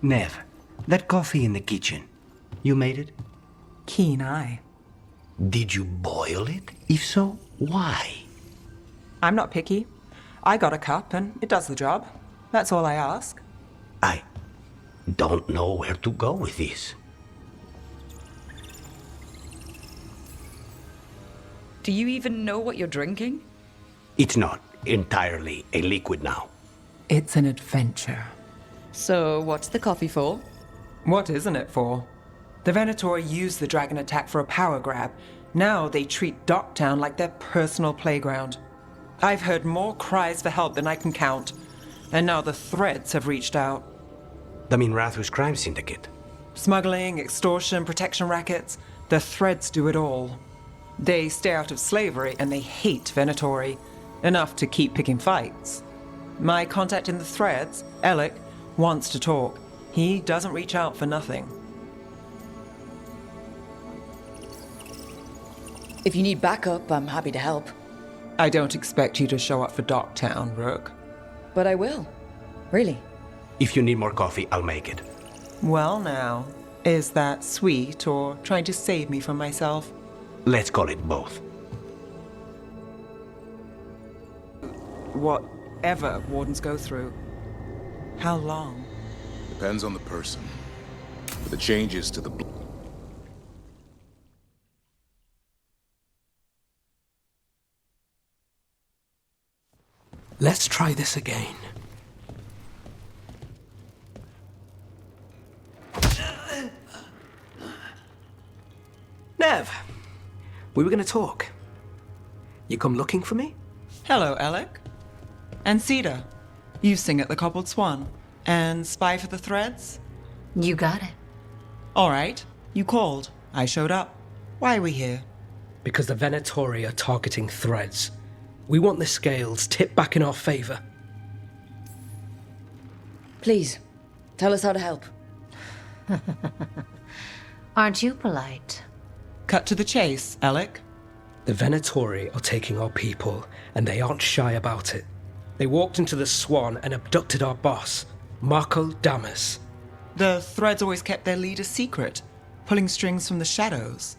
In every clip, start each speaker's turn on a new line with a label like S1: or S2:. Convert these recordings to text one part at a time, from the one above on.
S1: Neve, that coffee in the kitchen, you made it?
S2: Keen eye.
S1: Did you boil it? If so, why?
S2: I'm not picky. I got a cup and it does the job. That's all I ask.
S1: I don't know where to go with this.
S3: Do you even know what you're drinking?
S1: It's not entirely a liquid now.
S2: It's an adventure.
S3: So, what's the coffee for?
S2: What isn't it for? The Venatori used the dragon attack for a power grab. Now they treat Docktown like their personal playground. I've heard more cries for help than I can count. And now the Threads have reached out.
S1: The Minrathus crime syndicate.
S2: Smuggling, extortion, protection rackets. The Threads do it all. They stay out of slavery and they hate Venatori. Enough to keep picking fights. My contact in the Threads, Alec, wants to talk. He doesn't reach out for nothing.
S3: If you need backup, I'm happy to help.
S2: I don't expect you to show up for Docktown, Rook.
S3: But I will. Really.
S1: If you need more coffee, I'll make it.
S2: Well now, is that sweet or trying to save me from myself?
S1: Let's call it both.
S2: Whatever wardens go through. How long?
S4: Depends on the person. But the changes to the...
S5: Let's try this again. Neve, we were going to talk. You come looking for me?
S2: Hello, Alec. And Cedar. You sing at the Cobbled Swan. And spy for the Threads?
S6: You got it.
S2: All right. You called. I showed up. Why are we here?
S5: Because the Venatori are targeting Threads. We want the scales tipped back in our favor.
S3: Please, tell us how to help.
S6: Aren't you polite?
S2: Cut to the chase, Alec.
S5: The Venatori are taking our people, and they aren't shy about it. They walked into the Swan and abducted our boss, Marco Damas.
S2: The Threads always kept their leader secret, pulling strings from the shadows.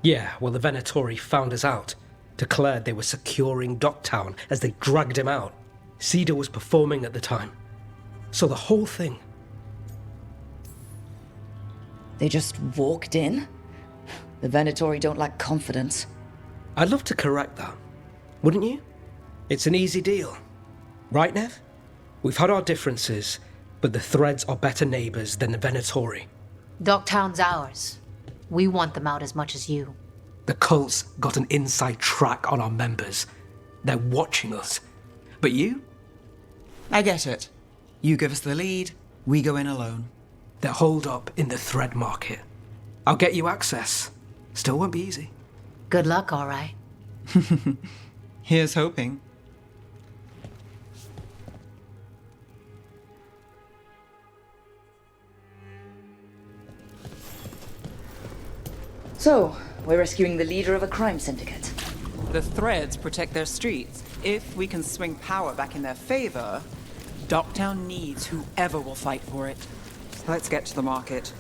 S5: Yeah, well, the Venatori found us out, declared they were securing Docktown as they dragged him out. Cedar was performing at the time. So the whole thing...
S3: They just walked in? The Venatori don't lack confidence.
S5: I'd love to correct that, wouldn't you? It's an easy deal. Right, Neve? We've had our differences, but the Threads are better neighbors than the Venatori.
S6: Docktown's ours. We want them out as much as you.
S5: The cult's got an inside track on our members. They're watching us. But you?
S2: I get it. You give us the lead, we go in alone.
S5: They're holed up in the Thread market. I'll get you access. Still won't be easy.
S6: Good luck, all right.
S2: Here's hoping.
S3: So, we're rescuing the leader of a crime syndicate.
S2: The Threads protect their streets. If we can swing power back in their favor, Docktown needs whoever will fight for it. Let's get to the market.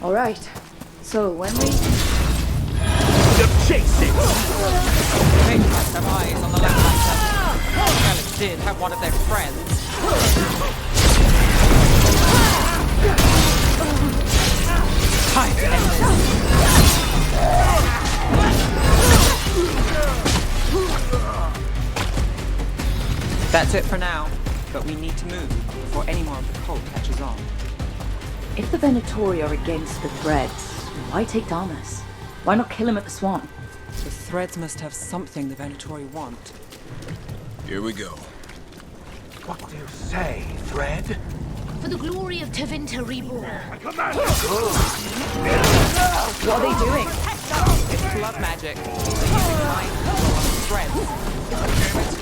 S3: All right. So when we...
S1: Chasing!
S2: They must have eyes on the left. Alex did have one of their friends. Time to end this. That's it for now, but we need to move before any more of the cult catches on.
S3: If the Venatori are against the Threads, why take Damas? Why not kill him at the Swan?
S2: The Threads must have something the Venatori want.
S4: Here we go.
S1: What do you say, Thread?
S6: For the glory of Tevinter Reborn.
S2: What are they doing? It's blood magic. They're using mind control on the Threads.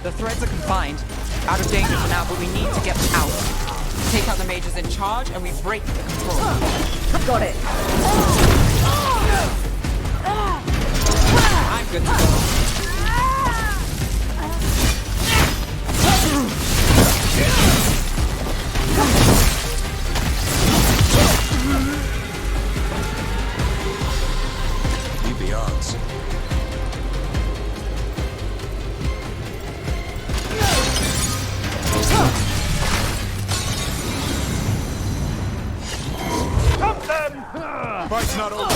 S2: The Threads are confined, out of danger for now, but we need to get them out. Take out the mages in charge, and we break the control.
S3: Got it.
S2: Good to go.
S4: Leave the odds. Fight's not over.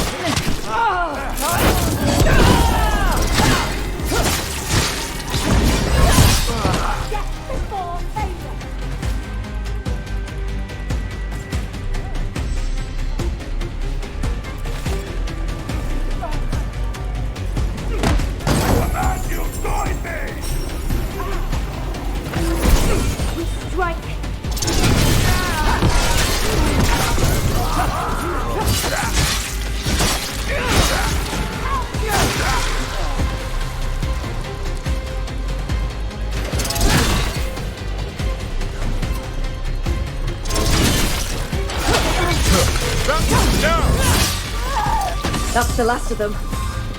S3: That's the last of them.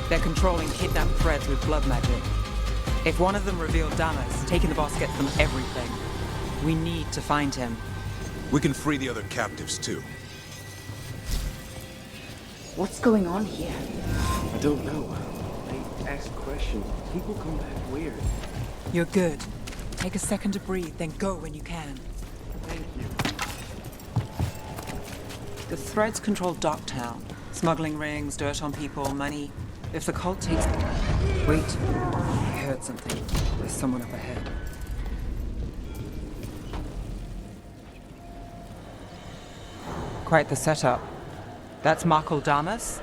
S2: They're controlling kidnapped threads with blood magic. If one of them revealed Damas, taking the boss gets them everything. We need to find him.
S4: We can free the other captives too.
S3: What's going on here?
S7: I don't know. I ask questions. People come back weird.
S2: You're good. Take a second to breathe, then go when you can.
S7: Thank you.
S2: The threads control Docktown. Smuggling rings, dirt on people, money. If the cult takes... Wait. I heard something. There's someone up ahead. Quite the setup. That's Markle Damas?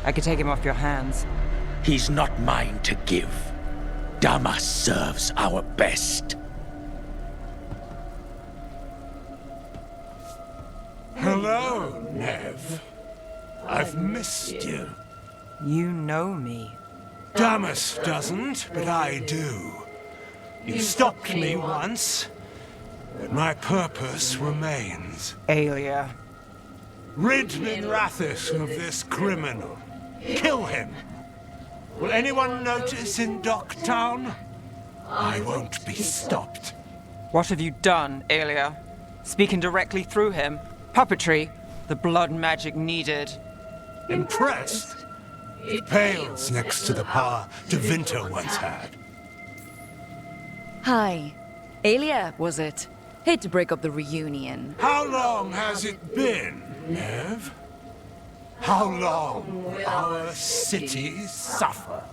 S2: I could take him off your hands.
S1: He's not mine to give. Damas serves our best.
S8: Hello, Neve. I've missed you.
S2: You know me.
S8: Damas doesn't, but I do. You stopped me once, but my purpose remains.
S2: Aelia.
S8: Rid Minrathous of this criminal. Kill him. Will anyone notice in Docktown? I won't be stopped.
S2: What have you done, Aelia? Speaking directly through him? Puppetry? The blood magic needed.
S8: Impressed? It pales next to the power Devinter once had.
S9: Hi. Aelia, was it? Hate to break up the reunion.
S8: How long has it been, Neve? How long will our cities suffer?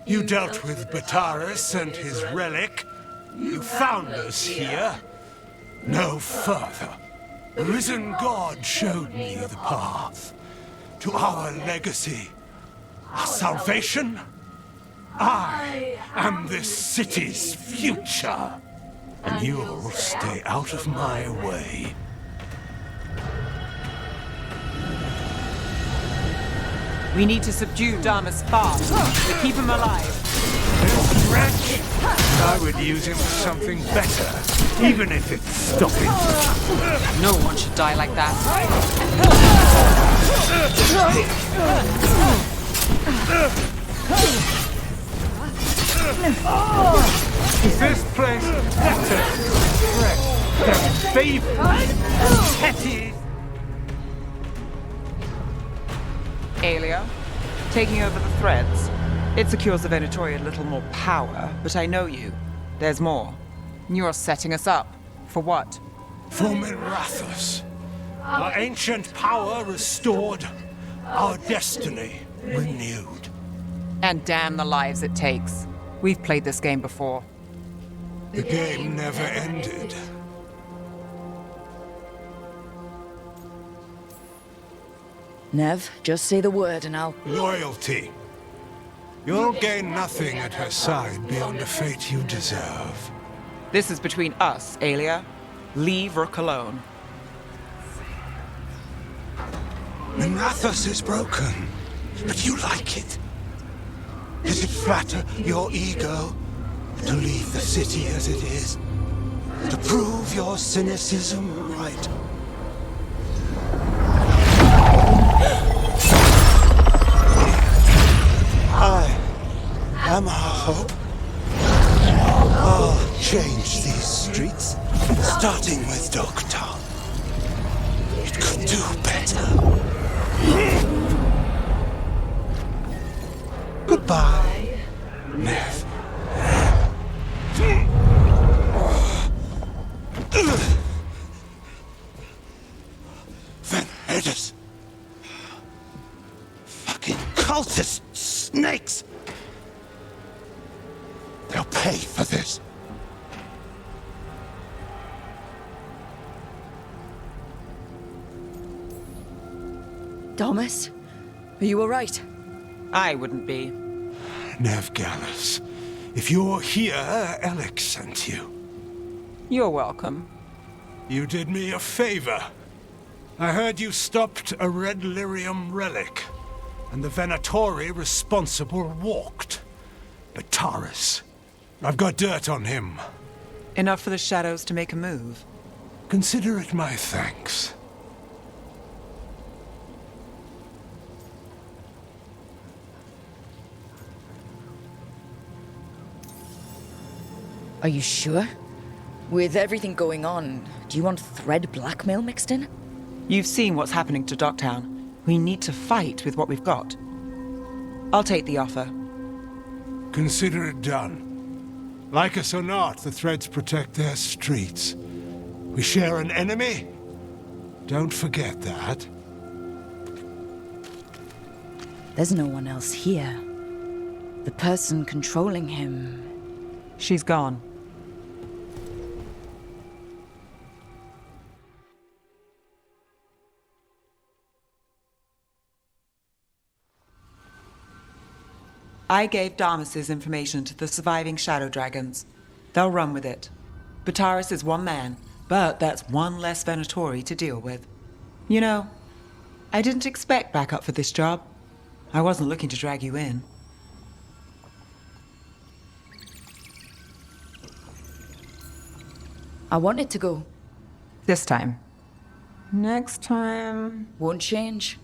S8: You dealt with Bataris and his relic. You found us here. No further. The risen God showed me the path to our legacy, our salvation. I am this city's future, and you'll stay out of my way.
S2: We need to subdue Damas fast, to keep him alive.
S8: This wretch, I would use him for something better, even if it's stopping.
S2: No one should die like that.
S8: Is this place better, threat, than favored, petty?
S2: Aelia, taking over the threads. It secures the Venatori a little more power, but I know you. There's more. You're setting us up. For what?
S8: For Minrathous. Our ancient power restored, our destiny renewed.
S2: And damn the lives it takes. We've played this game before.
S8: The game never ended.
S9: Neve, just say the word and I'll...
S8: Loyalty. You'll gain nothing at her side beyond a fate you deserve.
S2: This is between us, Aelia. Leave Rook alone.
S8: Minrathous is broken, but you like it. Does it flatter your ego to leave the city as it is? To prove your cynicism right? I hope. I'll change these streets, starting with Dogtown. It could do better. Goodbye, Neve. Van Herders. Fucking cultist snakes. They'll pay for this.
S9: Thomas? Are you alright?
S2: I wouldn't be.
S8: Neve Gallus, if you're here, Alex sent you.
S2: You're welcome.
S8: You did me a favor. I heard you stopped a red lyrium relic, and the Venatori responsible walked. But Taurus, I've got dirt on him.
S2: Enough for the shadows to make a move.
S8: Consider it my thanks.
S9: Are you sure? With everything going on, do you want thread blackmail mixed in?
S2: You've seen what's happening to Dogtown. We need to fight with what we've got. I'll take the offer.
S8: Consider it done. Like us or not, the Threads protect their streets. We share an enemy? Don't forget that.
S9: There's no one else here. The person controlling him...
S2: She's gone. I gave Damas's information to the surviving Shadow Dragons. They'll run with it. Bataris is one man, but that's one less Venatori to deal with. You know, I didn't expect backup for this job. I wasn't looking to drag you in.
S9: I wanted to go.
S2: This time. Next time...
S9: Won't change.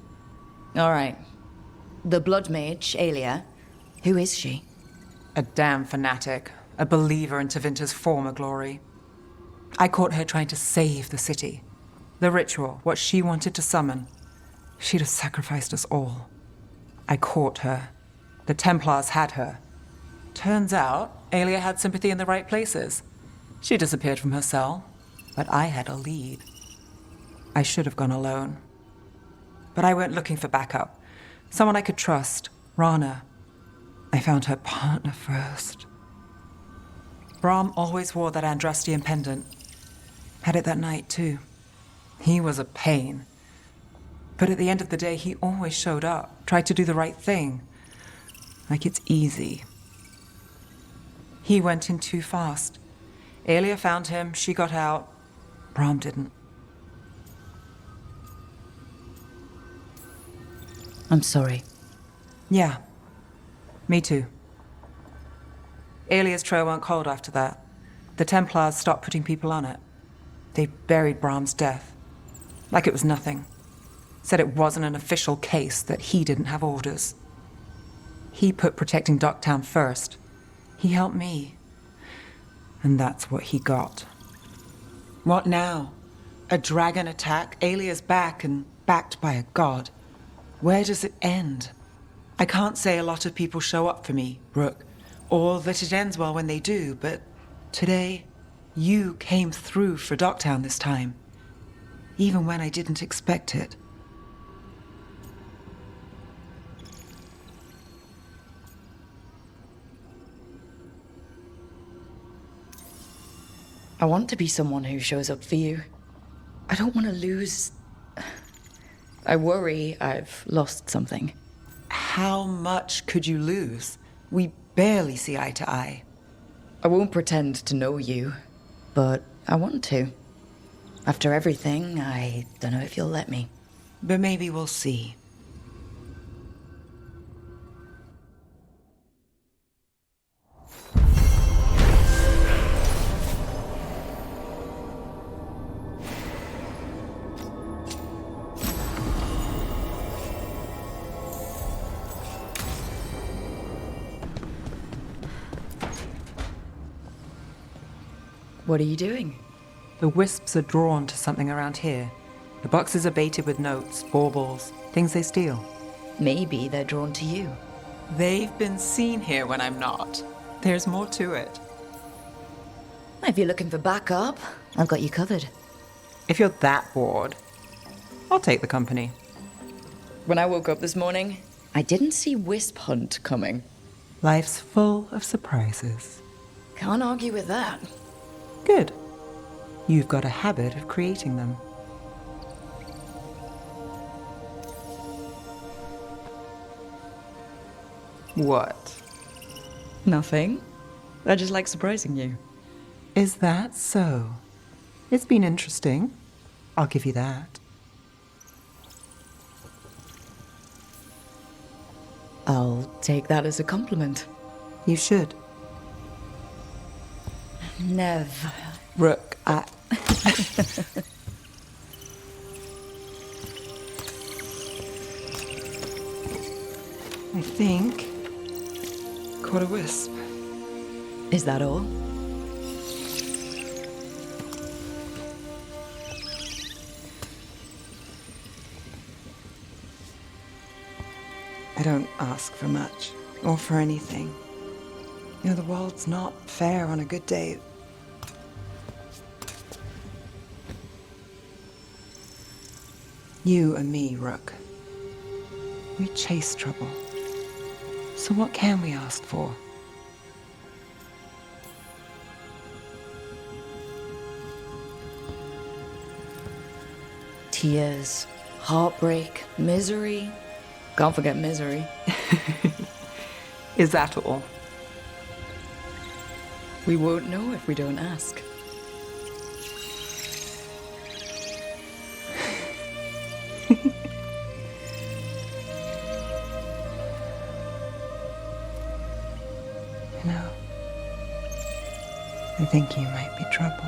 S9: Alright. The Blood Mage, Aelia. Who is she?
S2: A damn fanatic. A believer in Tevinter's former glory. I caught her trying to save the city. The ritual, what she wanted to summon. She'd have sacrificed us all. I caught her. The Templars had her. Turns out, Aelia had sympathy in the right places. She disappeared from her cell, but I had a lead. I should have gone alone. But I went looking for backup. Someone I could trust. Rana. I found her partner first. Brahm always wore that Andrastian pendant. Had it that night, too. He was a pain. But at the end of the day, he always showed up, tried to do the right thing. Like it's easy. He went in too fast. Aelia found him, she got out. Brahm didn't.
S9: I'm sorry.
S2: Yeah. Me too. Aelia's trail went cold after that. The Templars stopped putting people on it. They buried Brahm's death. Like it was nothing. Said it wasn't an official case, that he didn't have orders. He put protecting Dogtown first. He helped me. And that's what he got. What now? A dragon attack, Aelia's back and backed by a god. Where does it end? I can't say a lot of people show up for me, Rook, or that it ends well when they do, but today, you came through for Dogtown this time, even when I didn't expect it.
S9: I want to be someone who shows up for you. I don't want to lose... I worry I've lost something.
S2: How much could you lose? We barely see eye to eye.
S9: I won't pretend to know you, but I want to. After everything, I don't know if you'll let me.
S2: But maybe we'll see.
S9: What are you doing?
S2: The wisps are drawn to something around here. The boxes are baited with notes, baubles, things they steal.
S9: Maybe they're drawn to you.
S2: They've been seen here when I'm not. There's more to it.
S9: If you're looking for backup, I've got you covered.
S2: If you're that bored, I'll take the company.
S9: When I woke up this morning, I didn't see Wisp Hunt coming.
S2: Life's full of surprises.
S9: Can't argue with that.
S2: Good. You've got a habit of creating them. What?
S9: Nothing. I just like surprising you.
S2: Is that so? It's been interesting. I'll give you that.
S9: I'll take that as a compliment.
S2: You should.
S9: Neve.
S2: Rook, I think... caught a wisp.
S9: Is that all?
S2: I don't ask for much, or for anything. You know, the world's not fair on a good day. You and me, Rook. We chase trouble. So what can we ask for?
S9: Tears, heartbreak, misery. Can't forget misery.
S2: Is that all?
S9: We won't know if we don't ask.
S2: No. I think you might be trouble.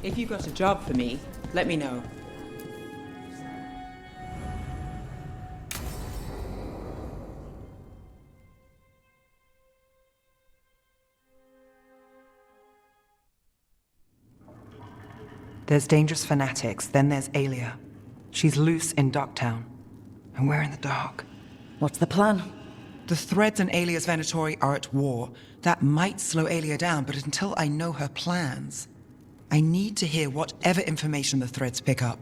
S2: If you've got a job for me, let me know. There's dangerous fanatics, then there's Alia. She's loose in Docktown, and we're in the dark.
S9: What's the plan?
S2: The Threads and Alia's Venatori are at war. That might slow Alia down, but until I know her plans, I need to hear whatever information the Threads pick up.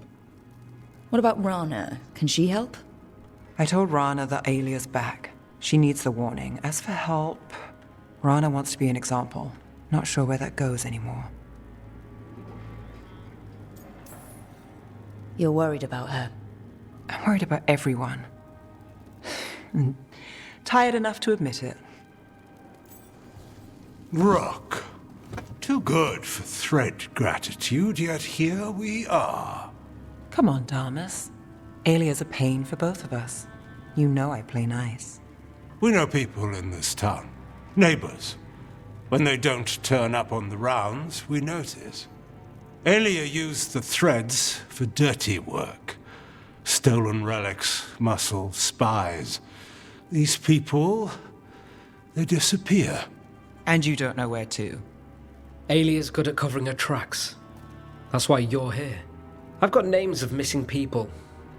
S9: What about Rana? Can she help?
S2: I told Rana that Alia's back. She needs the warning. As for help, Rana wants to be an example. Not sure where that goes anymore.
S9: You're worried about her.
S2: I'm worried about everyone. And tired enough to admit it.
S8: Rook. Too good for thread gratitude, yet here we are.
S2: Come on, Damas. Alia's a pain for both of us. You know I play nice.
S8: We know people in this town. Neighbors. When they don't turn up on the rounds, we notice. Alia used the threads for dirty work. Stolen relics, muscle, spies. These people, they disappear.
S2: And you don't know where to.
S5: Alia's good at covering her tracks. That's why you're here. I've got names of missing people,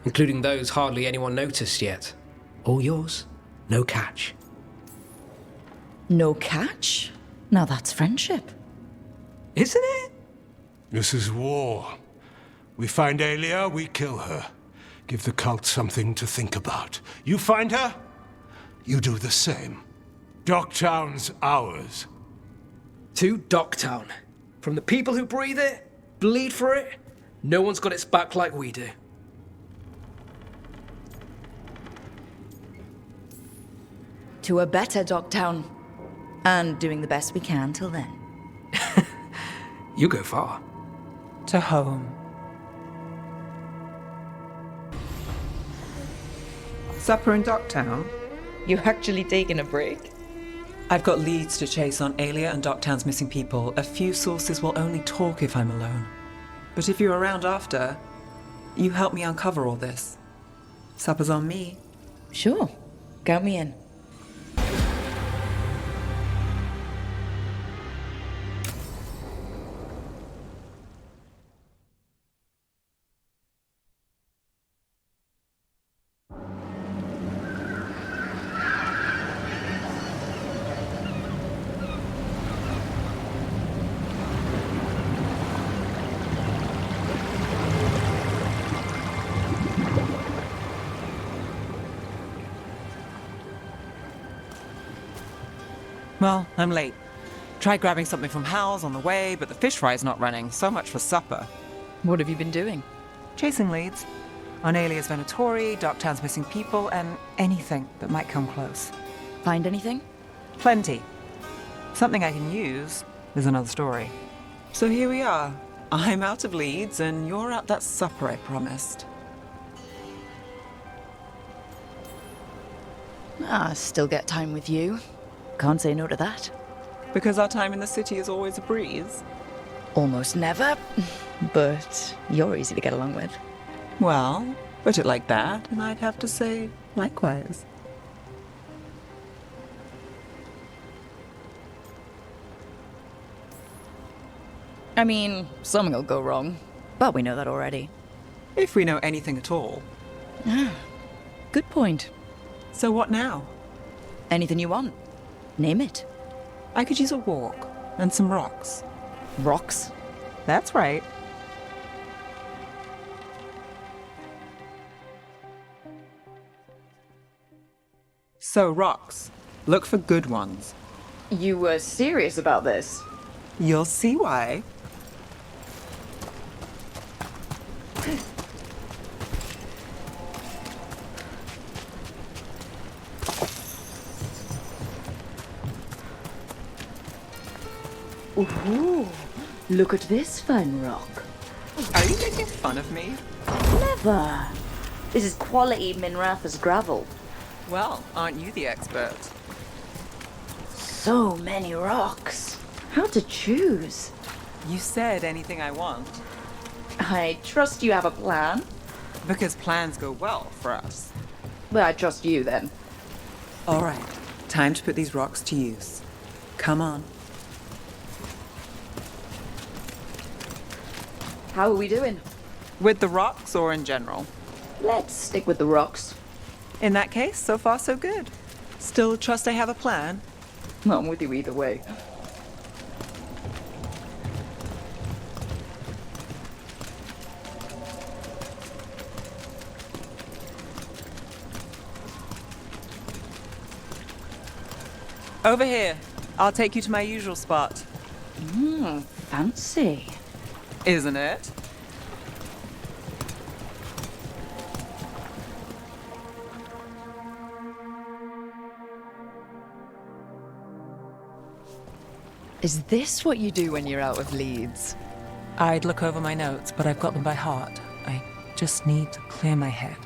S5: including those hardly anyone noticed yet. All yours, no catch.
S9: No catch? Now that's friendship.
S2: Isn't it?
S8: This is war. We find Alia, we kill her. Give the cult something to think about. You find her, you do the same. Docktown's ours.
S5: To Docktown. From the people who breathe it, bleed for it, no one's got its back like we do.
S9: To a better Docktown. And doing the best we can till then.
S5: You go far.
S2: To home. Supper in Docktown?
S9: You're actually taking a break?
S2: I've got leads to chase on Alia and Docktown's missing people. A few sources will only talk if I'm alone. But if you're around after, you help me uncover all this. Supper's on me.
S9: Sure. Count me in.
S2: Well, I'm late. Tried grabbing something from Hal's on the way, but the fish fry's not running. So much for supper.
S9: What have you been doing?
S2: Chasing leads. On Alias Venatori, Docktown's missing people, and anything that might come close.
S9: Find anything?
S2: Plenty. Something I can use is another story. So here we are. I'm out of leads, and you're at that supper I promised.
S9: Still get time with you. Can't say no to that.
S2: Because our time in the city is always a breeze.
S9: Almost never, but you're easy to get along with.
S2: Well, put it like that, and I'd have to say likewise.
S9: I mean, something will go wrong, but we know that already.
S2: If we know anything at all.
S9: Good point.
S2: So what now?
S9: Anything you want. Name it.
S2: I could use a walk and some rocks.
S9: Rocks?
S2: That's right. So, rocks. Look for good ones.
S9: You were serious about this?
S2: You'll see why.
S3: Ooh, look at this fine rock.
S2: Are you making fun of me?
S3: Never. This is quality Minratha's gravel.
S2: Well, aren't you the expert?
S3: So many rocks. How to choose?
S2: You said anything I want.
S3: I trust you have a plan.
S2: Because plans go well for us.
S3: Well, I trust you then.
S2: All right, time to put these rocks to use. Come on.
S3: How are we doing?
S2: With the rocks or in general?
S3: Let's stick with the rocks.
S2: In that case, so far so good. Still trust I have a plan?
S3: I'm with you either way.
S2: Over here. I'll take you to my usual spot.
S3: Fancy.
S2: Isn't it?
S9: Is this what you do when you're out of leads?
S2: I'd look over my notes, but I've got them by heart. I just need to clear my head.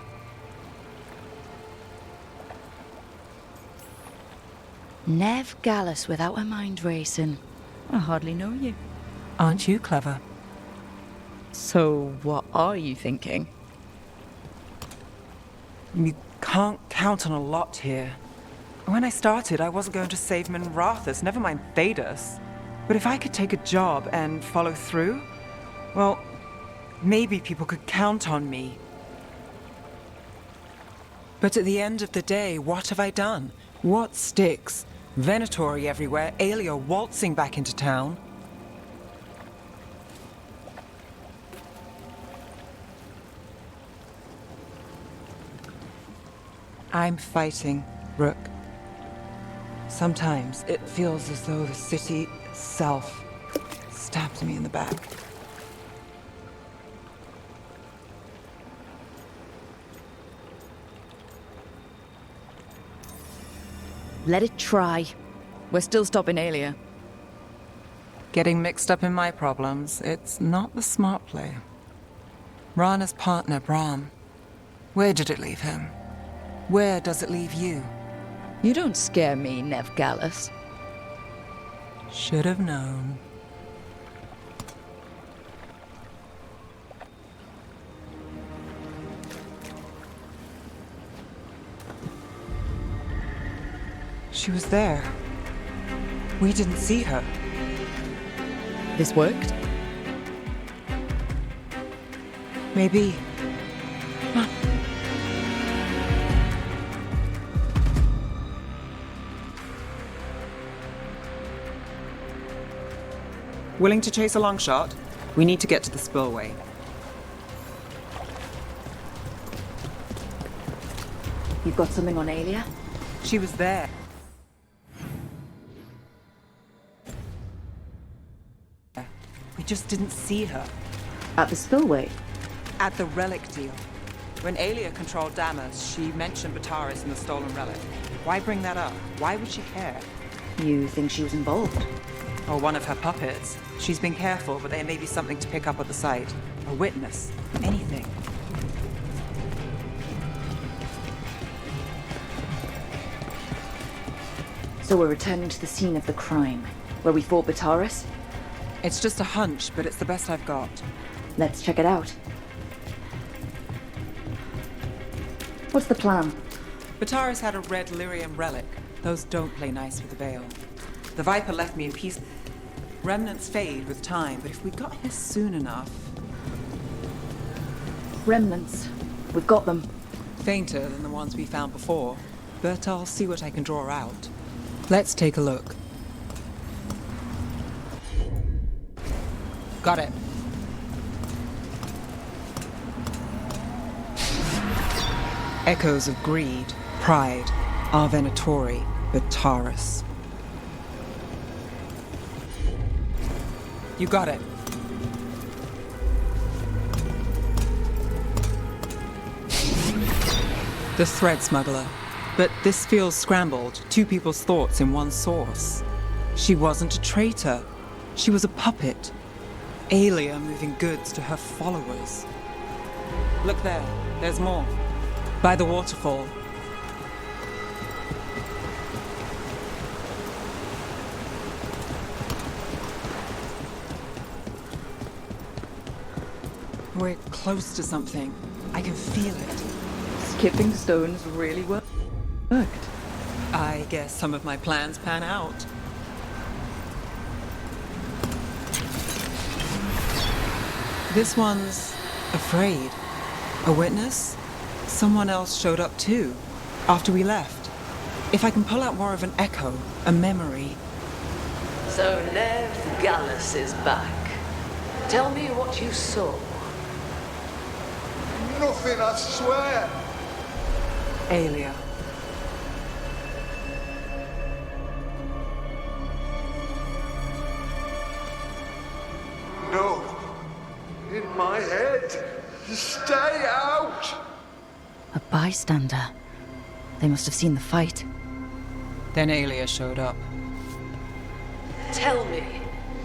S9: Neve Gallus without her mind racing. I hardly know you.
S2: Aren't you clever?
S9: So, what are you thinking?
S2: You can't count on a lot here. When I started, I wasn't going to save Minrathus, never mind Thedas. But if I could take a job and follow through, well, maybe people could count on me. But at the end of the day, what have I done? What sticks? Venatori everywhere, Alia waltzing back into town. I'm fighting, Rook. Sometimes it feels as though the city itself stabs me in the back.
S9: Let it try. We're still stopping Aelia.
S2: Getting mixed up in my problems, it's not the smart play. Rana's partner, Brahm. Where did it leave him? Where does it leave you?
S9: You don't scare me, Neve Gallus.
S2: Should have known. She was there. We didn't see her.
S9: This worked?
S2: Maybe. Come on. Willing to chase a long shot? We need to get to the spillway.
S3: You've got something on Aelia?
S2: She was there. We just didn't see her.
S3: At the spillway?
S2: At the relic deal. When Aelia controlled Damas, she mentioned Bataris and the stolen relic. Why bring that up? Why would she care?
S3: You think she was involved?
S2: Or one of her puppets. She's been careful, but there may be something to pick up at the site. A witness. Anything.
S3: So we're returning to the scene of the crime, where we fought Bataris?
S2: It's just a hunch, but it's the best I've got.
S3: Let's check it out. What's the plan?
S2: Bataris had a red lyrium relic. Those don't play nice with the Veil. The Viper left me in peace. Remnants fade with time, but if we got here soon enough...
S3: Remnants. We've got them.
S2: Fainter than the ones we found before, but I'll see what I can draw out. Let's take a look. Got it. Echoes of greed, pride, our Venatori, Bataris. You got it. The thread smuggler. But this feels scrambled. Two people's thoughts in one source. She wasn't a traitor. She was a puppet. Aelia moving goods to her followers. Look there. There's more. By the waterfall. We're close to something. I can feel it.
S9: Skipping stones really worked.
S2: I guess some of my plans pan out. This one's afraid. A witness? Someone else showed up too, after we left. If I can pull out more of an echo, a memory.
S10: So Neve Gallus is back. Tell me what you saw.
S8: Nothing, I swear.
S2: Aelia.
S8: No. In my head. Stay out!
S3: A bystander. They must have seen the fight.
S2: Then Aelia showed up.
S10: Tell me,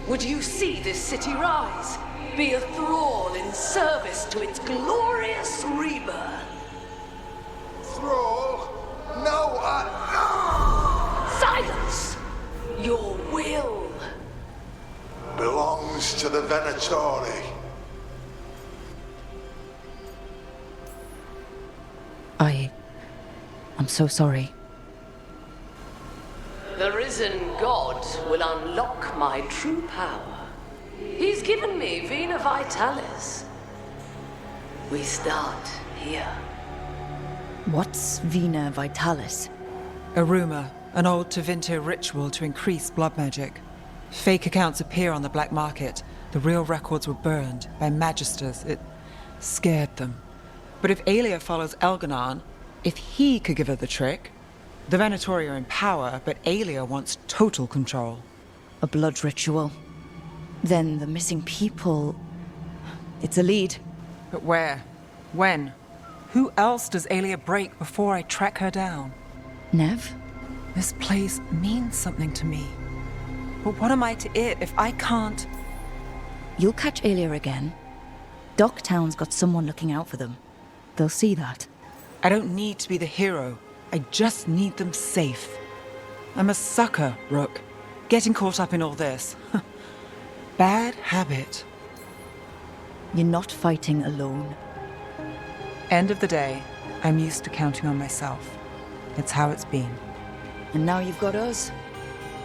S10: would you see this city rise? Be a thrall in service to its glorious rebirth?
S8: Thrall? No,
S10: Silence! Your will
S8: belongs to the Venatori.
S3: I'm so sorry.
S10: The risen god will unlock my true power. He's given me Vena Vitalis. We start here.
S3: What's Vena Vitalis?
S2: A rumor, an old Tevinter ritual to increase blood magic. Fake accounts appear on the black market. The real records were burned by magisters. It scared them. But if Aelia follows Elganon, if he could give her the trick, the Venatori are in power, but Aelia wants total control.
S3: A blood ritual. Then the missing people... It's a lead.
S2: But where? When? Who else does Aelia break before I track her down?
S3: Neve?
S2: This place means something to me. But what am I to it if I can't?
S3: You'll catch Aelia again. Docktown's got someone looking out for them. They'll see that.
S2: I don't need to be the hero. I just need them safe. I'm a sucker, Rook. Getting caught up in all this. Bad habit.
S3: You're not fighting alone.
S2: End of the day, I'm used to counting on myself. It's how it's been.
S3: And now you've got us.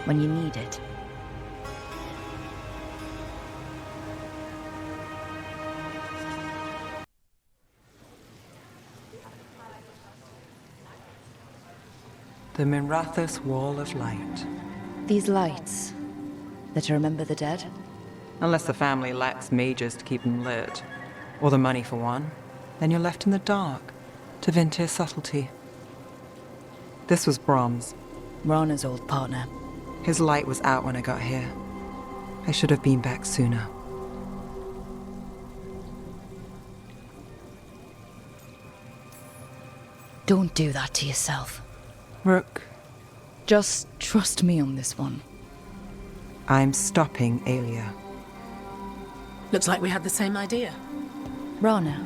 S3: When you need it.
S2: The Minrathous Wall of Light.
S3: These lights, they're to remember the dead?
S2: Unless the family lacks mages to keep them lit. Or the money for one. Then you're left in the dark, to Vintir's subtlety. This was Brom's.
S3: Rana's old partner.
S2: His light was out when I got here. I should have been back sooner.
S3: Don't do that to yourself.
S2: Rook,
S3: Just trust me on this one.
S2: I'm stopping Aelia.
S11: Looks like we had the same idea.
S3: Rana.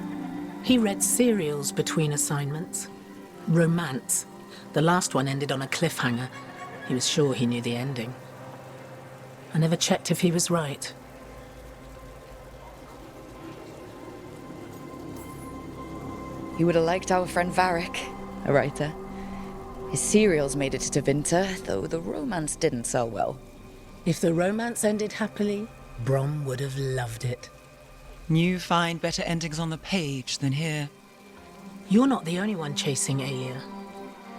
S11: He read serials between assignments. Romance. The last one ended on a cliffhanger. He was sure he knew the ending. I never checked if he was right.
S9: He would have liked our friend Varric, a writer. His serials made it to Vinter, though the romance didn't sell well.
S11: If the romance ended happily, Brom would have loved it.
S2: You find better endings on the page than here.
S11: You're not the only one chasing Aelia.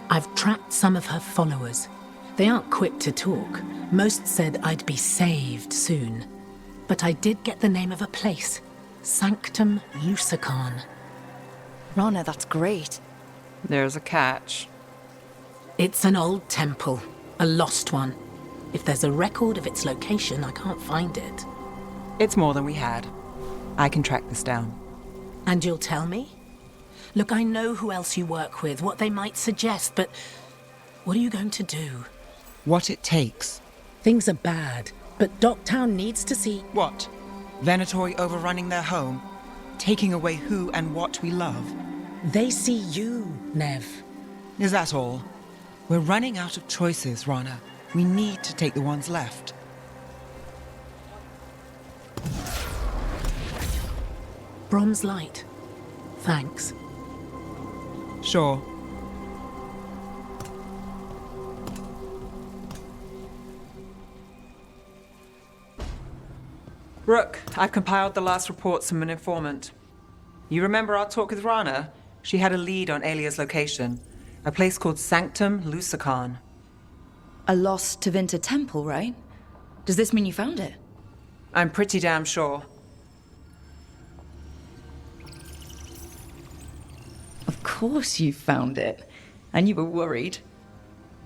S11: I've tracked some of her followers. They aren't quick to talk. Most said I'd be saved soon. But I did get the name of a place. Sanctum Lucanis.
S3: Rana, that's great.
S2: There's a catch.
S11: It's an old temple. A lost one. If there's a record of its location, I can't find it.
S2: It's more than we had. I can track this down.
S11: And you'll tell me? Look, I know who else you work with, what they might suggest, but what are you going to do?
S2: What it takes.
S11: Things are bad, but Docktown needs to see...
S2: What? Venatori overrunning their home? Taking away who and what we love?
S11: They see you, Neve.
S2: Is that all? We're running out of choices, Rana. We need to take the ones left.
S11: Brom's light. Thanks.
S2: Sure. Rook, I've compiled the last reports from an informant. You remember our talk with Rana? She had a lead on Aelia's location. A place called Sanctum Lucanis.
S3: A lost to Vinter temple, right? Does this mean you found it?
S2: I'm pretty damn sure.
S9: Of course you found it. And you were worried.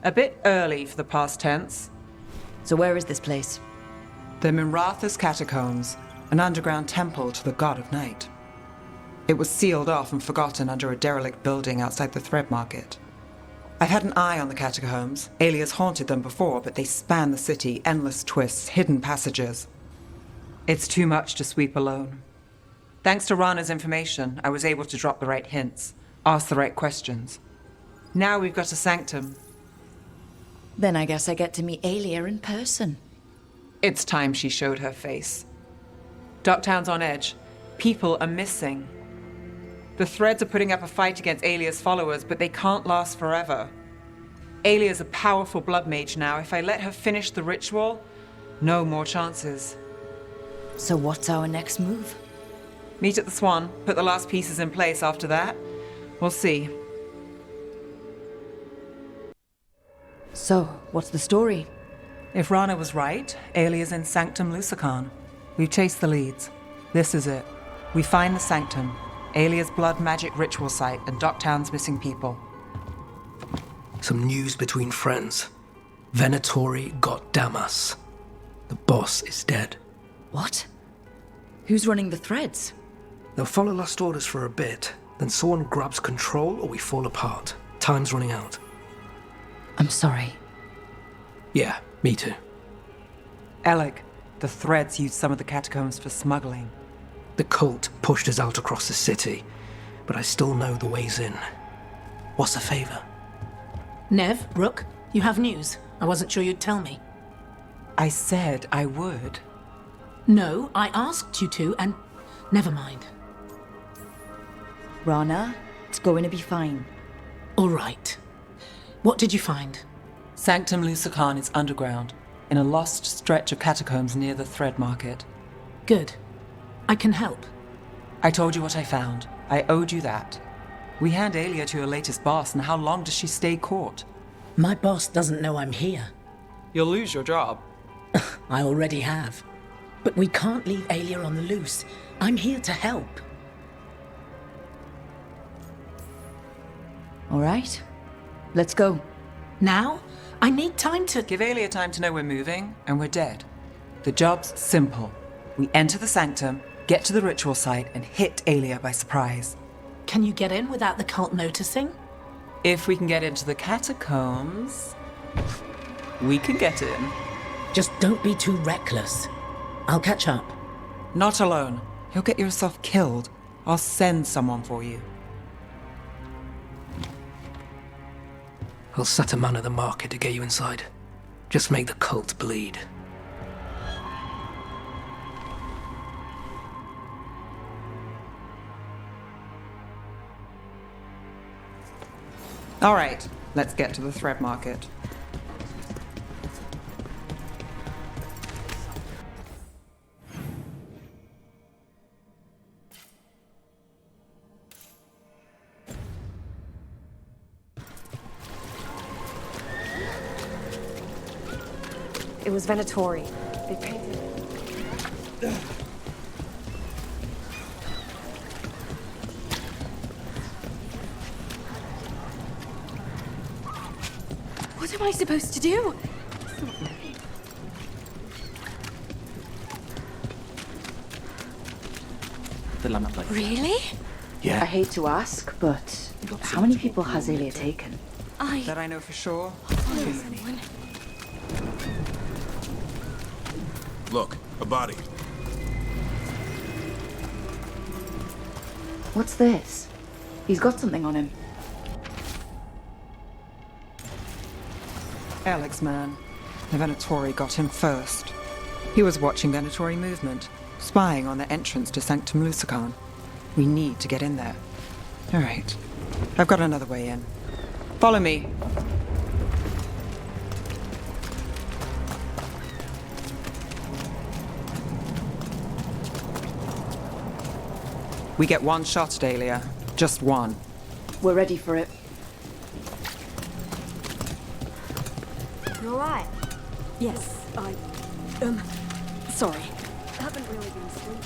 S2: A bit early for the past tense.
S3: So where is this place?
S2: The Minrathous Catacombs, an underground temple to the god of night. It was sealed off and forgotten under a derelict building outside the Thread Market. I've had an eye on the catacombs. Aelia's haunted them before, but they span the city, endless twists, hidden passages. It's too much to sweep alone. Thanks to Rana's information, I was able to drop the right hints, ask the right questions. Now we've got a sanctum.
S3: Then I guess I get to meet Aelia in person.
S2: It's time she showed her face. Docktown's on edge. People are missing. The Threads are putting up a fight against Aelia's followers, but they can't last forever. Aelia's a powerful blood mage now. If I let her finish the ritual, no more chances.
S3: So what's our next move?
S2: Meet at the Swan, put the last pieces in place after that. We'll see.
S3: So, what's the story?
S2: If Rana was right, Aelia's in Sanctum Lucanis. We've chased the leads. This is it. We find the Sanctum, Aelia's blood magic ritual site, and Docktown's missing people.
S5: Some news between friends. Venatori got Damas. The boss is dead.
S3: What? Who's running the Threads?
S5: They'll follow last orders for a bit, then someone grabs control or we fall apart. Time's running out.
S3: I'm sorry.
S5: Yeah, me too.
S2: Alec, the Threads used some of the catacombs for smuggling.
S5: The cult pushed us out across the city, but I still know the ways in. What's the favor?
S11: Neve, Rook, you have news. I wasn't sure you'd tell me.
S2: I said I would.
S11: No, I asked you to, and never mind.
S3: Rana, it's going to be fine.
S11: All right. What did you find?
S2: Sanctum Lucanis is underground, in a lost stretch of catacombs near the Thread Market.
S11: Good. I can help.
S2: I told you what I found. I owed you that. We hand Alia to your latest boss, and how long does she stay caught?
S11: My boss doesn't know I'm here.
S2: You'll lose your job.
S11: I already have. But we can't leave Alia on the loose. I'm here to help.
S3: All right. Let's go.
S11: Now? I need time to...
S2: Give Alia time to know we're moving, and we're dead. The job's simple. We enter the sanctum, get to the ritual site, and hit Alia by surprise.
S11: Can you get in without the cult noticing?
S2: If we can get into the catacombs, we can get in.
S11: Just don't be too reckless. I'll catch up.
S2: Not alone. You'll get yourself killed. I'll send someone for you.
S5: I'll set a man at the market to get you inside. Just make the cult bleed.
S2: All right, let's get to the Thread Market.
S12: It was Venatori. They painted it. What am I supposed to do? Really?
S3: Yeah. I hate to ask, but how many people has Alia taken?
S2: That I know for sure. Too many.
S4: Look, a body.
S3: What's this? He's got something on him.
S2: Alex, man. The Venatori got him first. He was watching Venatori movement, spying on the entrance to Sanctum Lucanis. We need to get in there. All right. I've got another way in. Follow me. We get one shot at Alia. Just one.
S3: We're ready for it.
S12: You all right? Yes, sorry. Haven't really been sleeping.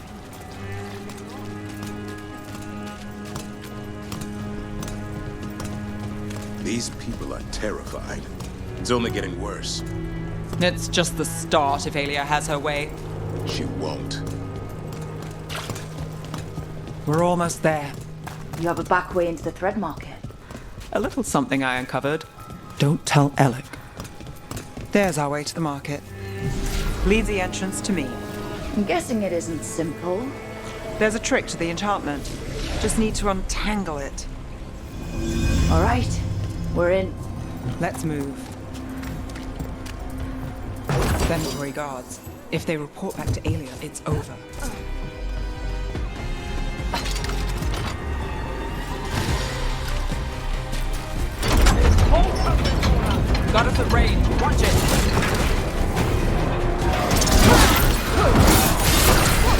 S4: These people are terrified. It's only getting worse.
S2: It's just the start if Alia has her way.
S4: She won't.
S2: We're almost there.
S3: You have a back way into the Thread Market.
S2: A little something I uncovered. Don't tell Alec. There's our way to the market. Leave the entrance to me.
S3: I'm guessing it isn't simple.
S2: There's a trick to the enchantment. Just need to untangle it.
S3: All right, we're in.
S2: Let's move. Venatori guards. If they report back to Alia, it's over. Got us at range. Watch it.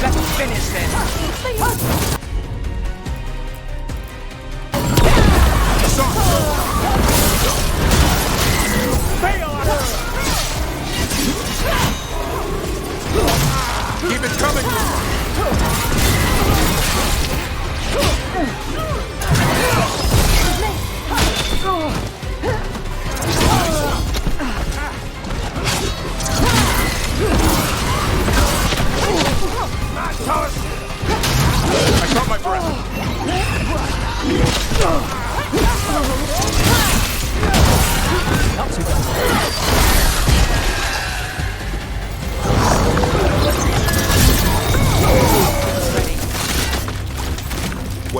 S2: Let's finish this.
S4: Keep it coming! I caught my breath.
S2: Not too bad.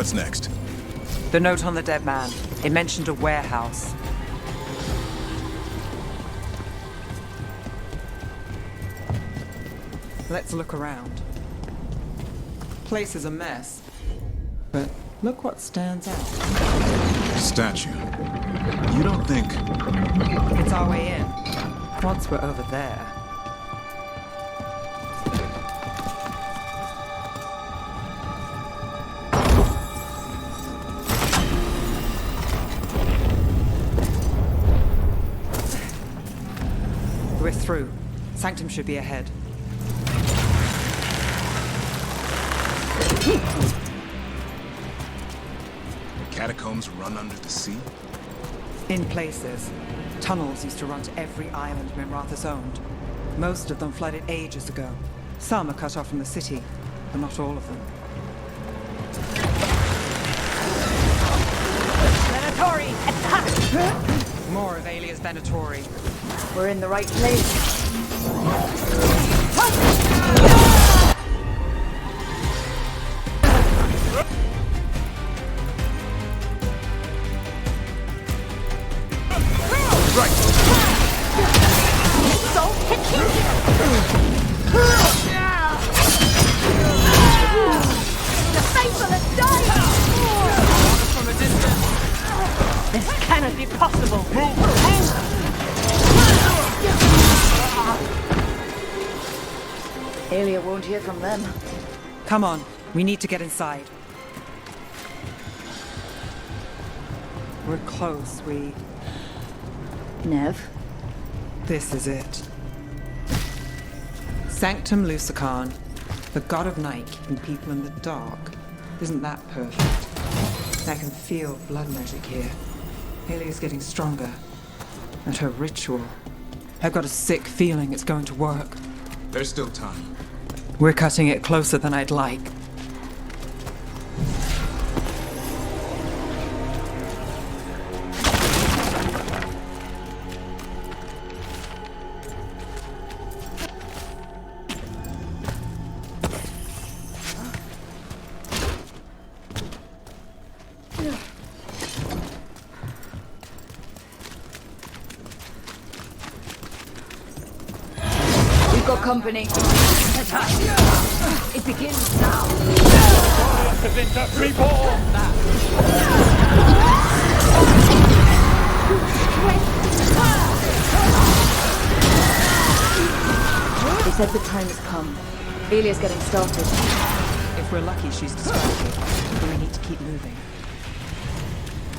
S4: What's next?
S2: The note on the dead man. It mentioned a warehouse. Let's look around. Place is a mess. But look what stands out.
S4: Statue. You don't think...
S2: It's our way in. Once we're over there. We're through. Sanctum should be ahead.
S4: Catacombs run under the sea?
S2: In places. Tunnels used to run to every island Minrathous owned. Most of them flooded ages ago. Some are cut off from the city, but not all of them.
S3: Venatori, attack!
S2: More of Alia's Venatori.
S3: We're in the right place.
S10: This cannot be possible!
S3: Alia won't hear from them.
S2: Come on, we need to get inside. We're close,
S3: Neve?
S2: This is it. Sanctum Lucanis, the god of night keeping people in the dark. Isn't that perfect? I can feel blood magic here. Alia's getting stronger. And her ritual. I've got a sick feeling it's going to work.
S4: There's still time.
S2: We're cutting it closer than I'd like.
S3: We've got company. It begins now. They said the time has come. Alia's getting started.
S2: If we're lucky, she's distracted. But we need to keep moving.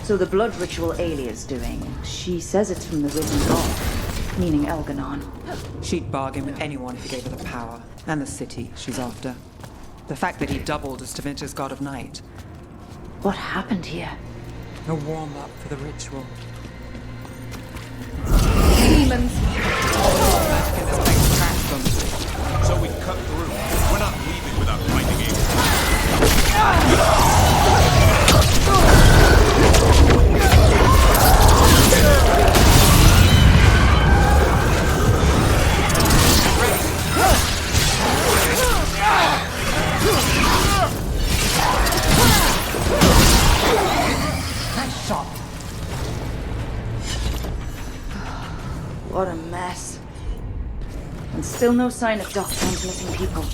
S3: So the blood ritual Alia's doing, she says it's from the risen god, meaning Elganon.
S2: She'd bargain with anyone who gave her the power, and the city she's after. The fact that he doubled as Tevinter's god of night.
S3: What happened here?
S2: A warm-up for the ritual.
S3: Demons!
S4: So we cut through. We're not leaving without finding it.
S2: Nice shot.
S3: What a mess. And still no sign of Doctown's missing people.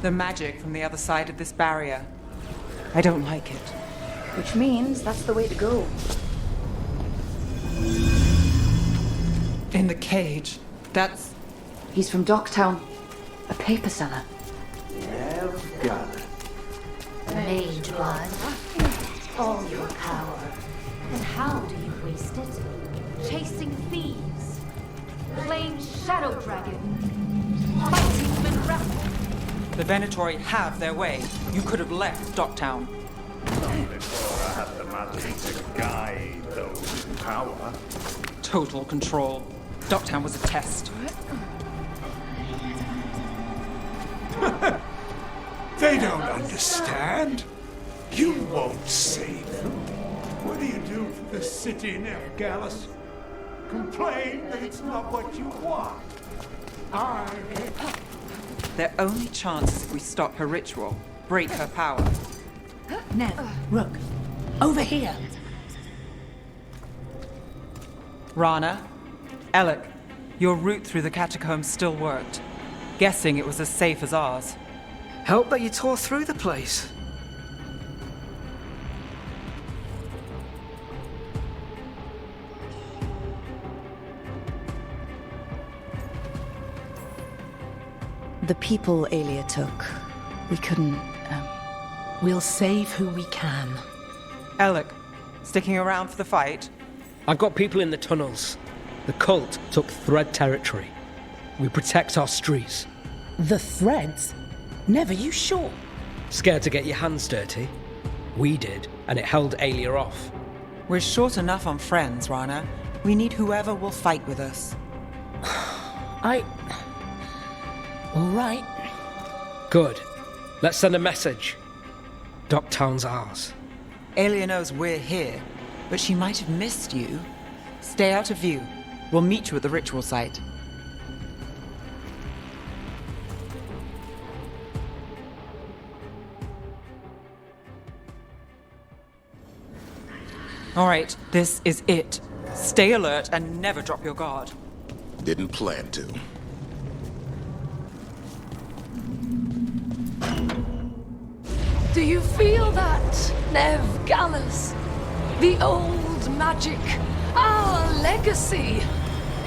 S2: The magic from the other side of this barrier. I don't like it.
S3: Which means that's the way to go.
S2: In the cage. That's...
S3: He's from Docktown. A paper seller.
S7: Veilguard.
S6: Mage blood. All your power. And how do you waste it? Chasing thieves. Playing Shadow Dragon. Fighting Minrathous.
S2: The Venatori have their way. You could have left Docktown.
S8: Before I had the magic to guide those in power.
S2: Total control. Docktown was a test.
S8: They don't understand. You won't save them. What do you do for the city, Nevgalis? Complain that it's not what you want.
S2: Their only chance is if we stop her ritual. break her power.
S11: Neve, Rook, over here.
S2: Rana, Alec, your route through the catacombs still worked. Guessing it was as safe as ours.
S5: Help that you tore through the place.
S9: The people Aelia took, we couldn't,
S11: We'll save who we can.
S2: Alec, sticking around for the fight?
S5: I've got people in the tunnels. The cult took Thread territory. We protect our streets.
S11: The threads? Neve, you sure?
S5: Scared to get your hands dirty? We did, and it held Aelia off.
S2: We're short enough on friends, Rana. We need whoever will fight with us.
S11: All right.
S5: Good. Let's send a message. Docktown's ours.
S2: Aelia knows we're here, but she might have missed you. Stay out of view. We'll meet you at the ritual site. All right, this is it. Stay alert and never drop your guard.
S4: Didn't plan to.
S10: Do you feel that, Neve Gallus? The old magic, our legacy.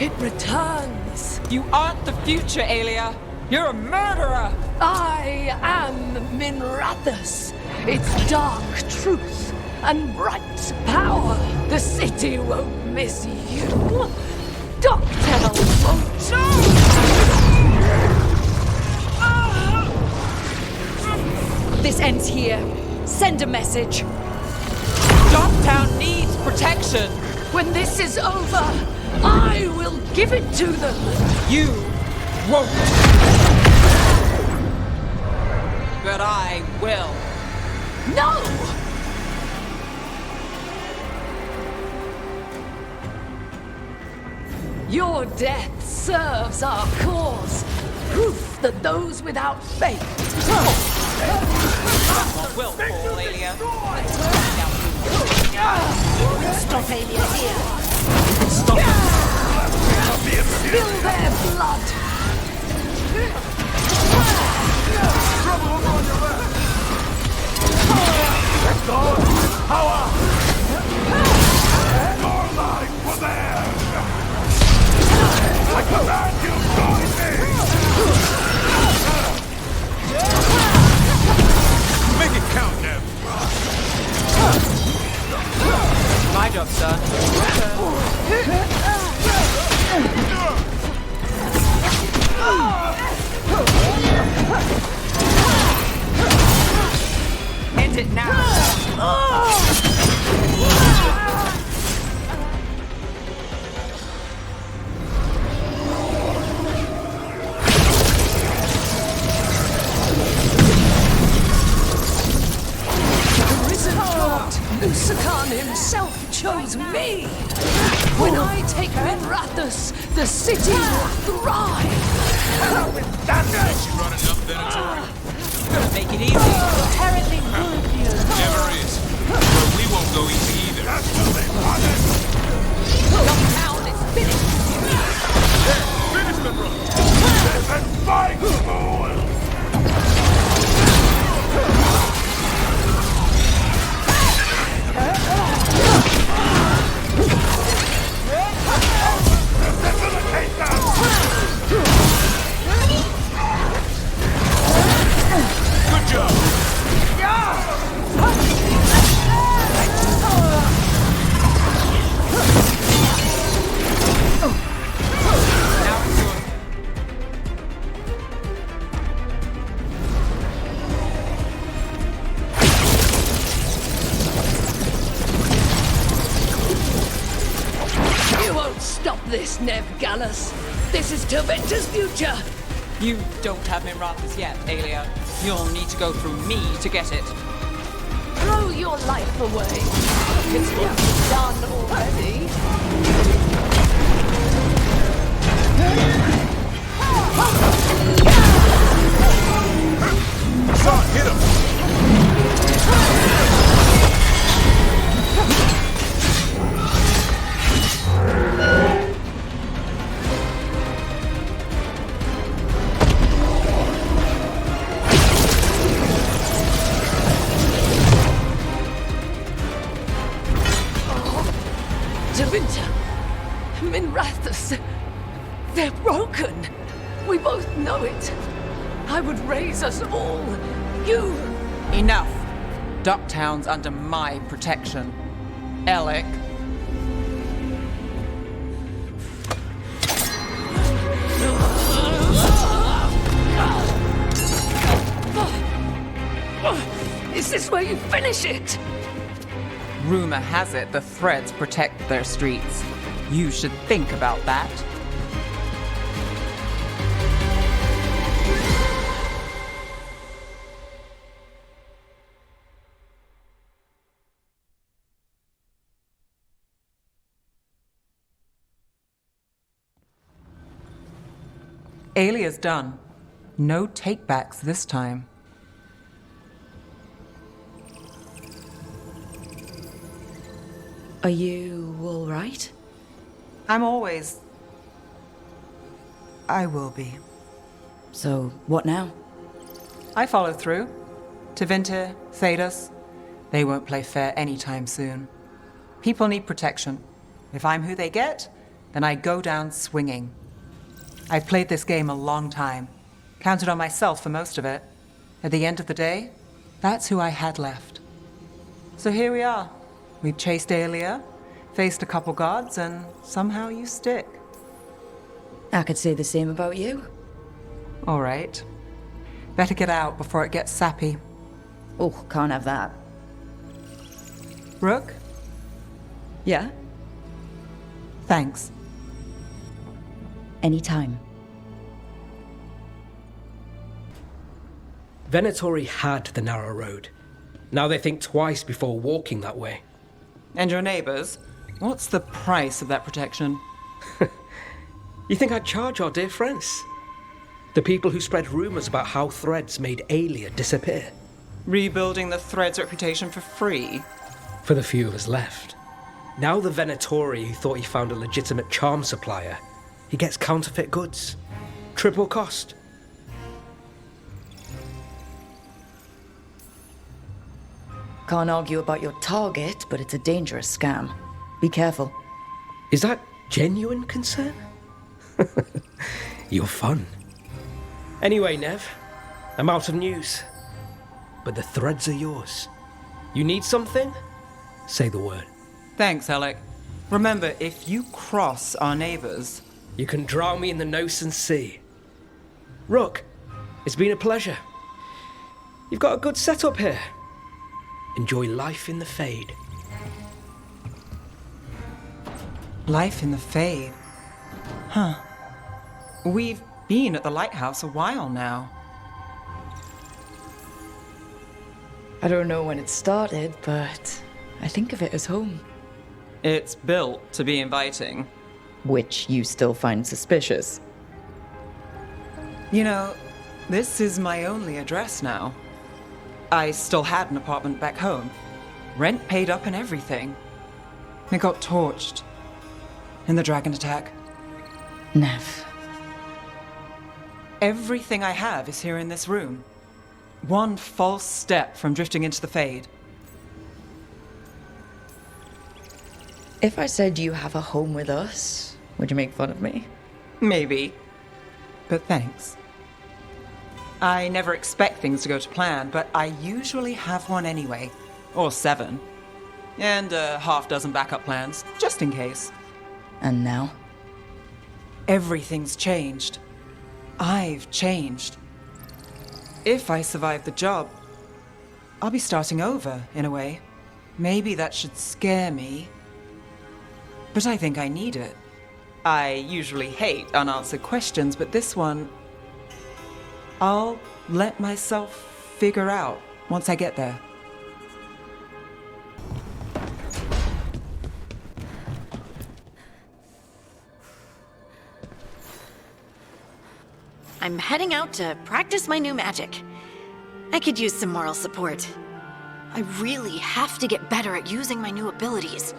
S10: It returns.
S2: You aren't the future, Aelia. You're a murderer.
S10: I am Minrathus. It's dark truth and bright power. The city won't miss you. Docktown won't.
S9: This ends here. Send a message.
S2: Docktown needs protection.
S10: When this is over, I will give it to them.
S2: You won't. But I will.
S10: No! Your death serves our cause. Proof that those without faith.
S2: Will fall, Aelia.
S11: Stop Aelia here.
S5: Stop it!
S10: Spill their blood.
S8: Trouble on your left! Let's go! Power! Your life for theirs! I command you, join me!
S4: Make it count, Neve.
S2: My job's done. End it now.
S10: Lucanis himself chose me. When I take Minrathus, the city will thrive.
S4: She brought enough Venator.
S2: Gonna make it easy.
S10: Apparently would you?
S4: Never is. But we won't go easy either.
S10: Docktown is finished.
S4: Finish the run.
S8: And fight, fool!
S4: Good job.
S10: You won't stop this, Neve Gallus. This is Tevinter's future.
S2: You don't have Minrathus yet, Aelia. You'll need to go through me to get it.
S10: Throw your life away. It's not done already.
S4: Son, hit him.
S10: both know it. I would raise us all. You...
S2: Enough. Ducktown's under my protection. Alec.
S10: Is this where you finish it?
S2: Rumor has it the Threads protect their streets. You should think about that. Alia's done. No takebacks this time.
S9: Are you all right?
S2: I'm always... I will be.
S9: So, what now?
S2: I follow through. Tevinter, Thedas. They won't play fair anytime soon. People need protection. If I'm who they get, then I go down swinging. I've played this game a long time. Counted on myself for most of it. At the end of the day, that's who I had left. So here we are. We've chased Alia, faced a couple guards, and somehow you stick.
S9: I could say the same about you.
S2: All right. Better get out before it gets sappy.
S9: Oh, can't have that.
S2: Rook?
S9: Yeah?
S2: Thanks.
S9: Anytime.
S5: Venatori had the narrow road. Now they think twice before walking that way.
S2: And your neighbors? What's the price of that protection?
S5: You think I'd charge our dear friends? The people who spread rumors about how Threads made Alia disappear.
S2: Rebuilding the Thread's reputation for free?
S5: For the few of us left. Now the Venatori who thought he found a legitimate charm supplier, he gets counterfeit goods. Triple cost.
S9: Can't argue about your target, but it's a dangerous scam. Be careful.
S5: Is that genuine concern? You're fun. Anyway, Neve, I'm out of news. But the Threads are yours. You need something? Say the word.
S2: Thanks, Alec. Remember, if you cross our neighbors...
S5: You can drown me in the Nosen Sea. Rook, it's been a pleasure. You've got a good setup here. Enjoy life in the Fade.
S2: Life in the Fade? Huh. We've been at the lighthouse a while now.
S9: I don't know when it started, but I think of it as home.
S2: It's built to be inviting.
S9: Which you still find suspicious.
S2: You know, this is my only address now. I still had an apartment back home. Rent paid up and everything. It got torched. In the dragon attack.
S9: Neve.
S2: Everything I have is here in this room. One false step from drifting into the Fade.
S9: If I said you have a home with us, would you make fun of me?
S2: Maybe. But thanks. I never expect things to go to plan, but I usually have one anyway. Or 7. And a half-dozen backup plans, just in case.
S9: And now?
S2: Everything's changed. I've changed. If I survive the job, I'll be starting over, in a way. Maybe that should scare me. But I think I need it. I usually hate unanswered questions, but this one... I'll let myself figure out once I get there.
S12: I'm heading out to practice my new magic. I could use some moral support. I really have to get better at using my new abilities.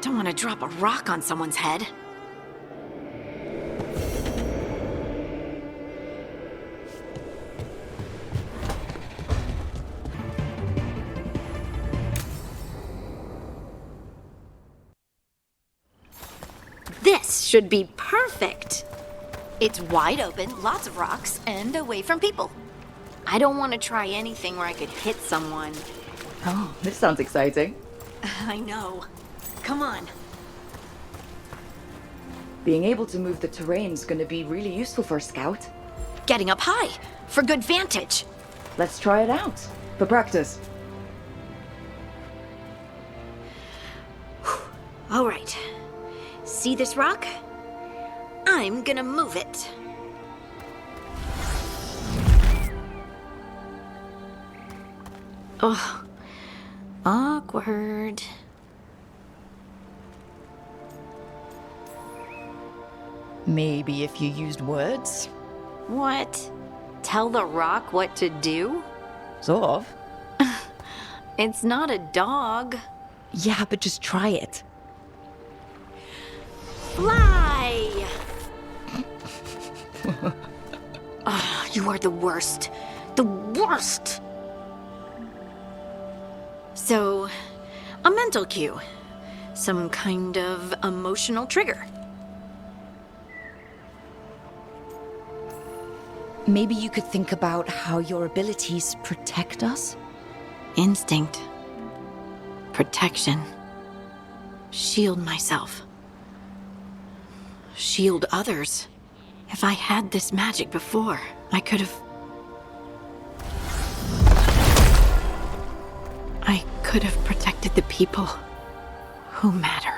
S12: Don't want to drop a rock on someone's head. This should be perfect. It's wide open, lots of rocks, and away from people. I don't want to try anything where I could hit someone.
S9: Oh, this sounds exciting.
S12: I know. Come on.
S9: Being able to move the terrain's gonna be really useful for a scout.
S12: Getting up high, for good vantage.
S9: Let's try it out, for practice.
S12: All right. See this rock? I'm gonna move it. Oh, awkward.
S9: Maybe if you used words?
S12: What? Tell the rock what to do?
S9: Sort of.
S12: It's not a dog.
S9: Yeah, but just try it.
S12: Fly! Ah, you are the worst. The worst! So, a mental cue. Some kind of emotional trigger.
S9: Maybe you could think about how your abilities protect us?
S12: Instinct. Protection. Shield myself. Shield others. If I had this magic before, I could have... I could have protected the people who matter.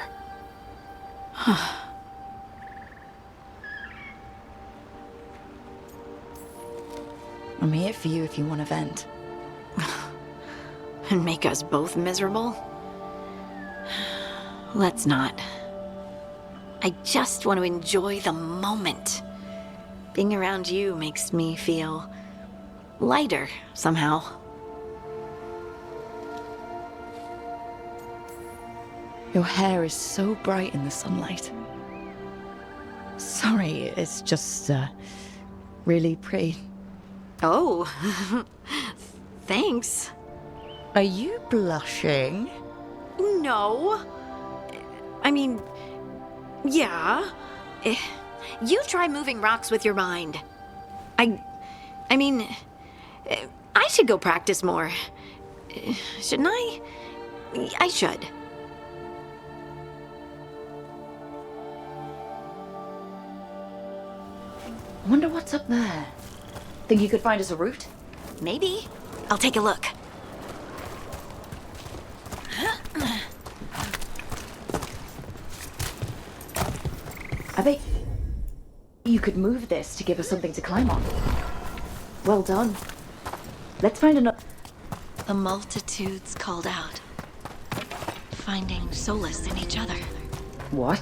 S9: I'm here for you if you want to vent.
S12: And make us both miserable? Let's not. I just want to enjoy the moment. Being around you makes me feel lighter somehow.
S9: Your hair is so bright in the sunlight. Sorry, it's just, really pretty.
S12: Oh, thanks.
S9: Are you blushing?
S12: No. I mean, yeah. You try moving rocks with your mind. I mean, I should go practice more. Shouldn't I? I should.
S9: I wonder what's up there. Think you could find us a route?
S12: Maybe. I'll take a look.
S9: I bet you could move this to give us something to climb on. Well done. Let's find another...
S12: The multitudes called out, finding solace in each other.
S9: What?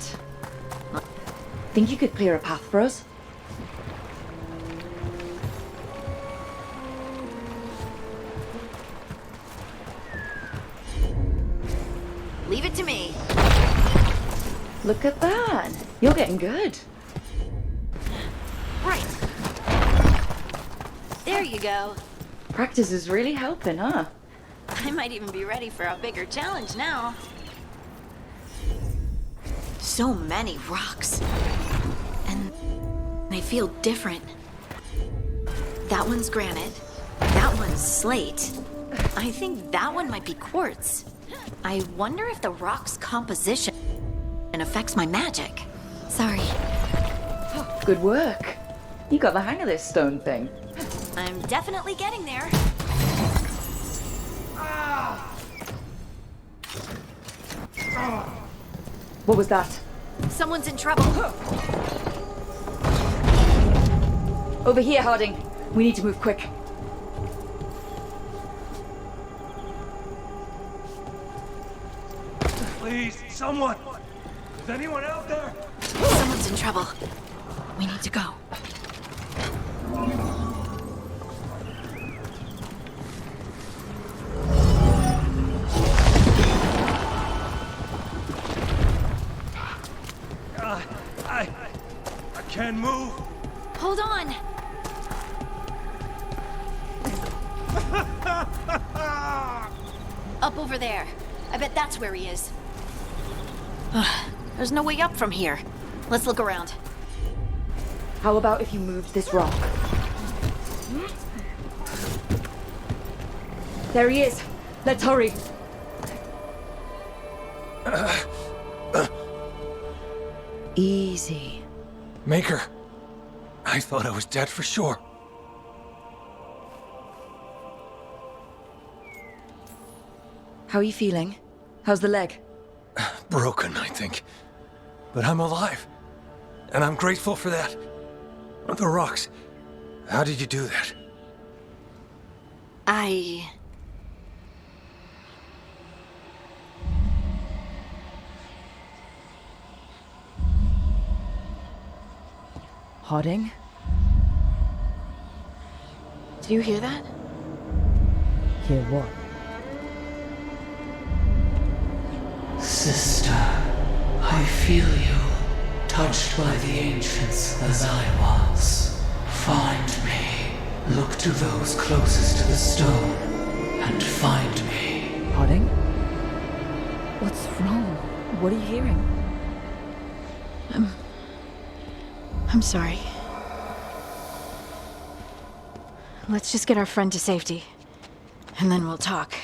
S9: Think you could clear a path for us?
S12: Leave it to me.
S9: Look at that. You're getting good.
S12: Right. There you go.
S9: Practice is really helping, huh?
S12: I might even be ready for a bigger challenge now. So many rocks. And they feel different. That one's granite. That one's slate. I think that one might be quartz. I wonder if the rock's composition affects my magic. Sorry.
S9: Good work. You got the hang of this stone thing.
S12: I'm definitely getting there.
S9: What was that?
S12: Someone's in trouble.
S9: Over here, Harding. We need to move quick.
S8: Please, someone! Is anyone out there?
S12: Someone's in trouble. We need to go.
S8: I can't move.
S12: Hold on. Up over there. I bet that's where he is. There's no way up from here. Let's look around.
S3: How about if you moved this rock? There he is. Let's hurry.
S9: Easy.
S8: Maker, I thought I was dead for sure.
S9: How are you feeling? How's the leg?
S8: Broken, I think. But I'm alive. And I'm grateful for that. The rocks. How did you do that?
S9: Hodding?
S12: Do you hear that?
S9: Hear what?
S13: Sister, I feel you, touched by the ancients as I was. Find me. Look to those closest to the stone, and find me.
S9: Hodding? What's wrong? What are you hearing?
S12: I'm sorry. Let's just get our friend to safety, and then we'll talk.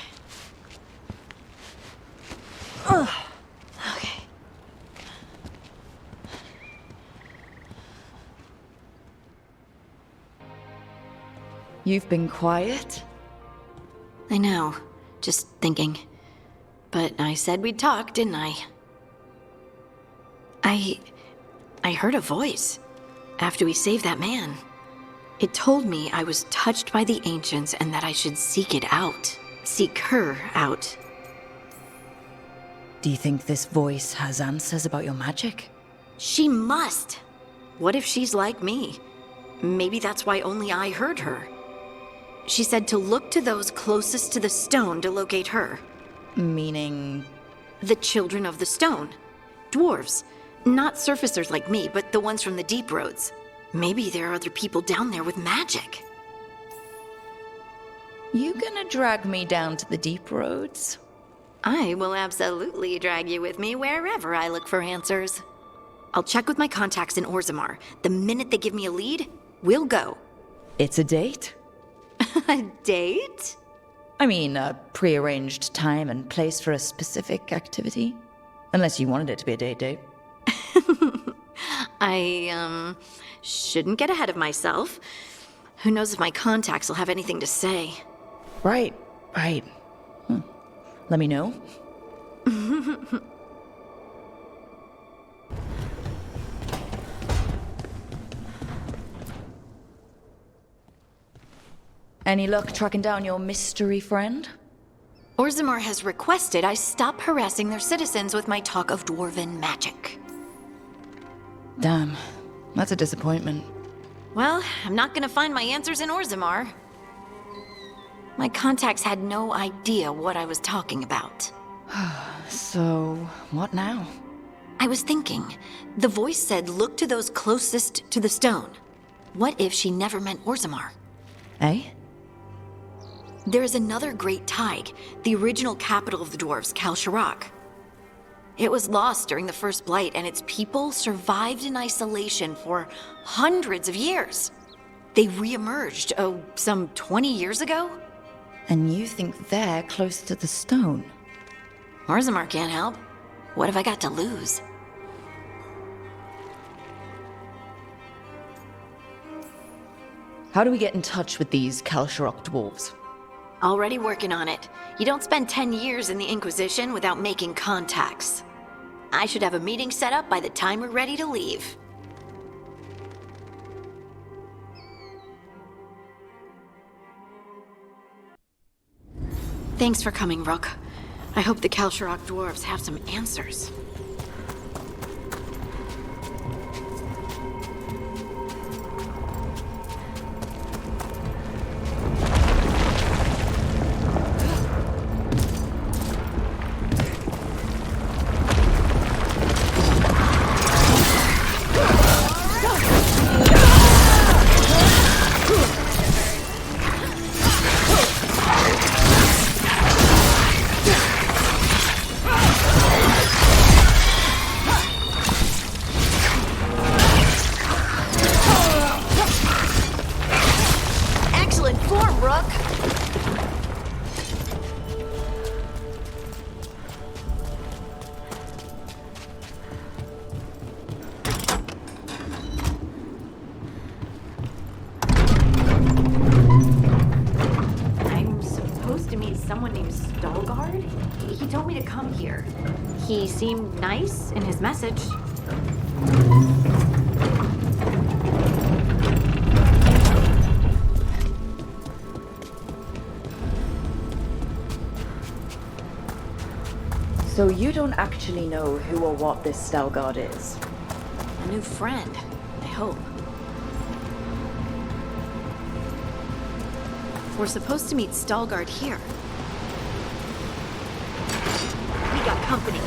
S12: Okay.
S9: You've been quiet?
S12: I know. Just thinking. But I said we'd talk, didn't I? I heard a voice after we saved that man. It told me I was touched by the ancients and that I should seek it out. Seek her out.
S9: Do you think this voice has answers about your magic?
S12: She must! What if she's like me? Maybe that's why only I heard her. She said to look to those closest to the stone to locate her.
S9: Meaning?
S12: The children of the stone. Dwarves. Not surfacers like me, but the ones from the deep roads. Maybe there are other people down there with magic.
S9: You gonna drag me down to the deep roads?
S12: I will absolutely drag you with me wherever I look for answers. I'll check with my contacts in Orzammar. The minute they give me a lead, we'll go.
S9: It's a date?
S12: A date?
S9: I mean, a pre-arranged time and place for a specific activity. Unless you wanted it to be a date.
S12: I, shouldn't get ahead of myself. Who knows if my contacts will have anything to say.
S9: Right. Let me know. Any luck tracking down your mystery friend?
S12: Orzammar has requested I stop harassing their citizens with my talk of dwarven magic.
S9: Damn, that's a disappointment.
S12: Well, I'm not gonna find my answers in Orzammar. My contacts had no idea what I was talking about.
S9: So, what now?
S12: I was thinking. The voice said look to those closest to the stone. What if she never meant Orzammar?
S9: Eh?
S12: There is another great Tig, the original capital of the dwarves, Kalsharak. It was lost during the First Blight, and its people survived in isolation for hundreds of years. They re-emerged, some 20 years ago?
S9: And you think they're close to the stone?
S12: Orzammar can't help. What have I got to lose?
S9: How do we get in touch with these Kalsharak dwarves?
S12: Already working on it. You don't spend 10 years in the Inquisition without making contacts. I should have a meeting set up by the time we're ready to leave. Thanks for coming, Rook. I hope the Kalsharak dwarves have some answers. someone named Stalgard? He told me to come here. He seemed nice in his message.
S3: So you don't actually know who or what this Stalgard is?
S12: A new friend, I hope. We're supposed to meet Stalgard here. We got company.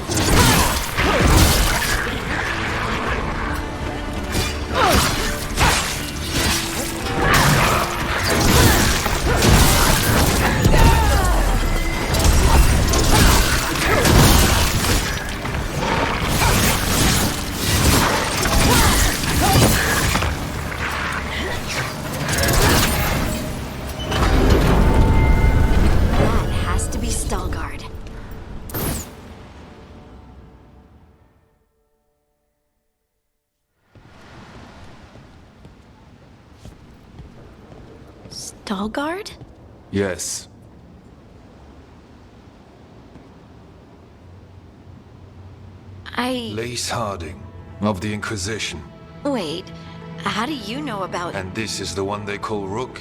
S12: Veilguard?
S14: Yes. Lace Harding, of the Inquisition.
S12: Wait, how do you know about...
S14: And this is the one they call Rook?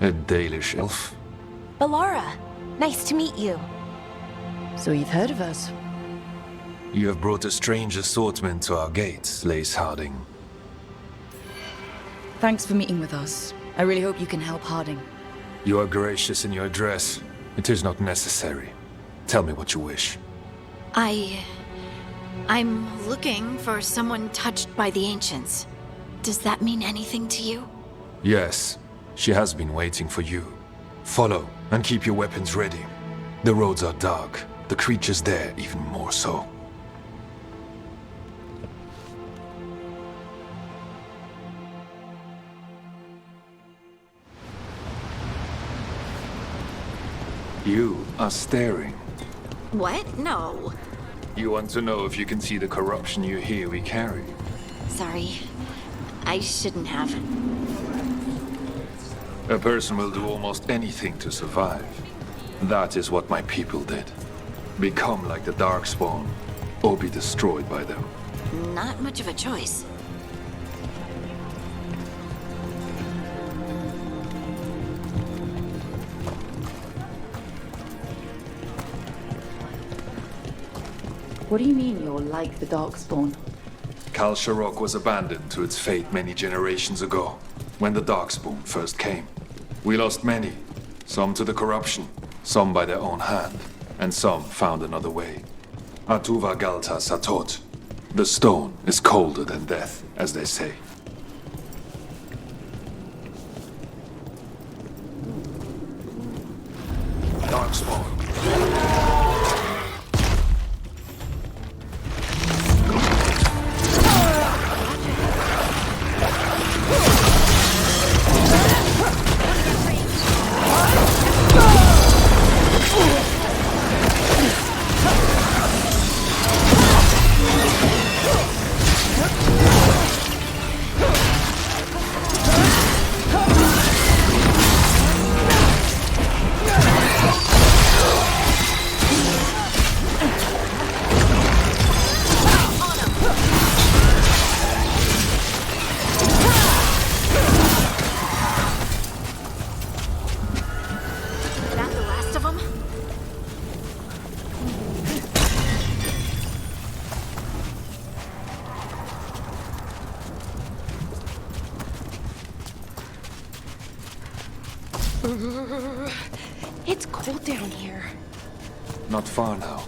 S14: A Dalish elf?
S15: Bellara, nice to meet you.
S3: So you've heard of us?
S14: You have brought a strange assortment to our gates, Lace Harding.
S9: Thanks for meeting with us. I really hope you can help Harding.
S14: You are gracious in your address. It is not necessary. Tell me what you wish.
S12: I'm looking for someone touched by the Ancients. Does that mean anything to you?
S14: Yes. She has been waiting for you. Follow, and keep your weapons ready. The roads are dark. The creatures there even more so. You are staring.
S12: What? No.
S14: You want to know if you can see the corruption you hear we carry?
S12: Sorry. I shouldn't have.
S14: A person will do almost anything to survive. That is what my people did. Become like the Darkspawn, or be destroyed by them.
S12: Not much of a choice.
S3: What do you mean you're like the Darkspawn?
S14: Kal Sharok was abandoned to its fate many generations ago, when the Darkspawn first came. We lost many, some to the corruption, some by their own hand, and some found another way. Atuva Galta Satot. The stone is colder than death, as they say. Darkspawn.
S15: It's cold down here.
S14: Not far now.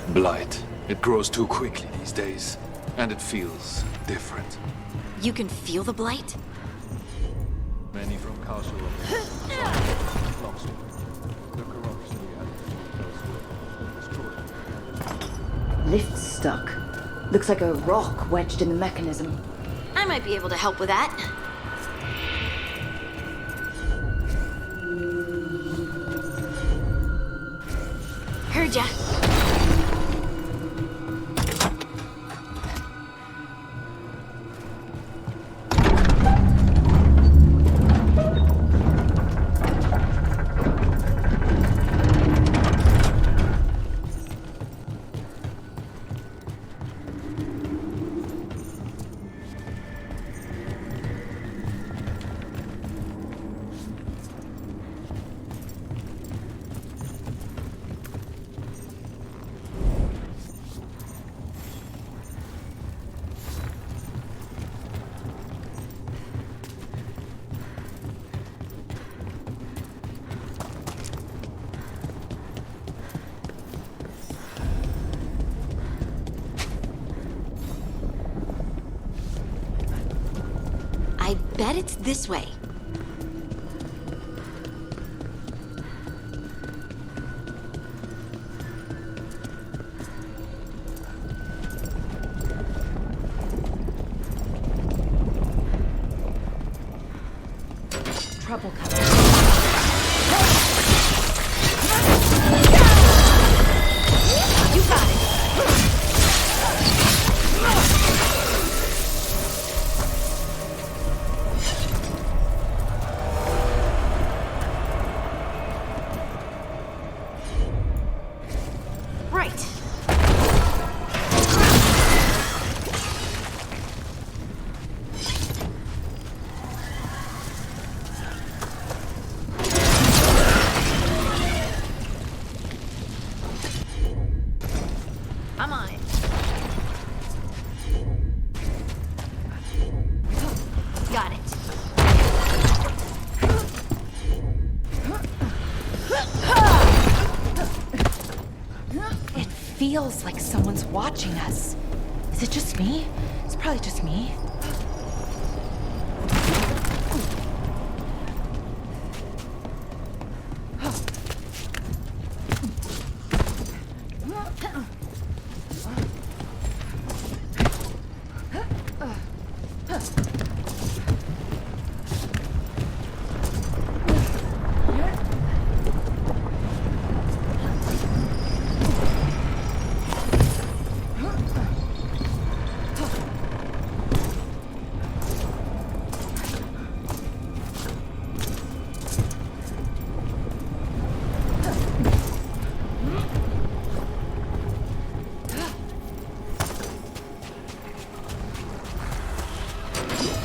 S14: Blight. It grows too quickly these days, and it feels different.
S12: You can feel the blight?
S14: Many from Kal Sharok. The corruption we had
S3: Lift's stuck. Looks like a rock wedged in the mechanism.
S12: I might be able to help with that. Heard ya. bet it's this way.
S3: Trouble coming.
S12: You got it. Right. I'm on it. Got it.
S15: It feels like someone's watching us. Is it just me? It's probably just me.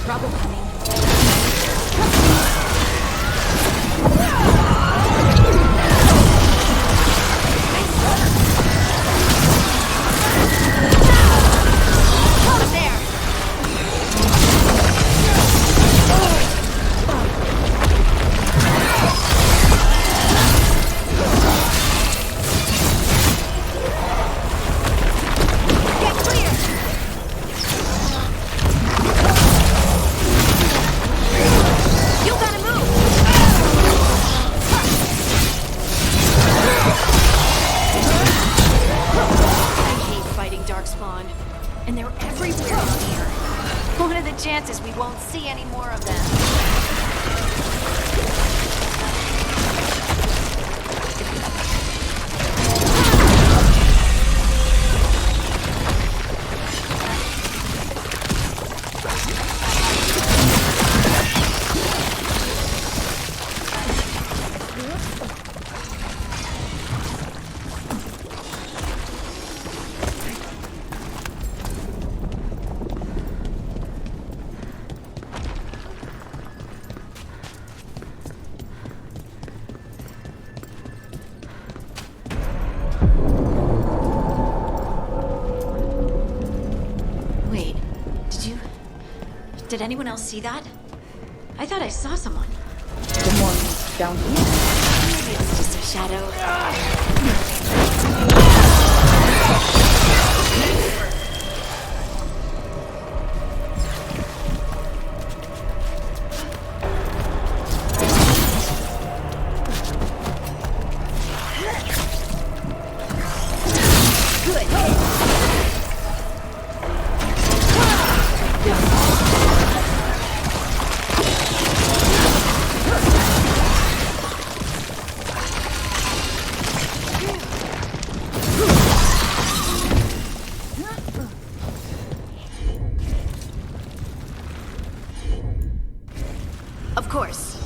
S3: Trouble coming.
S12: And they're everywhere in here. What are the chances we won't see any more of them? Did anyone else see that? I thought I saw someone.
S3: Someone down here?
S12: Maybe it's just a shadow. Of course.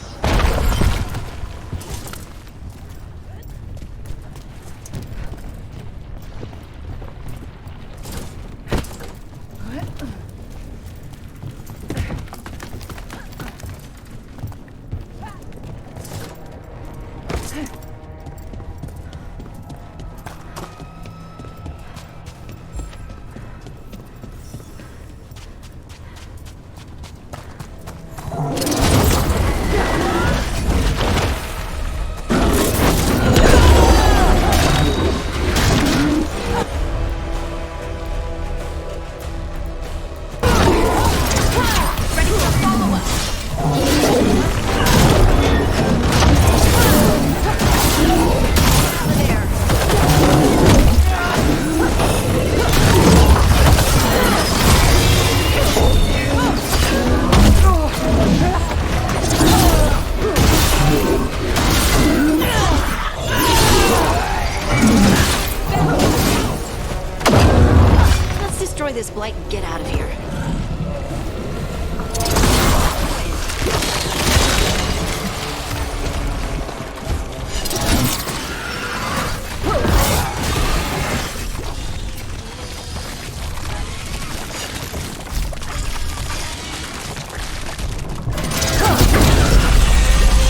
S12: destroy this blight and get out of here.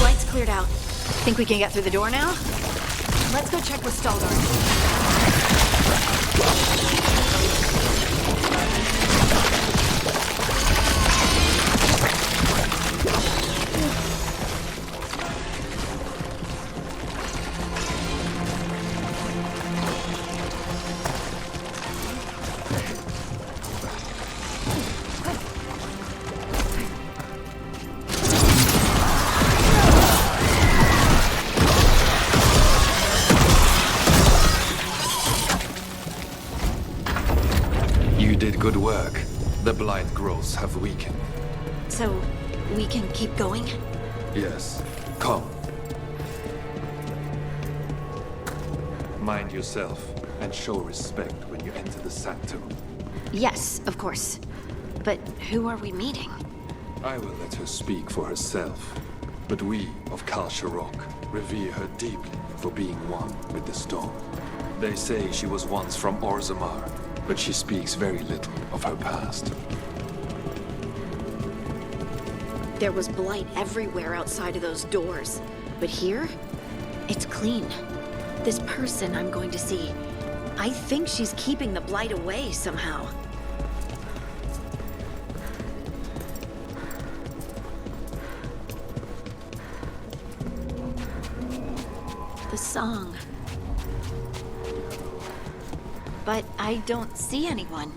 S12: Light's cleared out. Think we can get through the door now? Let's go check with Staldarn.
S14: Good work. The blight growths have weakened.
S12: So, we can keep going?
S14: Yes. Come. Mind yourself and show respect when you enter the sanctum.
S12: Yes, of course. But who are we meeting?
S14: I will let her speak for herself. But we of Kal Sharok revere her deeply for being one with the stone. They say she was once from Orzammar, but she speaks very little of her past.
S12: There was blight everywhere outside of those doors. But here, it's clean. This person I'm going to see, I think she's keeping the blight away somehow. The song. But I don't see anyone.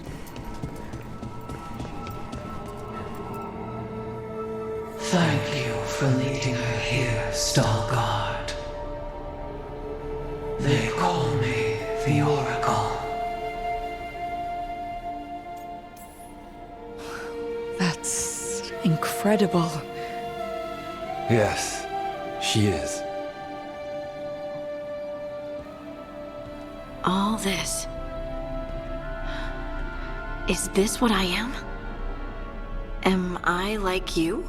S13: Thank you for leading her here, Stalguard. They call me the Oracle.
S9: That's incredible.
S16: Yes, she is.
S12: All this. Is this what I am? Am I like you?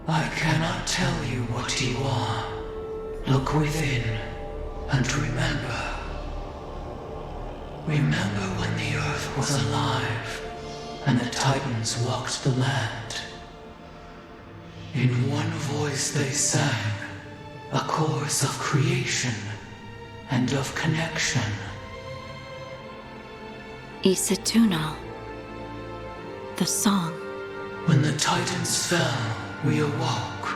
S13: I cannot tell you what you are. Look within and remember. Remember when the earth was alive and the Titans walked the land. In one voice they sang a chorus of creation and of connection.
S12: Isatuno. The song.
S13: When the Titans fell, we awoke,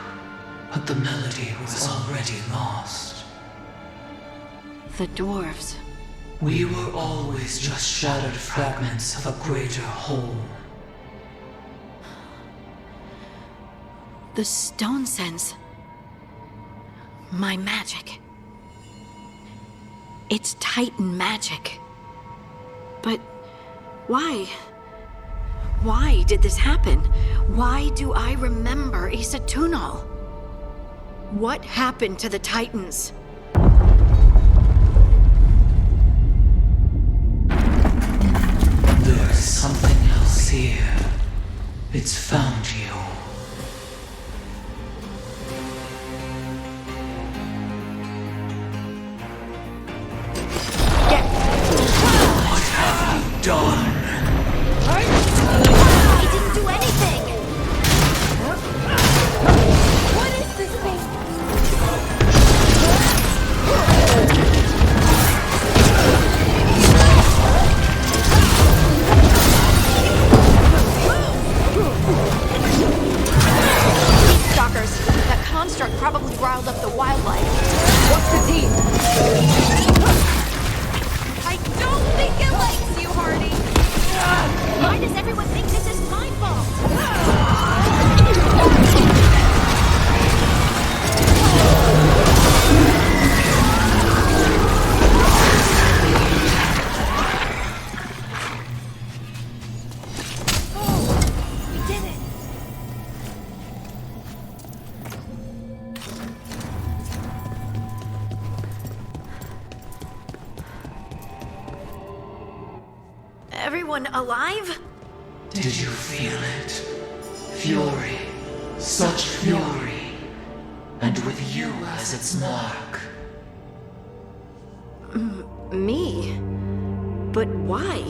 S13: but the melody was already lost.
S12: The dwarves.
S13: We were always just shattered fragments of a greater whole.
S12: The stone sense. My magic. It's Titan magic. But why? Why did this happen? Why do I remember Isatunal? What happened to the Titans?
S13: There's something else here. It's found you. What have you done?
S12: I didn't do anything!
S15: What is this thing?
S12: Stalkers, that construct probably riled up the wildlife.
S15: What's the team?
S12: I don't think it likes you, Hardy! Why does everyone think this is my fault?
S15: Oh, we did it.
S12: Everyone alive?
S13: Did you feel it? Fury. Such fury. And with you as its mark.
S12: Me? But why?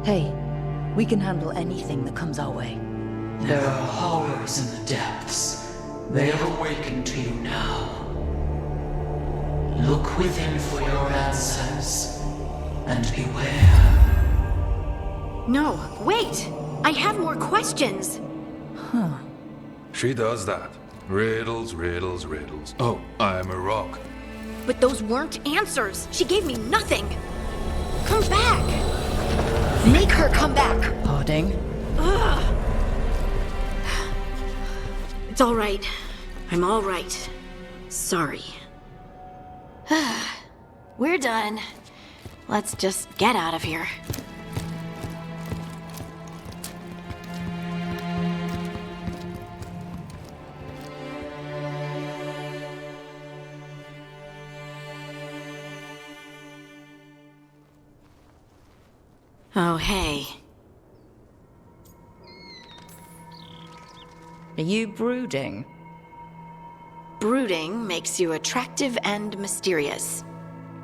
S3: Hey, we can handle anything that comes our way.
S13: There are horrors in the depths. They have awakened to you now. Look within for your answers. And beware.
S12: No, wait! I have more questions!
S3: Huh.
S14: She does that. Riddles, riddles, riddles. Oh, I'm a rock.
S12: But those weren't answers! She gave me nothing! Come back! Make her come back!
S3: Harding?
S12: Ugh. It's all right. I'm all right. Sorry. We're done. Let's just get out of here. Oh, hey.
S9: Are you brooding?
S12: Brooding makes you attractive and mysterious.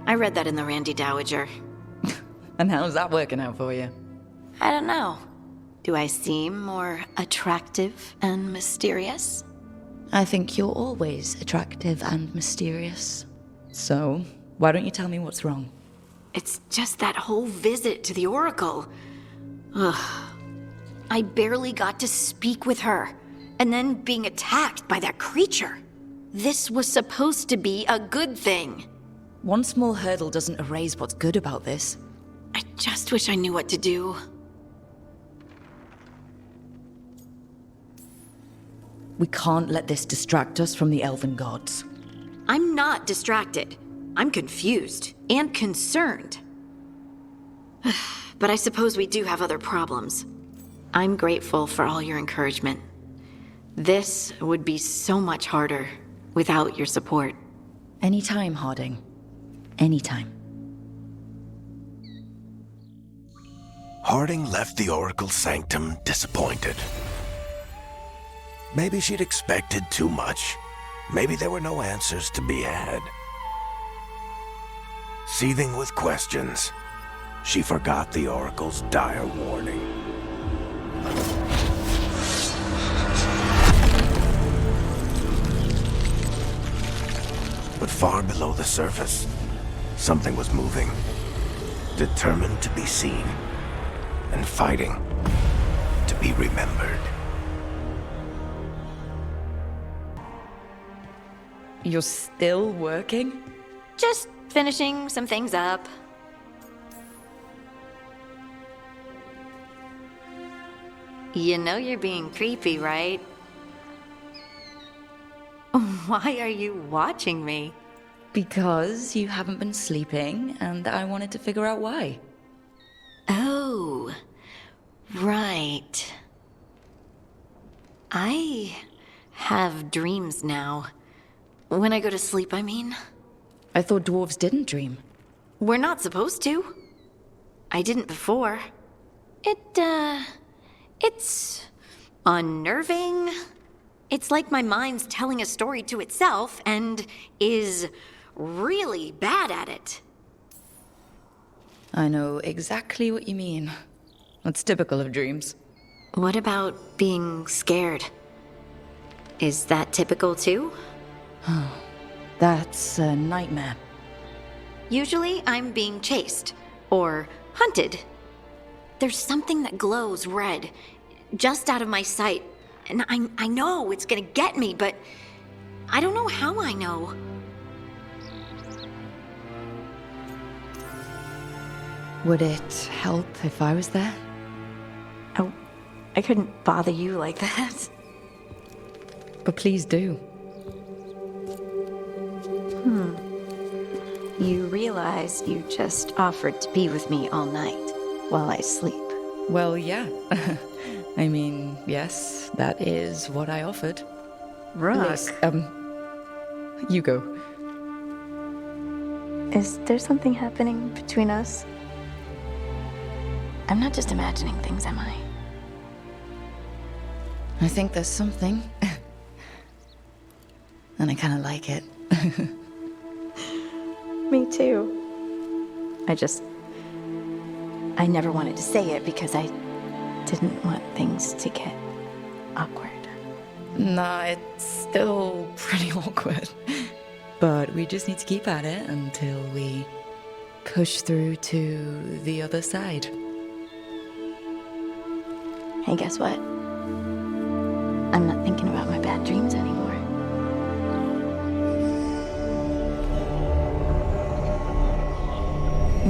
S12: I read that in the Randy Dowager.
S9: And how's that working out for you?
S12: I don't know. Do I seem more attractive and mysterious?
S9: I think you're always attractive and mysterious. So, why don't you tell me what's wrong?
S12: It's just that whole visit to the Oracle. Ugh. I barely got to speak with her, and then being attacked by that creature. This was supposed to be a good thing.
S9: One small hurdle doesn't erase what's good about this.
S12: I just wish I knew what to do.
S9: We can't let this distract us from the elven gods.
S12: I'm not distracted. I'm confused and concerned. But I suppose we do have other problems. I'm grateful for all your encouragement. This would be so much harder without your support.
S9: Anytime, Harding. Anytime.
S1: Harding left the Oracle Sanctum disappointed. Maybe she'd expected too much. Maybe there were no answers to be had. Seething with questions, she forgot the Oracle's dire warning. But far below the surface, something was moving, determined to be seen, and fighting to be remembered.
S9: You're still working?
S12: Just finishing some things up. You know you're being creepy, right? Why are you watching me?
S9: Because you haven't been sleeping, and I wanted to figure out why.
S12: Oh, right. I have dreams now. When I go to sleep, I mean.
S9: I thought dwarves didn't dream.
S12: We're not supposed to. I didn't before. It's unnerving. It's like my mind's telling a story to itself and is really bad at it.
S9: I know exactly what you mean. That's typical of dreams.
S12: What about being scared? Is that typical too?
S9: That's a nightmare.
S12: Usually I'm being chased or hunted. There's something that glows red, just out of my sight, and I know it's gonna get me, but I don't know how I know.
S9: Would it help if I was there?
S12: Oh, I couldn't bother you like that.
S9: But please do.
S12: You realize you just offered to be with me all night while I sleep.
S9: Well, yeah. I mean, yes, that is what I offered.
S12: Rook.
S9: You go.
S12: Is there something happening between us? I'm not just imagining things, am I?
S9: I think there's something. And I kind of like it.
S12: Me too. I never wanted to say it because I didn't want things to get awkward.
S9: Nah, it's still pretty awkward. But we just need to keep at it until we push through to the other side.
S12: Hey, guess what? I'm not thinking about my bad dreams anymore.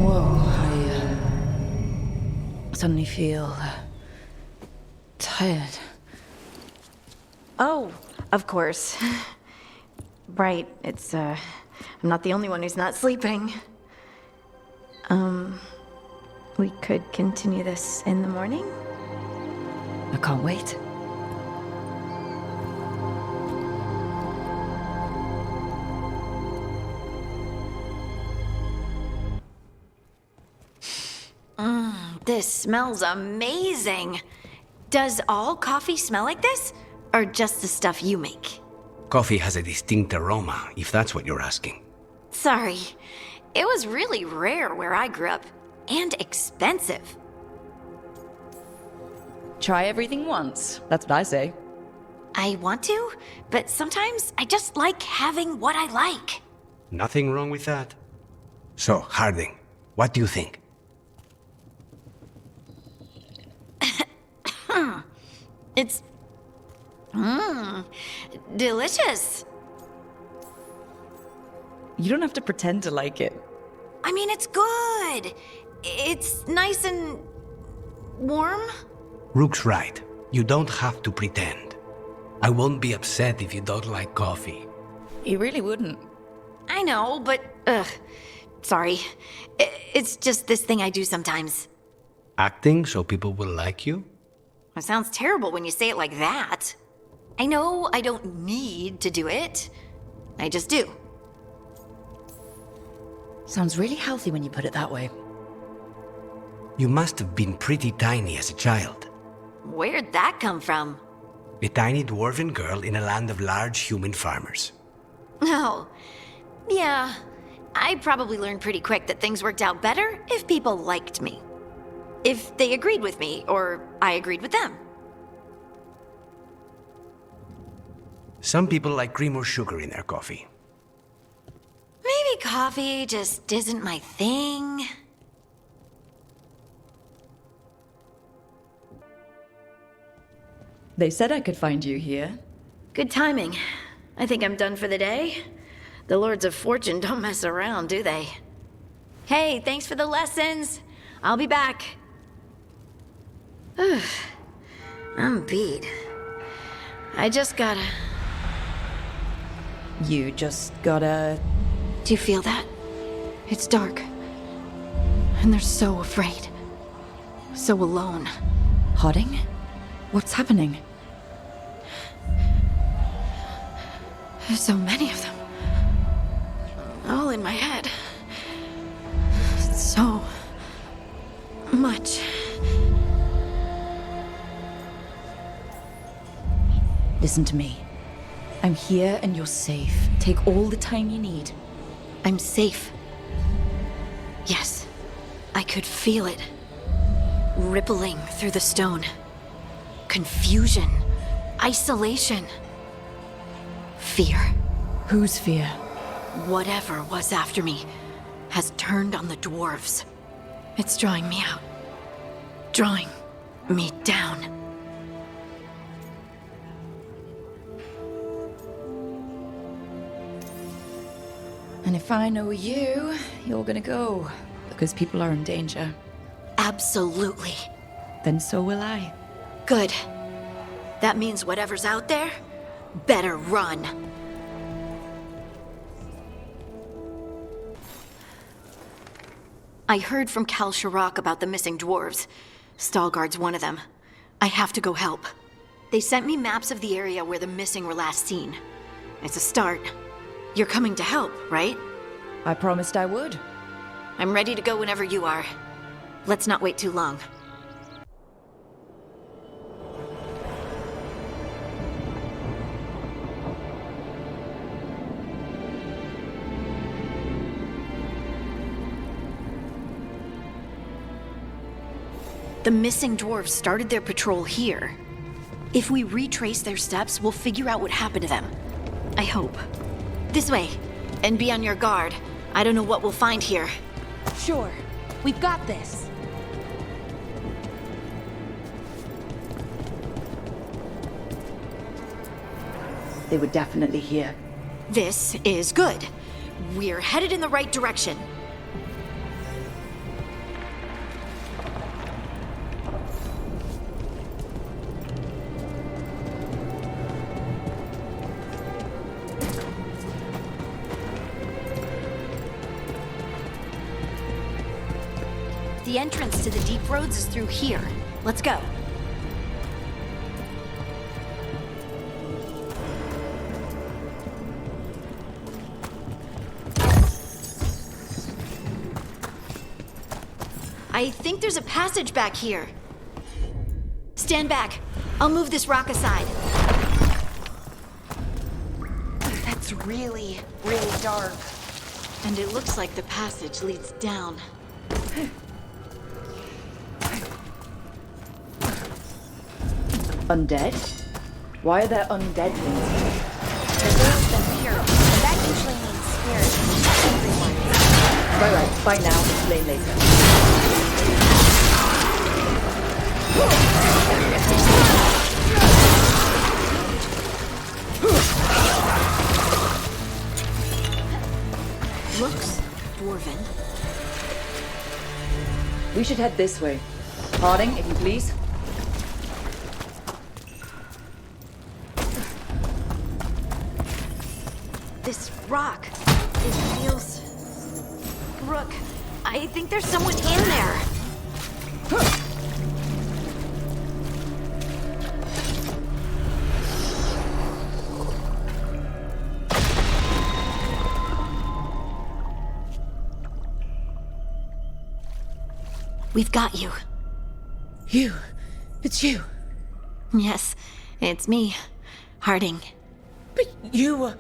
S9: Whoa, I suddenly feel tired.
S12: Oh, of course. Right, it's, I'm not the only one who's not sleeping. We could continue this in the morning?
S9: I can't wait.
S12: This smells amazing. Does all coffee smell like this? Or just the stuff you make?
S16: Coffee has a distinct aroma, if that's what you're asking.
S12: Sorry. It was really rare where I grew up. And expensive.
S9: Try everything once. That's what I say.
S12: I want to, but sometimes I just like having what I like.
S16: Nothing wrong with that. So, Harding, what do you think?
S12: It's... delicious.
S9: You don't have to pretend to like it.
S12: I mean, it's good. It's nice and... warm?
S16: Rook's right. You don't have to pretend. I won't be upset if you don't like coffee.
S9: He really wouldn't.
S12: I know, but... sorry. It's just this thing I do sometimes.
S16: Acting so people will like you?
S12: It sounds terrible when you say it like that. I know I don't need to do it. I just do.
S9: Sounds really healthy when you put it that way.
S16: You must have been pretty tiny as a child.
S12: Where'd that come from?
S16: A tiny dwarven girl in a land of large human farmers.
S12: Oh, yeah. I probably learned pretty quick that things worked out better if people liked me. If they agreed with me, or I agreed with them.
S16: Some people like cream or sugar in their coffee.
S12: Maybe coffee just isn't my thing.
S9: They said I could find you here.
S12: Good timing. I think I'm done for the day. The Lords of Fortune don't mess around, do they? Hey, thanks for the lessons. I'll be back. I'm beat. I just gotta...
S9: You just gotta...
S12: Do you feel that? It's dark. And they're so afraid. So alone.
S9: Harding? What's happening?
S12: There's so many of them. All in my head. So... much.
S9: Listen to me. I'm here and you're safe. Take all the time you need.
S12: I'm safe. Yes. I could feel it. Rippling through the stone. Confusion. Isolation. Fear.
S9: Whose fear?
S12: Whatever was after me has turned on the dwarves. It's drawing me out. Drawing me down.
S9: And if I know you, you're gonna go. Because people are in danger.
S12: Absolutely.
S9: Then so will I.
S12: Good. That means whatever's out there, better run. I heard from Cal Sharrock about the missing dwarves. Stalguard's one of them. I have to go help. They sent me maps of the area where the missing were last seen. It's a start. You're coming to help, right?
S3: I promised I would.
S12: I'm ready to go whenever you are. Let's not wait too long. The missing dwarves started their patrol here. If we retrace their steps, we'll figure out what happened to them. I hope. This way. And be on your guard. I don't know what we'll find here.
S15: Sure. We've got this.
S3: They were definitely here.
S12: This is good. We're headed in the right direction. The entrance to the deep roads is through here. Let's go. I think there's a passage back here. Stand back. I'll move this rock aside.
S15: That's really, really dark.
S12: And it looks like the passage leads down.
S3: Undead? Why are there undead things here?
S15: There's always been here, and that usually means spirits. Everyone.
S3: Right, fight now, explain later.
S12: Looks dwarven.
S3: We should head this way. Harding, if you please.
S12: This rock, it feels... Rook, I think there's someone in there. We've got you.
S11: You? It's you?
S12: Yes, it's me, Harding.
S11: But you were...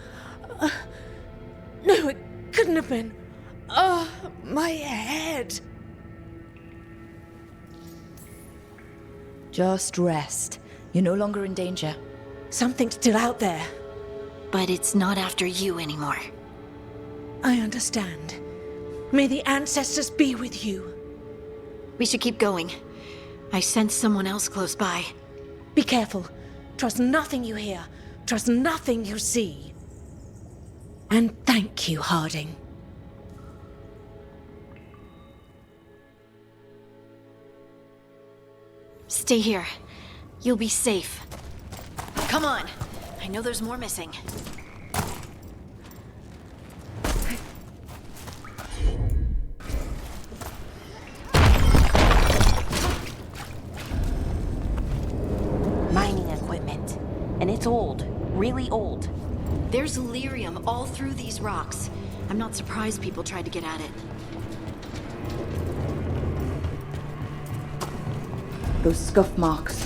S11: no, it couldn't have been. Oh, my head.
S3: Just rest. You're no longer in danger.
S11: Something's still out there.
S12: But it's not after you anymore.
S11: I understand. May the ancestors be with you.
S12: We should keep going. I sense someone else close by.
S11: Be careful. Trust nothing you hear. Trust nothing you see. And thank you, Harding.
S12: Stay here. You'll be safe. Come on. I know there's more missing.
S15: Mining equipment. And it's old. Really old.
S12: There's lyrium all through these rocks. I'm not surprised people tried to get at it.
S3: Those scuff marks.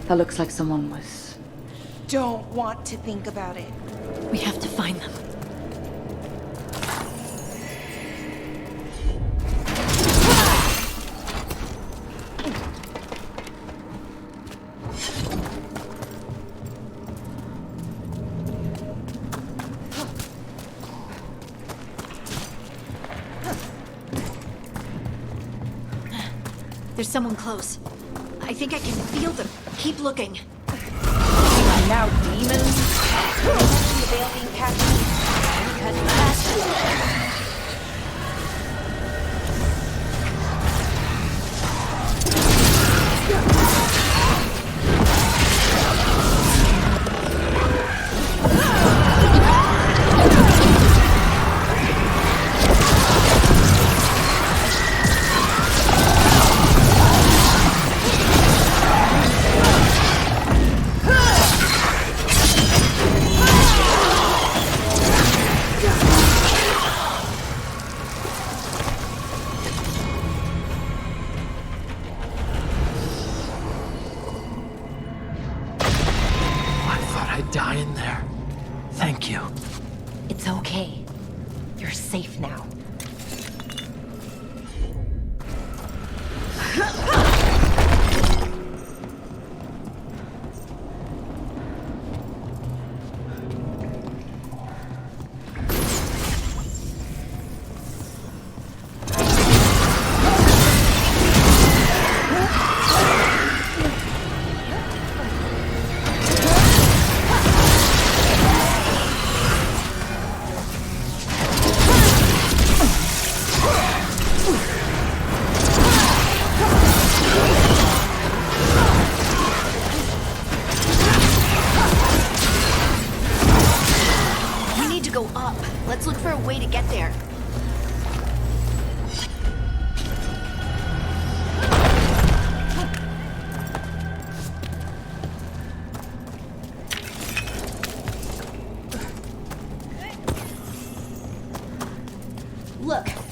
S3: That looks like someone was...
S15: Don't want to think about it.
S12: We have to find them. There's someone close. I think I can feel them. Keep looking.
S15: Now, demons. The veil being cast. Cut fast.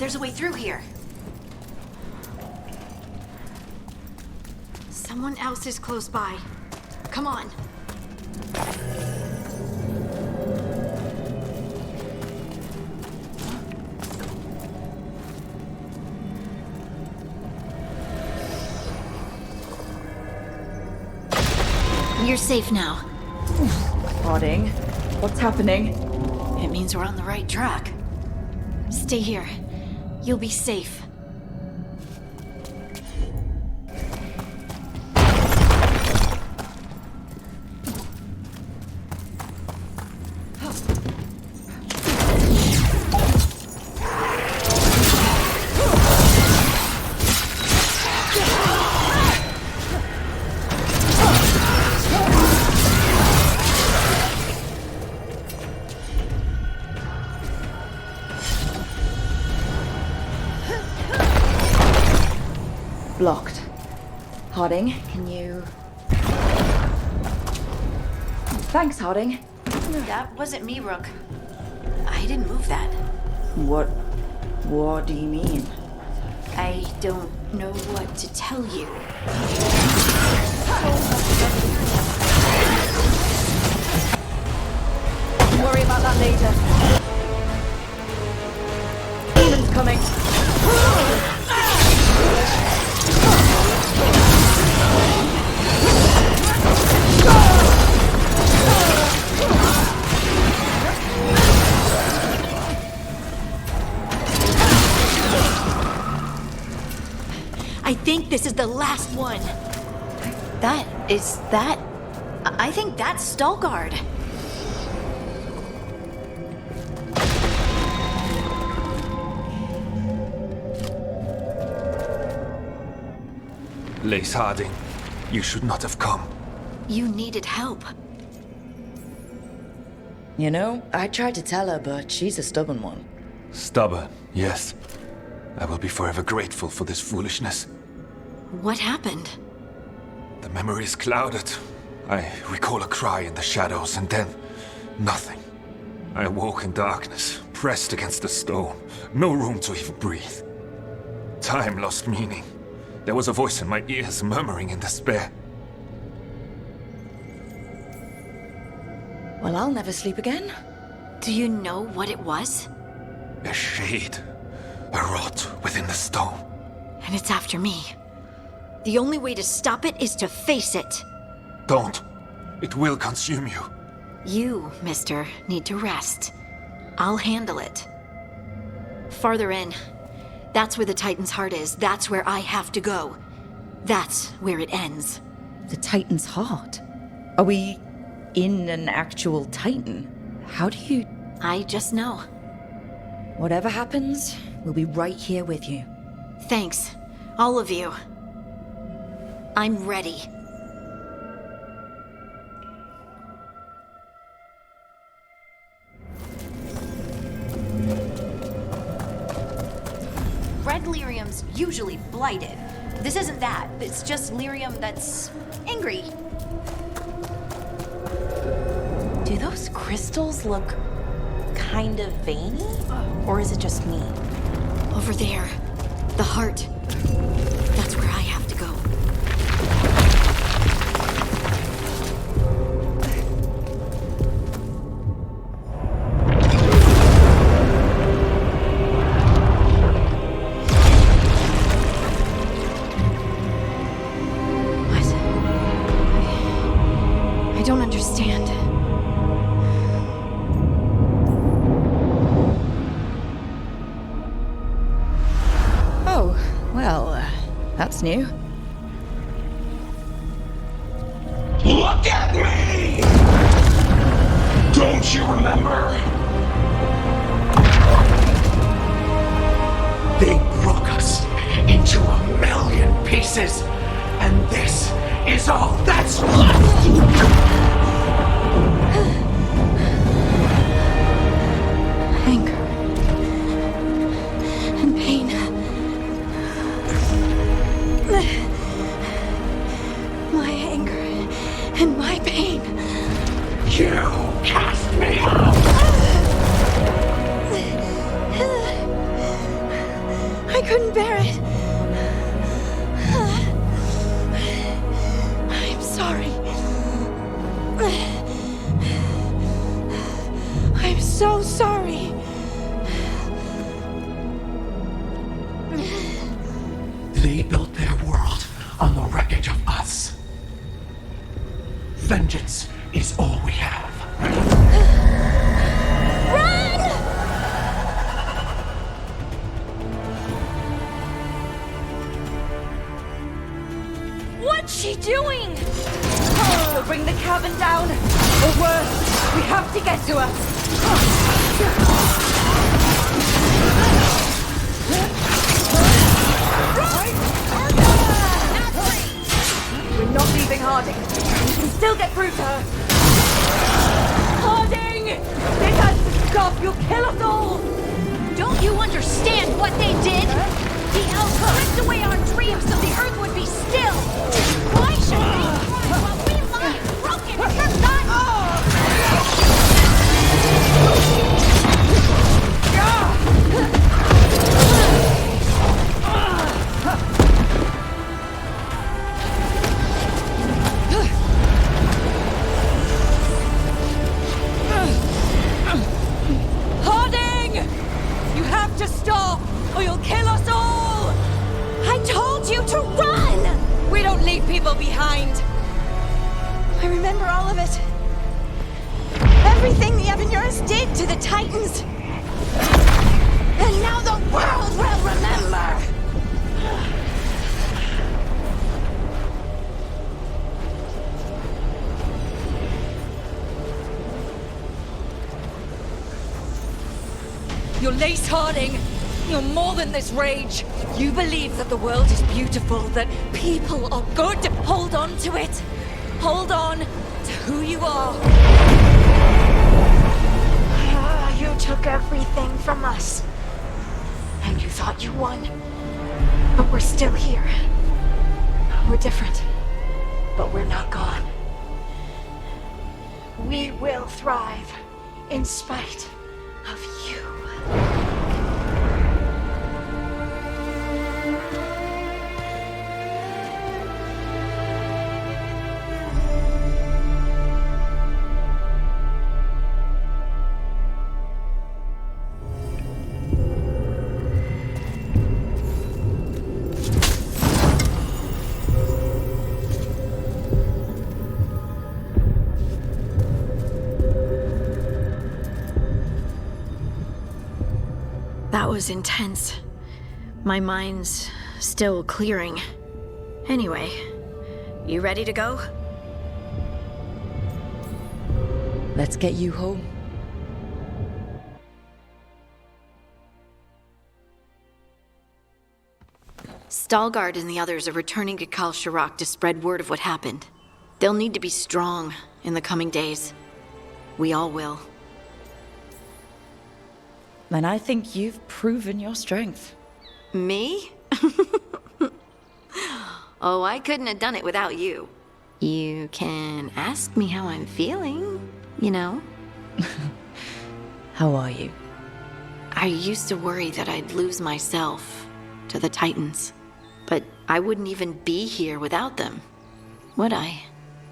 S12: there's a way through here. Someone else is close by. Come on. You're safe now.
S3: Harding, what's happening?
S12: It means we're on the right track. Stay here. You'll be safe.
S3: Blocked. Harding, can you... Thanks, Harding.
S12: That wasn't me, Rook. I didn't move that.
S3: What do you mean?
S12: I don't know what to tell you.
S3: Don't worry about that later. Demon's coming.
S12: I think this is the last one. I think that's Stalguard.
S14: Lace Harding, you should not have come.
S12: You needed help.
S9: You know, I tried to tell her, but she's a stubborn one.
S14: Stubborn, yes. I will be forever grateful for this foolishness.
S12: What happened?
S14: The memory is clouded. I recall a cry in the shadows, and then nothing. I awoke in darkness, pressed against the stone. No room to even breathe. Time lost meaning. There was a voice in my ears murmuring in despair.
S9: Well, I'll never sleep again.
S12: Do you know what it was?
S14: A shade. A rot within the stone.
S12: And it's after me. The only way to stop it is to face it.
S14: Don't. It will consume you.
S12: You, mister, need to rest. I'll handle it. Farther in. That's where the Titan's heart is. That's where I have to go. That's where it ends.
S3: The Titan's heart? Are we in an actual Titan? How do you...
S12: I just know.
S3: Whatever happens, we'll be right here with you.
S12: Thanks. All of you. I'm ready. Red lyrium's usually blighted. This isn't that. It's just lyrium that's angry.
S15: Do those crystals look kind of veiny? Or is it just me?
S12: Over there. The heart. That's where I have to go. I don't understand.
S3: Oh, well, that's new.
S8: Look at me! Don't you remember? They broke us into 1,000,000 pieces, and this is all that's left!
S12: Anger and pain. My anger and my pain.
S8: You cast me out!
S12: I couldn't bear it. I'm sorry. I'm so sorry.
S8: They built their world on the wreckage of us. Vengeance is all we have.
S12: What's she doing? We'll bring the cabin down. Or worse, we have to get to her. We're not leaving Harding. We can still get through to her. Harding! This has to stop. You'll kill us all.
S15: Don't you understand what they did? The elves ripped away our dreams so the earth would be still. Why should they mourn while we lie broken and forgotten?
S12: Harding! You have to stop, or you'll kill us all! I told you to run! We don't leave people behind. I remember all of it. Everything the Avenuers did to the Titans. And now the world will remember! You're Lace Harding. You're more than this rage. You believe that the world is beautiful, that people are good. Hold on to it. Hold on to who you are. You took everything from us. And you thought you won. But we're still here. We're different. But we're not gone. We will thrive in spite of you. That was intense. My mind's still clearing. Anyway, you ready to go?
S3: Let's get you home.
S12: Stalgard and the others are returning to Kal Shirak to spread word of what happened. They'll need to be strong in the coming days. We all will.
S3: And I think you've proven your strength.
S12: Me? Oh, I couldn't have done it without you. You can ask me how I'm feeling, you know?
S3: How are you?
S12: I used to worry that I'd lose myself to the Titans. But I wouldn't even be here without them, would I?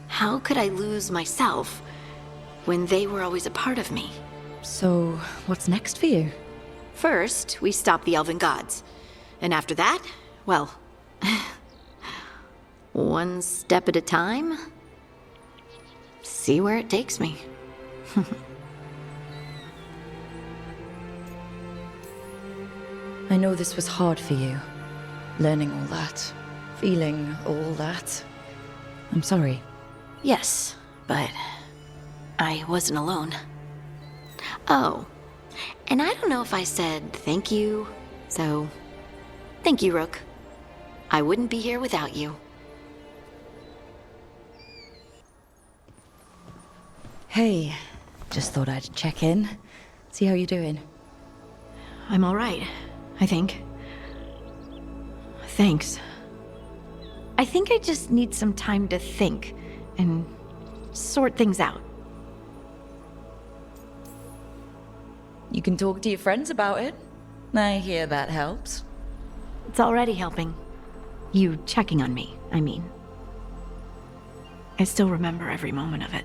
S12: How could I lose myself when they were always a part of me?
S3: So, what's next for you?
S12: First, we stop the Elven Gods. And after that, well, one step at a time. See where it takes me.
S3: I know this was hard for you. Learning all that. Feeling all that. I'm sorry.
S12: Yes, but I wasn't alone. Oh, and I don't know if I said thank you, so thank you, Rook. I wouldn't be here without you.
S3: Hey, just thought I'd check in. See how you're doing.
S12: I'm all right, I think. Thanks. I think I just need some time to think and sort things out.
S3: You can talk to your friends about it. I hear that helps.
S12: It's already helping. You checking on me, I mean. I still remember every moment of it.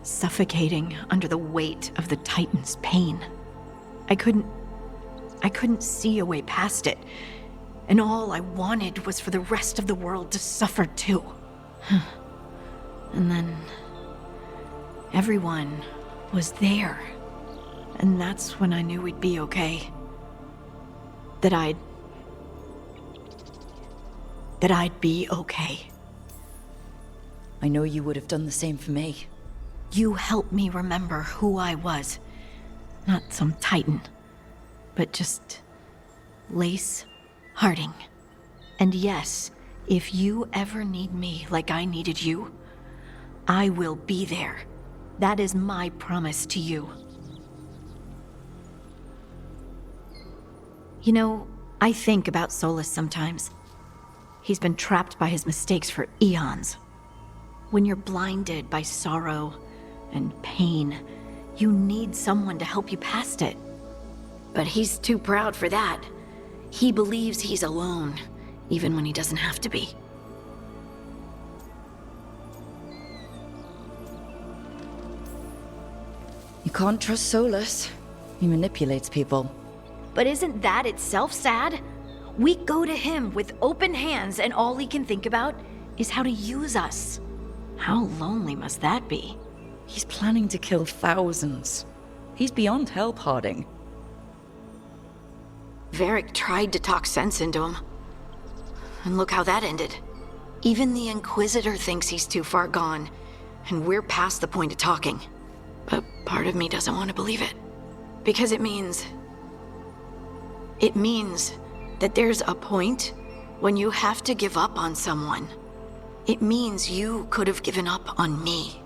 S12: Suffocating under the weight of the Titan's pain. I couldn't see a way past it. And all I wanted was for the rest of the world to suffer too. And then everyone was there. And that's when I knew we'd be okay. That I'd be okay.
S3: I know you would have done the same for me.
S12: You helped me remember who I was. Not some Titan, but just Lace Harding. And yes, if you ever need me like I needed you, I will be there. That is my promise to you. You know, I think about Solus sometimes. He's been trapped by his mistakes for eons. When you're blinded by sorrow and pain, you need someone to help you past it. But he's too proud for that. He believes he's alone, even when he doesn't have to be.
S3: You can't trust Solus. He manipulates people.
S12: But isn't that itself sad? We go to him with open hands and all he can think about is how to use us. How lonely must that be?
S3: He's planning to kill thousands. He's beyond help, Harding.
S12: Varric tried to talk sense into him. And look how that ended. Even the Inquisitor thinks he's too far gone, and we're past the point of talking. But part of me doesn't want to believe it. Because it means that there's a point when you have to give up on someone. It means you could have given up on me.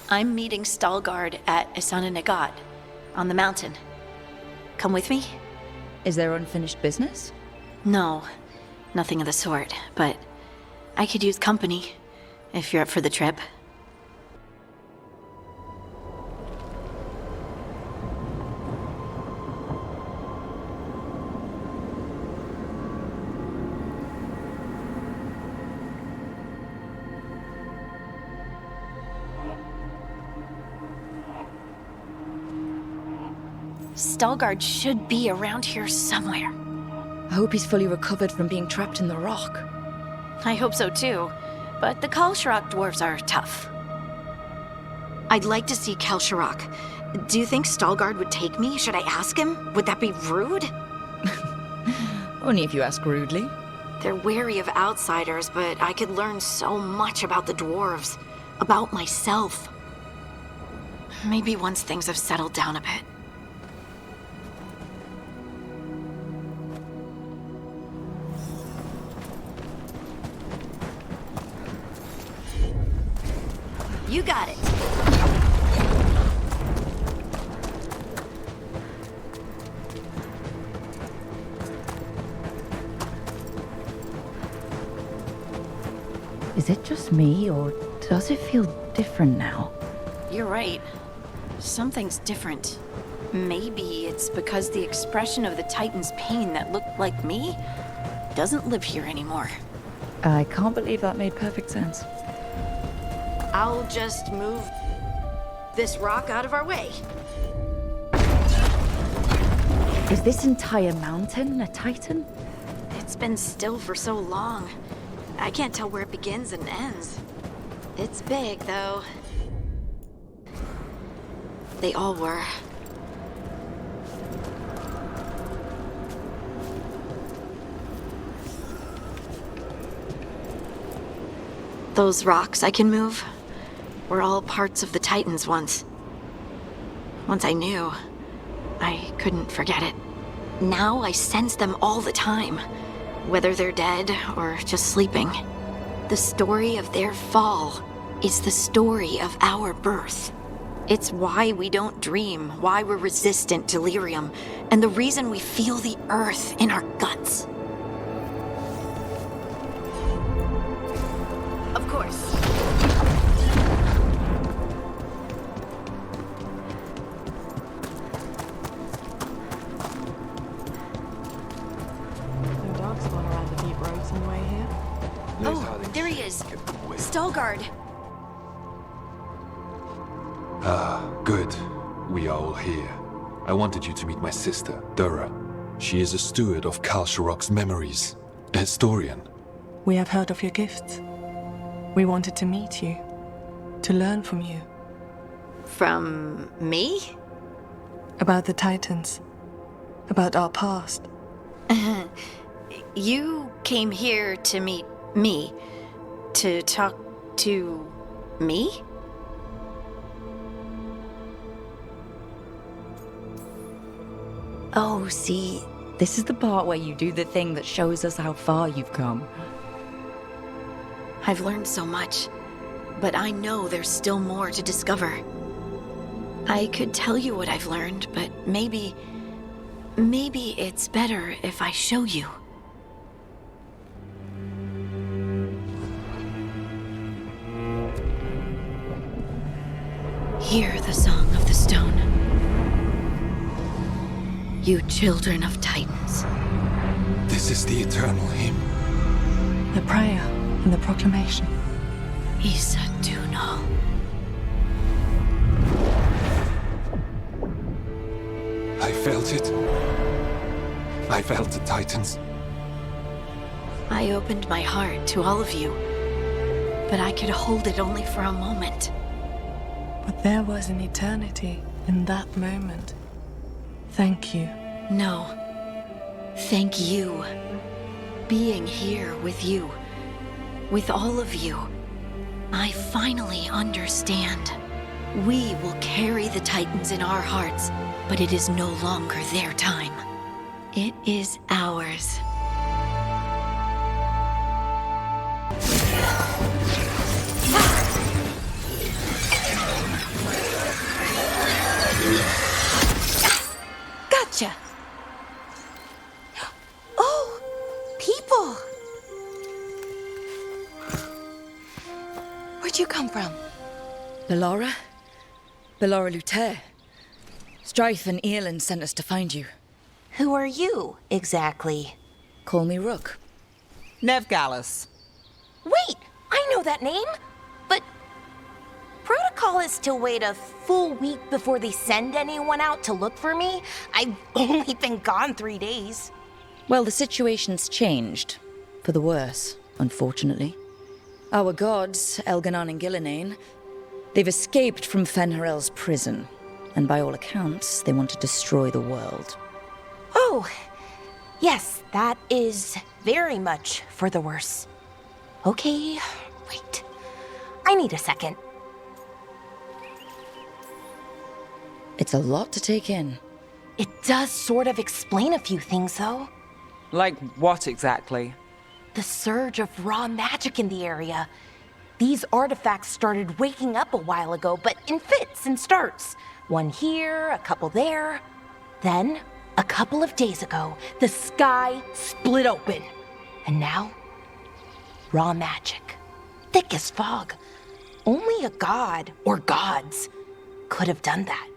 S12: I'm meeting Stalgard at Isana Nagat, on the mountain. Come with me?
S3: Is there unfinished business?
S12: No, nothing of the sort, but I could use company, if you're up for the trip. Stalgard should be around here somewhere.
S3: I hope he's fully recovered from being trapped in the rock.
S12: I hope so too, but the Kalsharok dwarves are tough. I'd like to see Kalsharok. Do you think Stalgard would take me? Should I ask him? Would that be rude?
S3: Only if you ask rudely.
S12: They're wary of outsiders, but I could learn so much about the dwarves, about myself. Maybe once things have settled down a bit. You got it.
S3: Is it just me, or does it feel different now?
S12: You're right. Something's different. Maybe it's because the expression of the Titan's pain that looked like me doesn't live here anymore.
S3: I can't believe that made perfect sense.
S12: I'll just move this rock out of our way.
S3: Is this entire mountain a Titan?
S12: It's been still for so long. I can't tell where it begins and ends. It's big, though. They all were. Those rocks I can move were all parts of the Titans once. Once I knew, I couldn't forget it. Now I sense them all the time, whether they're dead or just sleeping. The story of their fall is the story of our birth. It's why we don't dream, why we're resistant to delirium, and the reason we feel the earth in our guts. Of course.
S17: No dogs going around the deep roads on the way here.
S12: Oh, there he is. Veilguard.
S14: Ah, good. We are all here. I wanted you to meet my sister, Dura. She is a steward of Kalsharok's memories. A historian.
S17: We have heard of your gifts. We wanted to meet you. To learn from you.
S12: From me?
S17: About the Titans. About our past.
S12: You came here to meet me. To talk to me?
S3: Oh, see, this is the part where you do the thing that shows us how far you've come.
S12: I've learned so much, but I know there's still more to discover. I could tell you what I've learned, but maybe it's better if I show you. Hear the song of the stone. You children of Titans.
S14: This is the eternal hymn.
S17: The prayer and the proclamation.
S12: Isa Dunal.
S14: I felt it. I felt the Titans.
S12: I opened my heart to all of you, but I could hold it only for a moment.
S17: But there was an eternity in that moment. Thank you.
S12: No. Thank you. Being here with you. With all of you. I finally understand. We will carry the Titans in our hearts, but it is no longer their time. It is ours.
S15: Gotcha! Oh, people! Where'd you come from?
S3: Bellara? Bellara Luther. Strife and Earlin sent us to find you.
S15: Who are you, exactly?
S3: Call me Rook.
S2: Neve Gallus.
S15: Wait, I know that name! But protocol is to wait a full week before they send anyone out to look for me. I've only been gone 3 days.
S3: Well, the situation's changed. For the worse, unfortunately. Our gods, Elganon and Gillinane, they've escaped from Fenharel's prison. And by all accounts, they want to destroy the world.
S15: Oh, yes, that is very much for the worse. Okay, wait. I need a second.
S3: It's a lot to take in.
S15: It does sort of explain a few things, though.
S2: Like what exactly?
S15: The surge of raw magic in the area. These artifacts started waking up a while ago, but in fits and starts. One here, a couple there. Then, a couple of days ago, the sky split open. And now, raw magic. Thick as fog. Only a god, or gods, could have done that.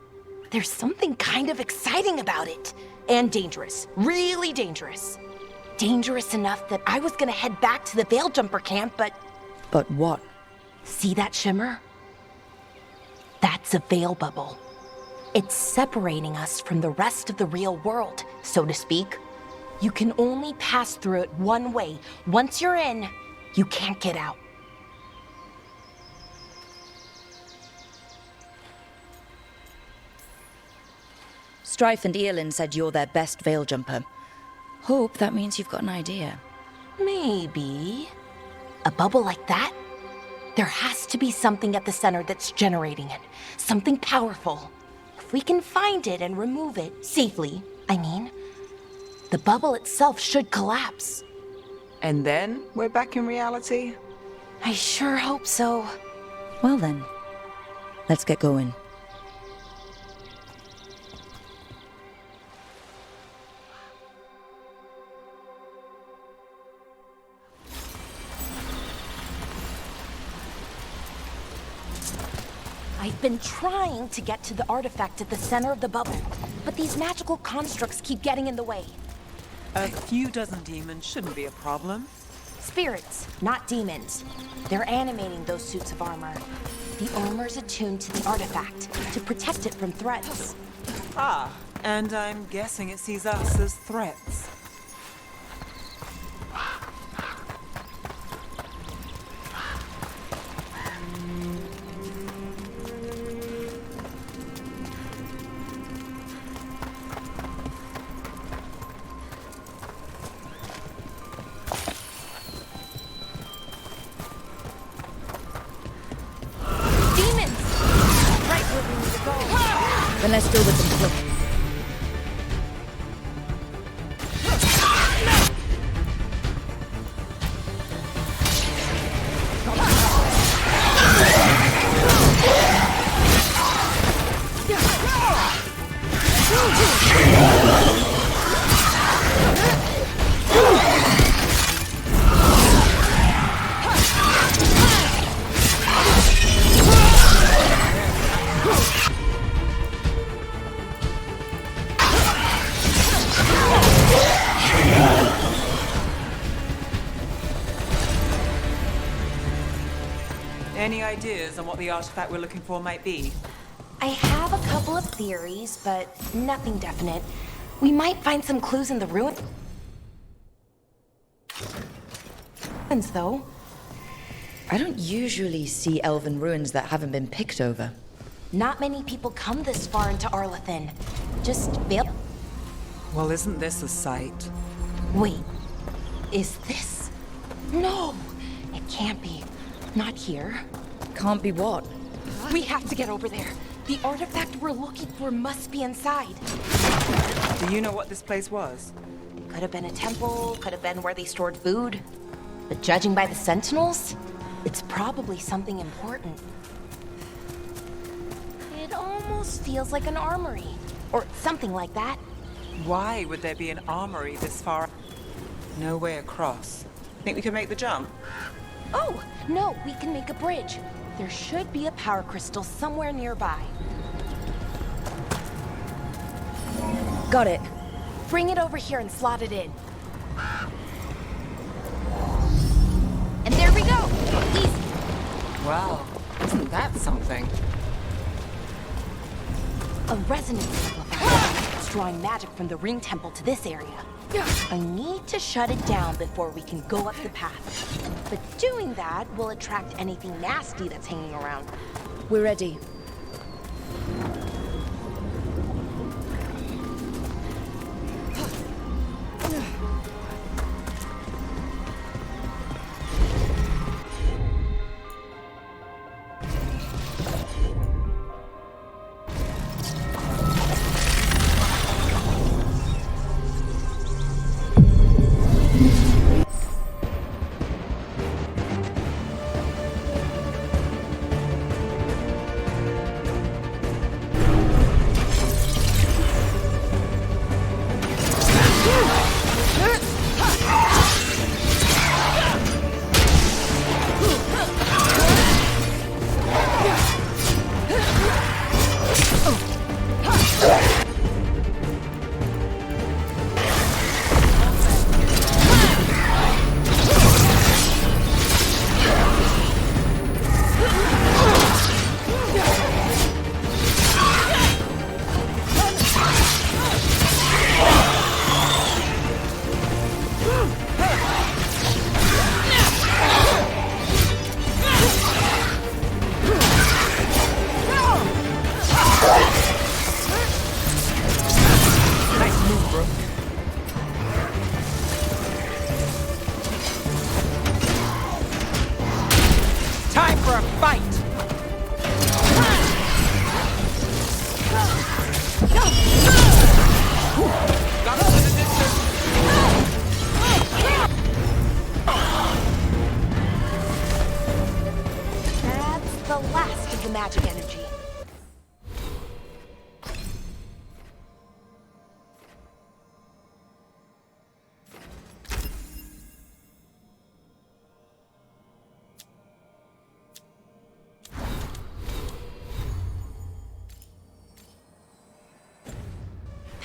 S15: There's something kind of exciting about it. And dangerous. Really dangerous. Dangerous enough that I was gonna head back to the Veil Jumper camp, but...
S3: But what?
S15: See that shimmer? That's a veil bubble. It's separating us from the rest of the real world, so to speak. You can only pass through it one way. Once you're in, you can't get out.
S3: Strife and Earlin said you're their best veil jumper. Hope that means you've got an idea.
S15: Maybe. A bubble like that? There has to be something at the center that's generating it. Something powerful. If we can find it and remove it, safely, I mean, the bubble itself should collapse.
S2: And then we're back in reality?
S15: I sure hope so.
S3: Well then, let's get going.
S15: I've been trying to get to the artifact at the center of the bubble, but these magical constructs keep getting in the way.
S2: A few dozen demons shouldn't be a problem.
S15: Spirits, not demons. They're animating those suits of armor. The armor's attuned to the artifact to protect it from threats.
S2: Ah, and I'm guessing it sees us as threats.
S3: Then let's deal with them quick.
S2: Any ideas on what the artifact we're looking for might be?
S15: I have a couple of theories, but nothing definite. We might find some clues in the ruins, though.
S3: I don't usually see elven ruins that haven't been picked over.
S15: Not many people come this far into Arlathan. Just
S2: Well, isn't this a sight?
S15: Wait, is this? No, it can't be. Not here.
S3: Can't be what?
S15: We have to get over there. The artifact we're looking for must be inside.
S2: Do you know what this place was?
S15: Could have been a temple, could have been where they stored food. But judging by the sentinels, it's probably something important. It almost feels like an armory, or something like that.
S2: Why would there be an armory this far? No way across. Think we can make the jump?
S15: Oh, no, we can make a bridge. There should be a power crystal somewhere nearby.
S3: Got it.
S15: Bring it over here and slot it in. And there we go! Easy!
S2: Wow, isn't that something?
S15: A resonance amplifier. It's drawing magic from the ring temple to this area. I need to shut it down before we can go up the path. But doing that will attract anything nasty that's hanging around.
S3: We're ready.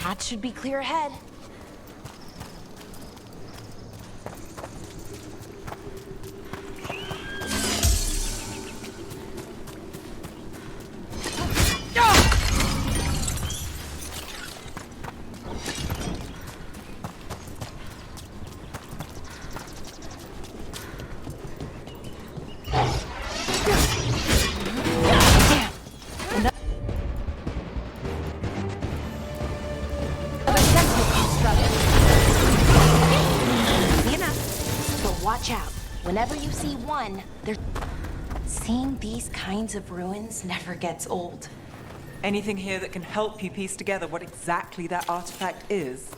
S15: Path should be clear ahead. Whenever you see one, seeing these kinds of ruins never gets old.
S2: Anything here that can help you piece together what exactly that artifact is?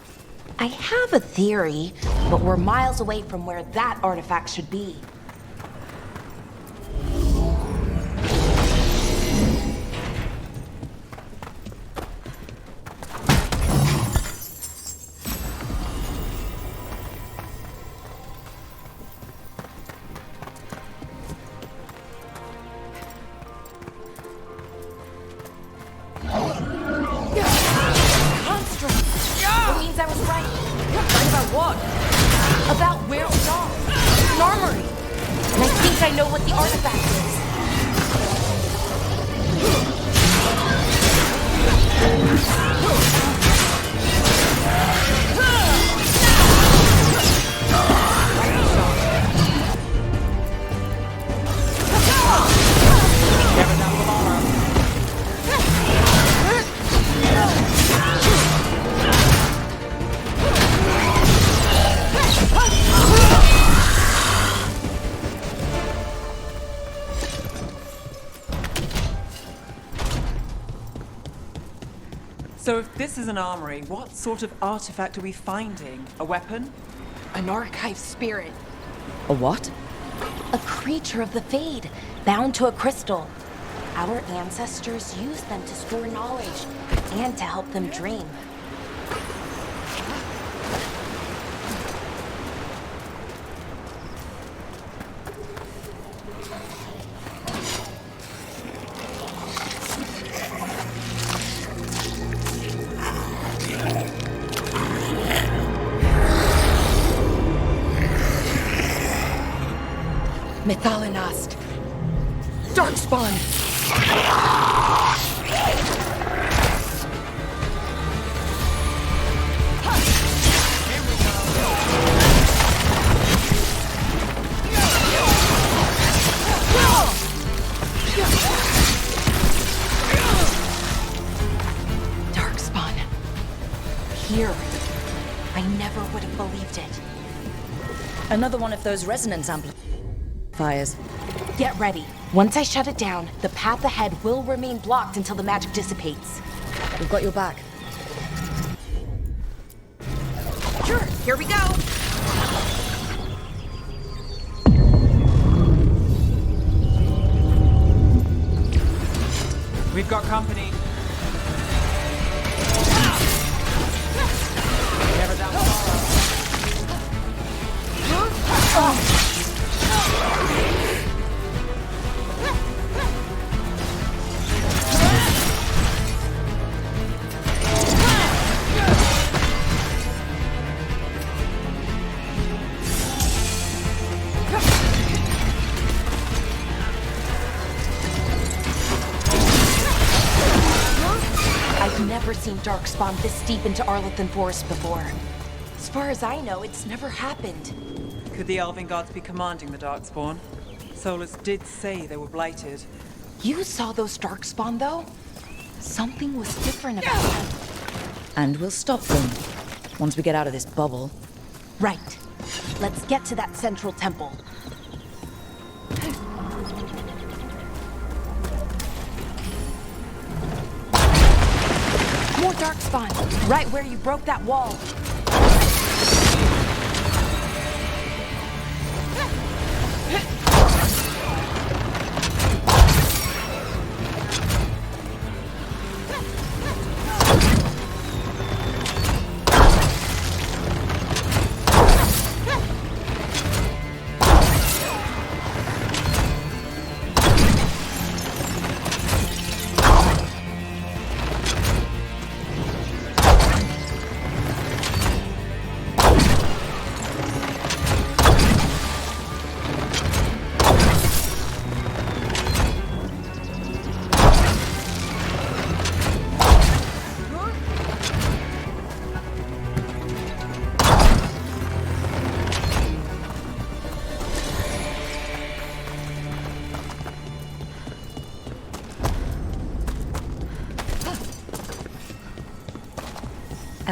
S15: I have a theory, but we're miles away from where that artifact should be.
S2: So if this is an armory, what sort of artifact are we finding? A weapon?
S15: An archive spirit.
S3: A what?
S15: A creature of the Fade, bound to a crystal. Our ancestors used them to store knowledge and to help them dream. Mythalinast. Darkspawn. Darkspawn. Here. I never would have believed it.
S3: Another one of those resonance amplifiers.
S15: Get ready. Once I shut it down, the path ahead will remain blocked until the magic dissipates.
S3: We've got your back.
S15: Sure, here we go.
S2: We've got company. Never down tomorrow.
S15: I've never seen Darkspawn this deep into Arlethan Forest before. As far as I know, it's never happened.
S2: Could the Elven gods be commanding the Darkspawn? Solus did say they were blighted.
S15: You saw those Darkspawn, though? Something was different about them.
S3: And we'll stop them once we get out of this bubble.
S15: Right. Let's get to that central temple. More Darkspawn, right where you broke that wall.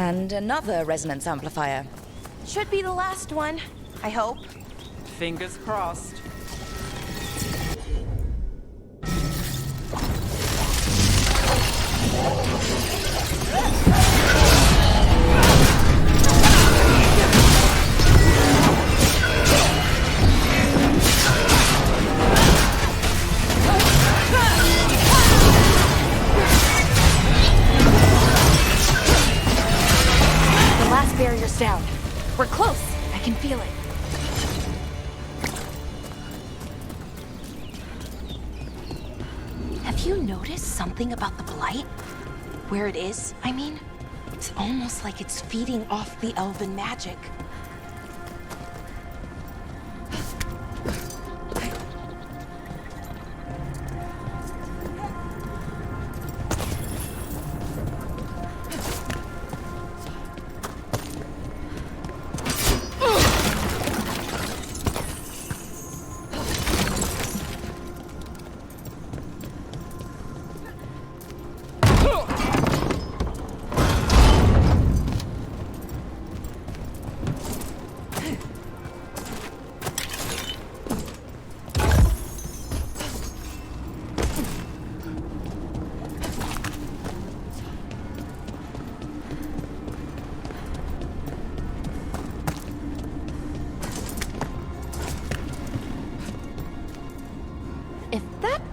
S3: And another resonance amplifier.
S15: Should be the last one, I hope.
S2: Fingers crossed.
S15: The last barrier's down. We're close. I can feel it. Have you noticed something about the blight? Where it is, I mean? It's almost like it's feeding off the elven magic.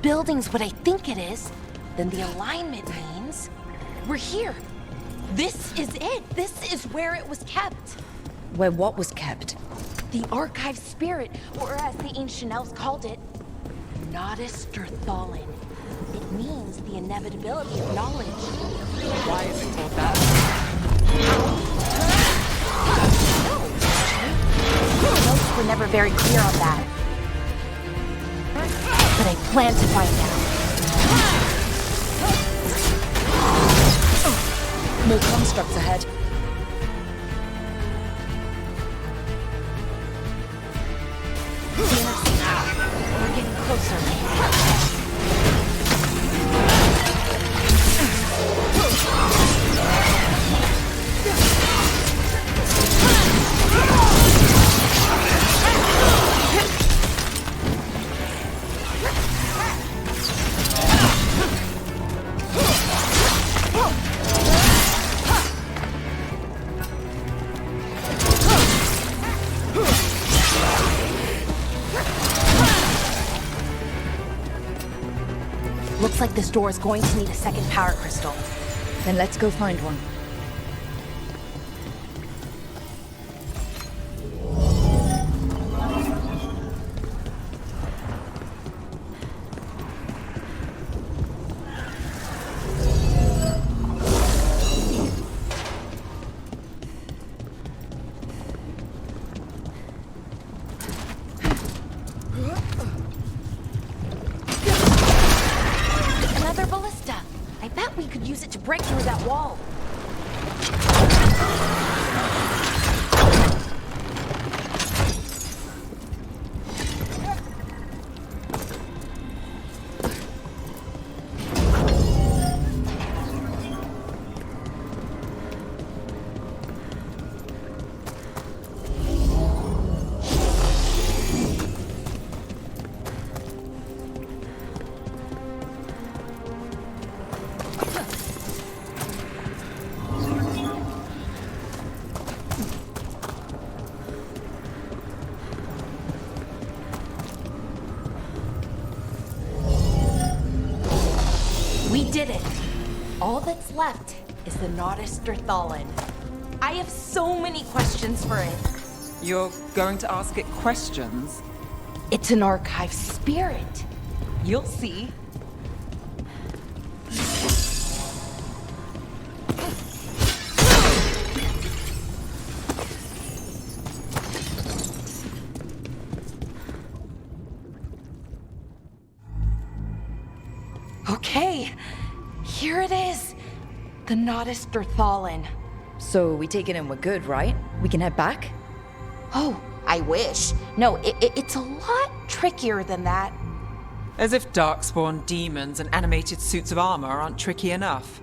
S15: Building's what I think it is, then the alignment means we're here. This is it. This is where it was kept.
S3: Where what was kept?
S15: The archive spirit, or as the ancient elves called it, Nodis Durthalin. It means the inevitability of knowledge.
S2: Why is it called that?
S15: The notes were never very clear on that. But I plan to find out.
S3: More constructs ahead.
S15: We're getting closer. Looks like this door is going to need a second power crystal.
S3: Then let's go find one. We did it. All that's left is the Nodis Durthalin. I have so many questions for it.
S2: You're going to ask it questions?
S15: It's an archive spirit. You'll see. Okay, here it is. The Nodis Durthalin.
S3: So we take it and we're good, right? We can head back?
S15: Oh, I wish. No, it's a lot trickier than that.
S2: As if darkspawn demons and animated suits of armor aren't tricky enough.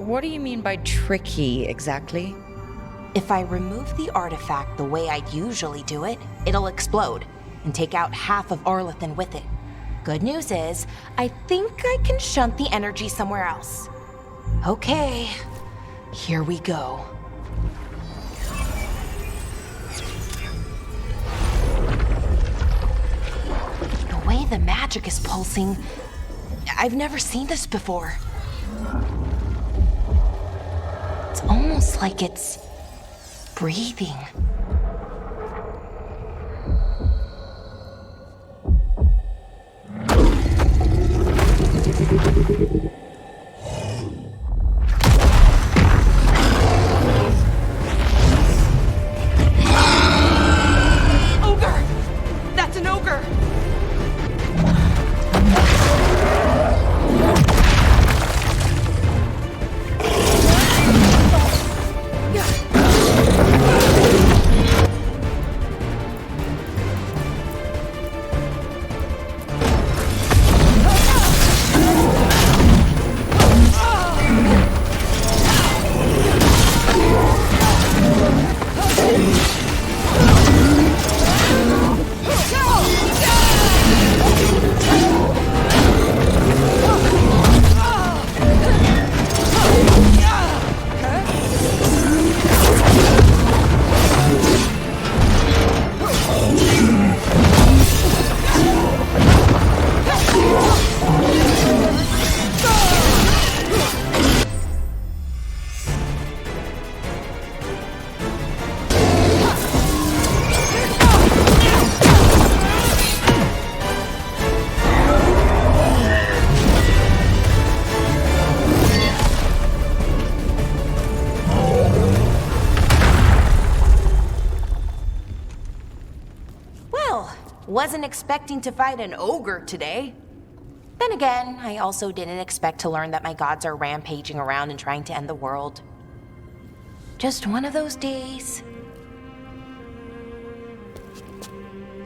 S3: what do you mean by tricky, exactly?
S15: If I remove the artifact the way I'd usually do it, it'll explode and take out half of Arlethan with it. Good news is, I think I can shunt the energy somewhere else. Okay, here we go. The way the magic is pulsing, I've never seen this before. It's almost like it's breathing. Ogre! That's an ogre! Wasn't expecting to fight an ogre today. Then again, I also didn't expect to learn that my gods are rampaging around and trying to end the world. Just one of those days.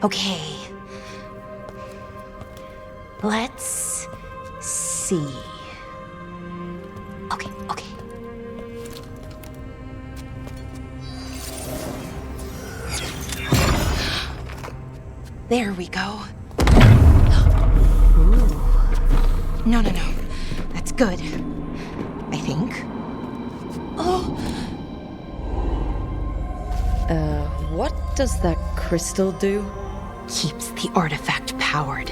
S15: Okay. Let's see. Okay. There we go. Ooh. No. That's good. I think. Oh.
S3: What does that crystal do?
S15: Keeps the artifact powered.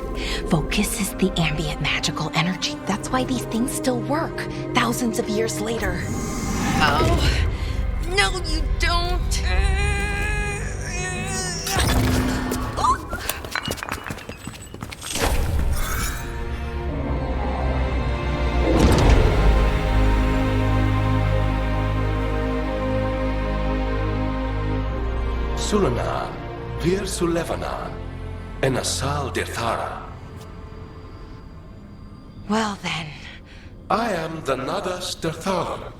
S15: Focuses the ambient magical energy. That's why these things still work, thousands of years later. Oh. No, you don't.
S18: Sulana, Vir Sulevana, and Asal Dethara.
S15: Well then.
S18: I am the Nadas Dethara.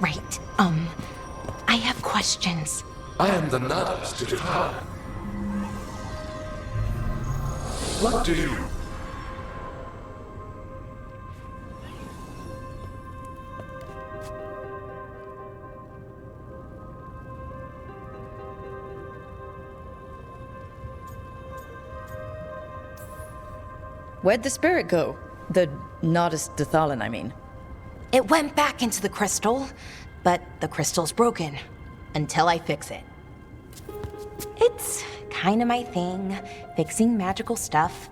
S15: Right, I have questions.
S18: I am the Nadas Dethara. What do you...
S3: Where'd the spirit go? The Nodus Dethalan, I mean.
S15: It went back into the crystal, but the crystal's broken. Until I fix it. It's kinda my thing, fixing magical stuff.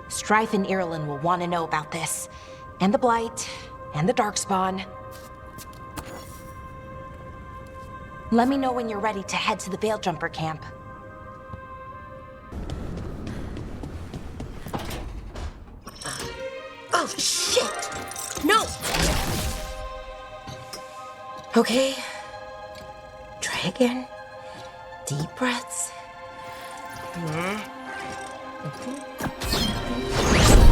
S15: Strife and Irulan will want to know about this. And the Blight, and the Darkspawn. Let me know when you're ready to head to the Veil Jumper camp. Oh, shit! No! Okay. Try again. Deep breaths.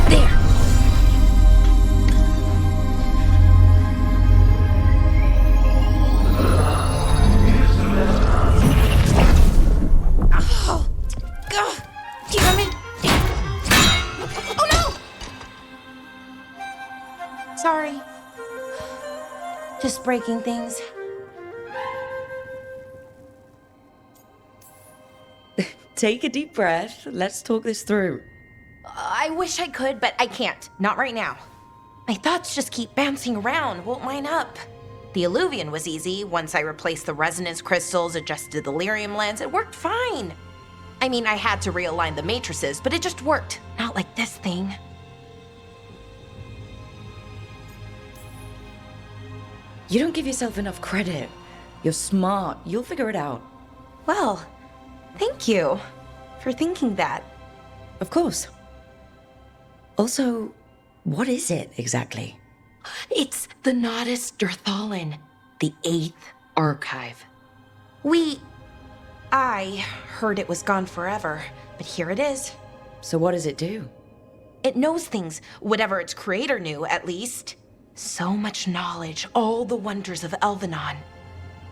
S15: There. Just breaking things.
S3: Take a deep breath. Let's talk this through.
S15: I wish I could, but I can't. Not right now. My thoughts just keep bouncing around, won't line up. The Illuvian was easy. Once I replaced the resonance crystals, adjusted the lyrium lens, it worked fine. I mean, I had to realign the matrices, but it just worked. Not like this thing.
S3: You don't give yourself enough credit. You're smart. You'll figure it out.
S15: Well, thank you for thinking that.
S3: Of course. Also, what is it exactly?
S15: It's the Nodus Derthalin, the 8th archive. I heard it was gone forever, but here it is.
S3: So what does it do?
S15: It knows things, whatever its creator knew, at least. So much knowledge, all the wonders of Elvenon.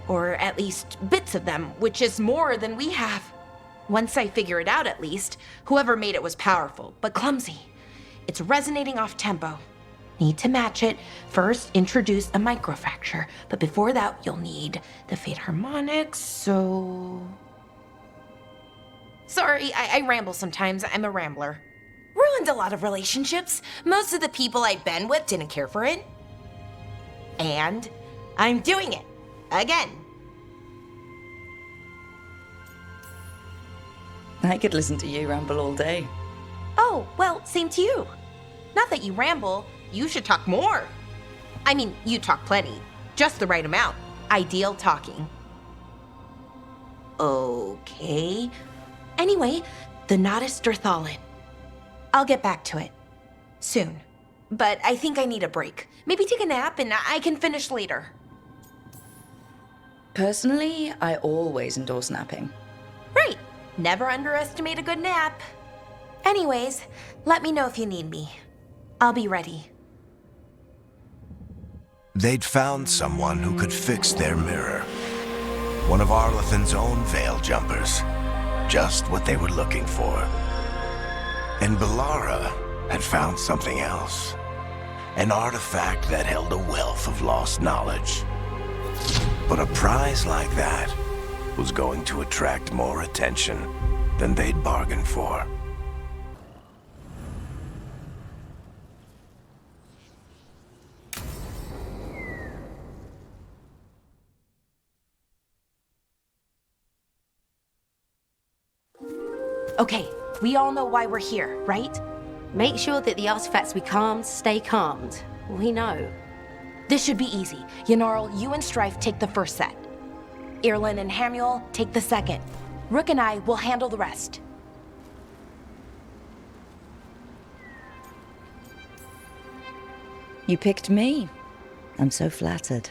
S15: Or at least bits of them, which is more than we have. Once I figure it out, at least, whoever made it was powerful, but clumsy. It's resonating off tempo. Need to match it. First, introduce a microfracture, but before that, you'll need the Fate harmonics, so... Sorry, I ramble sometimes. I'm a rambler. Ruined a lot of relationships. Most of the people I'd been with didn't care for it. And I'm doing it. Again.
S3: I could listen to you ramble all day.
S15: Oh, well, same to you. Not that you ramble, you should talk more. I mean, you talk plenty. Just the right amount. Ideal talking. Okay. Anyway, the Nodus Derthalin. I'll get back to it. Soon. But I think I need a break. Maybe take a nap and I can finish later.
S3: Personally, I always endorse napping.
S15: Right. Never underestimate a good nap. Anyways, let me know if you need me. I'll be ready.
S1: They'd found someone who could fix their mirror. One of Arlethan's own Veil Jumpers. Just what they were looking for. And Bellara had found something else. An artifact that held a wealth of lost knowledge. But a prize like that was going to attract more attention than they'd bargained for.
S15: Okay, we all know why we're here, right?
S19: Make sure that the artifacts we calmed stay calmed. We know.
S15: This should be easy. Yanarl, you and Strife take the first set. Irlin and Hamuel take the second. Rook and I will handle the rest.
S3: You picked me. I'm so flattered.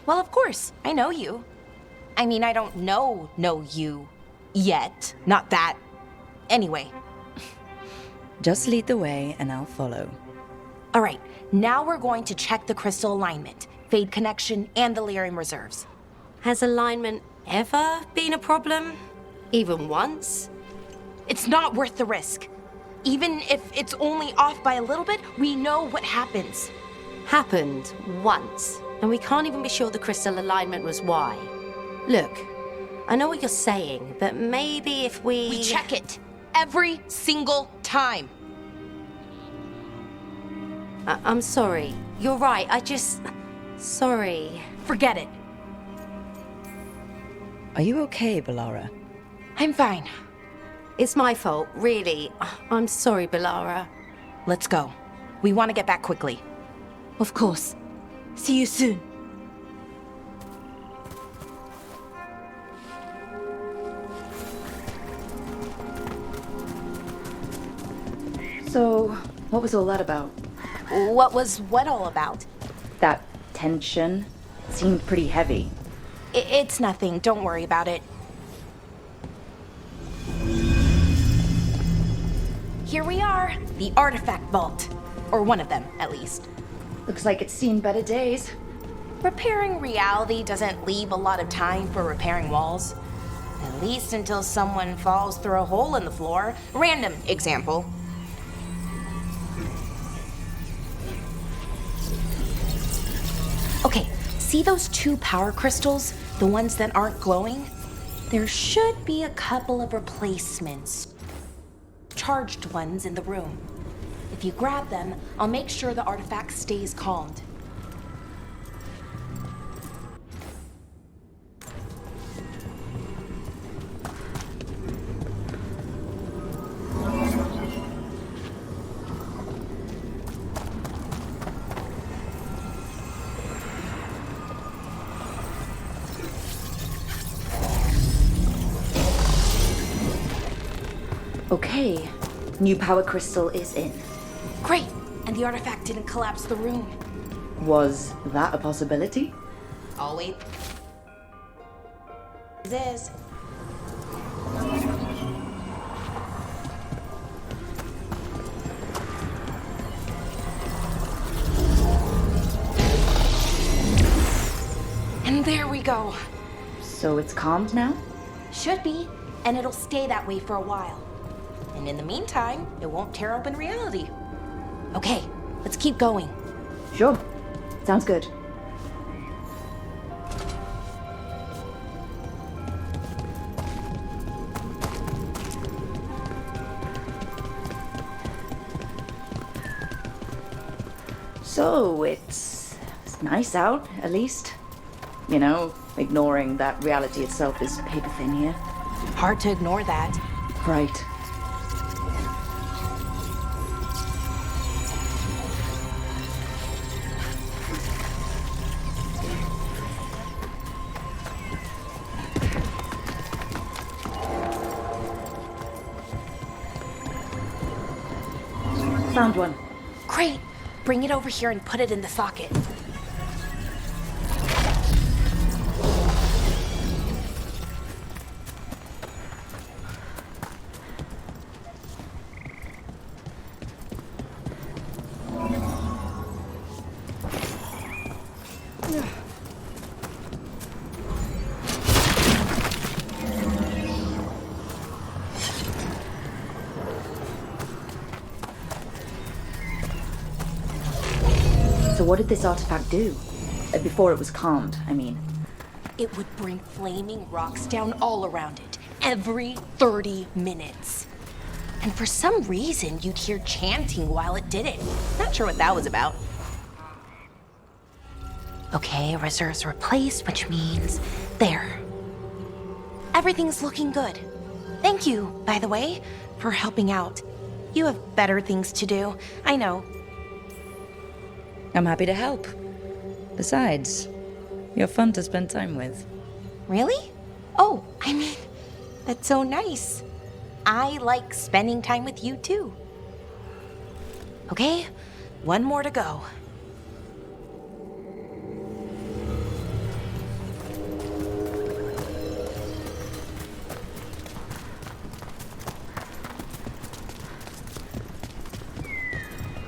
S15: Well, of course. I know you. I mean, I don't know you yet. Not that. Anyway.
S3: Just lead the way and I'll follow.
S15: All right, now we're going to check the crystal alignment, fade connection, and the lyrium reserves.
S19: Has alignment ever been a problem? Even once?
S15: It's not worth the risk. Even if it's only off by a little bit, we know what happens.
S19: Happened once, and we can't even be sure the crystal alignment was why. Look, I know what you're saying, but maybe if
S15: We check it every single time.
S19: I'm sorry. You're right, sorry.
S15: Forget it.
S3: Are you okay, Bellara?
S15: I'm fine.
S19: It's my fault, really. I'm sorry, Bellara.
S15: Let's go. We want to get back quickly. Of course. See you soon.
S3: So, what was all that about?
S15: What was what all about?
S3: That tension seemed pretty heavy.
S15: It's nothing. Don't worry about it. Here we are. The artifact vault. Or one of them, at least.
S3: Looks like it's seen better days.
S15: Repairing reality doesn't leave a lot of time for repairing walls. At least until someone falls through a hole in the floor. Random example. Okay, See those 2 power crystals? The ones that aren't glowing? There should be a couple of replacements. Charged ones in the room. If you grab them, I'll make sure the artifact stays calmed.
S3: Okay, new power crystal is in.
S15: Great! And the artifact didn't collapse the room.
S3: Was that a possibility?
S15: I'll wait. This. And there we go.
S3: So it's calmed now?
S15: Should be, and it'll stay that way for a while. And in the meantime, it won't tear open reality. Okay, let's keep going.
S3: Sure. Sounds good. So, it's nice out, at least. You know, ignoring that reality itself is paper thin here.
S15: Hard to ignore that.
S3: Right. Found one.
S15: Great! Bring it over here and put it in the socket.
S3: So what did this artifact do? Before it was calmed, I mean.
S15: It would bring flaming rocks down all around it, every 30 minutes. And for some reason, you'd hear chanting while it did it. Not sure what that was about. Okay, reserves replaced, which means there. Everything's looking good. Thank you, by the way, for helping out. You have better things to do, I know.
S3: I'm happy to help. Besides, you're fun to spend time with.
S15: Really? Oh, I mean, that's so nice. I like spending time with you too. Okay, one more to go.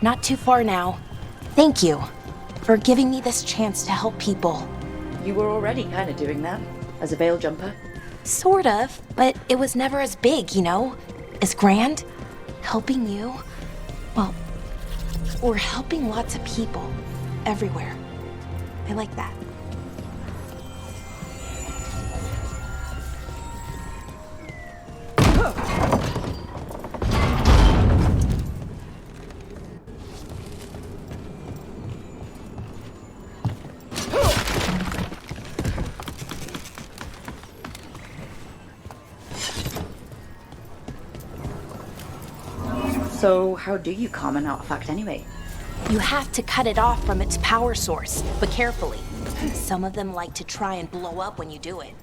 S15: Not too far now. Thank you for giving me this chance to help people.
S3: You were already kind of doing that, as a veil jumper.
S15: Sort of, but it was never as big, you know? As grand. Helping you. Well, we're helping lots of people. Everywhere. I like that.
S3: So, how do you calm an artifact anyway?
S15: You have to cut it off from its power source, but carefully. Some of them like to try and blow up when you do it.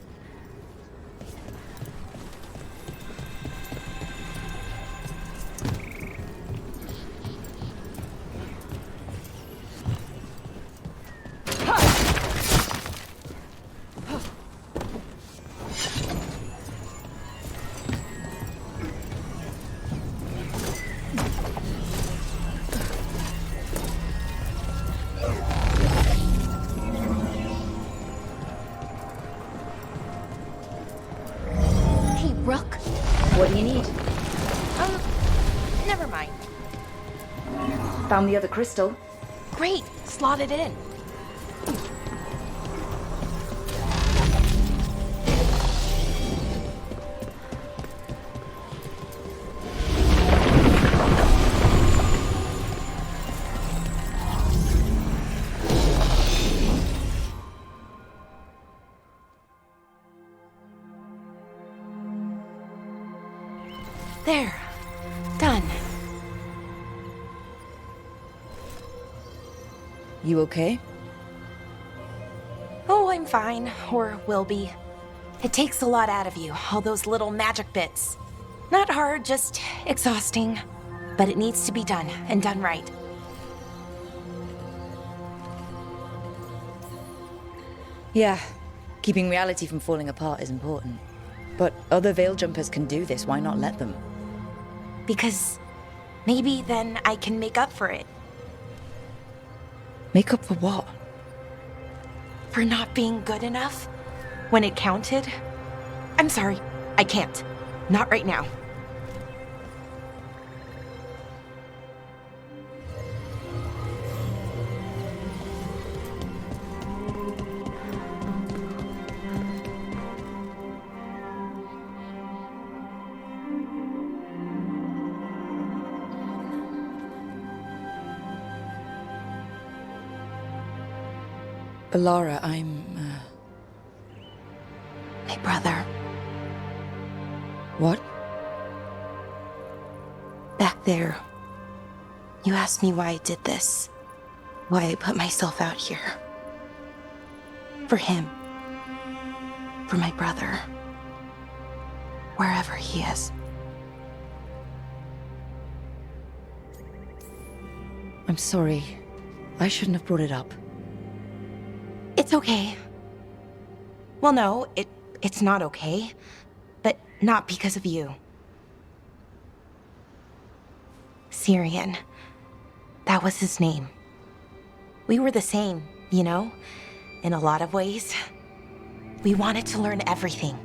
S3: What do you need?
S15: Never mind.
S3: Found the other crystal.
S15: Great, slot it in. There. Done.
S3: You okay?
S15: Oh, I'm fine. Or will be. It takes a lot out of you, all those little magic bits. Not hard, just exhausting. But it needs to be done, and done right.
S3: Yeah, keeping reality from falling apart is important. But other Veil Jumpers can do this, why not let them?
S15: Because maybe then I can make up for it.
S3: Make up for what?
S15: For not being good enough when it counted. I'm sorry, I can't. Not right now.
S3: Bellara,
S15: My brother.
S3: What?
S15: Back there. You asked me why I did this. Why I put myself out here. For him. For my brother. Wherever he is.
S3: I'm sorry. I shouldn't have brought it up.
S15: It's okay. Well, no, it's not okay. But not because of you. Syrian. That was his name. We were the same, you know? In a lot of ways. We wanted to learn everything.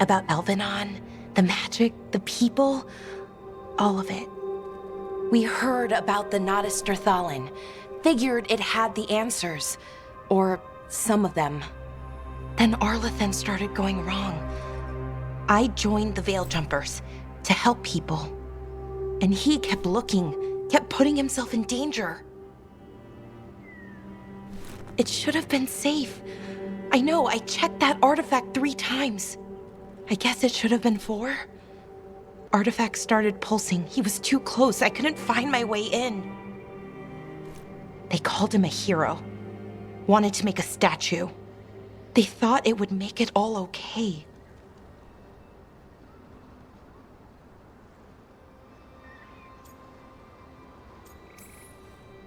S15: About Elvenon, the magic, the people, all of it. We heard about the Nodus Derthalin. Figured it had the answers. Or some of them. Then Arlathan started going wrong. I joined the Veil Jumpers to help people. And he kept looking, kept putting himself in danger. It should have been safe. I know, I checked that artifact 3 times. I guess it should have been 4. Artifact started pulsing. He was too close. I couldn't find my way in. They called him a hero. Wanted to make a statue. They thought it would make it all okay.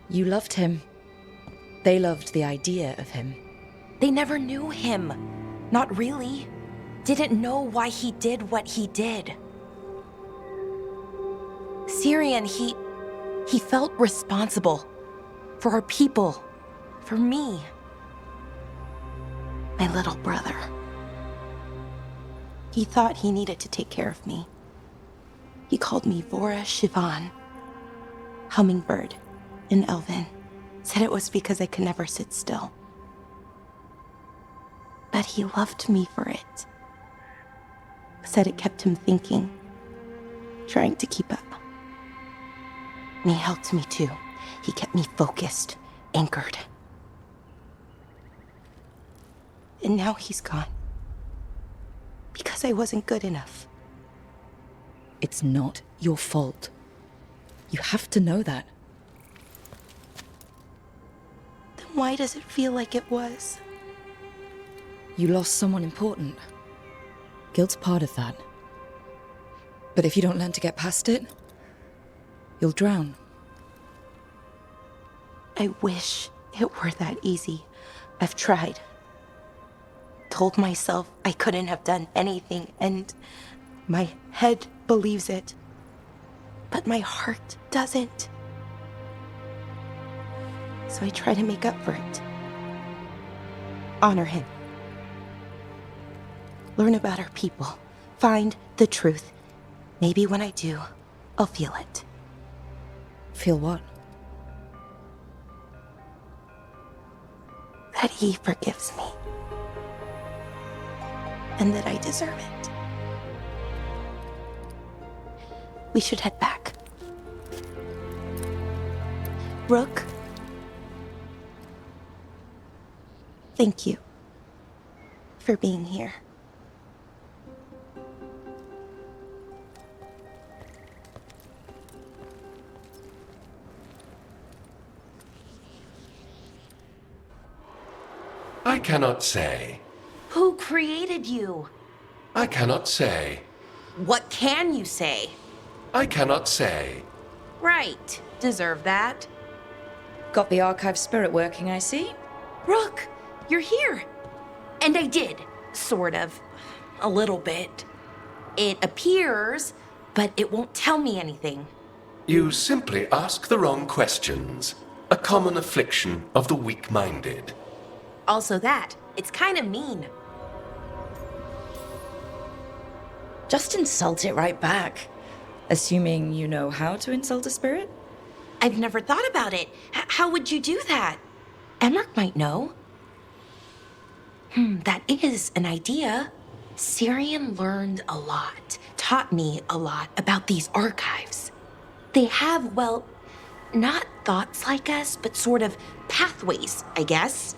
S3: You loved him. They loved the idea of him.
S15: They never knew him. Not really. Didn't know why he did what he did. Syrian, he felt responsible. For our people. For me. My little brother. He thought he needed to take care of me. He called me Vora Shivan. Hummingbird in Elven. Said it was because I could never sit still. But he loved me for it. Said it kept him thinking. Trying to keep up. And he helped me too. He kept me focused. Anchored. And now he's gone. Because I wasn't good enough.
S3: It's not your fault. You have to know that.
S15: Then why does it feel like it was?
S3: You lost someone important. Guilt's part of that. But if you don't learn to get past it, you'll drown.
S15: I wish it were that easy. I've tried. Told myself I couldn't have done anything, and my head believes it. But my heart doesn't. So I try to make up for it. Honor him. Learn about our people. Find the truth. Maybe when I do, I'll feel it.
S3: Feel what?
S15: That he forgives me. And that I deserve it. We should head back. Rook. Thank you for being here.
S18: I cannot say.
S15: Who created you?
S18: I cannot say.
S15: What can you say?
S18: I cannot say.
S15: Right. Deserve that.
S3: Got the archive spirit working, I see.
S15: Rook, you're here. And I did. Sort of. A little bit. It appears, but it won't tell me anything.
S18: You simply ask the wrong questions. A common affliction of the weak-minded.
S15: Also that. It's kind of mean.
S3: Just insult it right back. Assuming you know how to insult a spirit?
S15: I've never thought about it. How would you do that? Emmrich might know. That is an idea. Syrian learned a lot, taught me a lot about these archives. They have, well, not thoughts like us, but sort of pathways, I guess.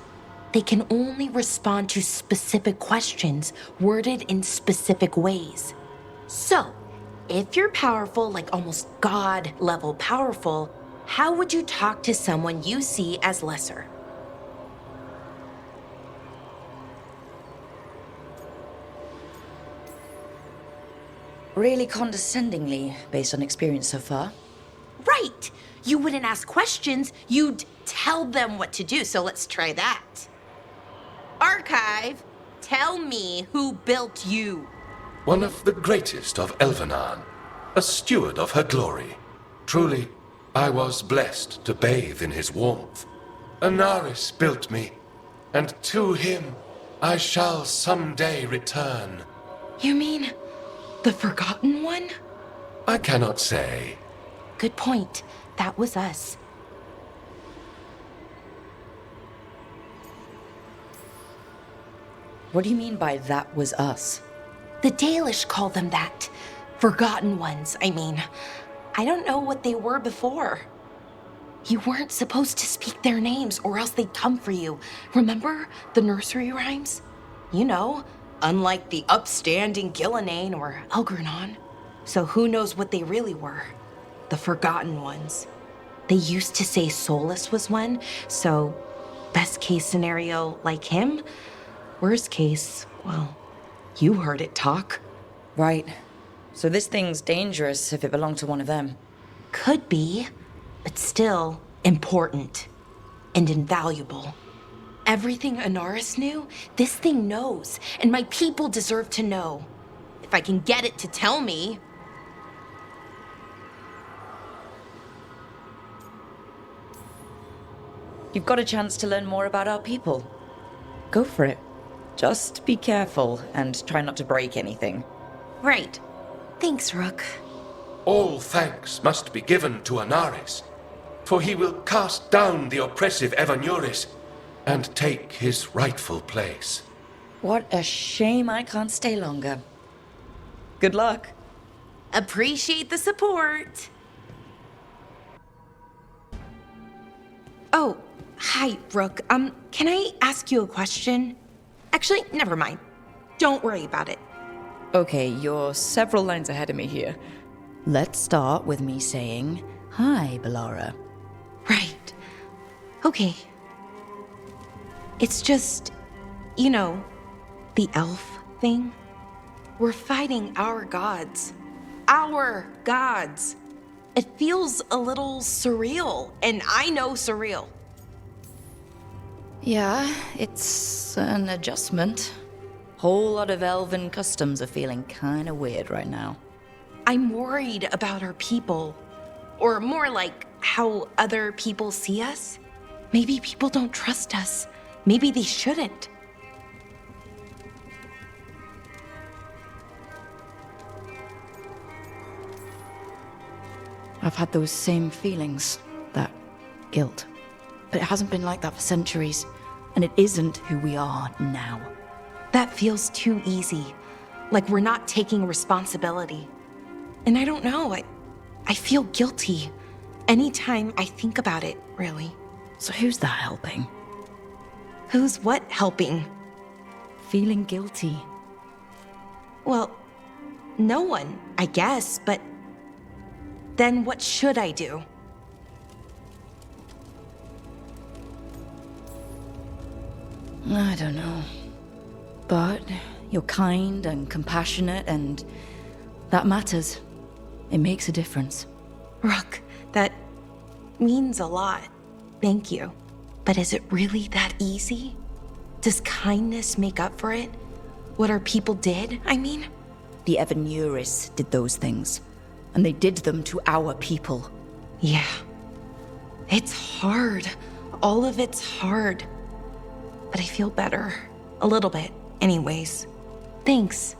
S15: They can only respond to specific questions worded in specific ways. So, if you're powerful, like almost God-level powerful, how would you talk to someone you see as lesser?
S3: Really condescendingly, based on experience so far.
S15: Right! You wouldn't ask questions, you'd tell them what to do, so let's try that. Archive, tell me who built you.
S18: One of the greatest of Elvenan, a steward of her glory. Truly, I was blessed to bathe in his warmth. Anaris built me, and to him I shall someday return.
S15: You mean the Forgotten One?
S18: I cannot say.
S15: Good point. That was us.
S3: What do you mean by that was us?
S15: The Dalish call them that. Forgotten Ones, I mean. I don't know what they were before. You weren't supposed to speak their names or else they'd come for you. Remember the nursery rhymes? You know, unlike the upstanding Gillinane or Elgranon. So who knows what they really were? The Forgotten Ones. They used to say Solus was one, so best case scenario like him. Worst case, well, you heard it talk.
S3: Right. So this thing's dangerous if it belonged to one of them.
S15: Could be, but still important and invaluable. Everything Anaris knew, this thing knows, and my people deserve to know. If I can get it to tell me.
S3: You've got a chance to learn more about our people. Go for it. Just be careful and try not to break anything.
S15: Right. Thanks, Rook.
S18: All thanks must be given to Anaris, for he will cast down the oppressive Evanuris and take his rightful place.
S3: What a shame I can't stay longer. Good luck.
S15: Appreciate the support. Oh, hi, Rook. Can I ask you a question? Actually, never mind. Don't worry about it.
S3: Okay, you're several lines ahead of me here. Let's start with me saying, hi, Bellara.
S15: Right. Okay. It's just, you know, the elf thing. We're fighting our gods. Our gods. It feels a little surreal, and I know surreal.
S3: Yeah, it's an adjustment. Whole lot of elven customs are feeling kinda weird right now.
S15: I'm worried about our people. Or more like how other people see us. Maybe people don't trust us. Maybe they shouldn't.
S3: I've had those same feelings, that guilt. But it hasn't been like that for centuries, and it isn't who we are now.
S15: That feels too easy. Like we're not taking responsibility. And I don't know, I feel guilty anytime I think about it, really.
S3: So who's that helping?
S15: Who's what helping?
S3: Feeling guilty.
S15: Well, no one, I guess, but then what should I do?
S3: I don't know. But you're kind and compassionate, and that matters. It makes a difference.
S15: Rook, that means a lot. Thank you. But is it really that easy? Does kindness make up for it? What our people did, I mean?
S3: The Evanuris did those things, and they did them to our people.
S15: Yeah. It's hard. All of it's hard. But I feel better. A little bit, anyways. Thanks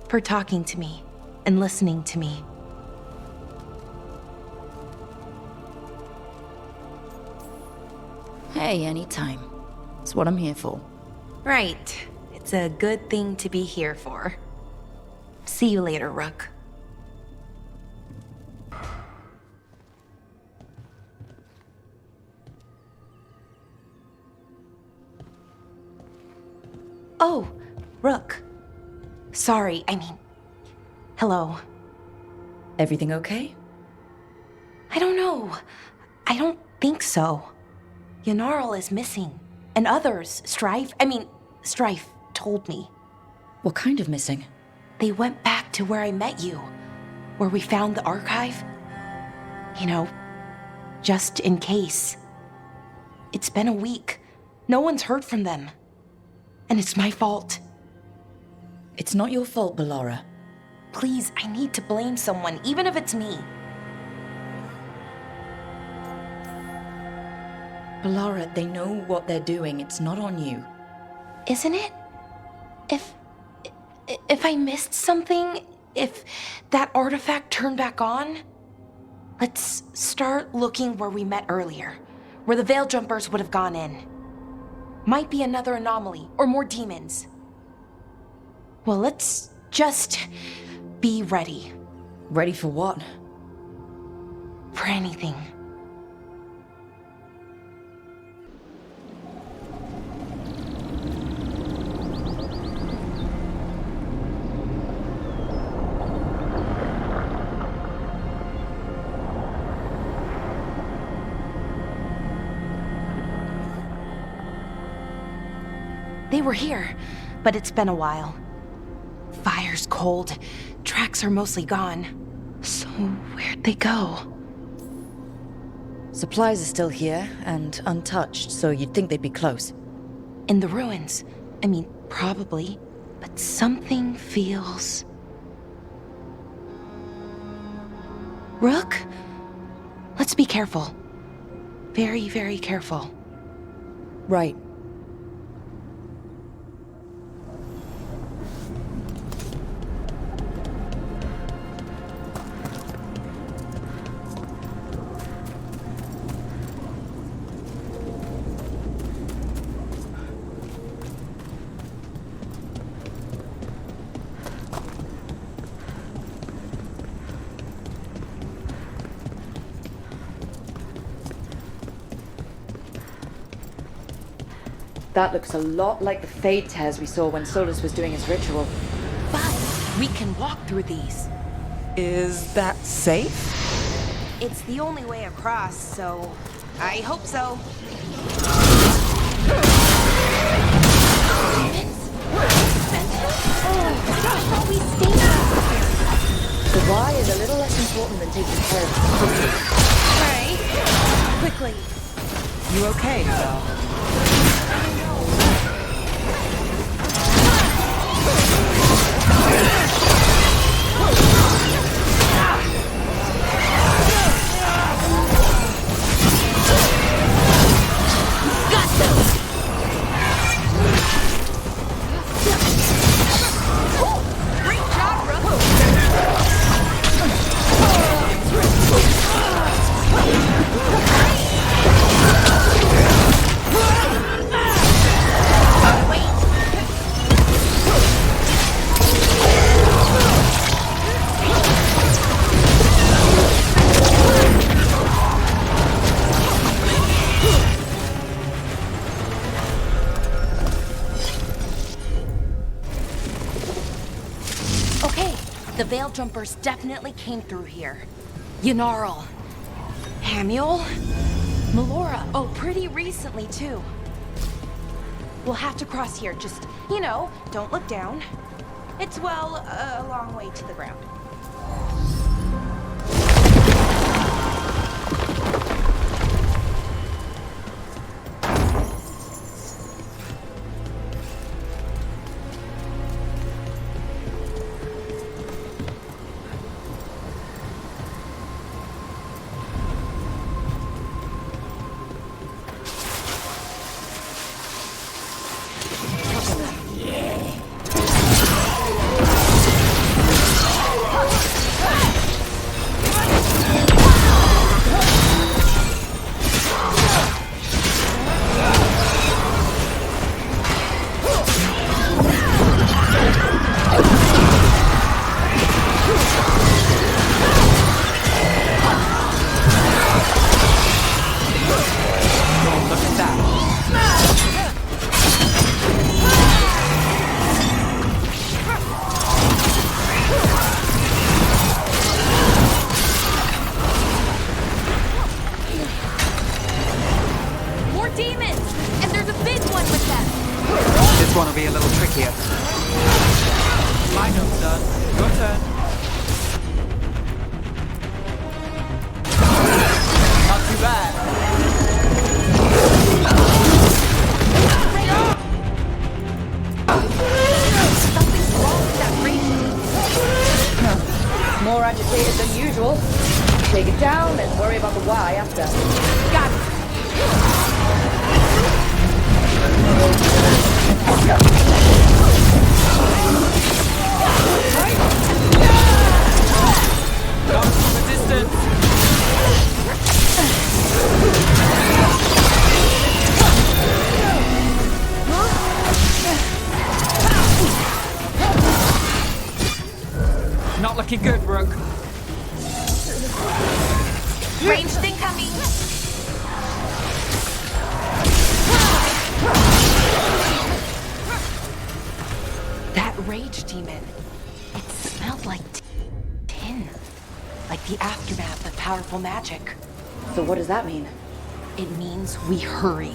S15: for talking to me and listening to me.
S3: Hey, anytime. It's what I'm here for.
S15: Right. It's a good thing to be here for. See you later, Rook. Oh, Rook. Sorry, I mean... Hello.
S3: Everything okay?
S15: I don't know. I don't think so. Yanarl is missing. And others, Strife told me.
S3: What kind of missing?
S15: They went back to where I met you. Where we found the archive. You know, just in case. It's been a week. No one's heard from them. And it's my fault.
S3: It's not your fault, Bellara.
S15: Please, I need to blame someone, even if it's me.
S3: Bellara, they know what they're doing. It's not on you.
S15: Isn't it? If I missed something, if that artifact turned back on, let's start looking where we met earlier, where the Veil Jumpers would have gone in. Might be another anomaly, or more demons. Well, let's just be ready.
S3: Ready for what?
S15: For anything. They were here, but it's been a while. Fire's cold, tracks are mostly gone. So where'd they go?
S3: Supplies are still here, and untouched, so you'd think they'd be close.
S15: In the ruins. I mean, probably. But something feels... Rook? Let's be careful. Very, very careful.
S3: Right. That looks a lot like the Fade tears we saw when Solus was doing his ritual.
S15: But we can walk through these.
S2: Is that safe?
S15: It's the only way across, so I hope so.
S3: The why is a little less important than taking care of it.
S15: Right. Quickly.
S2: You okay, Belle?
S15: The Veil Jumpers definitely came through here. Yanarl. Hamiel. Melora. Oh, pretty recently, too. We'll have to cross here. Just, don't look down. It's, well, a long way to the ground.
S2: Not looking good, Rook.
S15: Ranged incoming! That rage demon. It smelled like tin. Like the aftermath of powerful magic.
S3: So what does that mean?
S15: It means we hurry.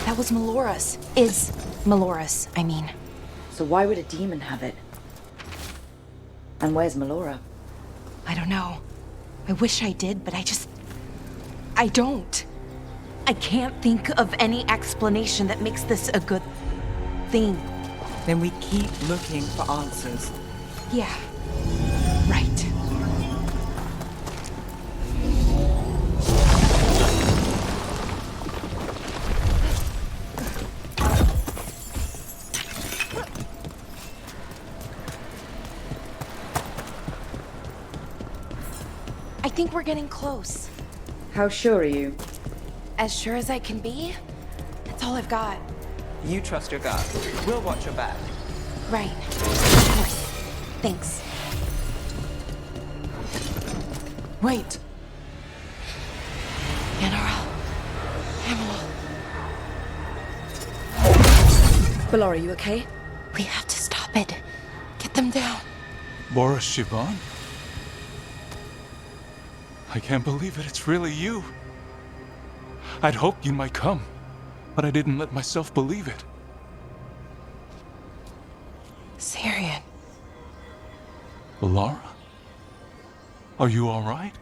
S15: That was Melora's. Is Melora's, I mean.
S3: So why would a demon have it? And where's Melora?
S15: I don't know. I wish I did, but I don't. I can't think of any explanation that makes this a good thing.
S2: Then we keep looking for answers.
S15: Yeah. Right. I think we're getting close.
S3: How sure are you?
S15: As sure as I can be. That's all I've got.
S2: You trust your gut. We'll watch your back.
S15: Right. Of course. Thanks. Wait. General.
S3: Bellara, you okay?
S15: We have to stop it. Get them down.
S8: Boris Shivan? I can't believe it. It's really you. I'd hoped you might come, but I didn't let myself believe it.
S15: Syrian.
S8: Bellara? Are you all right?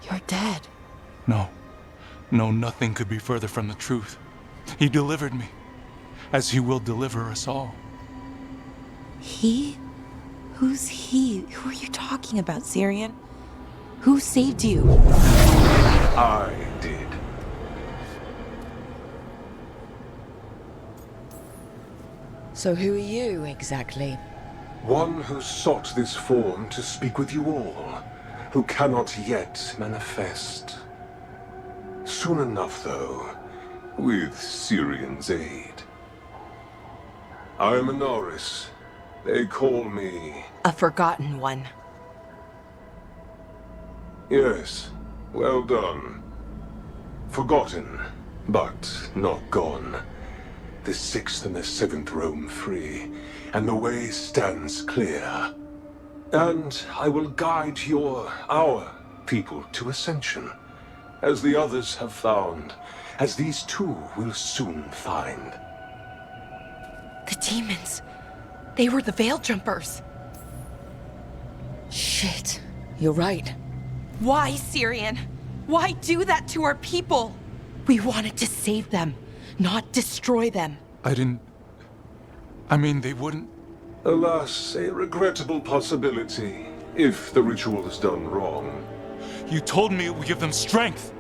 S15: You're dead.
S8: No. No, nothing could be further from the truth. He delivered me, as he will deliver us all.
S15: He? Who's he? Who are you talking about, Syrian? Who saved you?
S18: I did.
S3: So who are you, exactly?
S18: One who sought this form to speak with you all, who cannot yet manifest. Soon enough, though, with Syrian's aid. I am Anaris. They call me...
S15: A forgotten one.
S8: Yes, well done. Forgotten, but not gone. The 6th and the 7th roam free, and the way stands clear. And I will guide our people to ascension, as the others have found, as these two will soon find.
S15: The demons. They were the Veil Jumpers.
S3: Shit. You're right.
S15: Why, Syrian? Why do that to our people? We wanted to save them, not destroy them.
S8: They wouldn't... Alas, a regrettable possibility, if the ritual is done wrong.
S20: You told me it would give them strength,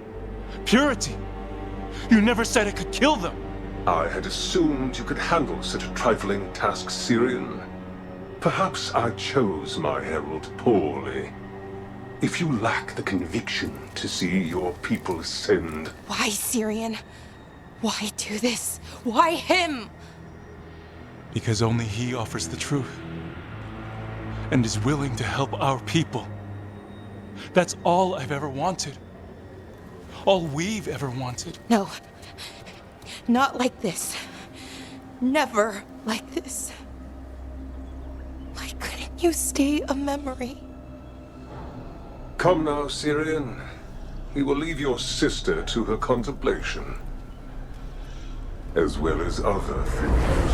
S20: purity. You never said it could kill them.
S8: I had assumed you could handle such a trifling task, Syrian. Perhaps I chose my herald poorly. If you lack the conviction to see your people ascend...
S15: Why, Syrian? Why do this? Why him?
S20: Because only he offers the truth. And is willing to help our people. That's all I've ever wanted. All we've ever wanted.
S15: No. Not like this. Never like this. Why couldn't you stay a memory?
S8: Come now, Syrian. We will leave your sister to her contemplation. As well as other things.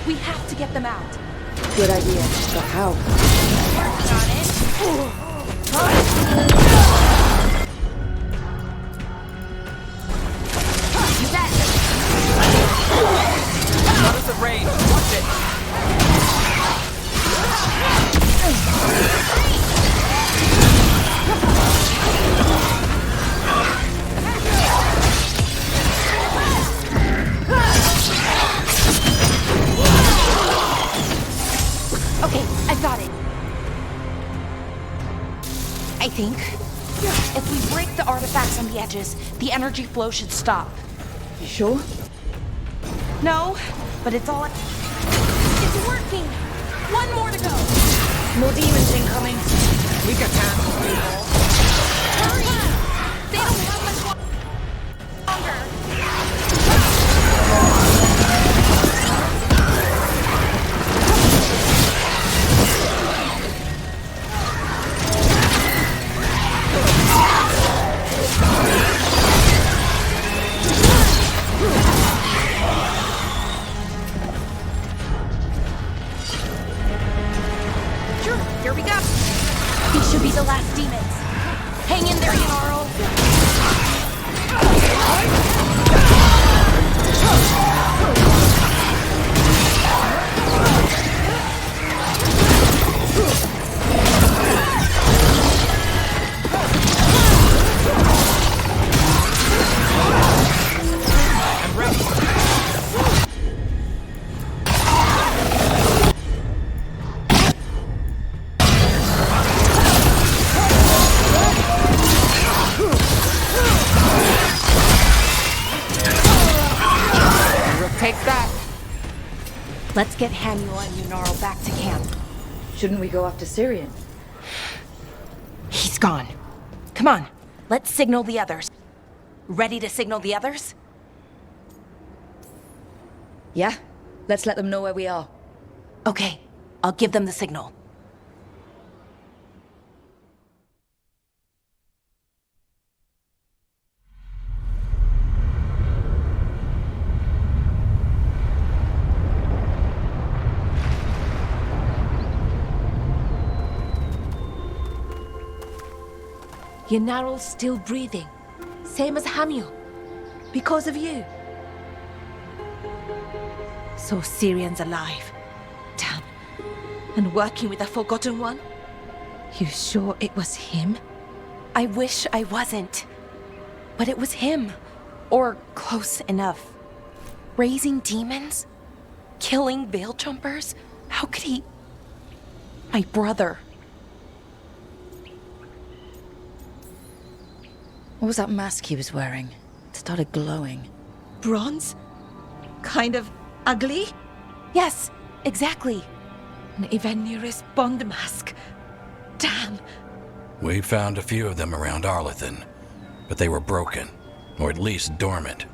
S15: We have to get them out.
S3: Good idea, but how?
S15: Working on it. You bet.
S2: Not as a range. Watch it.
S15: Okay, I've got it. I think if we break the artifacts on the edges, the energy flow should stop.
S3: You sure?
S15: No, but it's all... It's working! One more to go!
S3: More demons incoming.
S2: We can handle people.
S15: Hurry! They don't have much longer. Sure, here we go. These should be the last demons. Hang in there, Yanarl.
S2: Take that.
S15: Let's get Hamuel and Yanarl back to camp.
S3: Shouldn't we go after Syrian?
S15: He's gone. Come on, let's signal the others. Ready to signal the others?
S3: Yeah? Let's let them know where we are.
S15: Okay, I'll give them the signal. Yanarl's still breathing. Same as Hamuel. Because of you. So Syrian's alive. Damn. And working with a Forgotten One? You sure it was him? I wish I wasn't. But it was him. Or close enough. Raising demons? Killing Veil Jumpers? How could he... My brother.
S3: What was that mask he was wearing? It started glowing.
S15: Bronze? Kind of ugly? Yes, Exactly. An Eveniris bond mask. Damn.
S21: We found a few of them around Arlethan, but they were broken, or at least dormant.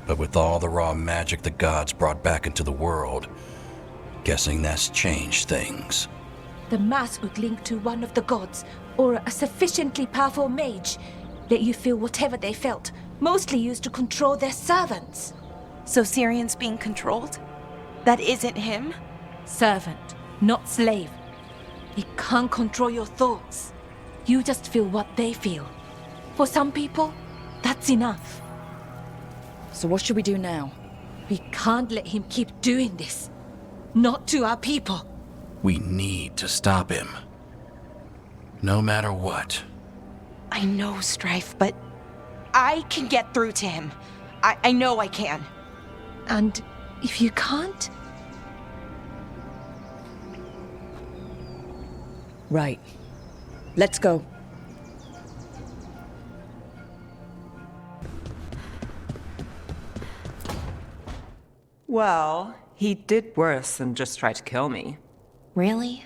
S21: But with all the raw magic the gods brought back into the world, guessing that's changed things.
S15: The mask would link to one of the gods, or a sufficiently powerful mage. Let you feel whatever they felt, mostly used to control their servants.
S22: So Syrian's being controlled? That isn't him?
S15: Servant, not slave. He can't control your thoughts. You just feel what they feel. For some people, that's enough.
S3: So what should we do now?
S15: We can't let him keep doing this. Not to our people.
S21: We need to stop him. No matter what.
S22: I know, Strife, but I can get through to him. I know I can.
S15: And if you can't?
S3: Right. Let's go.
S2: Well, he did worse than just try to kill me.
S15: Really?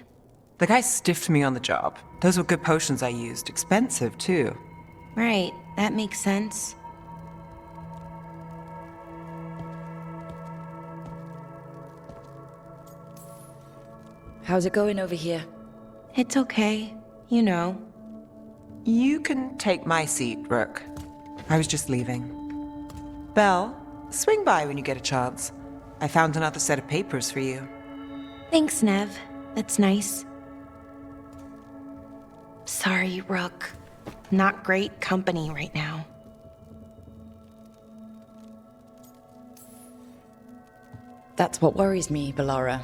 S2: The guy stiffed me on the job. Those were good potions I used. Expensive, too.
S15: Right, that makes sense.
S3: How's it going over here?
S15: It's okay. You know.
S2: You can take my seat, Rook. I was just leaving. Belle, swing by when you get a chance. I found another set of papers for you.
S15: Thanks, Neve. That's nice. Sorry, Rook. Not great company right now.
S3: That's what worries me, Bellara.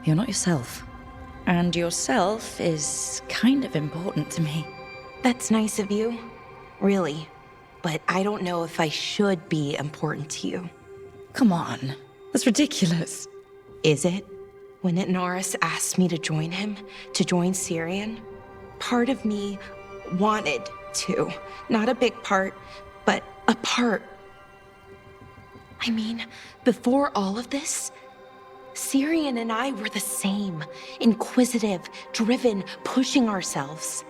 S3: You're not yourself. And yourself is kind of important to me.
S15: That's nice of you. Really. But I don't know if I should be important to you.
S3: Come on. That's ridiculous.
S15: Is it? When Norris asked me to join him, to join Syrian, part of me wanted to. Not a big part, but a part. I mean, before all of this, Syrian and I were the same. Inquisitive, driven, pushing ourselves.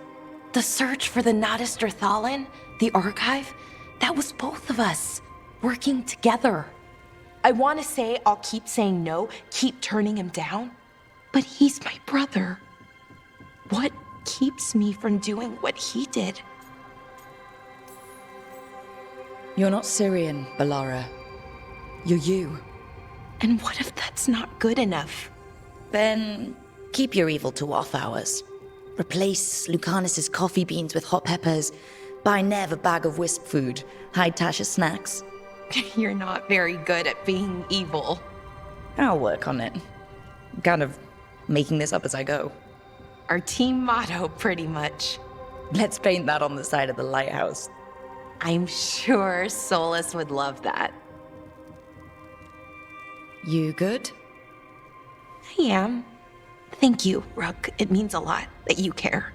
S15: The search for the Nadister Thalin, the archive, that was both of us, working together. I want to say I'll keep saying no, keep turning him down, but he's my brother. What keeps me from doing what he did?
S3: You're not Syrian, Bellara. You're you.
S15: And what if that's not good enough?
S3: Then keep your evil to off hours. Replace Lucanis' coffee beans with hot peppers. Buy Neve a bag of wisp food. Hide Taash's snacks.
S15: You're not very good at being evil.
S3: I'll work on it. I'm kind of making this up as I go.
S15: Our team motto, pretty much.
S3: Let's paint that on the side of the lighthouse.
S15: I'm sure Solus would love that.
S3: You good?
S15: I am. Thank you, Rook. It means a lot that you care.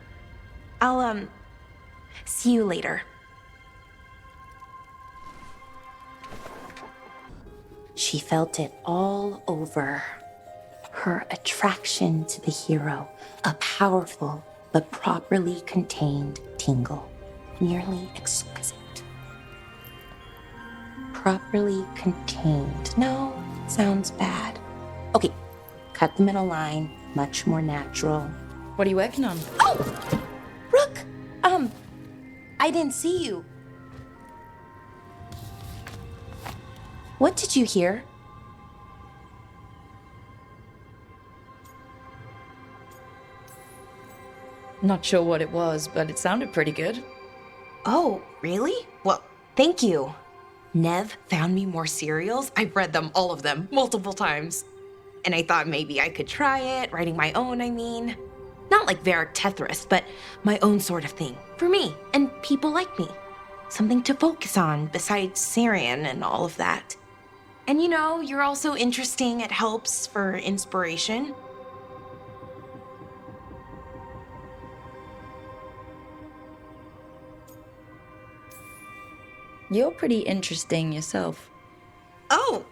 S15: I'll, see you later. She felt it all over. Her attraction to the hero, a powerful but properly contained tingle, nearly exquisite. Properly contained. No, sounds bad. Okay, cut the middle line, much more natural.
S3: What are you working on?
S15: Oh! Rook! I didn't see you. What did you hear?
S3: Not sure what it was, but it sounded pretty good.
S15: Oh, really? Well, thank you. Neve found me more cereals. I've read them, all of them, multiple times. And I thought maybe I could try it, writing my own, I mean. Not like Varric Tethrith, but my own sort of thing. For me, and people like me. Something to focus on besides Syrian and all of that. And you know, you're also interesting. It helps for inspiration.
S3: You're pretty interesting yourself.
S15: Oh,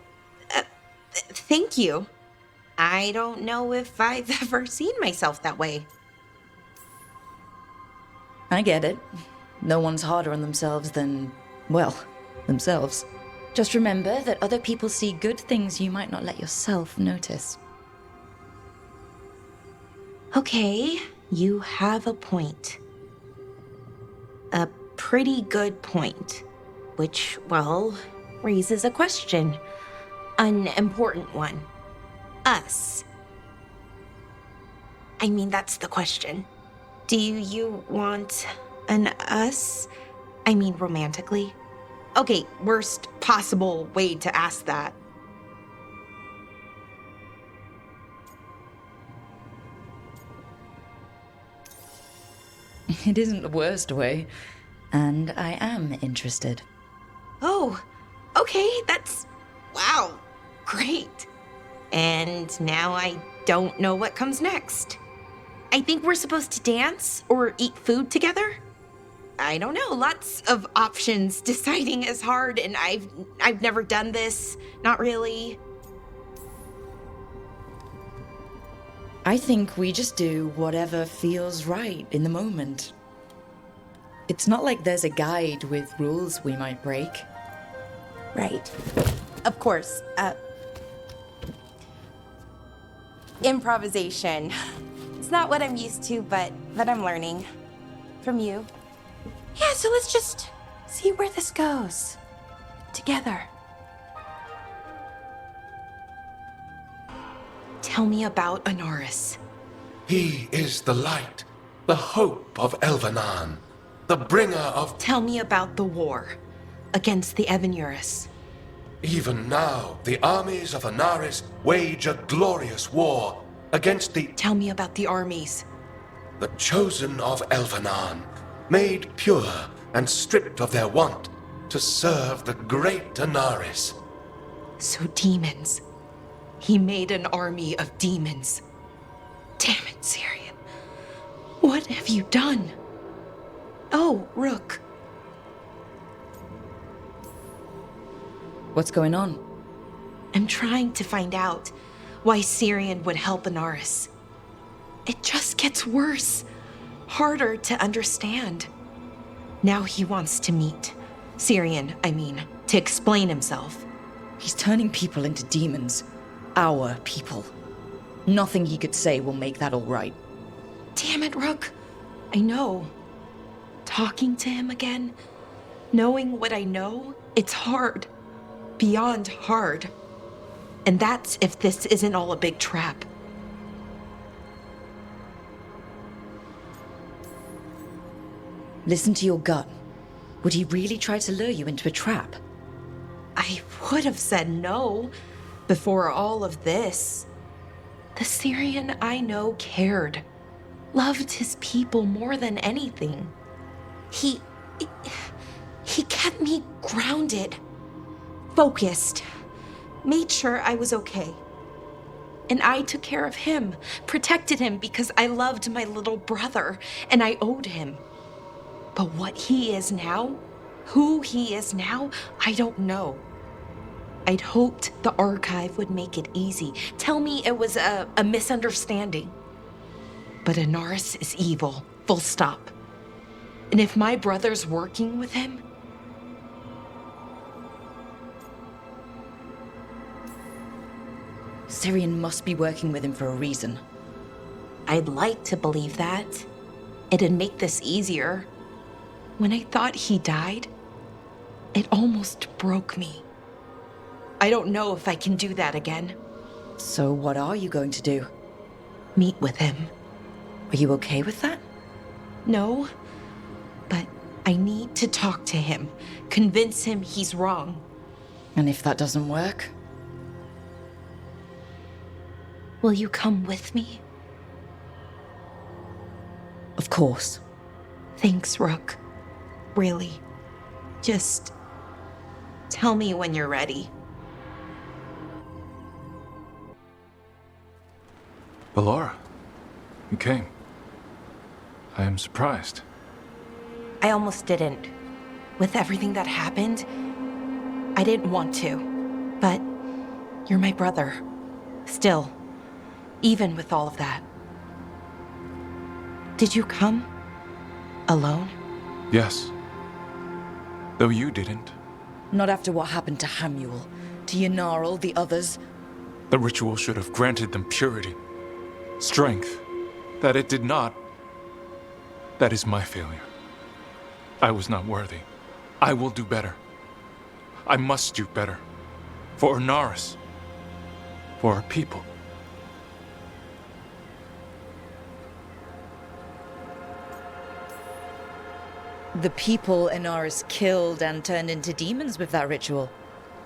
S15: thank you.
S22: I don't know if I've ever seen myself that way.
S3: I get it. No one's harder on themselves than, well, themselves. Just remember that other people see good things you might not let yourself notice.
S22: Okay, you have a point. A pretty good point. Which, well, raises a question. An important one. Us. I mean, that's the question. Do you want an us? I mean, romantically? Okay, worst possible way to ask that.
S3: It isn't the worst way, and I am interested.
S22: Oh, okay, wow, great. And now I don't know what comes next. I think we're supposed to dance or eat food together? I don't know, lots of options. Deciding is hard, and I've never done this, not really.
S3: I think we just do whatever feels right in the moment. It's not like there's a guide with rules we might break.
S22: Right. Of course. Improvisation. It's not what I'm used to, but I'm learning. From you. Yeah, so let's just see where this goes. Together. Tell me about Anaris.
S18: He is the light, the hope of Elvenan, the bringer of...
S22: Tell me about the war against the Evenuris.
S18: Even now, the armies of Anaris wage a glorious war against the...
S22: Tell me about the armies.
S18: The chosen of Elvenan, made pure and stripped of their want to serve the great Anaris.
S22: So demons. He made an army of demons. Damn it, Syrian. What have you done? Oh, Rook.
S3: What's going on?
S22: I'm trying to find out why Syrian would help Anaris. It just gets worse. Harder to understand. Now he wants to meet. Syrian, I mean, to explain himself.
S3: He's turning people into demons. Our people. Nothing he could say will make that all right.
S22: Damn it, Rook. I know. Talking to him again, knowing what I know, it's hard. Beyond hard. And that's if this isn't all a big trap.
S3: Listen to your gut. Would he really try to lure you into a trap?
S22: I would have said no before all of this. The Syrian I know cared. Loved his people more than anything. He kept me grounded. Focused. Made sure I was okay. And I took care of him. Protected him because I loved my little brother. And I owed him. But what he is now, who he is now, I don't know. I'd hoped the archive would make it easy. Tell me it was a misunderstanding. But Anaris is evil, full stop. And if my brother's working with him...
S3: Syrian must be working with him for a reason.
S22: I'd like to believe that. It'd make this easier. When I thought he died, it almost broke me. I don't know if I can do that again.
S3: So what are you going to do?
S22: Meet with him.
S3: Are you okay with that?
S22: No, but I need to talk to him. Convince him he's wrong.
S3: And if that doesn't work?
S22: Will you come with me?
S3: Of course.
S22: Thanks, Rook. Really. Just tell me when you're ready.
S20: Bellara, you came. I am surprised.
S22: I almost didn't. With everything that happened, I didn't want to. But you're my brother. Still, even with all of that. Did you come alone?
S20: Yes. Though you didn't.
S3: Not after what happened to Hamuel, to Yanarl, the others.
S20: The ritual should have granted them purity, strength. That it did not. That is my failure. I was not worthy. I will do better. I must do better. For Inaris. For our people.
S3: The people Inaris killed and turned into demons with that ritual.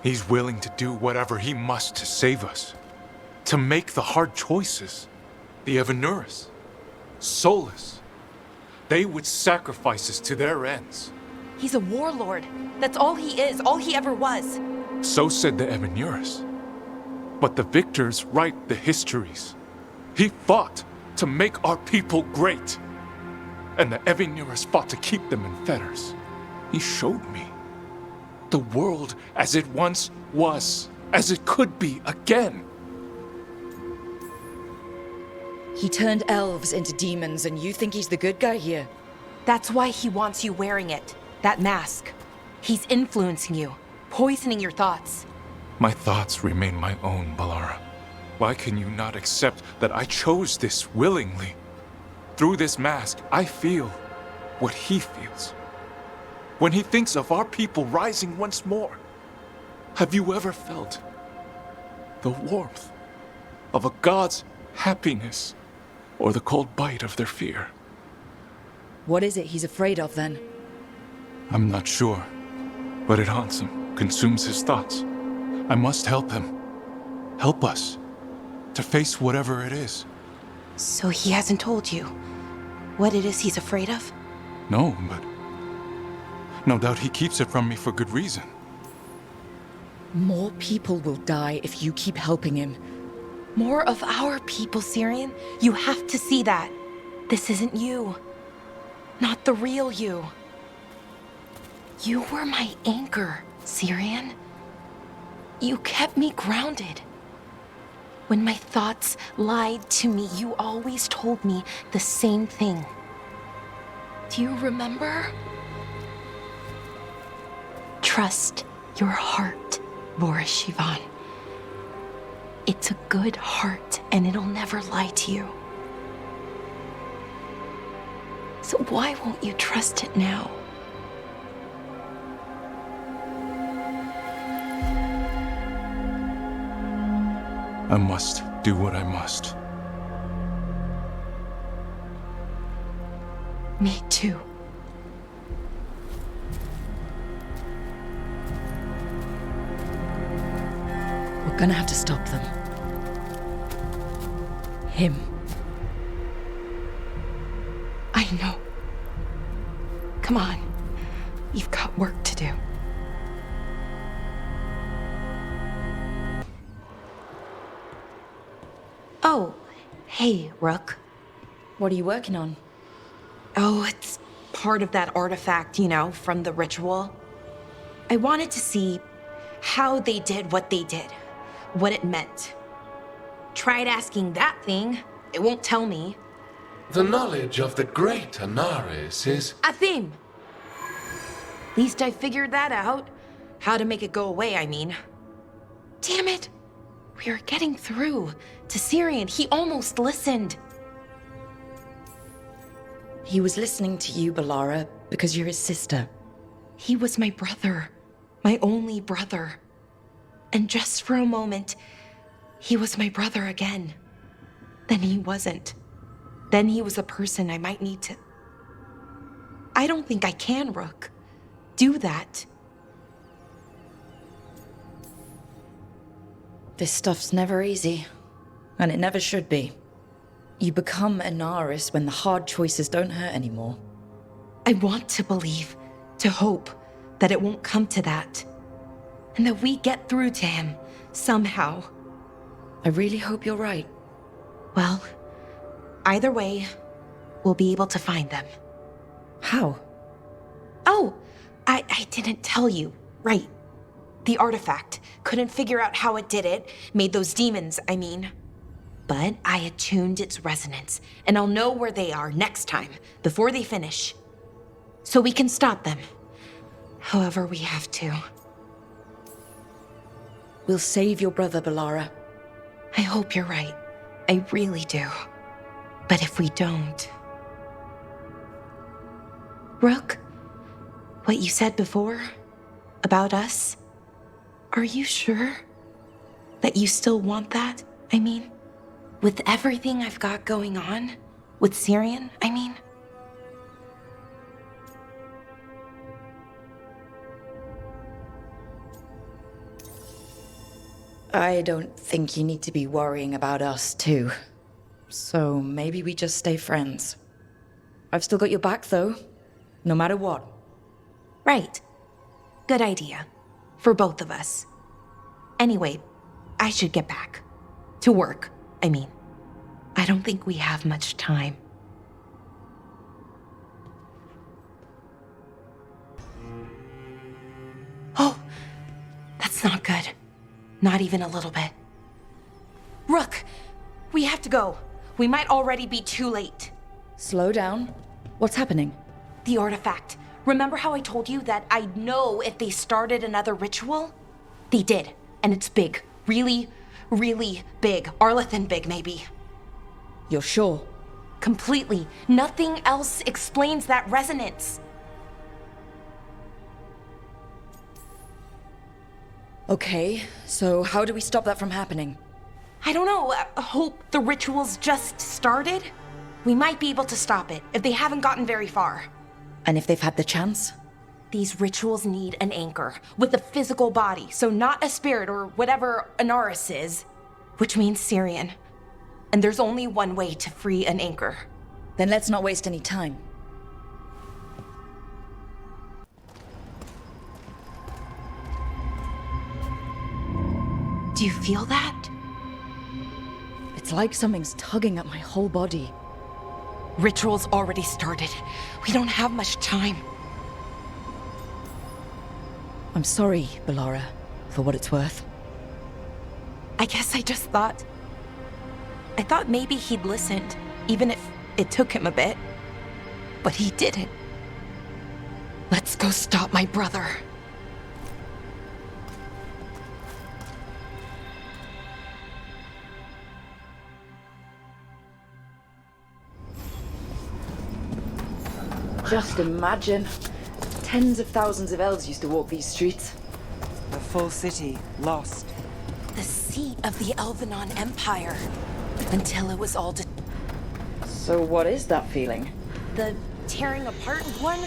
S20: He's willing to do whatever he must to save us. To make the hard choices. The Evanuris. Soulless. They would sacrifice us to their ends.
S22: He's a warlord. That's all he is, all he ever was.
S20: So said the Evanuris. But the victors write the histories. He fought to make our people great. And the Evanuris fought to keep them in fetters. He showed me the world as it once was, as it could be again.
S3: He turned elves into demons, and you think he's the good guy here?
S22: That's why he wants you wearing it. That mask. He's influencing you, poisoning your thoughts.
S20: My thoughts remain my own, Bellara. Why can you not accept that I chose this willingly? Through this mask, I feel what he feels. When he thinks of our people rising once more, have you ever felt the warmth of a god's happiness or the cold bite of their fear?
S3: What is it he's afraid of, then?
S20: I'm not sure, but it haunts him, consumes his thoughts. I must help him. Help us to face whatever it is.
S22: So he hasn't told you what it is he's afraid of?
S20: No, but no doubt he keeps it from me for good reason.
S3: More people will die if you keep helping him.
S22: More of our people, Syrian. You have to see that. This isn't you. Not the real you. You were my anchor, Syrian. You kept me grounded. When my thoughts lied to me, you always told me the same thing. Do you remember? Trust your heart, Boris Shivan. It's a good heart, and it'll never lie to you. So why won't you trust it now?
S20: I must do what I must.
S22: Me too.
S3: We're gonna have to stop them. Him.
S22: I know. Come on. You've got work to do. Oh, hey, Rook.
S3: What are you working on?
S22: Oh, it's part of that artifact, you know, from the ritual. I wanted to see how they did what they did, what it meant. Tried asking that thing. It won't tell me.
S18: The knowledge of the great Inaris is...
S22: Athim! At least I figured that out. How to make it go away, I mean. Damn it! We are getting through to Syrian. He almost listened.
S3: He was listening to you, Bellara, because you're his sister.
S22: He was my brother. My only brother. And just for a moment, he was my brother again. Then he wasn't. Then he was a person I might need to... I don't think I can, Rook. Do that.
S3: This stuff's never easy. And it never should be. You become Inaris when the hard choices don't hurt anymore.
S22: I want to believe, to hope, that it won't come to that. And that we get through to him, somehow.
S3: I really hope you're right.
S22: Well, either way, we'll be able to find them.
S3: How?
S22: Oh, I didn't tell you. Right. The artifact. Couldn't figure out how it did it. Made those demons, I mean. But I attuned its resonance, and I'll know where they are next time, before they finish. So we can stop them. However we have to.
S3: We'll save your brother, Bellara.
S22: I hope you're right. I really do. But if we don't... Rook, what you said before about us, are you sure that you still want that? I mean, with everything I've got going on, with Syrian, I mean.
S3: I don't think you need to be worrying about us, too. So maybe we just stay friends. I've still got your back, though. No matter what.
S22: Right. Good idea. For both of us. Anyway, I should get back. To work, I mean. I don't think we have much time. Oh! That's not good. Not even a little bit. Rook! We have to go. We might already be too late.
S3: Slow down. What's happening?
S22: The artifact. Remember how I told you that I'd know if they started another ritual? They did. And it's big. Really, really big. Arlethan big, maybe.
S3: You're sure?
S22: Completely. Nothing else explains that resonance.
S3: Okay, so how do we stop that from happening?
S22: I don't know. Hope the ritual's just started? We might be able to stop it if they haven't gotten very far.
S3: And if they've had the chance?
S22: These rituals need an anchor with a physical body, so not a spirit or whatever Anaris is, which means Syrian. And there's only one way to free an anchor.
S3: Then let's not waste any time.
S22: Do you feel that?
S3: It's like something's tugging at my whole body.
S22: Ritual's already started. We don't have much time.
S3: I'm sorry, Bellara, for what it's worth.
S22: I guess I just thought... I thought maybe he'd listened, even if it took him a bit. But he didn't. Let's go stop my brother.
S3: Just imagine. Tens of thousands of elves used to walk these streets.
S2: The full city, lost.
S22: The seat of the Elvenon Empire. Until it was all
S3: So what is that feeling?
S22: The tearing apart one?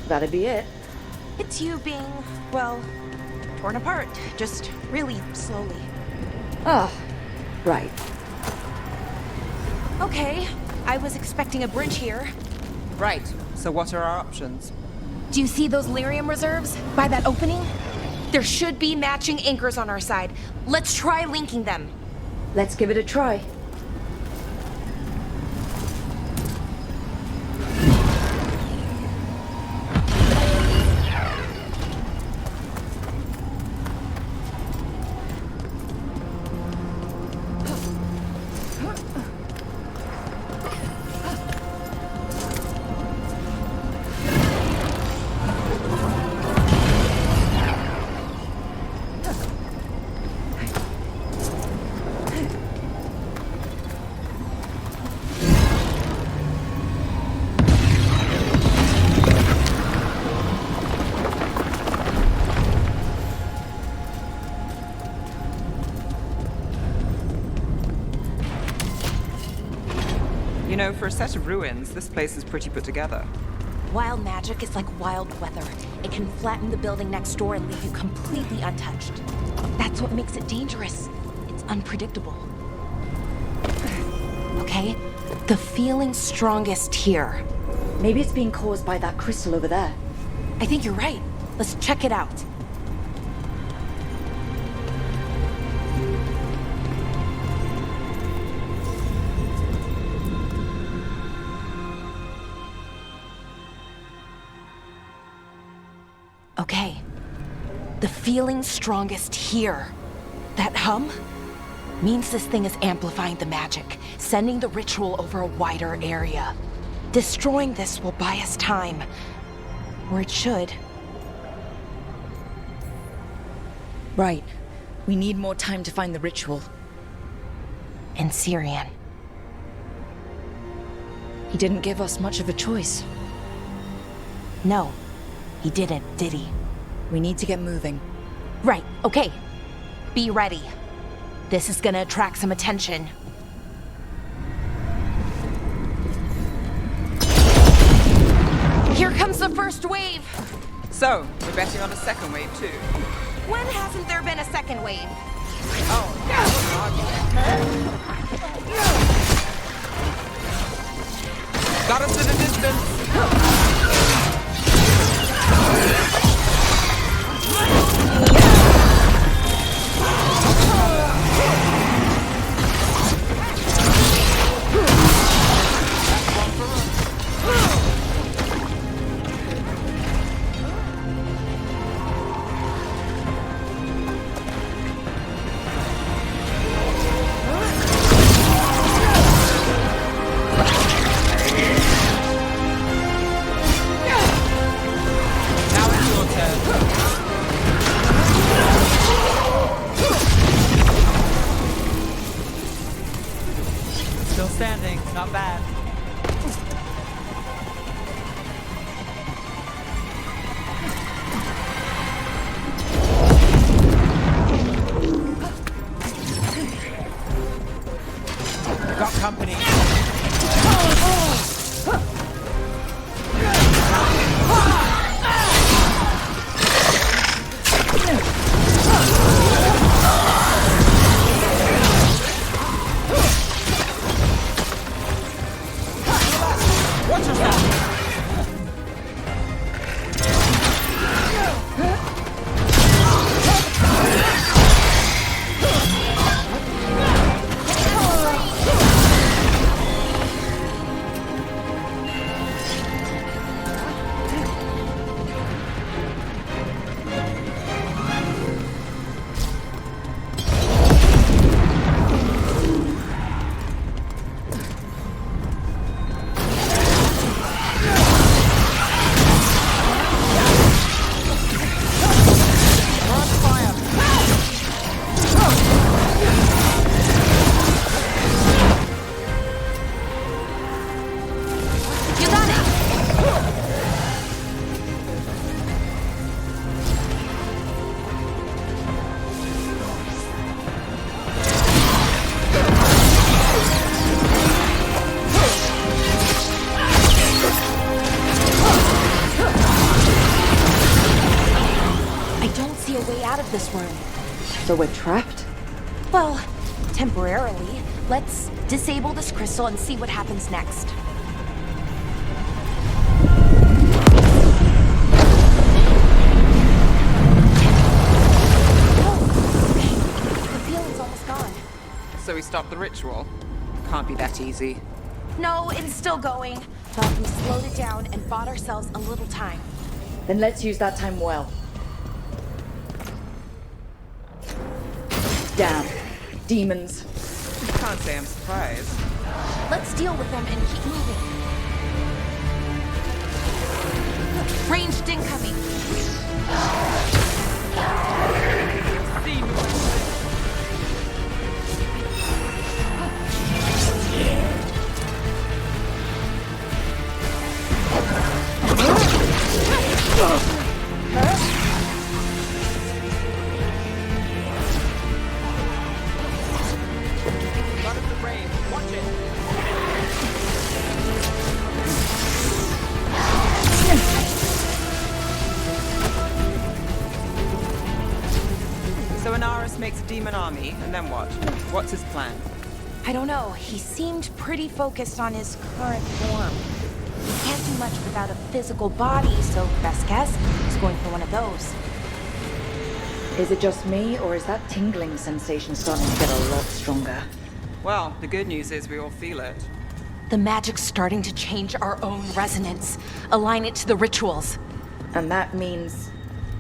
S3: That'd be it.
S22: It's you being, well, torn apart. Just really slowly.
S3: Ah, right.
S22: Okay, I was expecting a bridge here.
S2: Right, so what are our options?
S22: Do you see those lyrium reserves by that opening? There should be matching anchors on our side. Let's try linking them.
S3: Let's give it a try.
S2: You know, for a set of ruins, this place is pretty put together.
S22: Wild magic is like wild weather. It can flatten the building next door and leave you completely untouched. That's what makes it dangerous. It's unpredictable. Okay, the feeling's strongest here.
S3: Maybe it's being caused by that crystal over there.
S22: I think you're right. Let's check it out. Okay. The feeling's strongest here. That hum?
S15: Means this thing is amplifying the magic, sending the ritual over a wider area. Destroying this will buy us time. Or it should.
S3: Right. We need more time to find the ritual.
S15: And Syrian.
S3: He didn't give us much of a choice.
S15: No, he didn't, did he?
S3: We need to get moving.
S15: Right, okay. Be ready. This is gonna attract some attention. Here comes the first wave!
S2: So, we're betting on a second wave too.
S15: When hasn't there been a second wave?
S2: Oh, got us in a distance! Still standing, not bad. Got company. Watch yourself! This room.
S3: So we're trapped?
S15: Well, temporarily. Let's disable this crystal and see what happens next. The feeling's almost gone.
S2: So we stopped the ritual? Can't be that easy.
S15: No, it's still going. But we slowed it down and bought ourselves a little time.
S3: Then let's use that time well. Damn. Demons.
S2: Can't say I'm surprised.
S15: Let's deal with them and keep moving. Ranged incoming.
S2: So Anaris makes a demon army, and then what? What's his plan?
S15: I don't know. He seemed pretty focused on his current form. He can't do much without a physical body, so best guess, he's going for one of those.
S3: Is it just me, or is that tingling sensation starting to get a lot stronger?
S2: Well, the good news is we all feel it.
S15: The magic's starting to change our own resonance, align it to the rituals.
S3: And that means...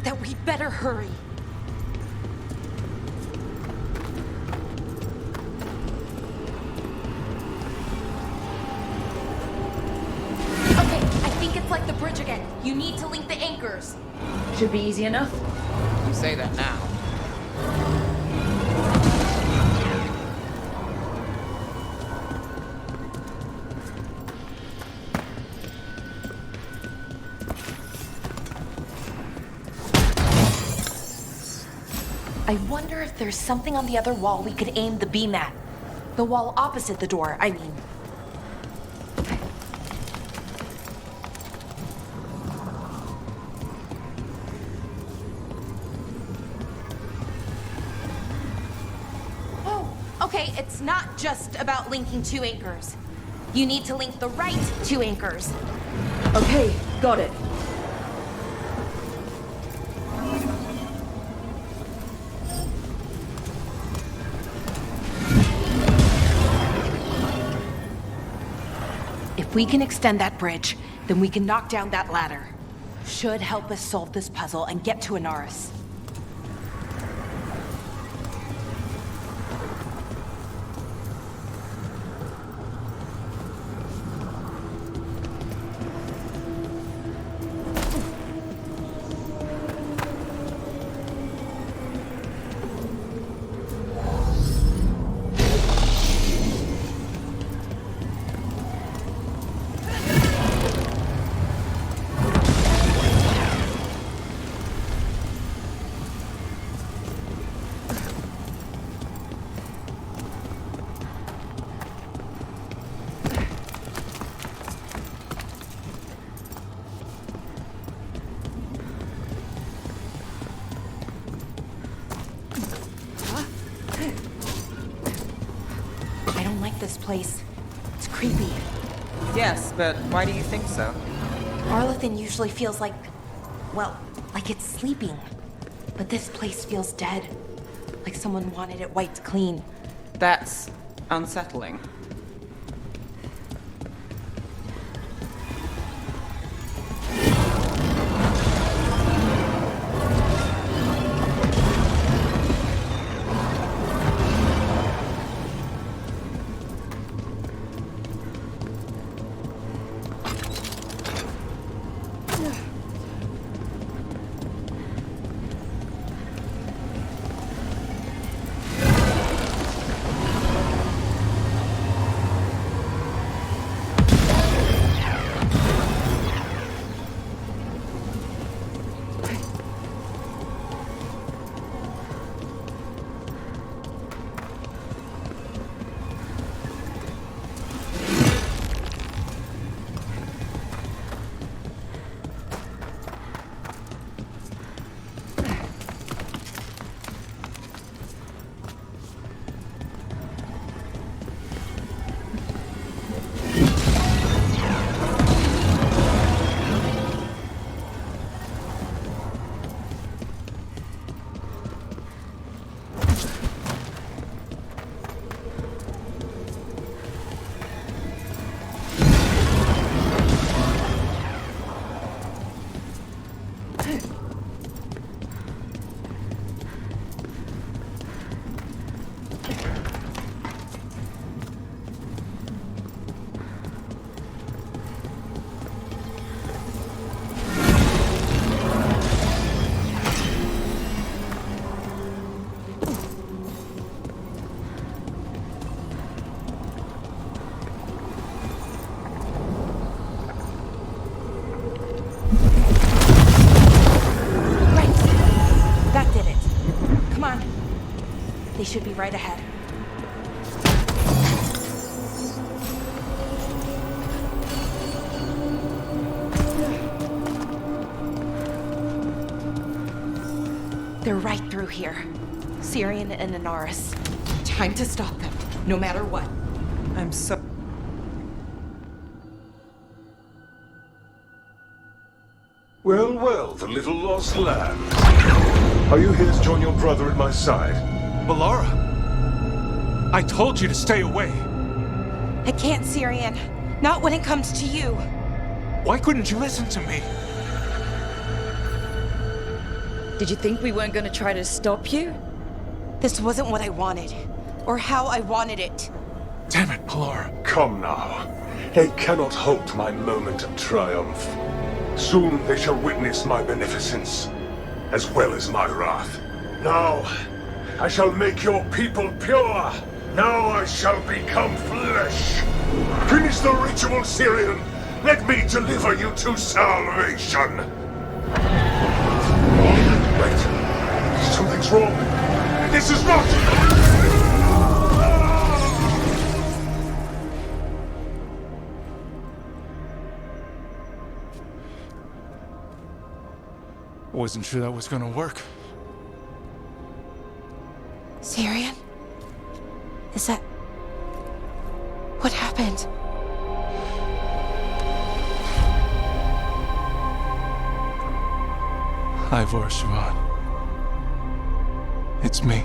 S15: that we'd better hurry. You need to link the anchors.
S3: Should be easy enough.
S2: You say that now.
S15: I wonder if there's something on the other wall we could aim the beam at. The wall opposite the door, I mean. Oh, okay, it's not just about linking two anchors. You need to link the right two anchors.
S3: Okay, got it.
S15: If we can extend that bridge, then we can knock down that ladder. Should help us solve this puzzle and get to Anaris. This place. It's creepy.
S2: Yes, but why do you think so?
S15: Arlethan usually feels like, well, like it's sleeping. But this place feels dead. Like someone wanted it wiped clean.
S2: That's unsettling.
S15: They should be right ahead. They're right through here. Syrian and Anaris. Time to stop them, no matter what.
S2: I'm so...
S6: Well, well, the little lost land. Are you here to join your brother at my side?
S20: Bellara! I told you to stay away!
S15: I can't, Syrian. Not when it comes to you.
S20: Why couldn't you listen to me?
S3: Did you think we weren't gonna try to stop you?
S15: This wasn't what I wanted. Or how I wanted it.
S20: Damn it, Bellara.
S6: Come now. They cannot halt my moment of triumph. Soon they shall witness my beneficence, as well as my wrath. Now, I shall make your people pure. Now I shall become flesh. Finish the ritual, Syrian. Let me deliver you to salvation. Wait. Something's wrong. This is not...
S20: I wasn't sure that was gonna work.
S22: Syrian? Is that... What happened?
S20: Ivor Siobhan. It's me.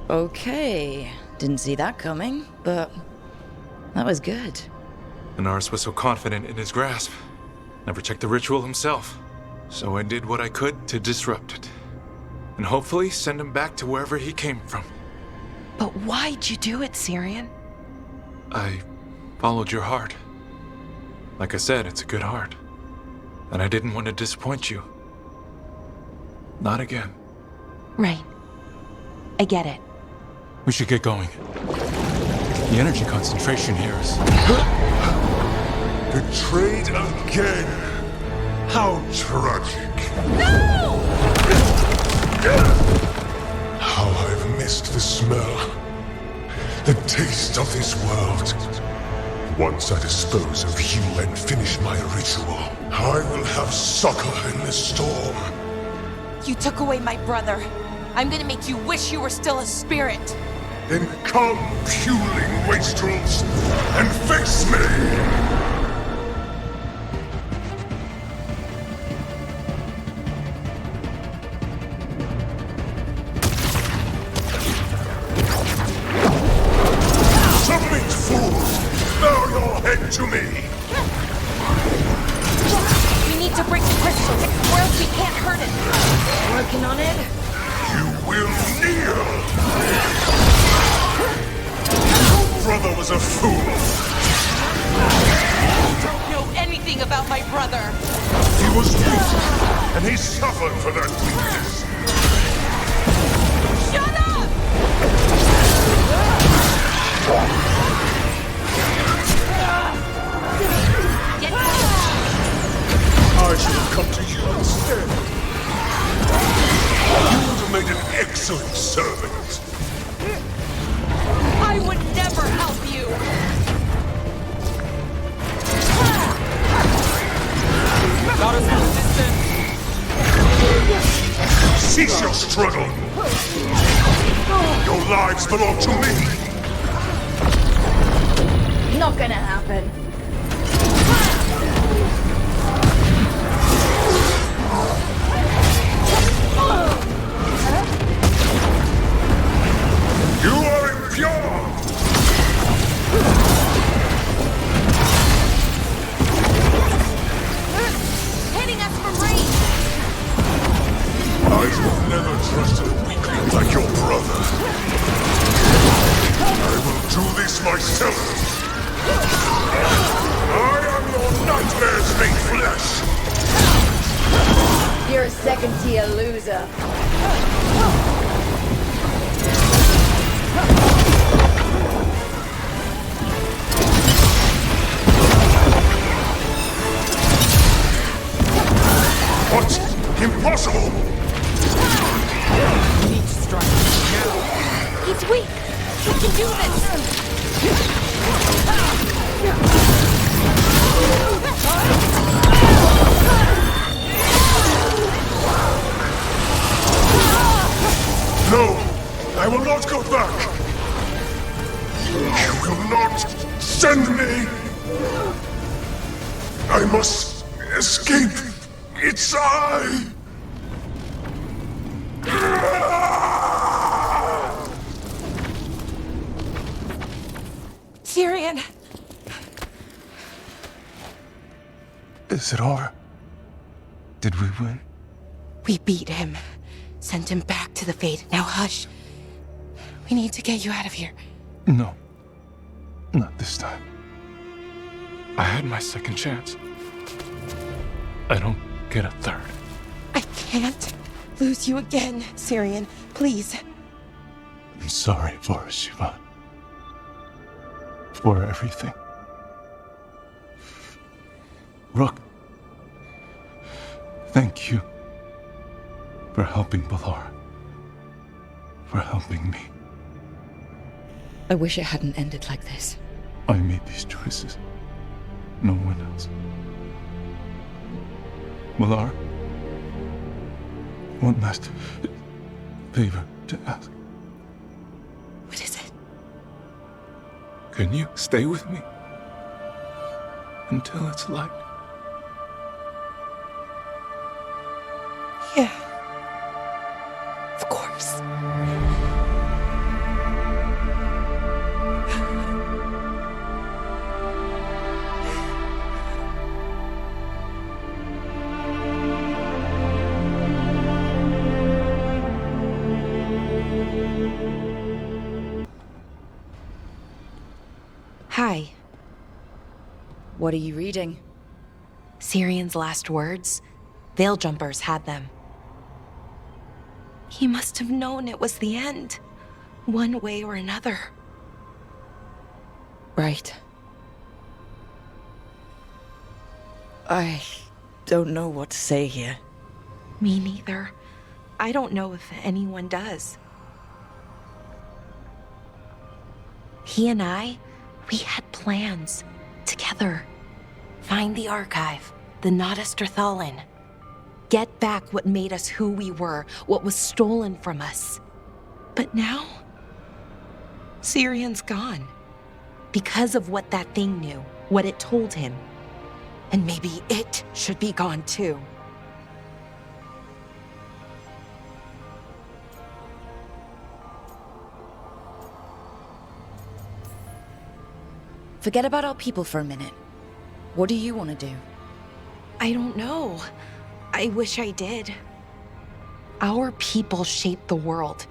S3: Okay. Didn't see that coming, but that was good.
S20: Anaris was so confident in his grasp. Never checked the ritual himself. So I did what I could to disrupt it. And hopefully send him back to wherever he came from.
S22: But why'd you do it, Syrian?
S20: I followed your heart. Like I said, it's a good heart. And I didn't want to disappoint you. Not again.
S22: Right. I get it.
S20: We should get going. The energy concentration here is...
S6: Betrayed again. How tragic.
S22: No!
S6: How I've missed the smell. The taste of this world. Once I dispose of you and finish my ritual, I will have succor in the storm.
S15: You took away my brother. I'm gonna make you wish you were still a spirit.
S6: Then come, puling wastrels, and face me! Submit, fools! Bow your head to me!
S15: We need to break the crystal, or else we can't hurt it.
S3: Working on it?
S6: You will kneel! Your brother was a fool!
S15: You don't know anything about my brother!
S6: He was weak, and he suffered for that weakness!
S15: Shut up!
S6: I should have come to you instead. You would have made an excellent servant.
S15: I would never help you!
S2: Goddess resistance!
S6: Cease your struggle! Your lives belong to me!
S3: Not gonna happen.
S6: You are impure!
S15: Hitting us from range!
S6: I've never trusted a weakling like your brother. I will do this myself! I am your nightmares made flesh!
S3: You're a second-tier loser.
S6: What? Impossible!
S2: We need to strike now.
S15: He's weak! We can do this!
S6: No! I will not go back! You will not send me! I must escape! It's I!
S22: Syrian!
S20: Is it over? Did we win?
S22: We beat him. Sent him back to the Fate. Now hush. We need to get you out of here.
S20: No. Not this time. I had my second chance. I don't get a third.
S22: I can't lose you again, Syrian. Please.
S20: I'm sorry for Siobhan. For everything. Rook, thank you for helping Bellara. For helping me.
S3: I wish it hadn't ended like this.
S20: I made these choices. No one else. Bellara, one last favor to ask.
S22: What is it?
S20: Can you stay with me until it's light?
S22: Yeah. Of course. Hi.
S3: What are you reading?
S22: Syrian's last words. Veil Jumpers had them. He must have known it was the end, one way or another.
S3: Right. I don't know what to say here.
S22: Me neither. I don't know if anyone does. He and I, we had plans together. Find the archive, the Nodasterthalin. Get back what made us who we were, what was stolen from us. But now, Syrian's gone. Because of what that thing knew, what it told him. And maybe it should be gone too.
S3: Forget about our people for a minute. What do you want to do?
S22: I don't know. I wish I did. Our people shaped the world.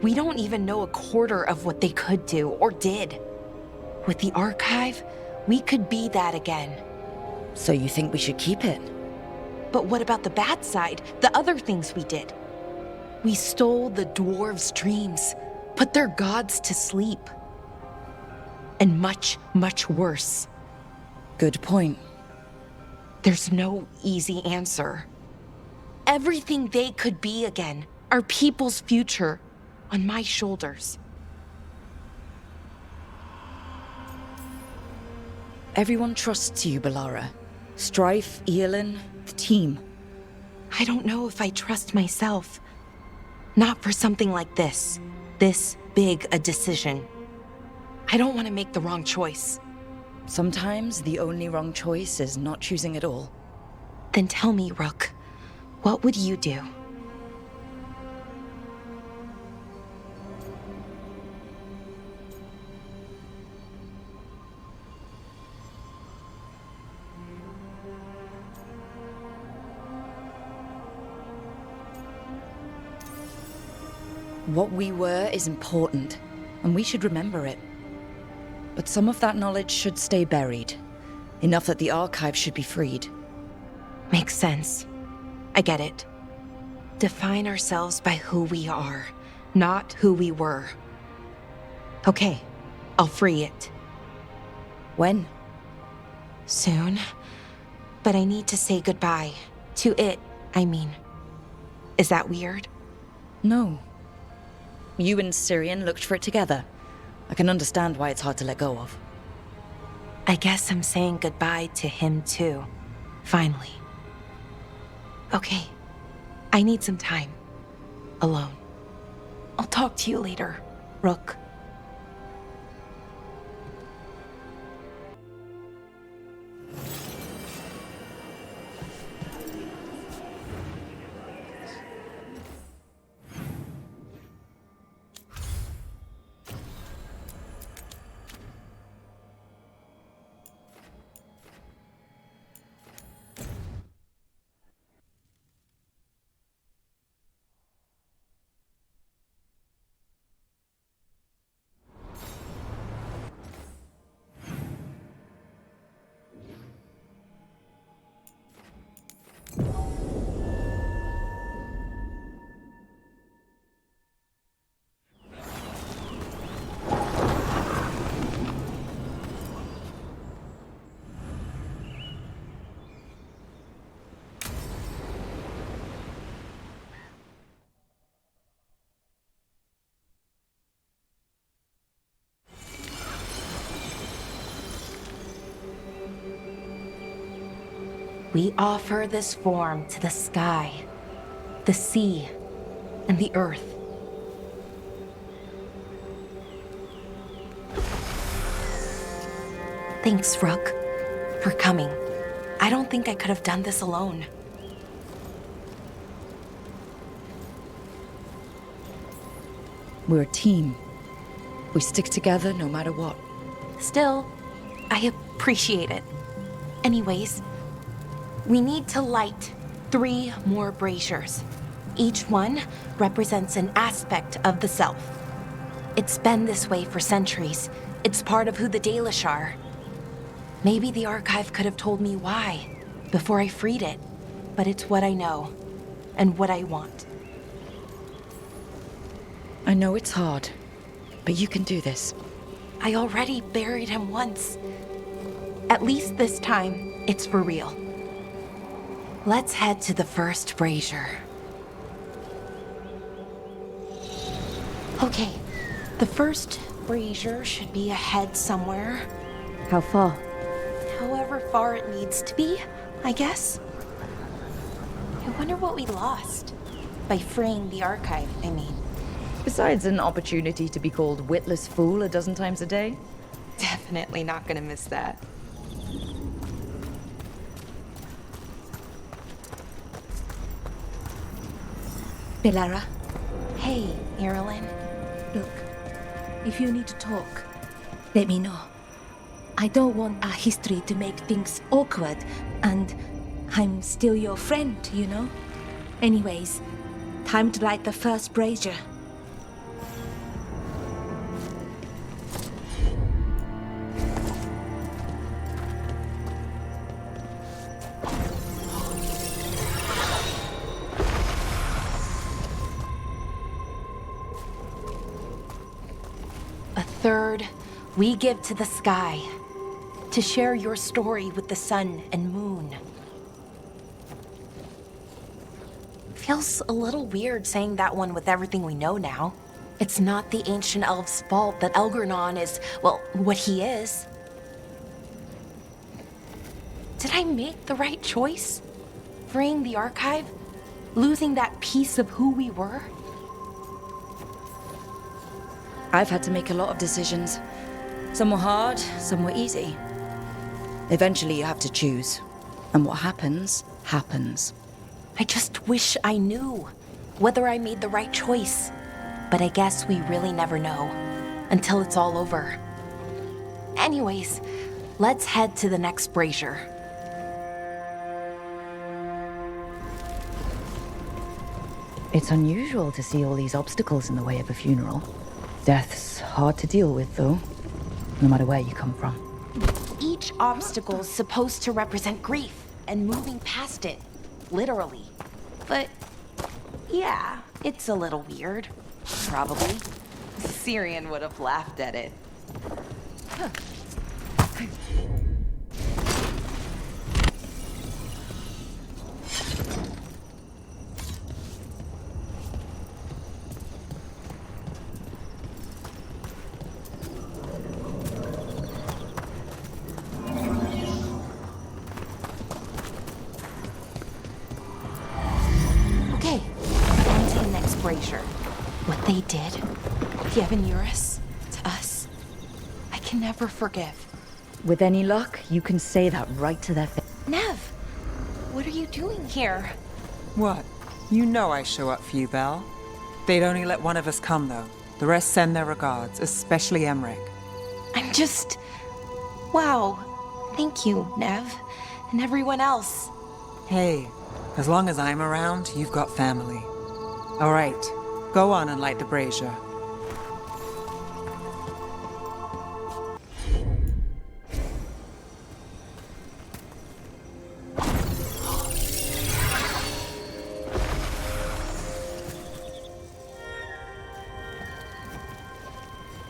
S22: We don't even know a quarter of what they could do or did. With the archive, we could be that again.
S3: So you think we should keep it?
S22: But what about the bad side? The other things we did? We stole the dwarves' dreams, put their gods to sleep. And much, much worse.
S3: Good point.
S22: There's no easy answer. Everything they could be again, our people's future, on my shoulders.
S3: Everyone trusts you, Bellara. Strife, Eolin, the team.
S22: I don't know if I trust myself. Not for something like this. This big a decision. I don't want to make the wrong choice.
S3: Sometimes the only wrong choice is not choosing at all.
S22: Then tell me, Rook, what would you do?
S3: What we were is important, and we should remember it. But some of that knowledge should stay buried. Enough that the archive should be freed.
S22: Makes sense. I get it. Define ourselves by who we are, not who we were. Okay, I'll free it.
S3: When?
S22: Soon. But I need to say goodbye. To it, I mean. Is that weird?
S3: No. You and Syrian looked for it together. I can understand why it's hard to let go of.
S22: I guess I'm saying goodbye to him too. Finally. Okay. I need some time. Alone. I'll talk to you later, Rook.
S15: We offer this form to the sky, the sea, and the earth. Thanks, Rook, for coming. I don't think I could have done this alone.
S3: We're a team. We stick together no matter what.
S15: Still, I appreciate it. Anyways, we need to light 3 more braziers. Each one represents an aspect of the self. It's been this way for centuries. It's part of who the Dalish are. Maybe the archive could have told me why before I freed it, but it's what I know and what I want.
S3: I know it's hard, but you can do this.
S15: I already buried him once. At least this time, it's for real. Let's head to the first brazier. Okay, the first brazier should be ahead somewhere.
S3: How far?
S15: However far it needs to be, I guess. I wonder what we lost. By freeing the archive, I mean.
S3: Besides an opportunity to be called witless fool a dozen times a day?
S22: Definitely not gonna miss that.
S15: Bellara. Hey, Irulan.
S4: Look, if you need to talk, let me know. I don't want our history to make things awkward, and I'm still your friend, you know? Anyways, time to light the first brazier.
S15: A third we give to the sky, to share your story with the sun and moon. Feels a little weird saying that one with everything we know now. It's not the ancient elf's fault that Elgarnon is, well, what he is. Did I make the right choice? Freeing the archive? Losing that piece of who we were?
S3: I've had to make a lot of decisions. Some were hard, some were easy. Eventually you have to choose. And what happens, happens.
S15: I just wish I knew whether I made the right choice. But I guess we really never know until it's all over. Anyways, let's head to the next brazier.
S3: It's unusual to see all these obstacles in the way of a funeral. Death's hard to deal with, though, no matter where you come from.
S15: Each obstacle's supposed to represent grief and moving past it, literally. But yeah, it's a little weird. Probably.
S22: Syrian would have laughed at it.
S15: Okay, on to the next brazier. What they did, Yevon to us, I can never forgive.
S3: With any luck, you can say that right to their face.
S15: Neve, what are you doing here?
S2: What? You know I show up for you, Belle. They'd only let one of us come, though. The rest send their regards, especially Emmrich.
S15: I'm just... Wow. Thank you, Neve, and everyone else.
S2: Hey, as long as I'm around, you've got family. All right, go on and light the brazier.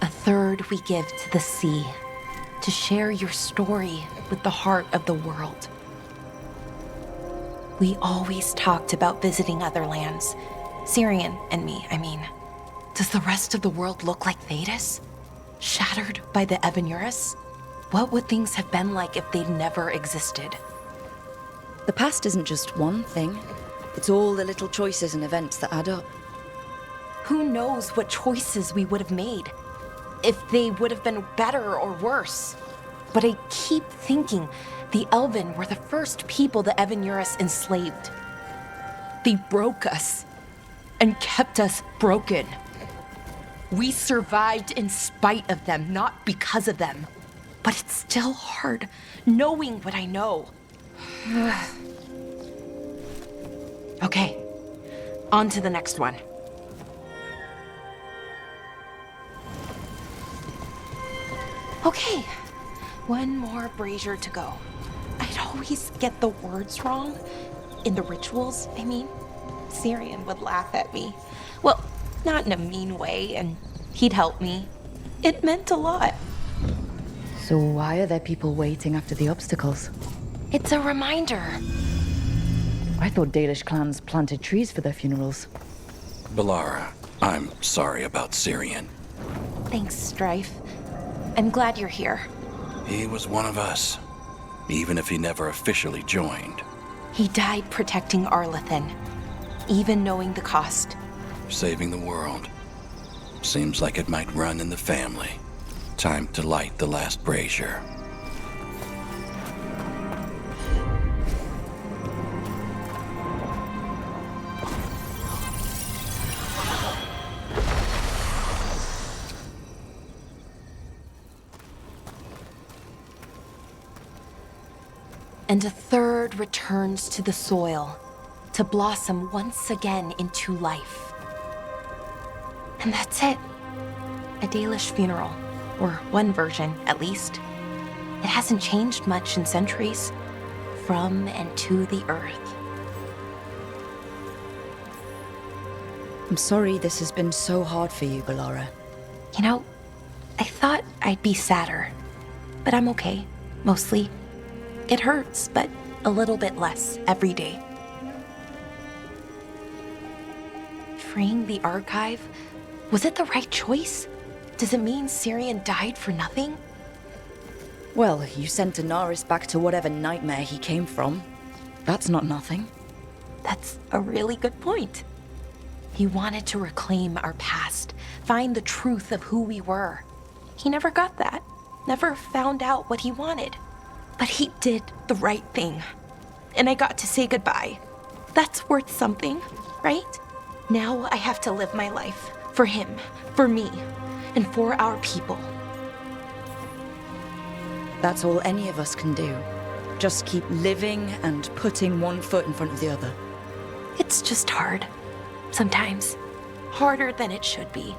S15: A third we give to the sea, to share your story with the heart of the world. We always talked about visiting other lands. Syrian and me, I mean. Does the rest of the world look like Thedas? Shattered by the Ebenuris? What would things have been like if they'd never existed?
S3: The past isn't just one thing. It's all the little choices and events that add up.
S22: Who knows what choices we would have made? If they would have been better or worse. But I keep thinking the Elven were the first people the Evanuris enslaved. They broke us and kept us broken. We survived in spite of them, not because of them. But it's still hard, knowing what I know. Okay, on to the next one. Okay, one more brazier to go. I'd always get the words wrong. In the rituals, I mean. Syrian would laugh at me. Well, not in a mean way, and he'd help me. It meant a lot.
S3: So why are there people waiting after the obstacles?
S22: It's a reminder.
S3: I thought Dalish clans planted trees for their funerals.
S21: Bellara, I'm sorry about Syrian.
S22: Thanks, Strife. I'm glad you're here.
S21: He was one of us, even if he never officially joined.
S22: He died protecting Arlathan, even knowing the cost.
S21: Saving the world. Seems like it might run in the family. Time to light the last brazier.
S22: And a third returns to the soil, to blossom once again into life. And that's it. A Dalish funeral, or one version, at least. It hasn't changed much in centuries, from and to the earth.
S3: I'm sorry this has been so hard for you, Bellara.
S22: You know, I thought I'd be sadder, but I'm okay, mostly. It hurts, but a little bit less every day. Freeing the archive? Was it the right choice? Does it mean Syrian died for nothing?
S3: Well, you sent Anaris back to whatever nightmare he came from. That's not nothing.
S22: That's a really good point. He wanted to reclaim our past, find the truth of who we were. He never got that, never found out what he wanted. But he did the right thing. And I got to say goodbye. That's worth something, right? Now I have to live my life. For him, for me, and for our people.
S3: That's all any of us can do. Just keep living and putting one foot in front of the other.
S22: It's just hard. Sometimes. Harder than it should be.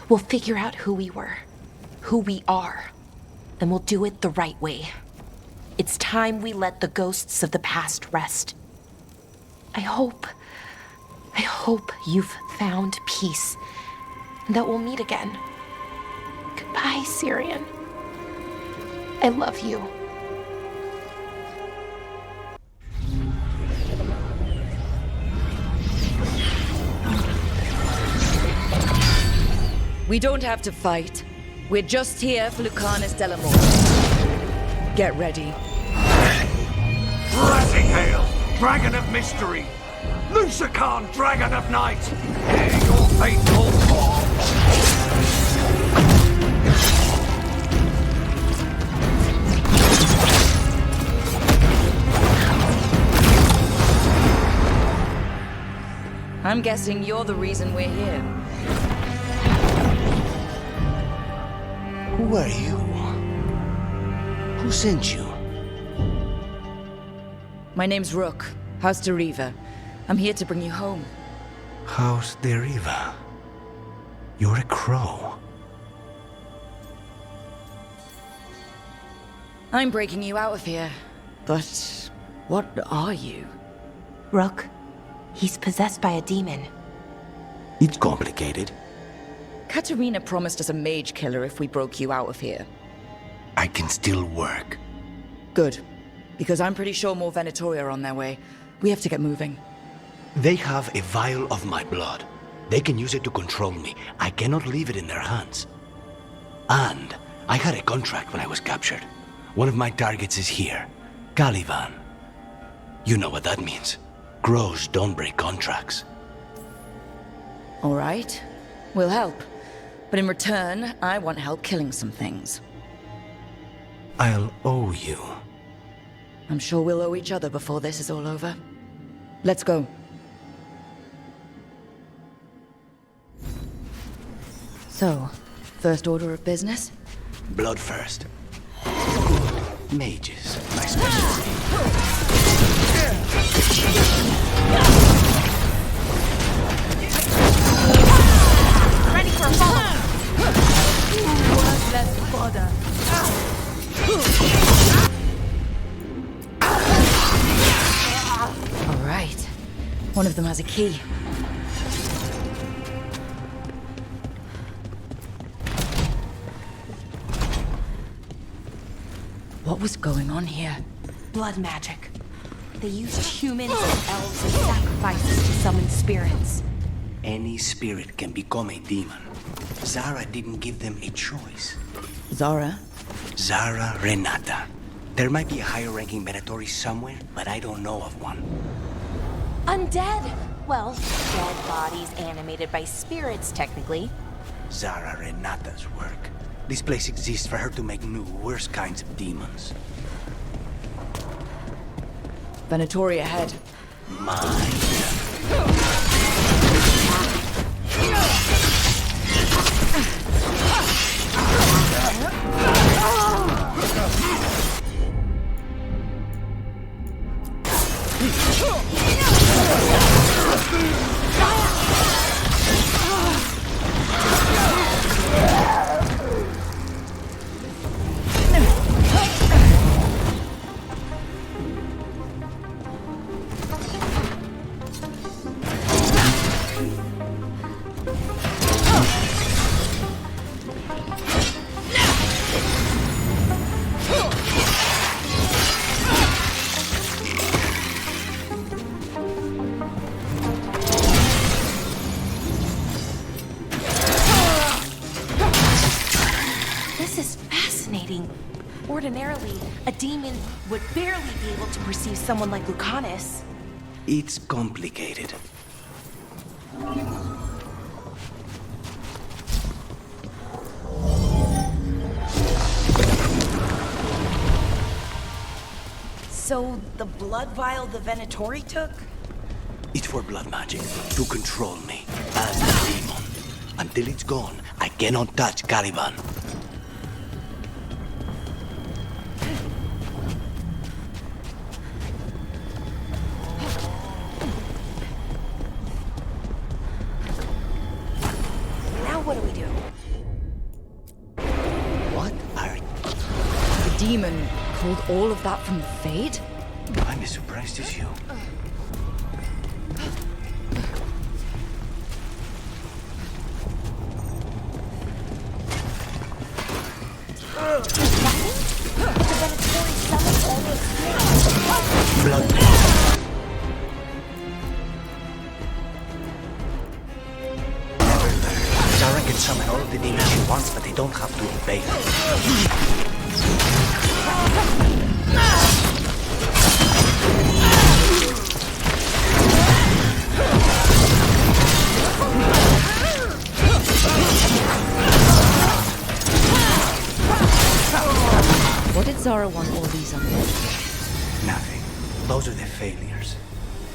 S22: We'll figure out who we were. Who we are, and we'll do it the right way. It's time we let the ghosts of the past rest. I hope you've found peace, and that we'll meet again. Goodbye, Syrian. I love you.
S3: We don't have to fight. We're just here for Lucanis Delamore. Get ready.
S6: Rising Hail, Dragon of Mystery! Lucanis, Dragon of Night! Hear your fateful call!
S3: I'm guessing you're the reason we're here.
S1: Who are you? Who sent you?
S3: My name's Rook, House Deriva. I'm here to bring you home.
S1: House Deriva. You're a crow.
S3: I'm breaking you out of here. But what are you?
S22: Rook, he's possessed by a demon.
S1: It's complicated.
S3: Katerina promised us a mage killer if we broke you out of here.
S1: I can still work.
S3: Good. Because I'm pretty sure more Venatori are on their way. We have to get moving.
S16: They have a vial of my blood. They can use it to control me. I cannot leave it in their hands. And I had a contract when I was captured. One of my targets is here. Caliban. You know what that means. Crows don't break contracts.
S3: All right. We'll help. But in return, I want help killing some things.
S16: I'll owe you.
S3: I'm sure we'll owe each other before this is all over. Let's go. So, first order of business?
S16: Blood first. Mages, my specialty.
S15: Ready for a fall.
S17: Let's bother.
S3: All right. One of them has a key. What was going on here?
S15: Blood magic. They used humans and elves as sacrifices to summon spirits.
S16: Any spirit can become a demon. Zara didn't give them a choice.
S3: Zara?
S16: Zara Renata. There might be a higher-ranking Venatori somewhere, but I don't know of one.
S15: Undead. Well, dead bodies animated by spirits, technically.
S16: Zara Renata's work. This place exists for her to make new, worse kinds of demons.
S3: Venatori ahead.
S16: Mine.
S15: Ordinarily, a demon would barely be able to perceive someone like Lucanis.
S16: It's complicated.
S22: So, the blood vial the Venatori took?
S16: It's for blood magic, to control me, as a demon. Until it's gone, I cannot touch Caliban.
S3: Demon pulled all of that from the Fade?
S16: I'm as surprised as you. Blood. Never learn. Zara can summon all of the demons she wants, but they don't have to obey her.
S3: What did Zara want all these undead for?
S16: Nothing. Those are the failures.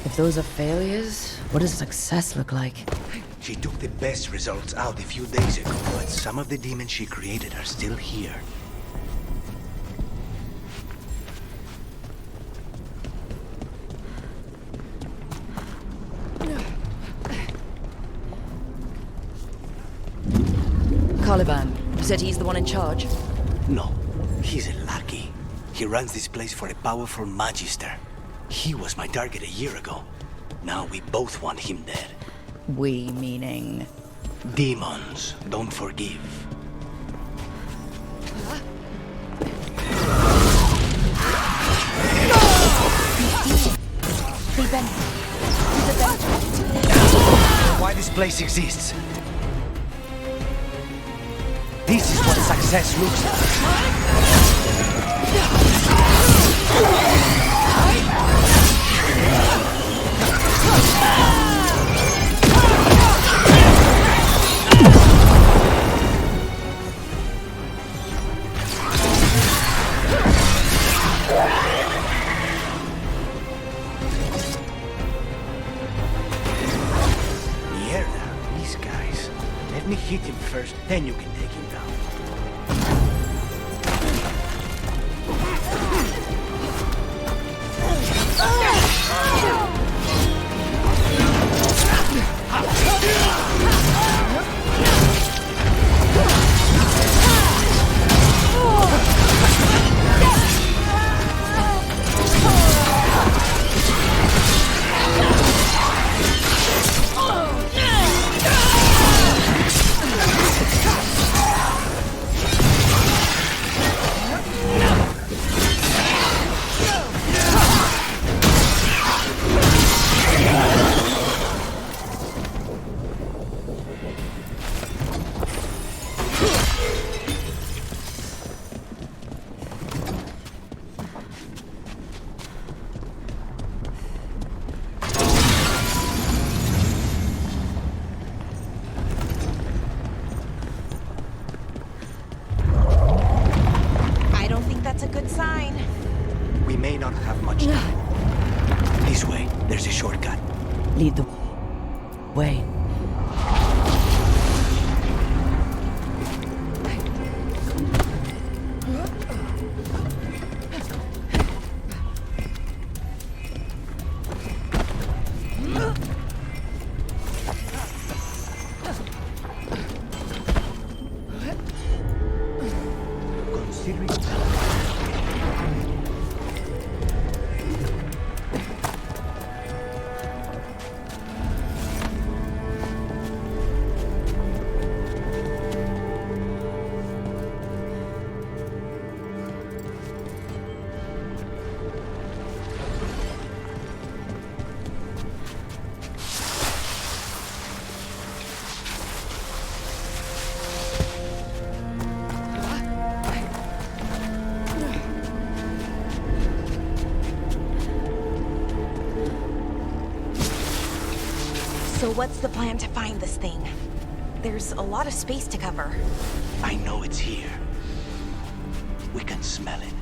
S3: If those are failures, what does success look like?
S16: She took the best results out a few days ago, but some of the demons she created are still here.
S3: Caliban, you said he's the one in charge?
S16: No, he's a lackey. He runs this place for a powerful magister. He was my target a year ago. Now we both want him dead.
S3: We meaning?
S16: Demons don't forgive.
S15: They bend.
S16: Why this place exists? This is what success looks like. Let me hit him first, then you can take him down.
S9: Lead the way.
S15: So what's the plan to find this thing? There's a lot of space to cover.
S16: I know it's here. We can smell it.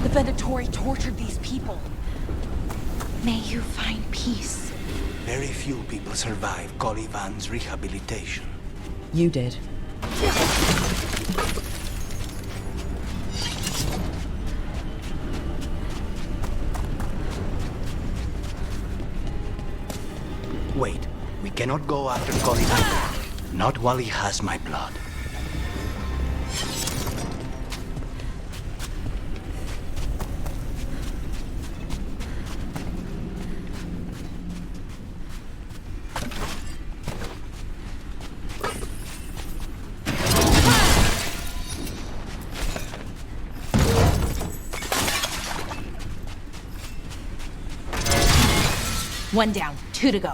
S15: The Venatori tortured these people. May you find peace.
S16: Very few people survive Colivan's rehabilitation.
S9: You did.
S16: Wait, we cannot go after Colivan. Not while he has my blood.
S15: One down, 2 to go.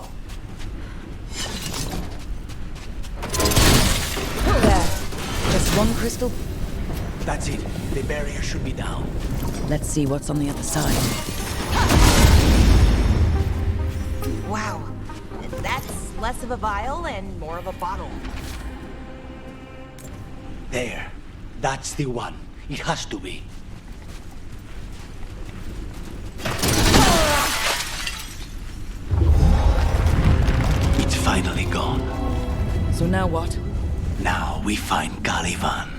S9: There. Just one crystal.
S16: That's it. The barrier should be down.
S9: Let's see what's on the other side.
S15: Wow. That's less of a vial and more of a bottle.
S16: There. That's the one. It has to be. It's finally gone.
S3: So now what?
S16: Now we find Caliban.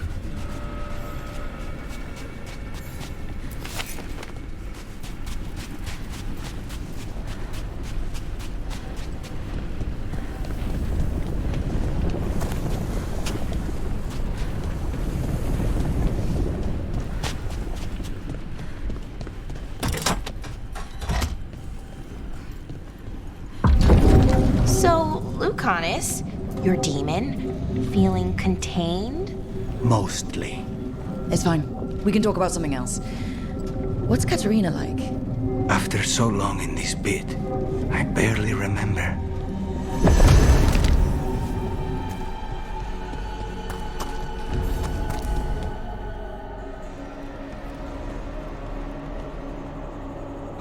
S15: So, Lucanis, your demon, feeling contained?
S16: Mostly.
S3: It's fine. We can talk about something else. What's Katerina like?
S16: After so long in this pit, I barely remember.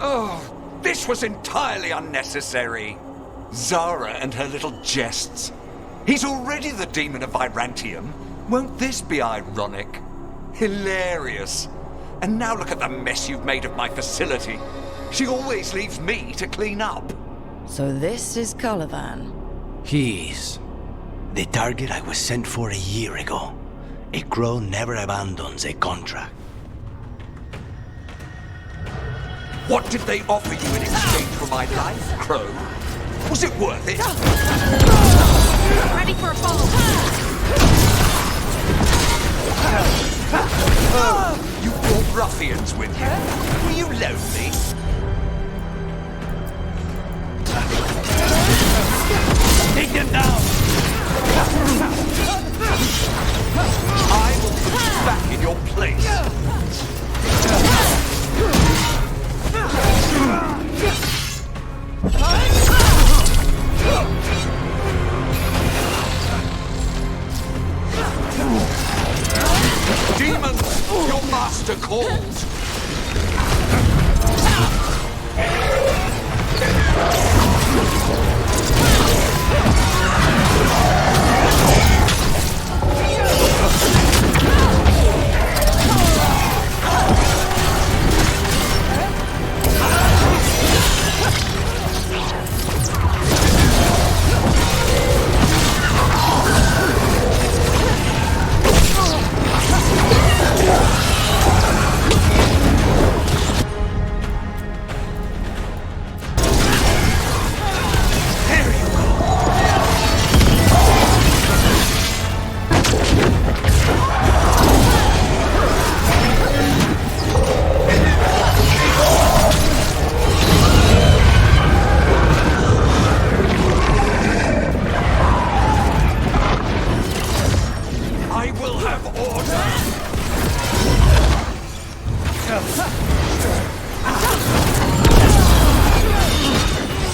S7: Oh, this was entirely unnecessary. Zara and her little jests. He's already the demon of Virantium. Won't this be ironic? Hilarious. And now look at the mess you've made of my facility. She always leaves me to clean up.
S3: So this is Caliban.
S16: He is. The target I was sent for a year ago. A crow never abandons a contract.
S7: What did they offer you in exchange for my life, Crow? Was it worth it?
S12: Ready for a follow.
S7: Oh, you brought ruffians with you. Were you lonely?
S16: Take them down!
S7: I will put you back in your place. Demons, your master calls.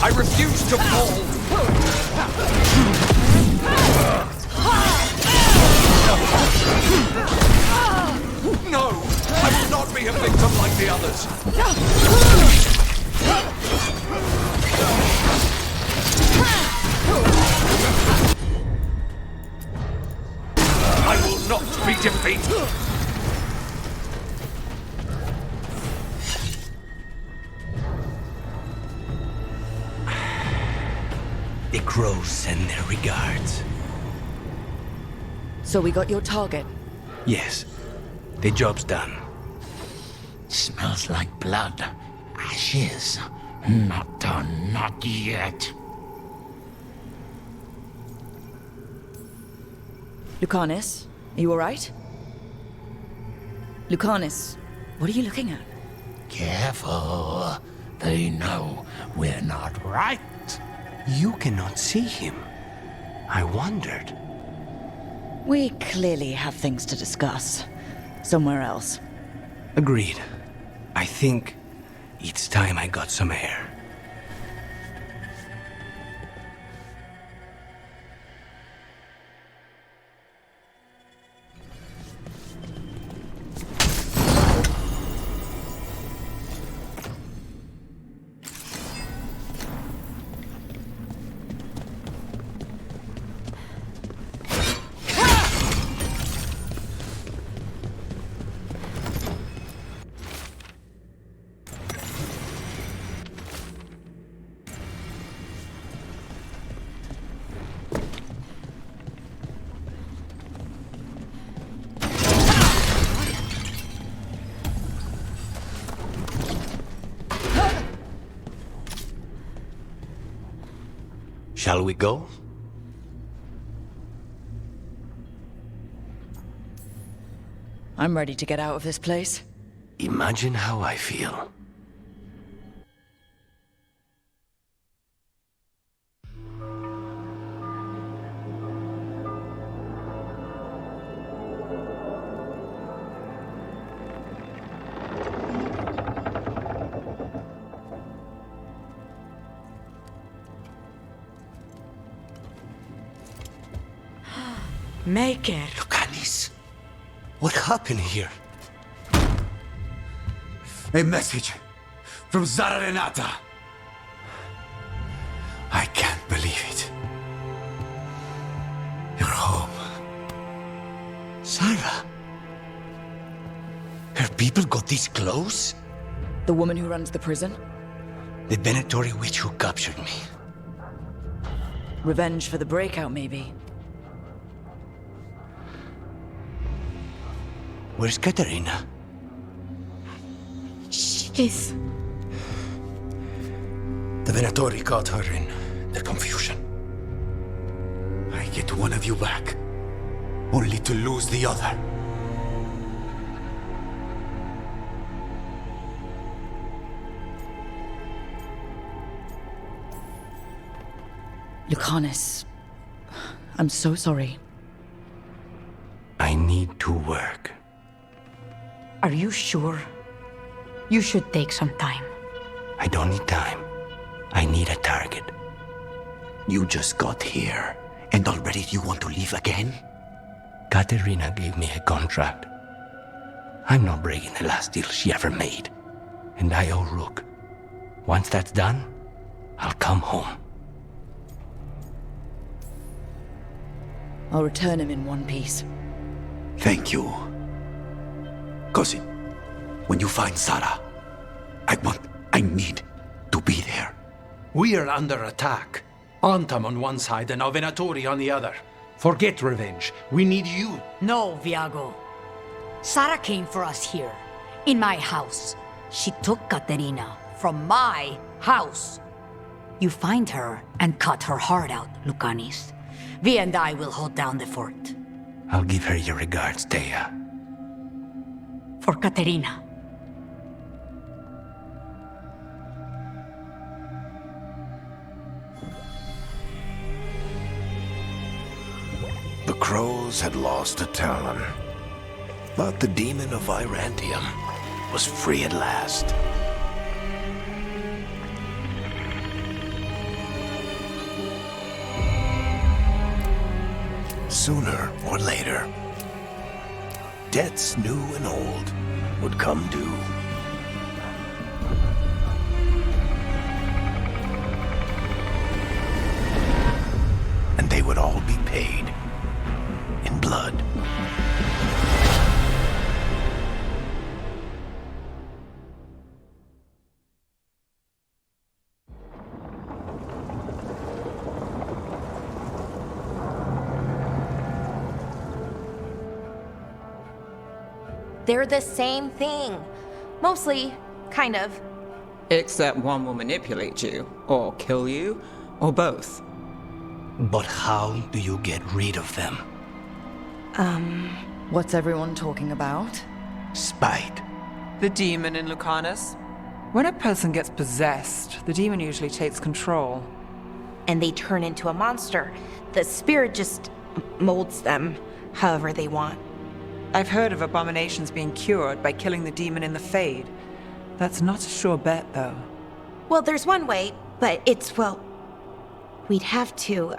S7: I refuse to fall. No, I will not be a victim like the others. I will not be defeated.
S16: The crows send their regards.
S3: So we got your target?
S16: Yes. The job's done.
S10: Smells like blood. Ashes. Not done, not yet.
S3: Lucanis, are you alright? Lucanis, what are you looking at?
S10: Careful. They know we're not right.
S16: You cannot see him. I wondered.
S3: We clearly have things to discuss. Somewhere else.
S16: Agreed. I think it's time I got some air. Shall we go?
S3: I'm ready to get out of this place.
S16: Imagine how I feel.
S3: Make it.
S16: Lucanis, what happened here?
S5: A message from Zara Renata. I can't believe it. You're home.
S16: Sarah? Her people got this close?
S3: The woman who runs the prison?
S16: The Venatori witch who captured me.
S3: Revenge for the breakout, maybe.
S16: Where's Katerina?
S4: She's...
S5: The Venatori caught her in their confusion. I get one of you back, only to lose the other.
S3: Lucanis, I'm so sorry.
S16: I need to work.
S15: Are you sure? You should take some time.
S16: I don't need time. I need a target.
S5: You just got here, and already you want to leave again?
S16: Katerina gave me a contract. I'm not breaking the last deal she ever made. And I owe Rook. Once that's done, I'll come home.
S3: I'll return him in one piece.
S5: Thank you. Cousin, when you find Sarah, I need to be there.
S13: We are under attack. Antam on one side and now Venatori on the other. Forget revenge. We need you.
S23: No, Viago. Sarah came for us here, in my house. She took Katerina from my house. You find her and cut her heart out, Lucanis. Vi and I will hold down the fort.
S16: I'll give her your regards, Thea.
S23: For Katerina.
S1: The crows had lost a talon, but the demon of Virantium was free at last. Sooner or later, debts new and old would come due. And they would all be paid in blood.
S15: They're the same thing. Mostly, kind of.
S2: Except one will manipulate you, or kill you, or both.
S16: But how do you get rid of them?
S3: What's everyone talking about?
S16: Spite.
S2: The demon in Lucanis. When a person gets possessed, the demon usually takes control.
S15: And they turn into a monster. The spirit just molds them however they want.
S2: I've heard of abominations being cured by killing the demon in the Fade. That's not a sure bet, though.
S15: Well, there's one way, but it's, well... We'd have to,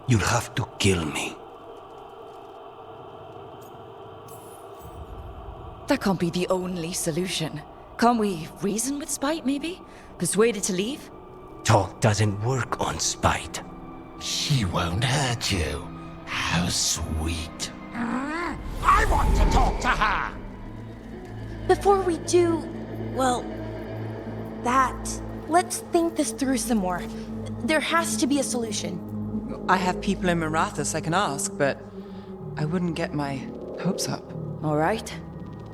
S16: You'll have to kill me.
S3: That can't be the only solution. Can't we reason with Spite, maybe? Persuade it to leave?
S16: Talk doesn't work on Spite.
S10: She won't hurt you. How sweet. I want to talk to her!
S15: Before we do, well, let's think this through some more. There has to be a solution.
S2: I have people in Marathas I can ask, but I wouldn't get my hopes up.
S3: All right.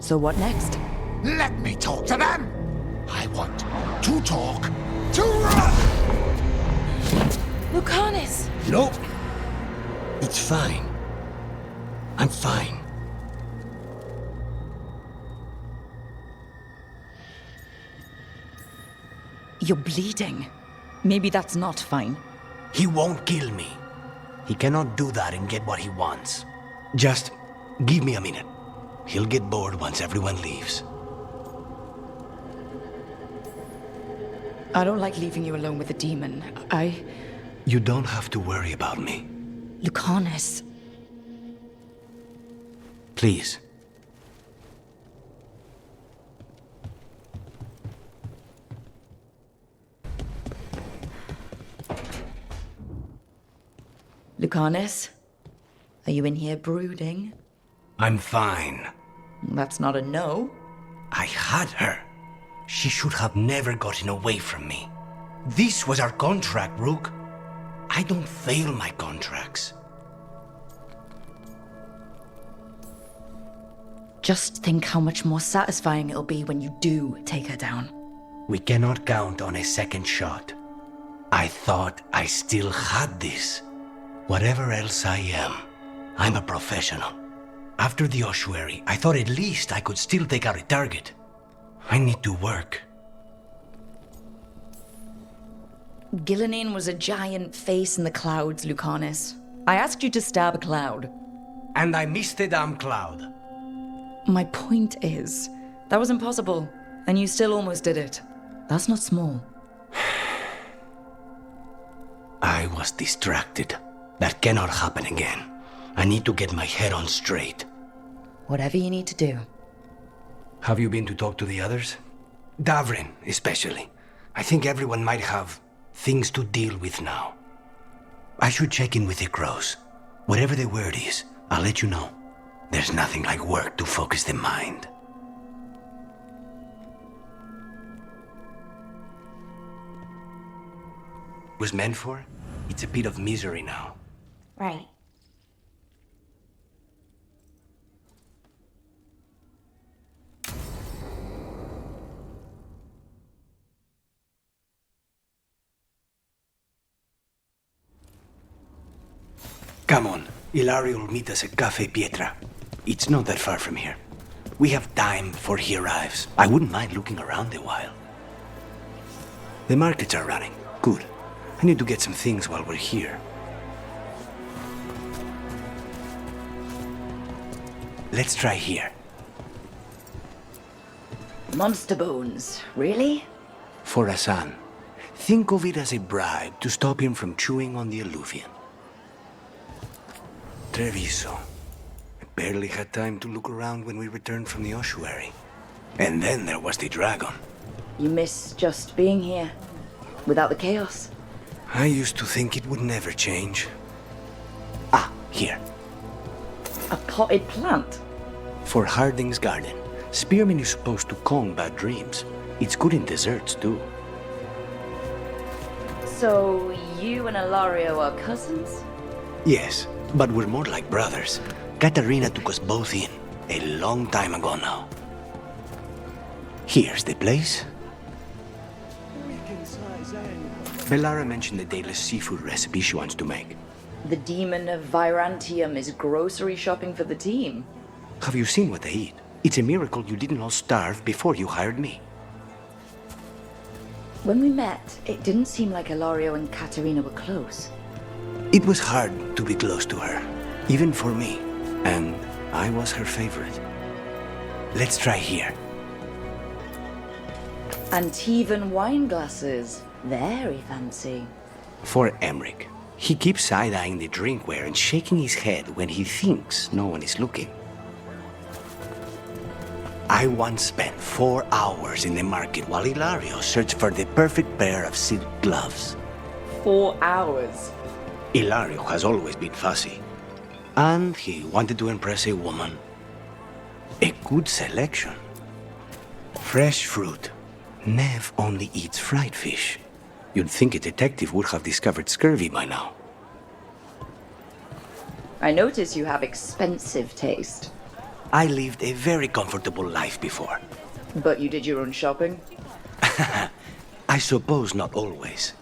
S3: So what next?
S10: Let me talk to them! I want to talk to Rook!
S15: Lucanis!
S16: Nope. It's fine. I'm fine.
S3: You're bleeding. Maybe that's not fine.
S16: He won't kill me. He cannot do that and get what he wants. Just give me a minute. He'll get bored once everyone leaves.
S3: I don't like leaving you alone with the demon.
S16: You don't have to worry about me.
S3: Lucanis.
S16: Please.
S3: Lucanis? Are you in here brooding?
S16: I'm fine.
S3: That's not a no.
S16: I had her. She should have never gotten away from me. This was our contract, Rook. I don't fail my contracts.
S3: Just think how much more satisfying it'll be when you do take her down.
S16: We cannot count on a second shot. I thought I still had this. Whatever else I am, I'm a professional. After the ossuary, I thought at least I could still take out a target. I need to work.
S3: Gillenane was a giant face in the clouds, Lucanis. I asked you to stab a cloud.
S16: And I missed the damn cloud.
S3: My point is, that was impossible, and you still almost did it. That's not small.
S16: I was distracted. That cannot happen again. I need to get my head on straight.
S3: Whatever you need to do.
S16: Have you been to talk to the others? Davrin, especially. I think everyone might have things to deal with now. I should check in with the crows. Whatever the word is, I'll let you know. There's nothing like work to focus the mind. Was meant for? It's a bit of misery now.
S15: Right.
S16: Come on. Ilario will meet us at Cafe Pietra. It's not that far from here. We have time before he arrives. I wouldn't mind looking around a while. The markets are running. Good. I need to get some things while we're here. Let's try here.
S3: Monster bones, really?
S16: For Hassan. Think of it as a bribe to stop him from chewing on the alluvian. Treviso. I barely had time to look around when we returned from the ossuary. And then there was the dragon.
S3: You miss just being here, without the chaos.
S16: I used to think it would never change. Ah, here.
S3: A potted plant?
S16: For Harding's garden. Spearmint is supposed to calm bad dreams. It's good in desserts, too.
S3: So, you and Ilario are cousins?
S16: Yes, but we're more like brothers. Katarina took us both in, a long time ago now. Here's the place. Bellara mentioned the dayless seafood recipe she wants to make.
S3: The demon of Virantium is grocery shopping for the team.
S16: Have you seen what they eat? It's a miracle you didn't all starve before you hired me.
S3: When we met, it didn't seem like Ilario and Katarina were close.
S16: It was hard to be close to her, even for me, and I was her favorite. Let's try here.
S3: Antivan wine glasses. Very fancy.
S16: For Emmrich. He keeps side-eyeing the drinkware and shaking his head when he thinks no one is looking. I once spent 4 hours in the market while Ilario searched for the perfect pair of silk gloves.
S3: 4 hours?
S16: Ilario has always been fussy. And he wanted to impress a woman. A good selection. Fresh fruit. Neve only eats fried fish. You'd think a detective would have discovered scurvy by now.
S3: I notice you have expensive taste.
S16: I lived a very comfortable life before.
S3: But you did your own shopping?
S16: I suppose not always.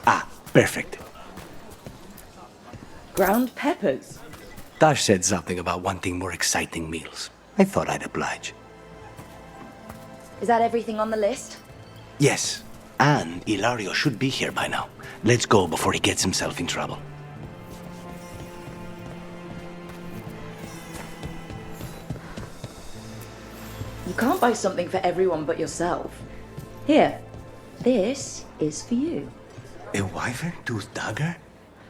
S16: Ah, Perfect.
S3: Ground peppers.
S16: Taash said something about wanting more exciting meals. I thought I'd oblige.
S3: Is that everything on the list?
S16: Yes, and Ilario should be here by now. Let's go before he gets himself in trouble.
S3: You can't buy something for everyone but yourself. Here, this is for you.
S16: A wyvern-toothed dagger?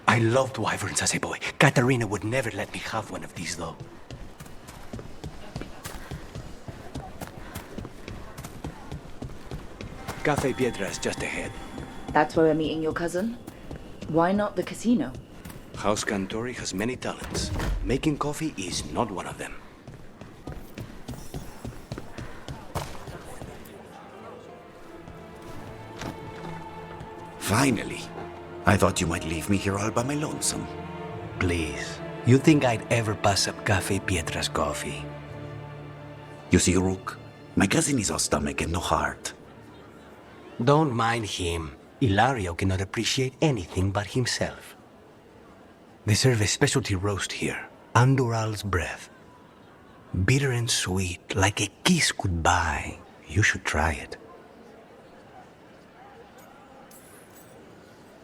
S16: I loved wyverns as a boy. Katarina would never let me have one of these, though. Cafe Pietra is just ahead.
S3: That's where we're meeting your cousin? Why not the casino?
S16: House Cantori has many talents. Making coffee is not one of them.
S11: Finally. I thought you might leave me here all by my lonesome.
S16: Please. You think I'd ever pass up Cafe Pietra's coffee?
S11: You see, Rook, my cousin is all stomach and no heart.
S16: Don't mind him. Ilario cannot appreciate anything but himself. They serve a specialty roast here, Andoral's breath. Bitter and sweet, like a kiss goodbye. You should try it.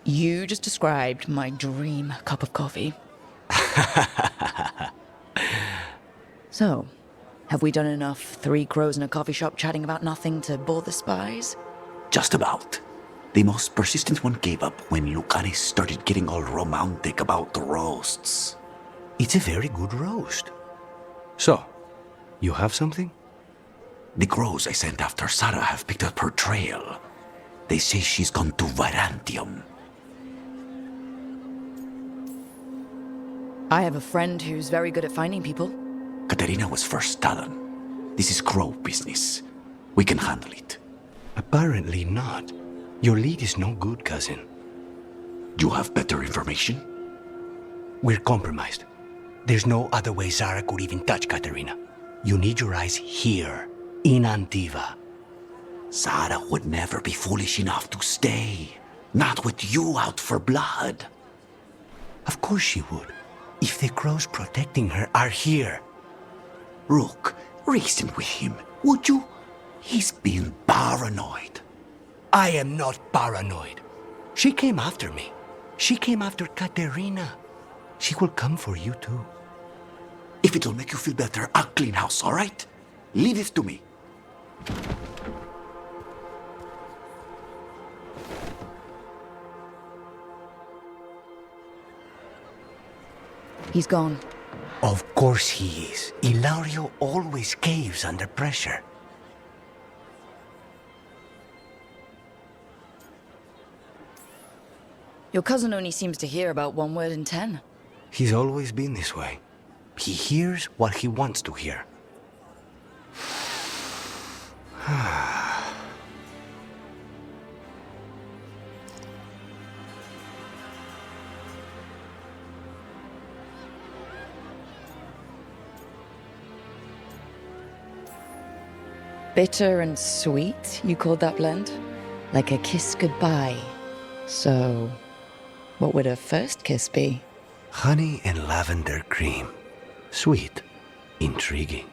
S9: You just described my dream cup of coffee. So, have we done enough three crows in a coffee shop chatting about nothing to bore the spies?
S11: Just about. The most persistent one gave up when Lucanis started getting all romantic about the roasts.
S16: It's a very good roast. So, you have something?
S11: The crows I sent after Sarah have picked up her trail. They say she's gone to Virantium.
S9: I have a friend who's very good at finding people.
S11: Katerina was first Talon. This is crow business. We can handle it.
S16: Apparently not. Your lead is no good, cousin.
S11: You have better information?
S16: We're compromised. There's no other way Zara could even touch Katerina. You need your eyes here, in Antiva.
S11: Zara would never be foolish enough to stay. Not with you out for blood.
S16: Of course she would. If the crows protecting her are here.
S11: Rook, reason with him, would you? He's being paranoid.
S16: I am not paranoid. She came after me. She came after Katerina. She will come for you too.
S11: If it'll make you feel better, I'll clean house, all right? Leave this to me.
S9: He's gone.
S16: Of course he is. Ilario always caves under pressure.
S9: Your cousin only seems to hear about one word in 10.
S16: He's always been this way. He hears what he wants to hear.
S9: Bitter and sweet, you called that blend? Like a kiss goodbye. So, what would a first kiss be?
S16: Honey and lavender cream. Sweet. Intriguing.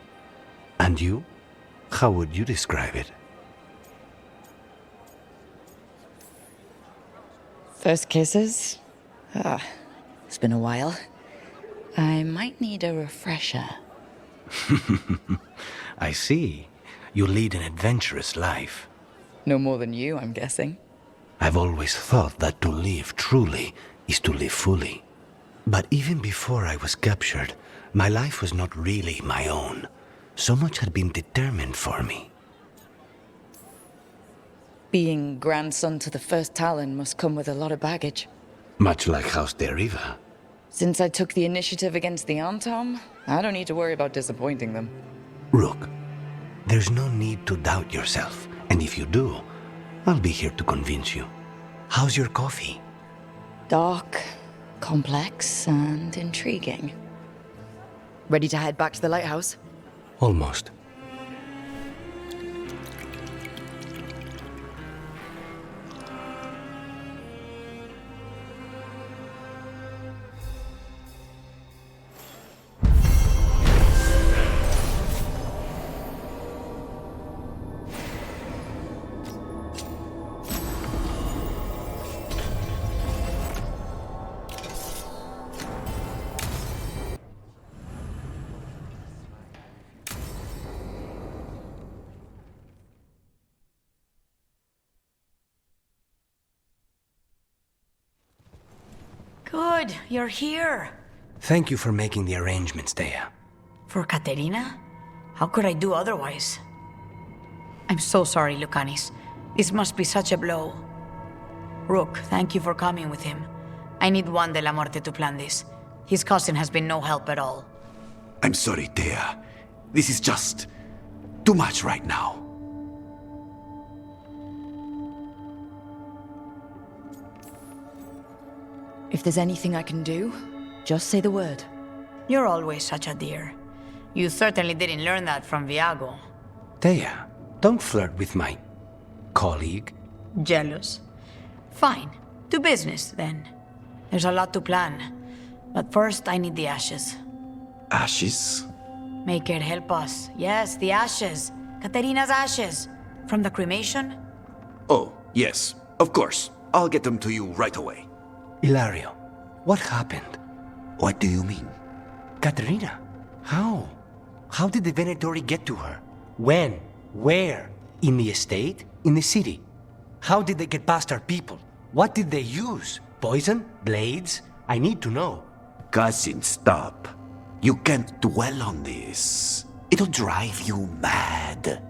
S16: And you? How would you describe it?
S9: First kisses? It's been a while. I might need a refresher.
S16: I see. You lead an adventurous life.
S9: No more than you, I'm guessing.
S16: I've always thought that to live truly is to live fully. But even before I was captured, my life was not really my own. So much had been determined for me.
S9: Being grandson to the first Talon must come with a lot of baggage.
S16: Much like House Deriva.
S9: Since I took the initiative against the Antom, I don't need to worry about disappointing them.
S16: Rook, there's no need to doubt yourself. And if you do, I'll be here to convince you. How's your coffee?
S9: Dark, complex, and intriguing. Ready to head back to the lighthouse?
S16: Almost.
S23: good. You're here.
S16: Thank you for making the arrangements, Dea.
S23: For Katerina? How could I do otherwise? I'm so sorry, Lucanis. This must be such a blow. Rook, thank you for coming with him. I need Juan de la Muerte to plan this. His cousin has been no help at all.
S11: I'm sorry, Dea. This is just too much right now.
S3: If there's anything I can do, just say the word.
S23: You're always such a dear. You certainly didn't learn that from Viago.
S16: Dea, don't flirt with my colleague.
S23: Jealous? Fine. To business, then. There's a lot to plan. But first, I need the ashes.
S11: Ashes?
S23: Make it help us. Yes, the ashes. Katerina's ashes. From the cremation?
S11: Oh, yes, of course. I'll get them to you right away.
S16: Hilario, what happened?
S11: What do you mean?
S16: Katerina, how? How did the Venatori get to her? When? Where? In the estate? In the city? How did they get past our people? What did they use? Poison? Blades? I need to know.
S11: Cousin, stop. You can't dwell on this. It'll drive you mad.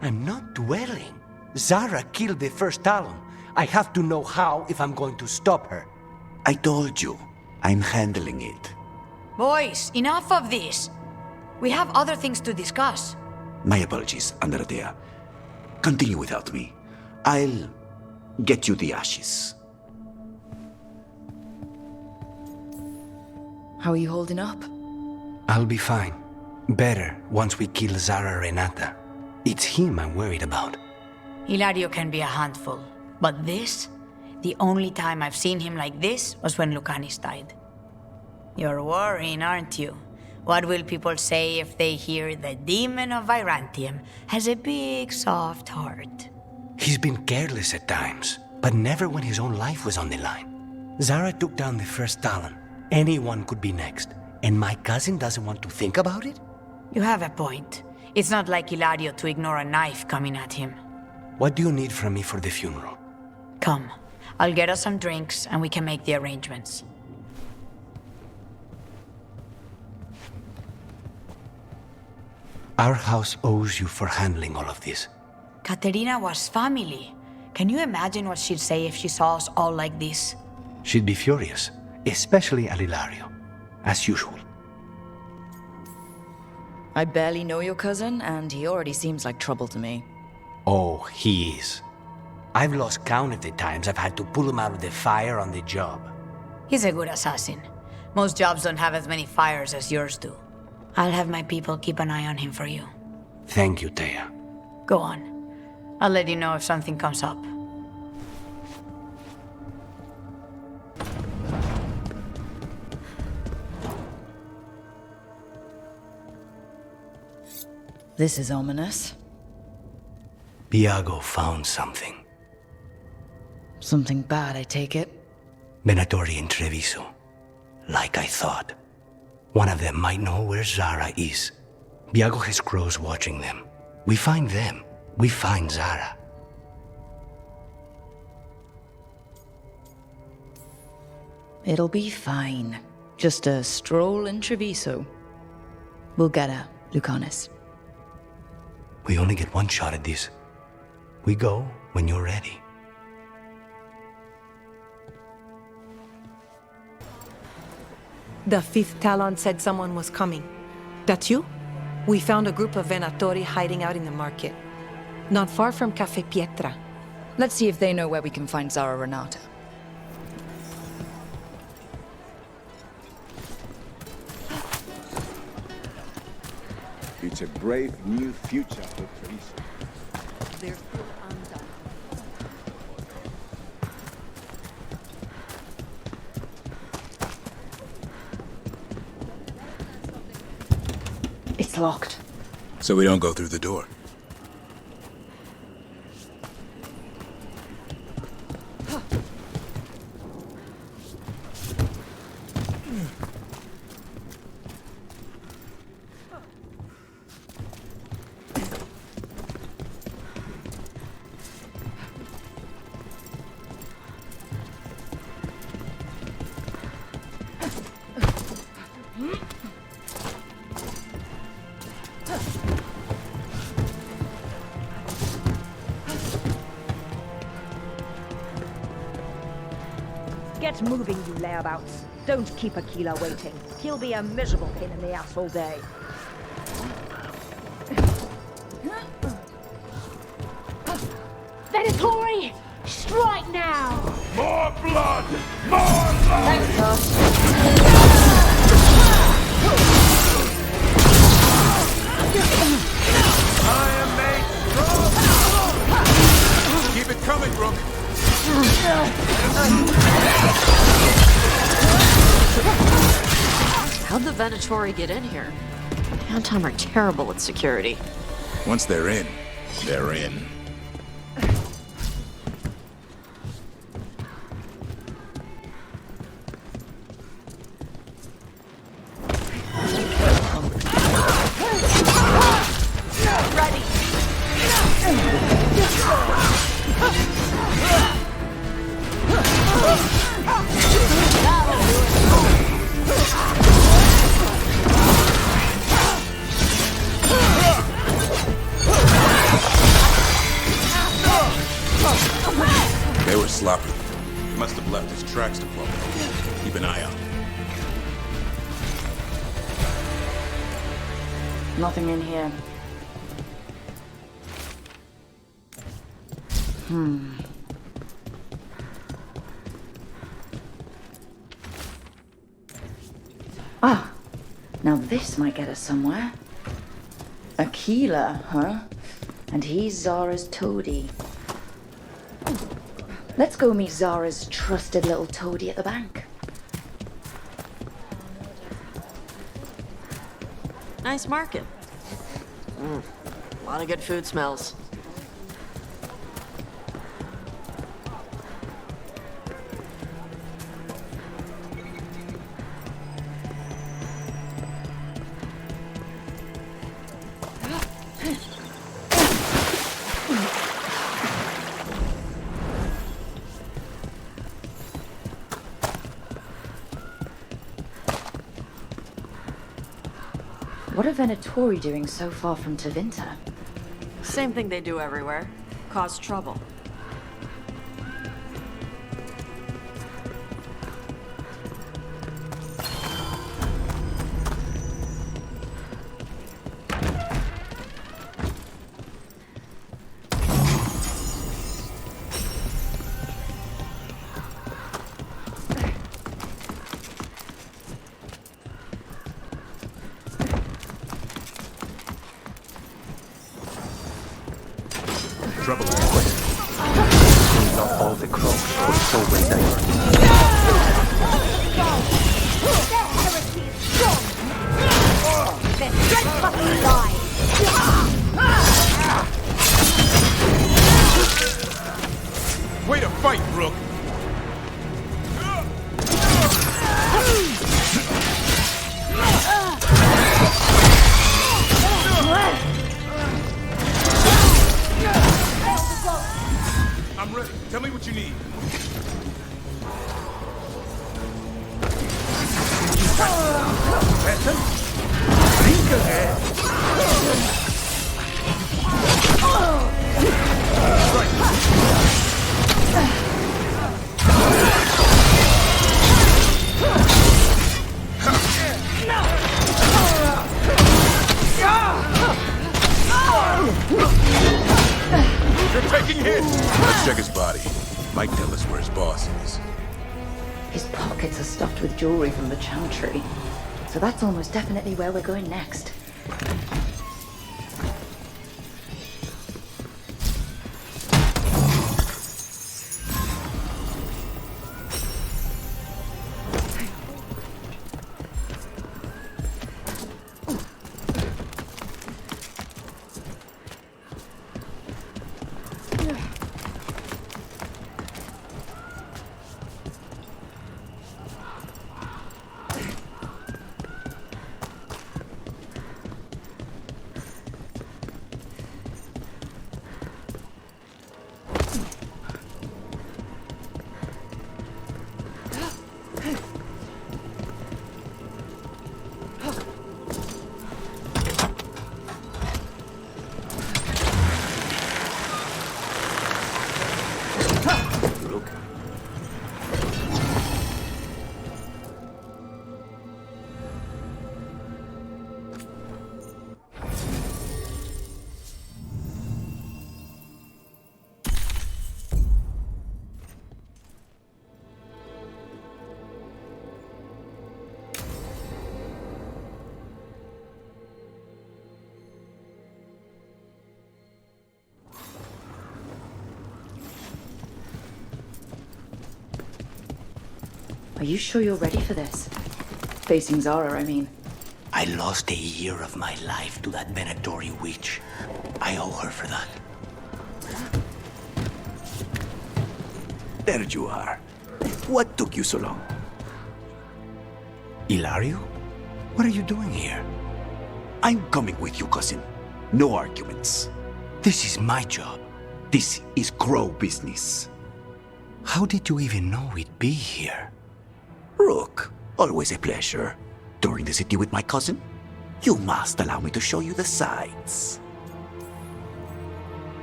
S16: I'm not dwelling. Zara killed the first Talon. I have to know how if I'm going to stop her.
S11: I told you, I'm handling it.
S23: Boys, enough of this. We have other things to discuss.
S11: My apologies, Andradea. Continue without me. I'll get you the ashes.
S3: How are you holding up?
S16: I'll be fine. Better once we kill Zara Renata. It's him I'm worried about.
S23: Hilario can be a handful. But this? The only time I've seen him like this was when Lucanis died. You're worrying, aren't you? What will people say if they hear the demon of Virantium has a big, soft heart?
S16: He's been careless at times, but never when his own life was on the line. Zara took down the first Talon. Anyone could be next. And my cousin doesn't want to think about it?
S23: You have a point. It's not like Hilario to ignore a knife coming at him.
S16: What do you need from me for the funeral?
S23: Come. I'll get us some drinks and we can make the arrangements.
S16: Our house owes you for handling all of this.
S23: Katerina was family. Can you imagine what she'd say if she saw us all like this?
S16: She'd be furious, especially at Hilario, as usual.
S3: I barely know your cousin, and he already seems like trouble to me.
S16: Oh, he is. I've lost count of the times I've had to pull him out of the fire on the job.
S23: He's a good assassin. Most jobs don't have as many fires as yours do. I'll have my people keep an eye on him for you.
S16: Thank you, Dea.
S23: Go on. I'll let you know if something comes up.
S3: This is ominous.
S16: Viago found something.
S3: Something bad, I take it?
S16: Venatori and Treviso. Like I thought. One of them might know where Zara is. Viago has crows watching them. We find them. We find Zara.
S3: It'll be fine. Just a stroll in Treviso. We'll get her, Lucanis.
S16: We only get one shot at this. We go when you're ready.
S8: The fifth Talon said someone was coming. That's you? We found a group of Venatori hiding out in the market. Not far from Cafe Pietra.
S3: Let's see if they know where we can find Zara Renata.
S14: It's a brave new future for Treviso.
S8: They're still undone.
S3: It's locked.
S19: So we don't go through the door.
S18: Get moving, you layabouts. Don't keep Aquila waiting. He'll be a miserable pain in the ass all day.
S4: Venatori! Strike now!
S6: More blood! More blood!
S4: Thanks, Taash.
S19: I am made strong! Keep it coming, Rook!
S20: How'd the Venatori get in here? Anton are terrible at security.
S19: Once they're in, they're in. They were sloppy. Must have left his tracks to follow. Keep an eye out.
S3: Nothing in here. Ah, now this might get us somewhere. Aquila, huh? And he's Zara's toady. Let's go meet Zara's trusted little toady at the bank.
S20: Nice market. A lot of good food smells.
S3: What are Venatori doing so far from Tevinter?
S20: Same thing they do everywhere. Cause trouble.
S11: Trouble with Questline. Not all the crows are so well done.
S4: Their strength must be lied.
S19: Way to fight, Rook! I'm ready. Tell me what you need. Listen. Think ahead. You're taking hits! Let's check his body. Might tell us where his boss is.
S3: His pockets are stuffed with jewelry from the Chantry. So that's almost definitely where we're going next.
S9: Are you sure you're ready for this? Facing Zara, I mean.
S11: I lost a year of my life to that Venatori witch. I owe her for that. There you are. What took you so long? Ilario? What are you doing here? I'm coming with you, cousin. No arguments. This is my job. This is Crow business. How did you even know we'd be here? Rook, always a pleasure. Touring the city with my cousin? You must allow me to show you the sights.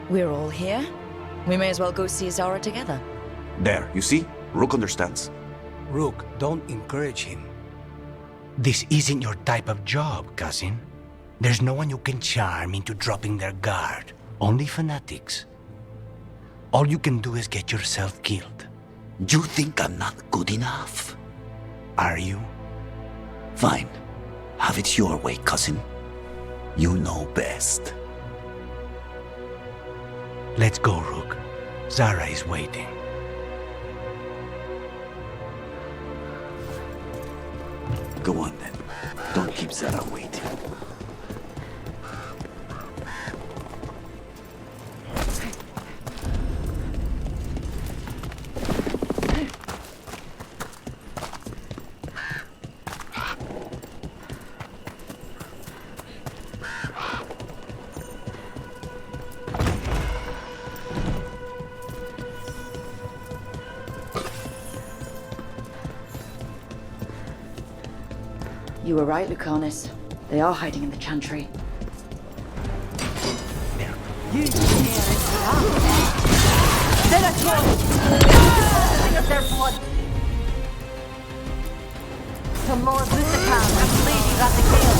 S3: We're all here. We may as well go see Zara together.
S11: There, you see? Rook understands.
S16: Rook, don't encourage him. This isn't your type of job, cousin. There's no one you can charm into dropping their guard. Only fanatics. All you can do is get yourself killed.
S11: You think I'm not good enough?
S16: Are you?
S11: Fine. Have it your way, cousin. You know best.
S16: Let's go, Rook. Zara is waiting.
S11: Go on then. Don't keep Zara waiting.
S9: You were right, Lucanis. They are hiding in the chantry.
S15: Think of their blood. Some more Lucanis. I believe you got the kill.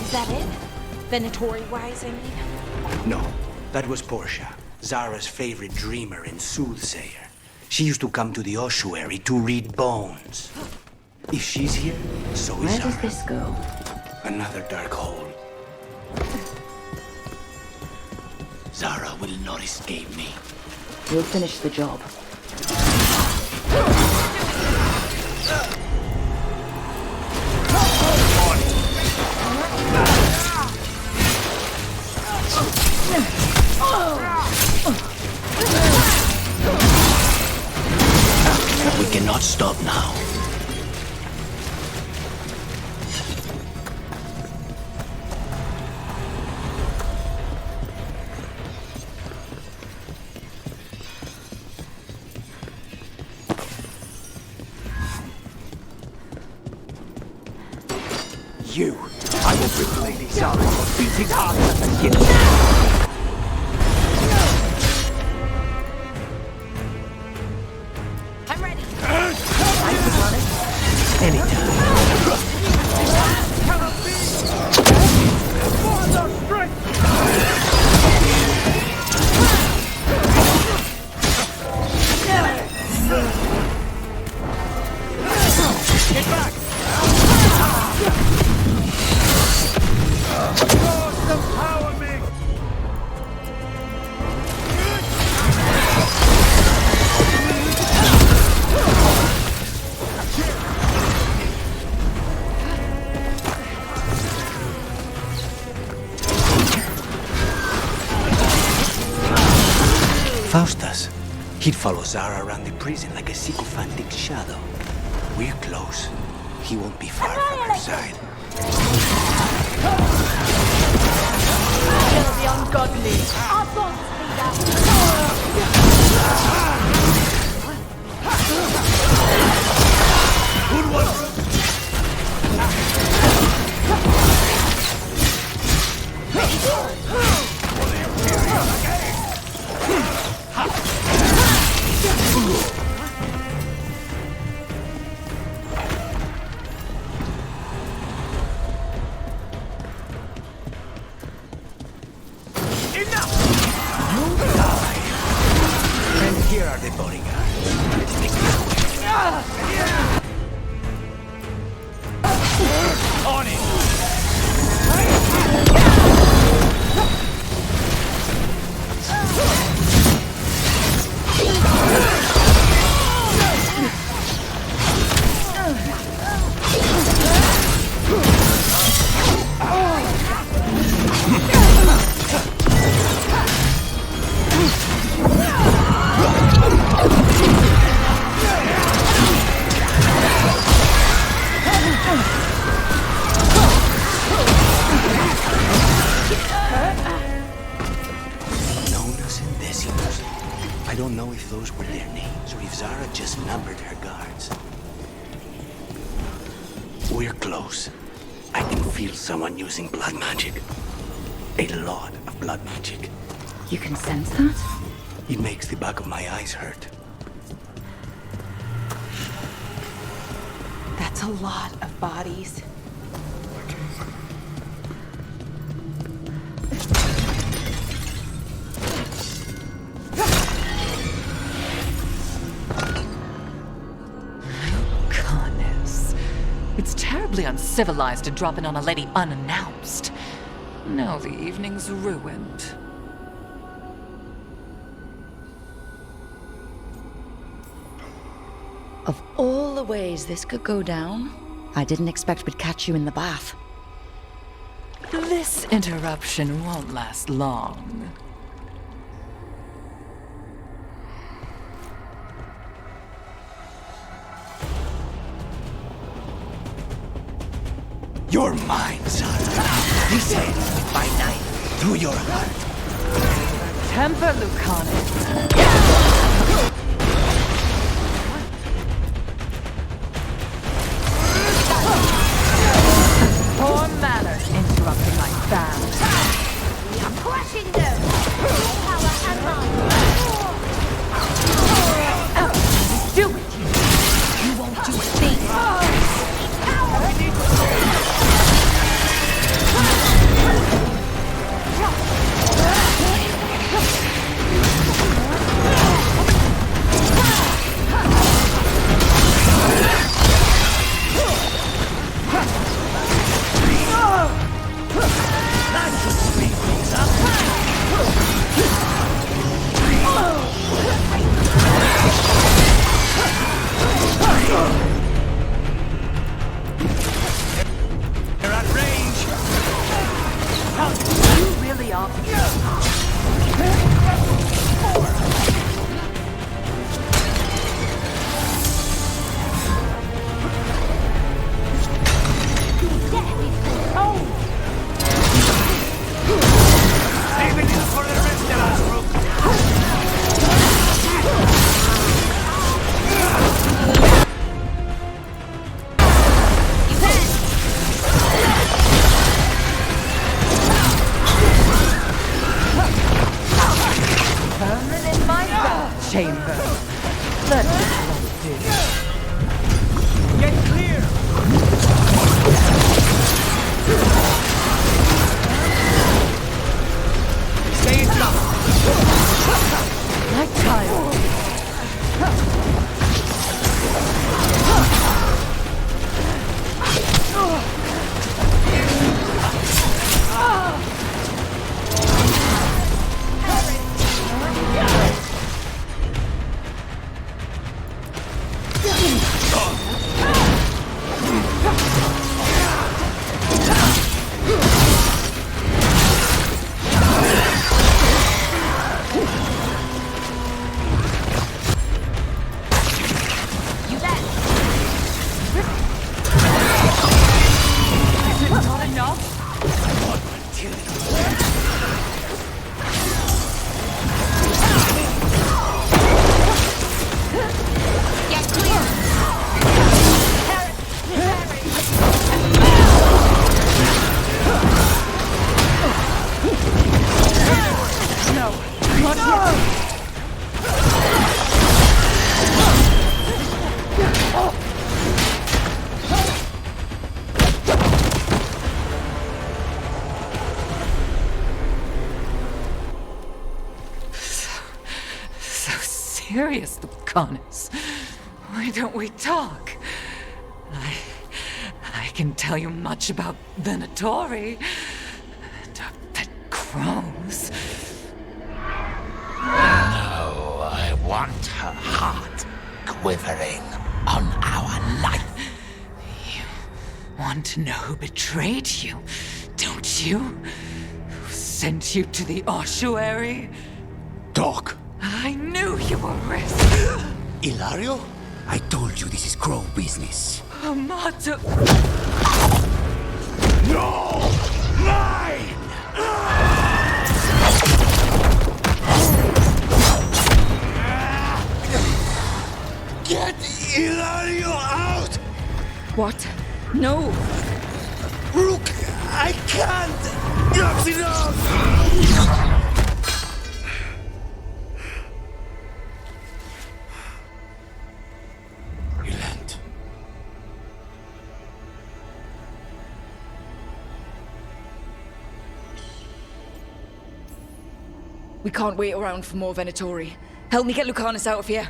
S15: Is that it? Venatori-wise, I mean?
S16: No, that was Portia, Zara's favorite dreamer and soothsayer. She used to come to the ossuary to read bones. If she's here, so is
S9: Where
S16: Zara.
S9: does this go?
S16: Another dark hole.
S11: Zara will not escape me.
S9: We'll finish the job.
S11: We cannot stop now.
S10: You! I will bring Lady Zara a beating heart as a gift!
S15: I'm ready.
S10: Get back! Empower me!
S16: Faustus. He'd follow Zara around the prison like a sycophantic shadow. We're close. He won't be far from her side.
S15: Kill the ungodly. Our thoughts lead us.
S16: Here are the bodyguards.
S10: On it!
S16: I don't know if those were their names or if Zara just numbered her guards. We're close. I can feel someone using blood magic. A lot of blood magic.
S9: You can sense that?
S16: It makes the back of my eyes hurt.
S15: That's a lot of bodies.
S17: Lucanis. It's terribly uncivilized to drop in on a lady unannounced. Now the evening's ruined.
S3: Of all the ways this could go down, I didn't expect we'd catch you in the bath.
S17: This interruption won't last long.
S16: You're mine, Zara. This ends by night, through your heart.
S17: Temper, Lucanis. Poor manners interrupting my fam.
S10: We are crushing them! Power and might!
S17: Do it! You won't do a thing!
S10: That should speed things up!
S16: They're at range!
S17: You really are.
S10: Saving it for the rest of us, group!
S17: Vermin in my bed chamber. Let this one do.
S10: Get clear! Stay in cover!
S17: Like child.
S2: Not yet!
S17: So serious, Lucanis. Why don't we talk? I can tell you much about Venatori and our pet crows.
S10: No, I want her heart quivering on our life.
S17: You want to know who betrayed you, don't you? Who sent you to the ossuary?
S11: Talk.
S17: I knew you were risk.
S11: Ilario? I told you this is crow business.
S17: Amato.
S11: No! Mine! Get Ilario out!
S3: What? No!
S11: Rook, I can't! Not enough! Relent.
S3: We can't wait around for more Venatori. Help me get Lucanis out of here.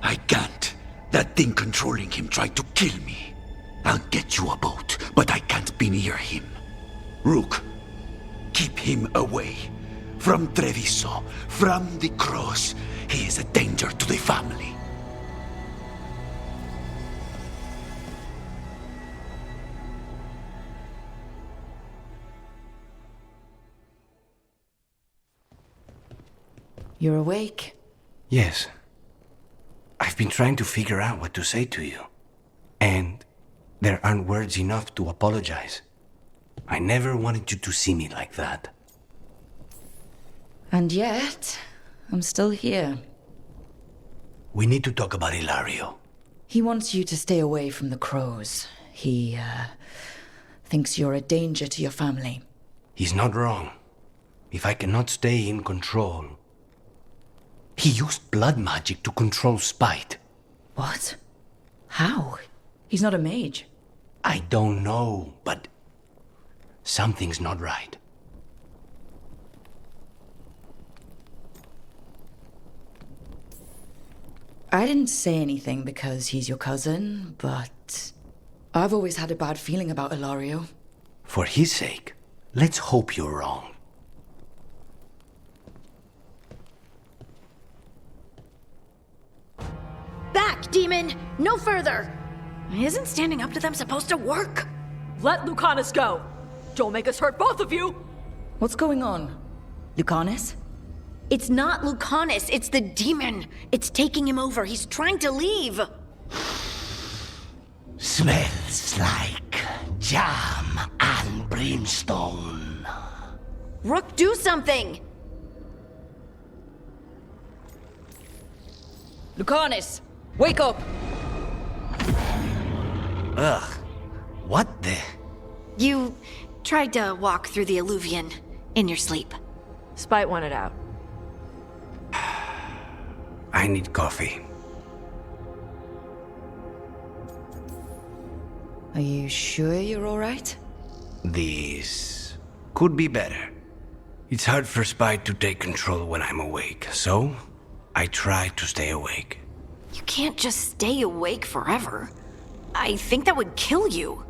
S11: I can't. That thing controlling him tried to kill me. I'll get you a boat, but I can't be near him. Rook, keep him away. From Treviso, from the cross. He is a danger to the family.
S3: You're awake?
S16: Yes. I've been trying to figure out what to say to you. And there aren't words enough to apologize. I never wanted you to see me like that.
S3: And yet, I'm still here.
S16: We need to talk about Ilario.
S3: He wants you to stay away from the crows. He, thinks you're a danger to your family.
S16: He's not wrong. If I cannot stay in control... He used blood magic to control spite.
S3: What? How? He's not a mage.
S16: I don't know, but... something's not right.
S3: I didn't say anything because he's your cousin, but... I've always had a bad feeling about Ilario.
S16: For his sake, let's hope you're wrong.
S12: Back, demon! No further!
S23: Isn't standing up to them supposed to work?
S18: Let Lucanis go! Don't make us hurt both of you!
S3: What's going on? Lucanis?
S15: It's not Lucanis, it's the demon. It's taking him over. He's trying to leave.
S10: Smells like jam and brimstone.
S15: Rook, do something!
S3: Lucanis! Wake up!
S16: Ugh. What the...
S15: You tried to walk through the Alluvion in your sleep.
S18: Spite wanted out.
S16: I need coffee.
S3: Are you sure you're alright?
S16: This could be better. It's hard for Spite to take control when I'm awake, so I try to stay awake.
S15: You can't just stay awake forever. I think that would kill you.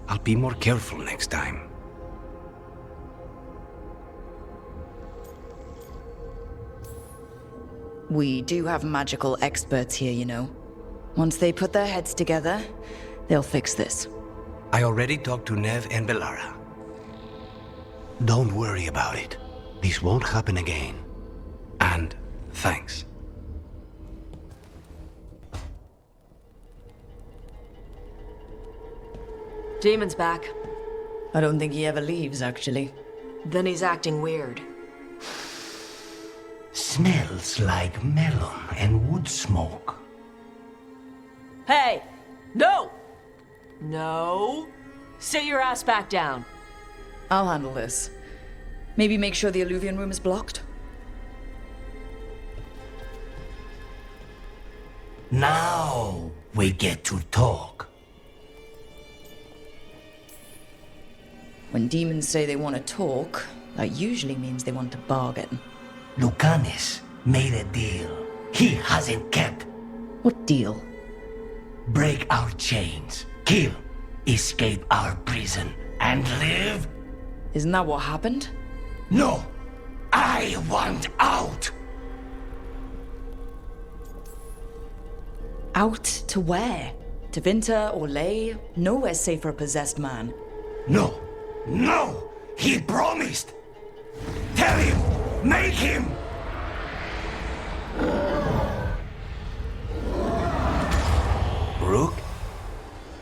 S16: I'll be more careful next time.
S3: We do have magical experts here, you know. Once they put their heads together, they'll fix this.
S16: I already talked to Neve and Bellara. Don't worry about it. This won't happen again. And thanks.
S18: Demon's back.
S3: I don't think he ever leaves, actually.
S18: Then he's acting weird.
S10: Smells like melon and wood smoke.
S18: Hey! No! No! Sit your ass back down.
S3: I'll handle this. Maybe make sure the Alluvion room is blocked?
S16: Now we get to talk.
S3: When demons say they want to talk, that usually means they want to bargain.
S16: Lucanis made a deal he hasn't kept.
S3: What deal?
S16: Break our chains, kill, escape our prison, and live?
S3: Isn't that what happened?
S16: No! I want out!
S3: Out to where? To Vinter or Lay? Nowhere's safe for a possessed man.
S16: No! No! He promised! Tell him! Make him! Rook?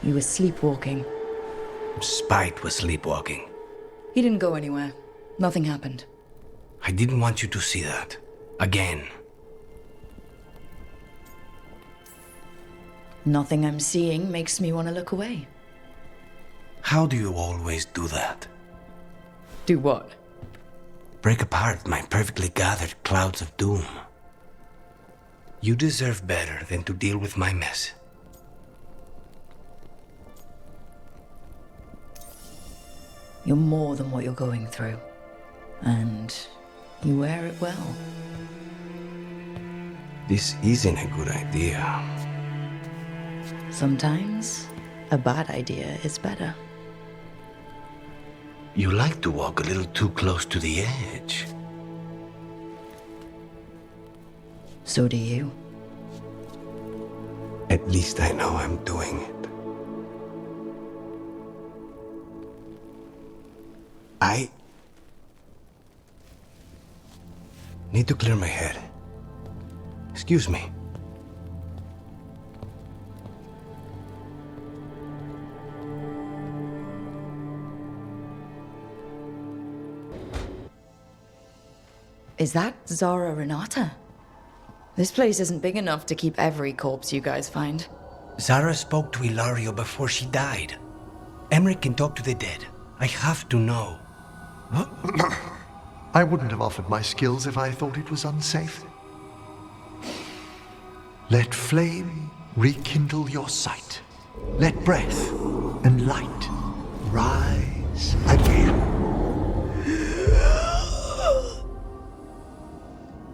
S3: You were sleepwalking.
S16: Spite was sleepwalking.
S3: He didn't go anywhere. Nothing happened.
S16: I didn't want you to see that. Again.
S3: Nothing I'm seeing makes me want to look away.
S16: How do you always do that?
S3: Do what?
S16: Break apart my perfectly gathered clouds of doom. You deserve better than to deal with my mess.
S3: You're more than what you're going through. And you wear it well.
S16: This isn't a good idea.
S3: Sometimes, a bad idea is better.
S16: You like to walk a little too close to the edge.
S3: So do you.
S16: At least I know I'm doing it. I need to clear my head. Excuse me.
S3: Is that Zara Renata? This place isn't big enough to keep every corpse you guys find.
S16: Zara spoke to Ilario before she died. Emmrich can talk to the dead. I have to know.
S7: I wouldn't have offered my skills if I thought it was unsafe. Let flame rekindle your sight. Let breath and light rise again.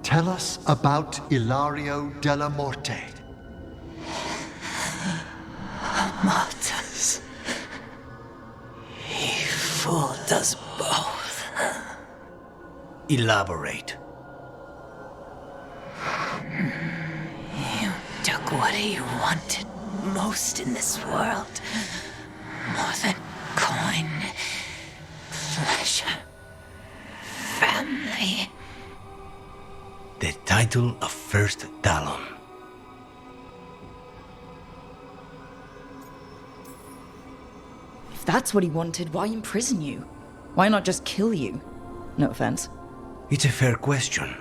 S7: Tell us about Ilario della Morte.
S10: Martyrs. He fooled us both.
S16: Elaborate.
S10: You took what he wanted most in this world. More than coin, pleasure, family.
S16: The title of First Talon.
S3: If that's what he wanted, why imprison you? Why not just kill you? No offense.
S16: It's a fair question.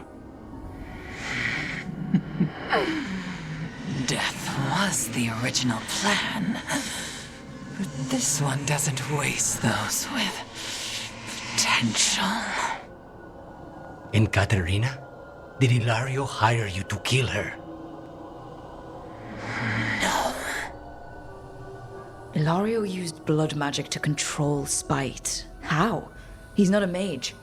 S17: Death was the original plan. But this one doesn't waste those with potential.
S16: And Katerina? Did Ilario hire you to kill her?
S10: No.
S3: Ilario used blood magic to control spite. How? He's not a mage.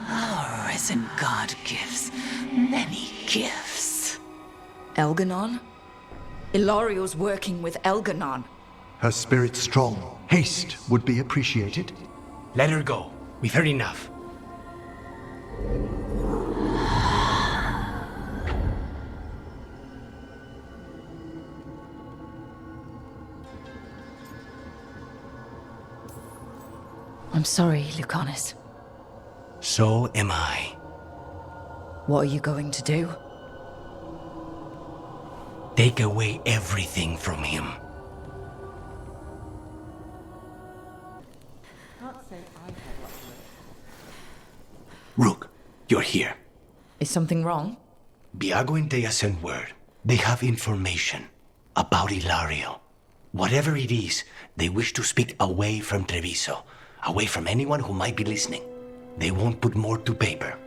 S17: Our risen god gives many gifts.
S3: Elganon? Ilario's working with Elganon.
S7: Her spirit strong. Haste would be appreciated.
S16: Let her go. We've heard enough.
S3: I'm sorry, Lucanis.
S16: So am I.
S3: What are you going to do?
S16: Take away everything from him. Rook, you're here.
S3: Is something wrong?
S16: Biago and Dea sent word. They have information about Ilario. Whatever it is, they wish to speak away from Treviso, away from anyone who might be listening. They won't put more to paper.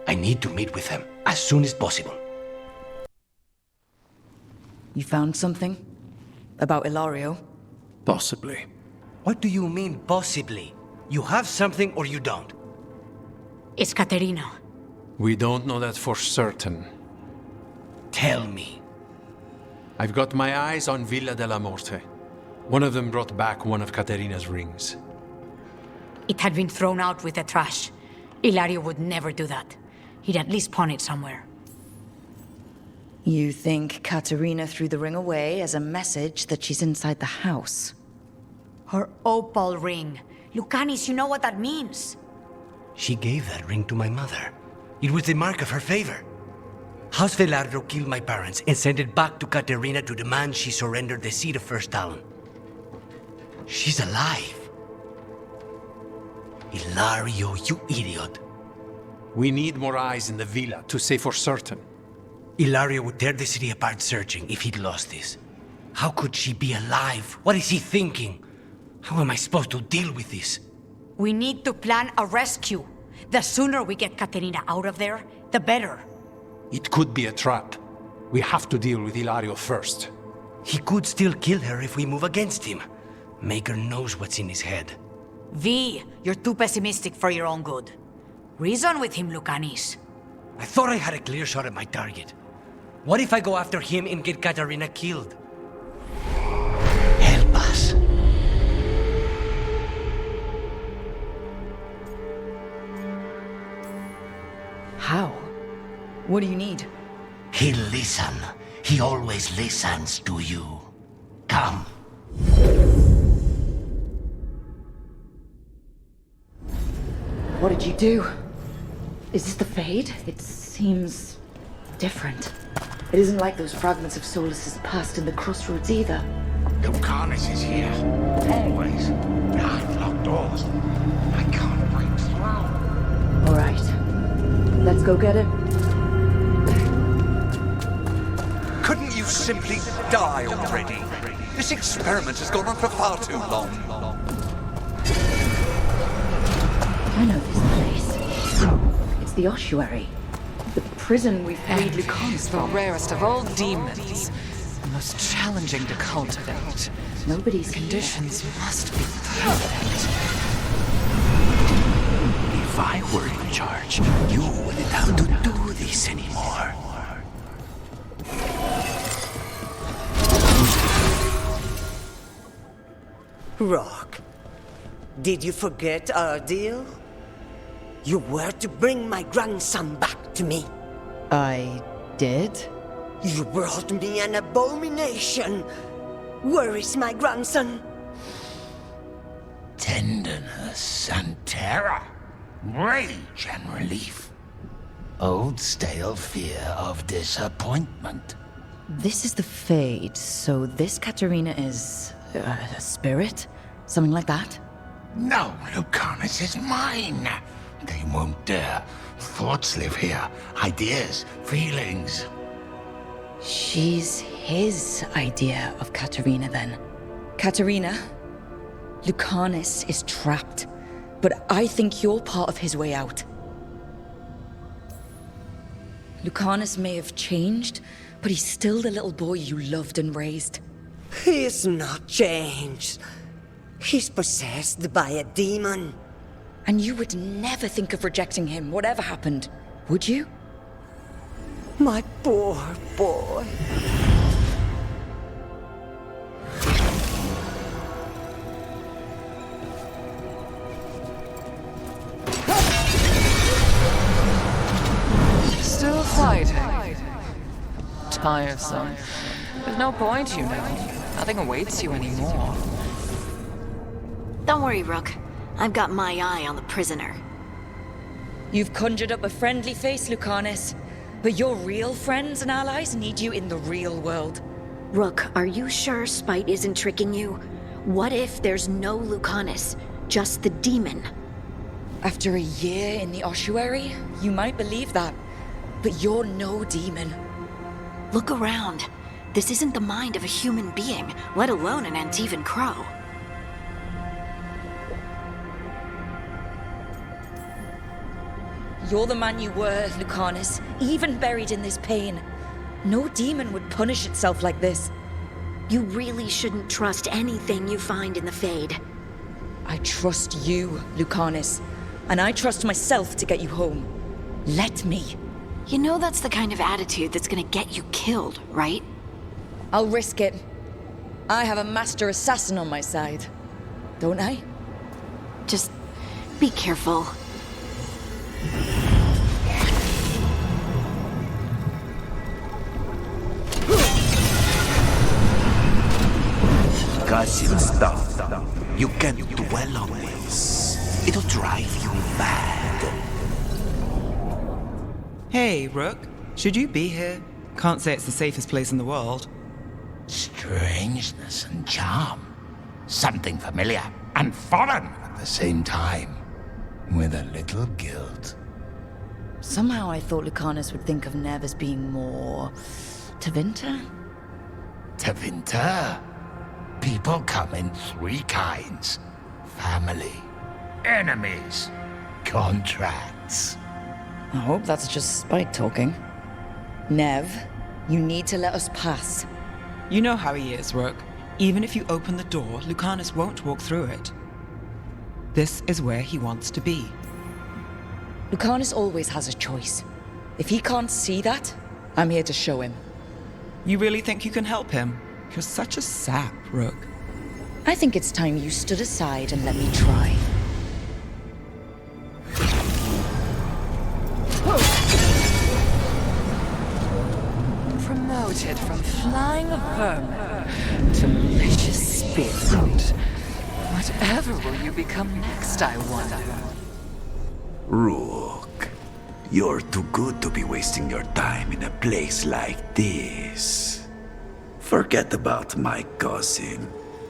S16: I need to meet with them as soon as possible.
S9: You found something? About Ilario?
S13: Possibly.
S16: What do you mean, possibly? You have something or you don't?
S23: It's Caterina.
S13: We don't know that for certain.
S16: Tell me.
S13: I've got my eyes on Villa della Morte. One of them brought back one of Caterina's rings.
S23: It had been thrown out with the trash. Ilario would never do that. He'd at least pawn it somewhere.
S9: You think Caterina threw the ring away as a message that she's inside the house?
S23: Her opal ring. Lucanis, you know what that means.
S16: She gave that ring to my mother. It was the mark of her favor. House Veilguard killed my parents and sent it back to Caterina to demand she surrender the seat of First Talon. She's alive. Ilario, you idiot.
S13: We need more eyes in the villa to say for certain.
S16: Ilario would tear the city apart searching if he'd lost this. How could she be alive? What is he thinking? How am I supposed to deal with this?
S23: We need to plan a rescue. The sooner we get Caterina out of there, the better.
S13: It could be a trap. We have to deal with Ilario first.
S16: He could still kill her if we move against him. Maker knows what's in his head.
S23: V, you're too pessimistic for your own good. Reason with him, Lucanis.
S16: I thought I had a clear shot at my target. What if I go after him and get Caterina killed?
S10: Help us.
S9: How? What do you need?
S10: He'll listen. He always listens to you. Come.
S9: What did you do? Is this the Fade? It seems different. It isn't like those fragments of Solus's past in the crossroads either.
S10: Lucanis is here. Always. Behind locked doors. I can't break through.
S9: All right. Let's go get him.
S11: Couldn't you simply die already? This experiment has gone on for far too long.
S9: I know this place. It's the ossuary. The prison we freed Lucanis
S17: The
S9: from.
S17: rarest of all demons. The most challenging to cultivate.
S9: Nobody's
S17: Conditions must be perfect.
S11: If I were in charge, you wouldn't have to do this anymore.
S5: Rock, did you forget our deal? You were to bring my grandson back to me.
S9: I did?
S5: You brought me an abomination. Where is my grandson?
S10: Tenderness and terror. Rage and relief. Old stale fear of disappointment.
S9: This is the Fade, so this Caterina is a spirit? Something like that?
S10: No, Lucanis is mine. They won't dare. Thoughts live here. Ideas, feelings.
S9: She's his idea of Caterina, then. Caterina, Lucanis is trapped, but I think you're part of his way out. Lucanis may have changed, but he's still the little boy you loved and raised.
S5: He's not changed. He's possessed by a demon.
S9: And you would never think of rejecting him, whatever happened, would you?
S5: My poor boy.
S17: Still fighting. Tiresome. There's no point, you know. Nothing awaits you anymore.
S12: Don't worry, Rook. I've got my eye on the prisoner.
S9: You've conjured up a friendly face, Lucanis, but your real friends and allies need you in the real world.
S12: Rook, are you sure Spite isn't tricking you? What if there's no Lucanis, just the demon?
S9: After a year in the ossuary, you might believe that, but you're no demon.
S12: Look around. This isn't the mind of a human being, let alone an Antivan crow.
S9: You're the man you were, Lucanis, even buried in this pain.
S3: No demon would punish itself like this.
S12: You really shouldn't trust anything you find in the Fade.
S3: I trust you, Lucanis. And I trust myself to get you home. Let me.
S12: You know that's the kind of attitude that's gonna get you killed, right?
S3: I'll risk it. I have a master assassin on my side. Don't I?
S12: Just be careful.
S11: Cousin stuff. You can't dwell on this. It'll drive you mad.
S2: Hey, Rook. Should you be here? Can't say it's the safest place in the world.
S10: Strangeness and charm. Something familiar and foreign at the same time. With a little guilt.
S3: Somehow I thought Lucanis would think of Neve as being more... Tevinter?
S10: Tevinter? People come in three kinds. Family, enemies, contracts.
S3: I hope that's just spite talking. Neve, you need to let us pass.
S2: You know how he is, Rook. Even if you open the door, Lucanis won't walk through it. This is where he wants to be.
S3: Lucanis always has a choice. If he can't see that, I'm here to show him.
S2: You really think you can help him? You're such a sap, Rook.
S3: I think it's time you stood aside and let me try.
S17: Promoted from flying vermin to malicious spirit. Whatever will you become next, I wonder?
S11: Rook, you're too good to be wasting your time in a place like this. Forget about my cousin.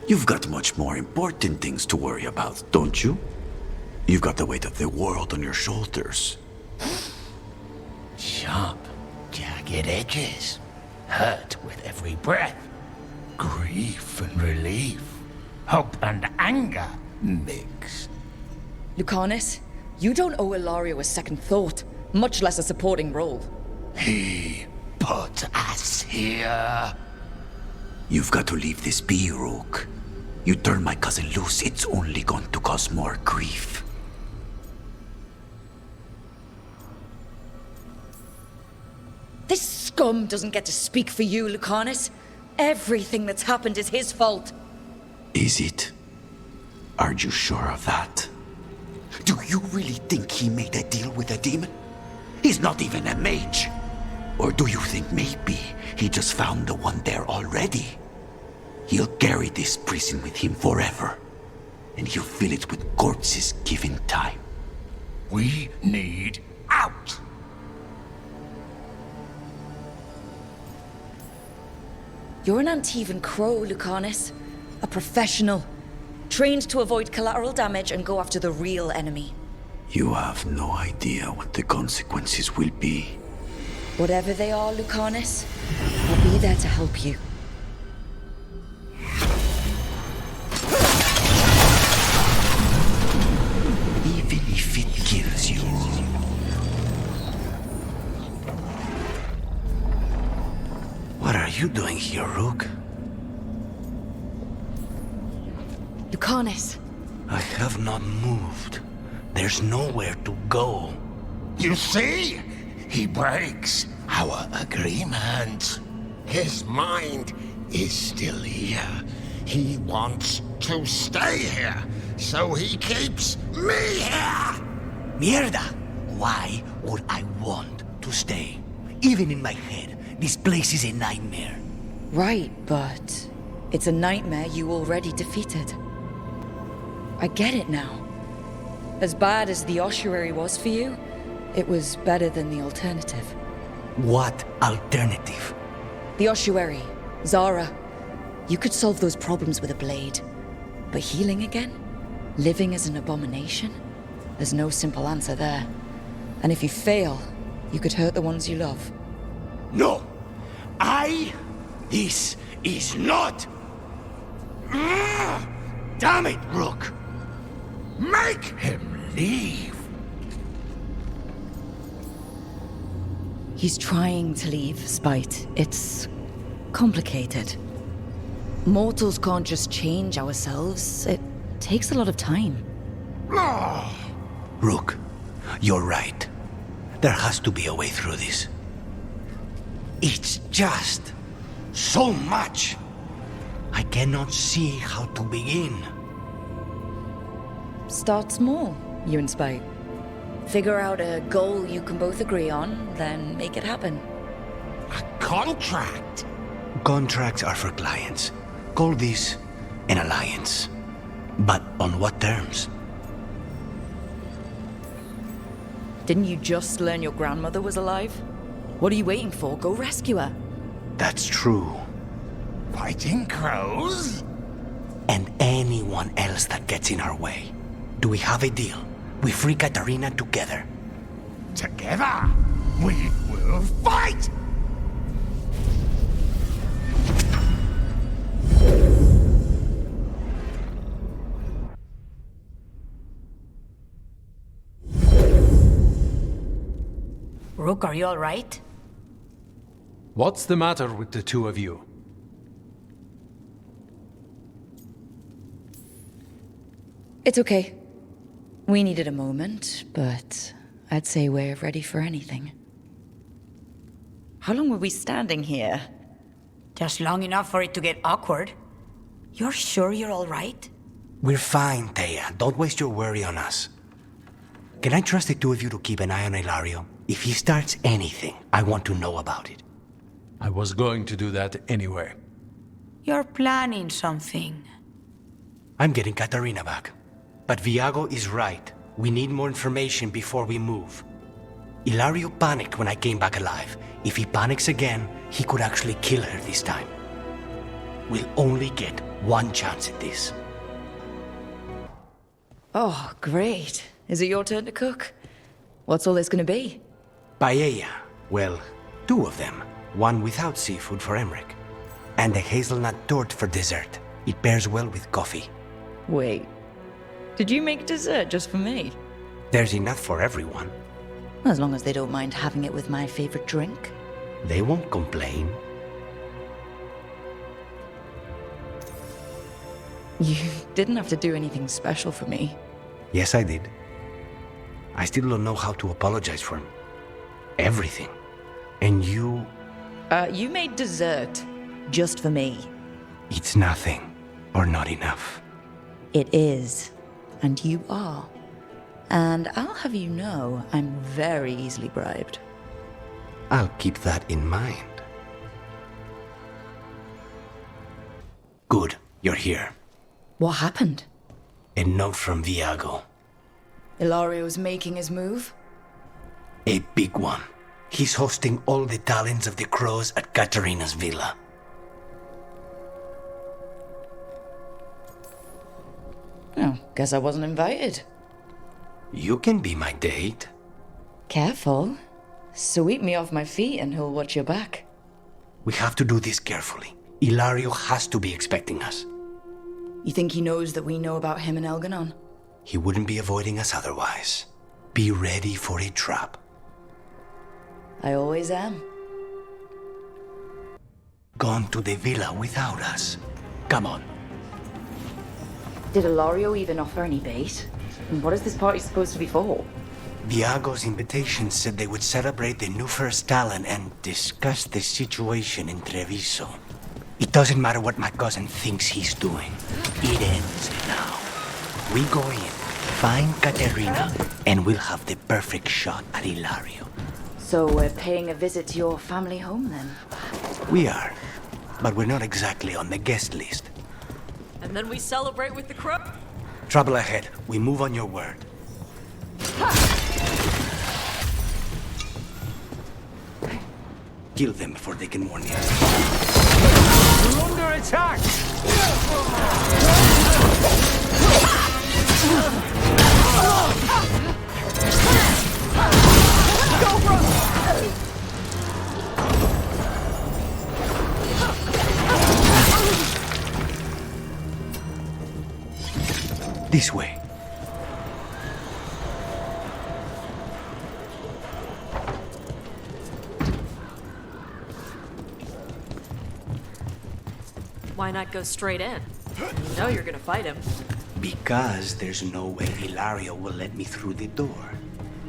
S11: You've got much more important things to worry about, don't you? You've got the weight of the world on your shoulders.
S10: Sharp, jagged edges. Hurt with every breath. Grief and relief. Hope and anger mixed.
S3: Lucanis, you don't owe Ilario a second thought, much less a supporting role.
S10: He put us here.
S11: You've got to leave this be, Rook. You turn my cousin loose, it's only going to cause more grief.
S3: This scum doesn't get to speak for you, Lucanis. Everything that's happened is his fault.
S11: Is it? Are you sure of that? Do you really think he made a deal with a demon? He's not even a mage. Or do you think maybe he just found the one there already? He'll carry this prison with him forever. And he'll fill it with corpses given time.
S10: We need out!
S3: You're an Antivan crow, Lucanis. A professional. Trained to avoid collateral damage and go after the real enemy.
S11: You have no idea what the consequences will be.
S3: Whatever they are, Lucanis, I'll be there to help you.
S11: Even if it kills you.
S16: What are you doing here, Rook?
S3: Lucanis.
S16: I have not moved. There's nowhere to go.
S10: You see? He breaks our agreement. His mind is still here. He wants to stay here, so he keeps me here!
S16: Mierda! Why would I want to stay? Even in my head, this place is a nightmare.
S3: Right, but it's a nightmare you already defeated. I get it now. As bad as the ossuary was for you, it was better than the alternative.
S16: What alternative?
S3: The ossuary, Zara. You could solve those problems with a blade. But healing again? Living as an abomination? There's no simple answer there. And if you fail, you could hurt the ones you love.
S11: No! This is not...
S10: Damn it, Rook! Make him leave!
S9: He's trying to leave, Spite. It's complicated. Mortals can't just change ourselves. It takes a lot of time.
S16: Rook, you're right. There has to be a way through this. It's just so much. I cannot see how to begin.
S9: Start small, you and Spite. Figure out a goal you can both agree on, then make it happen.
S10: A contract?
S16: Contracts are for clients. Call this an alliance. But on what terms?
S9: Didn't you just learn your grandmother was alive? What are you waiting for? Go rescue her.
S16: That's true.
S10: Fighting crows?
S16: And anyone else that gets in our way. Do we have a deal? We free Katarina together.
S10: Together, we will fight!
S23: Rook, are you all right?
S13: What's the matter with the two of you?
S9: It's okay. We needed a moment, but I'd say we're ready for anything. How long were we standing here?
S23: Just long enough for it to get awkward. You're sure you're all right?
S16: We're fine, Thea. Don't waste your worry on us. Can I trust the two of you to keep an eye on Ilario? If he starts anything, I want to know about it.
S13: I was going to do that anyway.
S23: You're planning something.
S16: I'm getting Katarina back. But Viago is right. We need more information before we move. Ilario panicked when I came back alive. If he panics again, he could actually kill her this time. We'll only get one chance at this.
S9: Oh, great. Is it your turn to cook? What's all this gonna be?
S16: Paella. Well, two of them. One without seafood for Emmrich. And a hazelnut torte for dessert. It pairs well with coffee.
S9: Wait. Did you make dessert just for me?
S16: There's enough for everyone.
S9: As long as they don't mind having it with my favorite drink.
S16: They won't complain.
S9: You didn't have to do anything special for me.
S16: Yes, I did. I still don't know how to apologize for everything. And you...
S9: You made dessert. Just for me.
S16: It's nothing. Or not enough.
S9: It is. And you are. And I'll have you know, I'm very easily bribed.
S16: I'll keep that in mind. Good, you're here.
S9: What happened?
S16: A note from Viago.
S9: Ilario's making his move?
S16: A big one. He's hosting all the talents of the crows at Katarina's villa.
S9: Oh, guess I wasn't invited.
S16: You can be my date.
S9: Careful. Sweep me off my feet and he'll watch your back.
S16: We have to do this carefully. Ilario has to be expecting us.
S9: You think he knows that we know about him and Elganon?
S16: He wouldn't be avoiding us otherwise. Be ready for a trap.
S9: I always am.
S16: Gone to the villa without us. Come on.
S9: Did Ilario even offer any bait? And what is this party supposed to be for?
S16: Viago's invitation said they would celebrate the new first talent and discuss the situation in Treviso. It doesn't matter what my cousin thinks he's doing. It ends now. We go in, find Katerina, and we'll have the perfect shot at Ilario.
S9: So we're paying a visit to your family home then?
S16: We are, but we're not exactly on the guest list.
S20: And then we celebrate with the crow?
S16: Trouble ahead. We move on your word. Kill them before they can warn you.
S6: We're under attack! Go, bro!
S16: This way.
S20: Why not go straight in? You know you're gonna fight him.
S16: Because there's no way Hilario will let me through the door.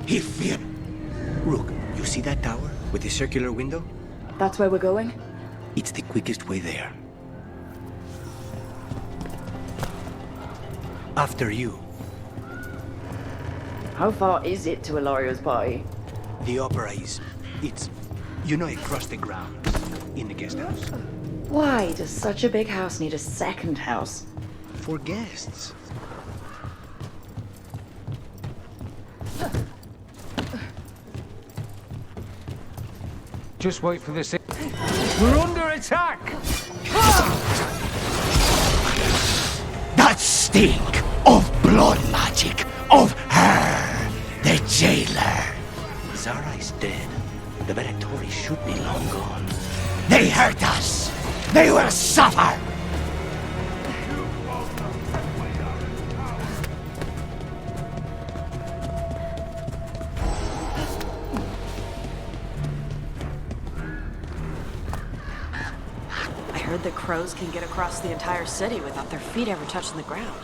S16: He fear. Rook, you see that tower with the circular window?
S9: That's where we're going?
S16: It's the quickest way there. After you.
S9: How far is it to Hilario's party?
S16: The opera is... it's... you know, across the ground. In the guest house.
S9: Why does such a big house need a second house?
S16: For guests.
S13: Just wait for this. We're under attack!
S10: That stink of blood magic of her, the jailer.
S16: Zara is dead. The Venatori should be long gone.
S10: They hurt us. They will suffer.
S20: I heard that crows can get across the entire city without their feet ever touching the ground.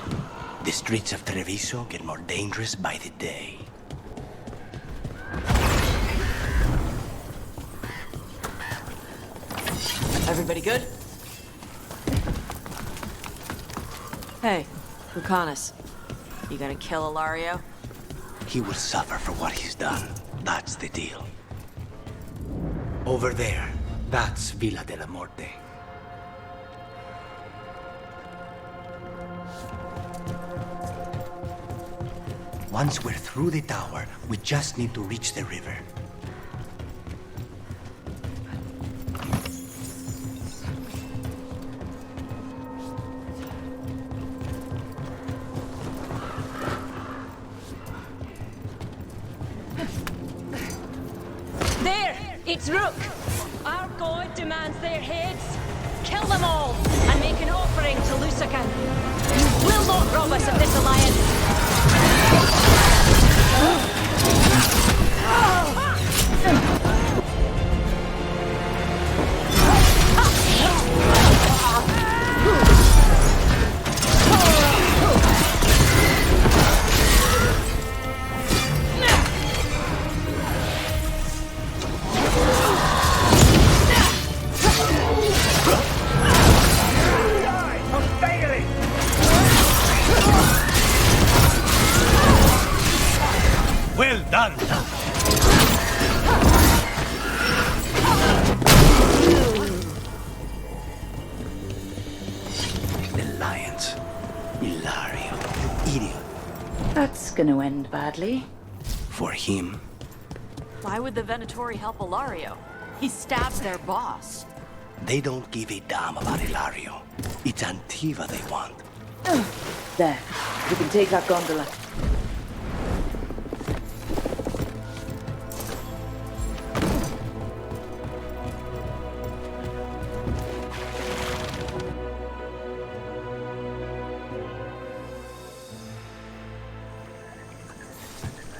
S16: The streets of Treviso get more dangerous by the day.
S20: Everybody good? Hey, Lucanis. You gonna kill Ilario?
S16: He will suffer for what he's done. That's the deal. Over there, that's Villa de la Morte. Once we're through the tower, we just need to reach the river.
S1: It's Rook! Our god demands their heads. Kill them all, and make an offering to Lucanis. You will not rob us of this alliance!
S10: Well done.
S16: The lions. Hilario, you idiot.
S9: That's gonna end badly.
S16: For him.
S20: Why would the Venatori help Ilario? He stabs their boss.
S16: They don't give a damn about Hilario. It's Antiva they want.
S9: There. You can take that gondola.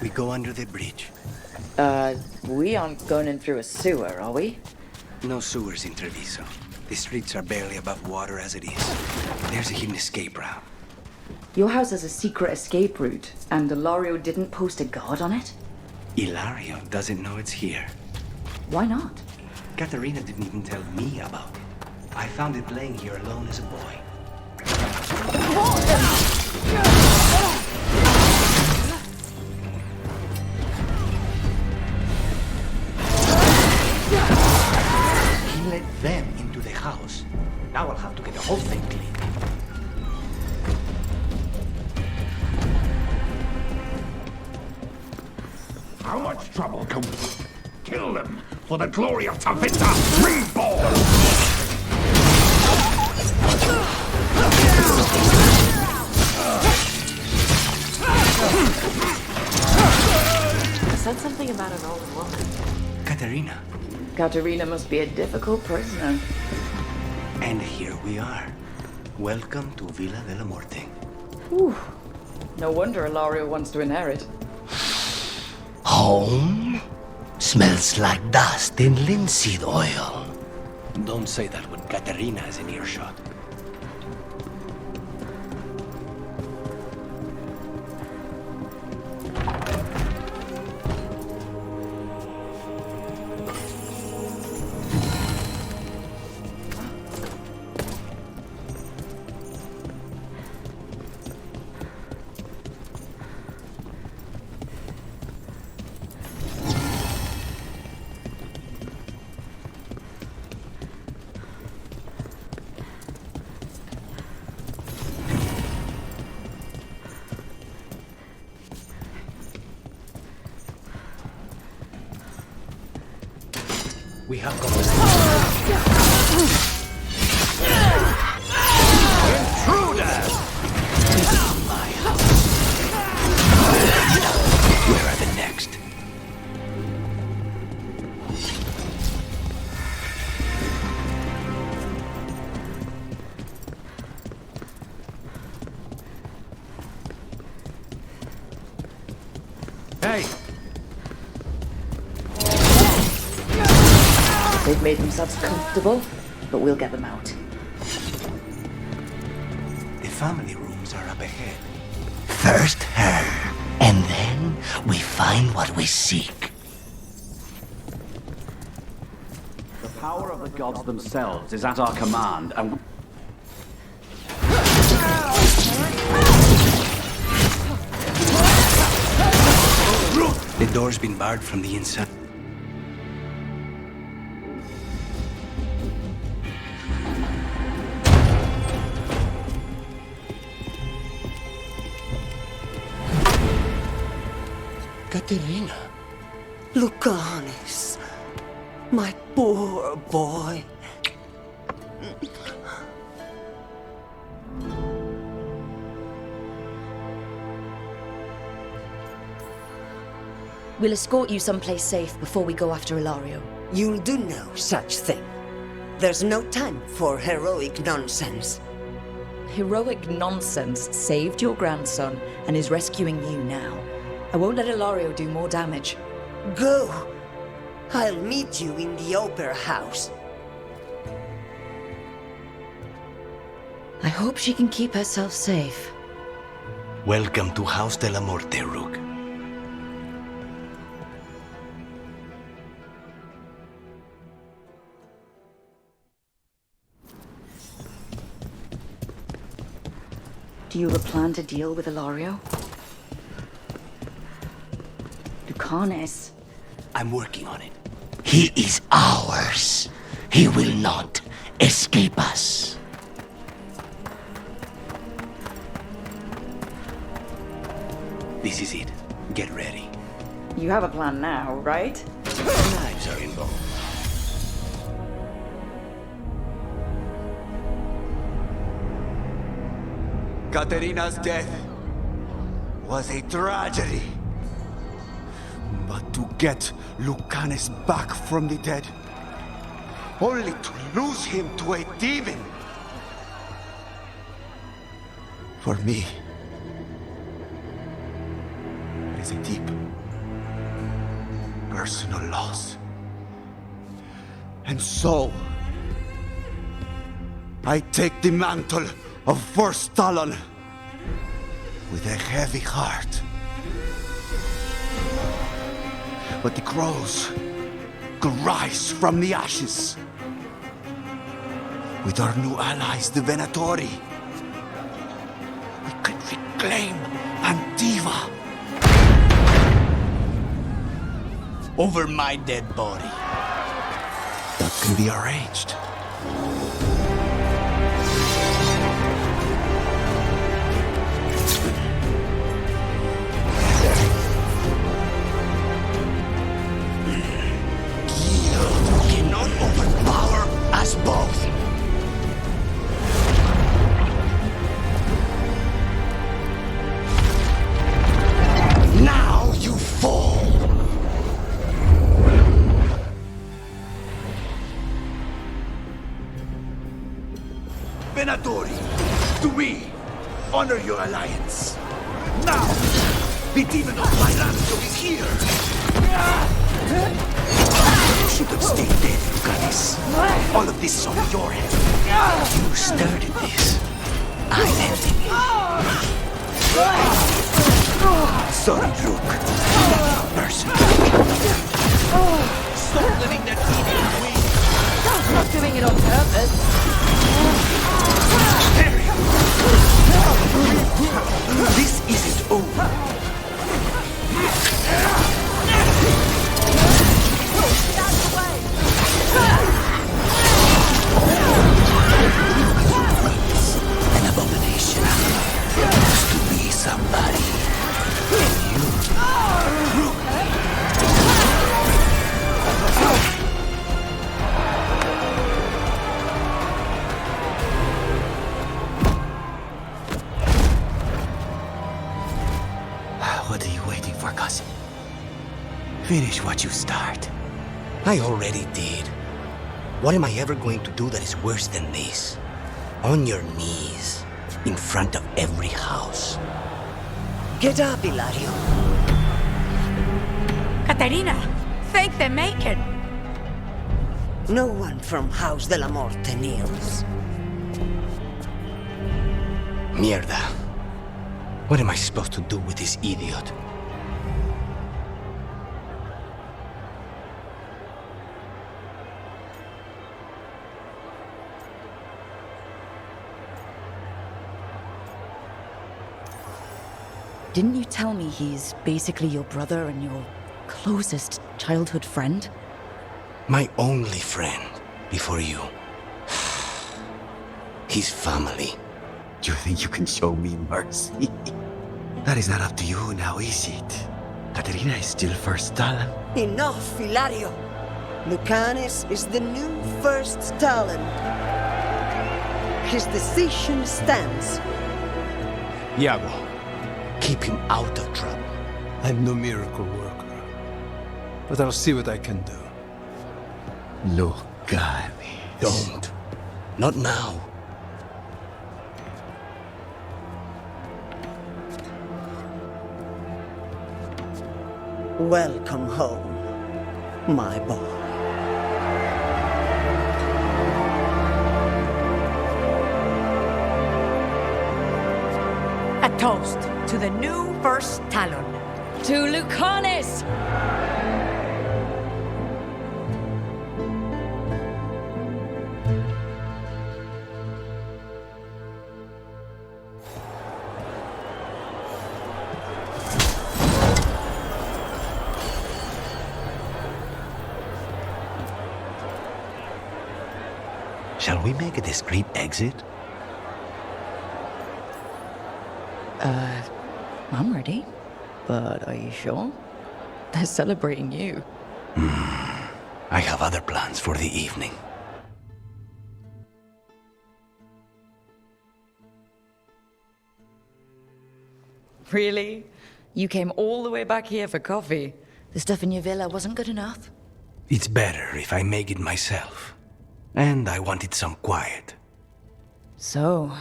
S16: We go under the bridge.
S9: We aren't going in through a sewer, are we?
S16: No sewers in Treviso. The streets are barely above water as it is. There's a hidden escape route.
S9: Your house has a secret escape route, and Ilario didn't post a guard on it?
S16: Hilario doesn't know it's here.
S9: Why not?
S16: Katerina didn't even tell me about it. I found it laying here alone as a boy. He let them into the house. Now I'll have to get the whole thing clean.
S6: How much trouble can we kill them for the glory of Tavita reborn?
S20: You said something about an old woman.
S16: Katerina.
S9: Katerina must be a difficult prisoner.
S16: And here we are. Welcome to Villa de la Morte.
S9: Whew. No wonder Ilario wants to inherit.
S10: Home? Smells like dust and linseed oil.
S16: Don't say that when Katerina is in earshot.
S13: We have got Intruders!
S16: This is my house. Where are the next?
S13: Hey!
S9: They've made themselves comfortable, but we'll get them out.
S16: The family rooms are up ahead.
S14: First her, and then we find what we seek.
S21: The power of the gods themselves is at our command, and...
S16: The door's been barred from the inside.
S5: Caterina. Lucanis. My poor boy.
S3: We'll escort you someplace safe before we go after Ilario.
S5: You'll do no such thing. There's no time for heroic nonsense.
S3: Heroic nonsense saved your grandson and is rescuing you now. I won't let Ilario do more damage.
S5: Go! I'll meet you in the opera house.
S3: I hope she can keep herself safe.
S16: Welcome to House de la Morte, Rook.
S3: Do you have a plan to deal with Ilario? Lucanis?
S16: I'm working on it.
S14: He is ours. He will not escape us.
S16: This is it. Get ready.
S3: You have a plan now, right?
S16: Knives are involved.
S11: Caterina's death was a tragedy. But to get Lucanis back from the dead, only to lose him to a demon. For me, it is a deep, personal loss. And so, I take the mantle of First Talon with a heavy heart. But the crows could rise from the ashes. With our new allies, the Venatori, we could reclaim Antiva.
S14: Over my dead body.
S11: That can be arranged.
S14: Cannot overpower us both. Now you fall.
S11: Venatori, to me, honor your alliance. Now, the demon of my rancho is here. You should have stayed dead, Lucanis. All of this is on your head.
S14: You started this. I ended it.
S11: Sorry, Rook.
S14: Person.
S11: Stop letting that demon win.
S1: I'm not doing it on purpose.
S11: This isn't over.
S14: An abomination. Used to be somebody.
S16: Finish what you start. I already did. What am I ever going to do that is worse than this? On your knees, in front of every house.
S5: Get up, Ilario.
S23: Katerina, thank the Macon.
S5: No one from House de la Morte kneels.
S16: Mierda. What am I supposed to do with this idiot?
S3: Didn't you tell me he's basically your brother and your closest childhood friend?
S16: My only friend before you. His family.
S11: You think you can show me mercy? That is not up to you now, is it? Caterina is still first talent.
S5: Enough, Ilario. Lucanis is the new first talent. His decision stands.
S16: Iago, keep him out of trouble.
S13: I'm no miracle worker, but I'll see what I can do.
S11: Lucanis.
S16: Don't. Not now.
S5: Welcome home, my boy.
S23: A toast to the new first Talon.
S3: To Lucanis!
S16: Shall we make a discreet exit?
S3: I'm ready. But are you sure? They're celebrating you.
S16: I have other plans for the evening.
S3: Really? You came all the way back here for coffee? The stuff in your villa wasn't good enough?
S16: It's better if I make it myself. And I wanted some quiet.
S3: So,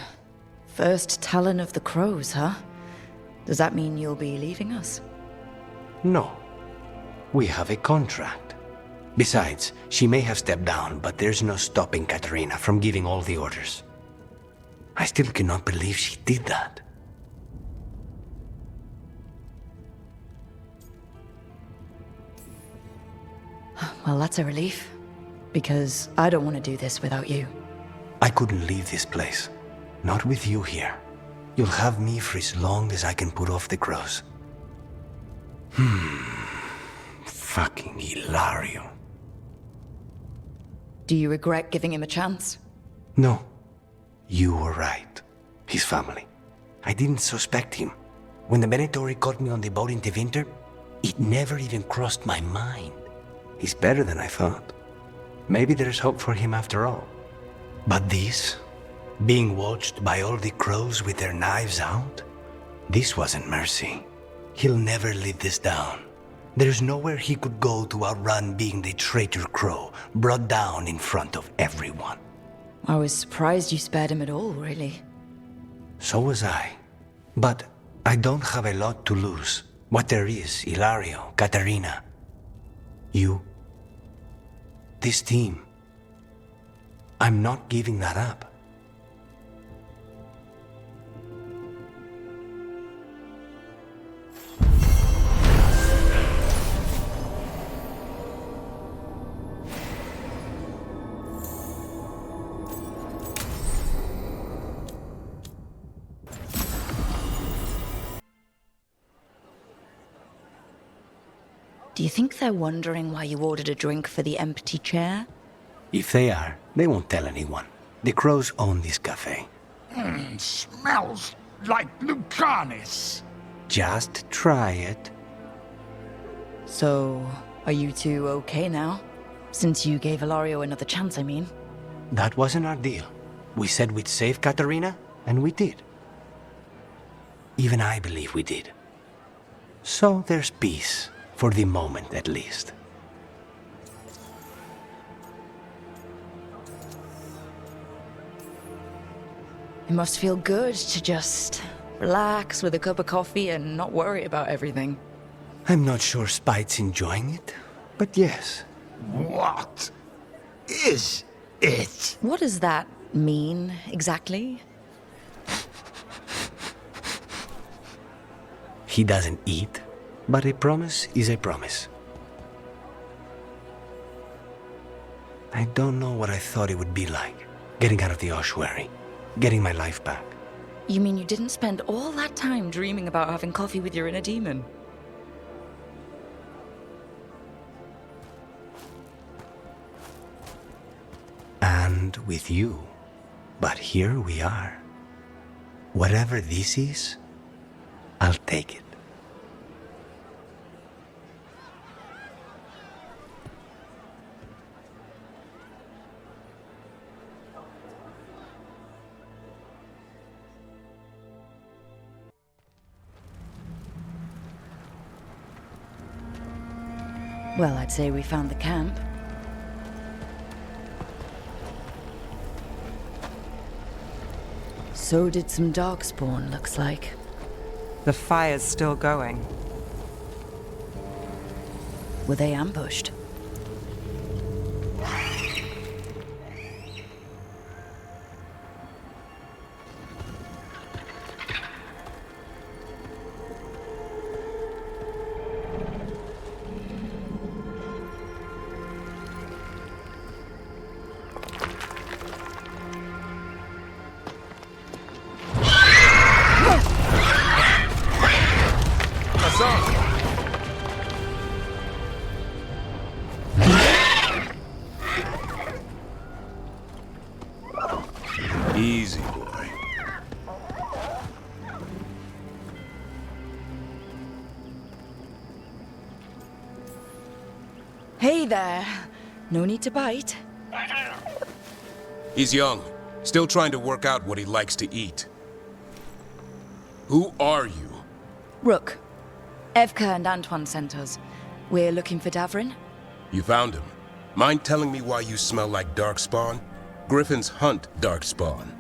S3: first Talon of the Crows, huh? Does that mean you'll be leaving us?
S16: No. We have a contract. Besides, she may have stepped down, but there's no stopping Katerina from giving all the orders. I still cannot believe she did that.
S3: Well, that's a relief. Because I don't want to do this without you.
S16: I couldn't leave this place. Not with you here. You'll have me for as long as I can put off the crows. Fucking Hilario.
S3: Do you regret giving him a chance?
S16: No. You were right. His family. I didn't suspect him. When the Venatori caught me on the boat in Tevinter, it never even crossed my mind. He's better than I thought. Maybe there's hope for him after all. But this, being watched by all the crows with their knives out, this wasn't mercy. He'll never live this down. There's nowhere he could go to outrun being the traitor crow, brought down in front of everyone.
S3: I was surprised you spared him at all, really.
S16: So was I. But I don't have a lot to lose. What there is, Hilario, Katerina, you, this team. I'm not giving that up.
S3: Do you think they're wondering why you ordered a drink for the empty chair?
S16: If they are, they won't tell anyone. The crows own this cafe.
S10: Smells like Lucanis.
S16: Just try it.
S3: So, are you two okay now? Since you gave Ilario another chance, I mean.
S16: That wasn't our deal. We said we'd save Katerina, and we did. Even I believe we did. So there's peace. For the moment, at least.
S3: It must feel good to just relax with a cup of coffee and not worry about everything.
S16: I'm not sure Spite's enjoying it, but yes.
S10: What is it?
S3: What does that mean, exactly?
S16: He doesn't eat, but a promise is a promise. I don't know what I thought it would be like, getting out of the ossuary, getting my life back.
S3: You mean you didn't spend all that time dreaming about having coffee with your inner demon?
S16: And with you. But here we are. Whatever this is, I'll take it.
S3: Well, I'd say we found the camp. So did some darkspawn, looks like.
S2: The fire's still going.
S3: Were they ambushed?
S19: Easy, boy.
S3: Hey there. No need to bite.
S19: He's young, still trying to work out what he likes to eat. Who are you?
S3: Rook. Evka and Antoine sent us. We're looking for Davrin.
S19: You found him. Mind telling me why you smell like darkspawn? Griffins hunt darkspawn.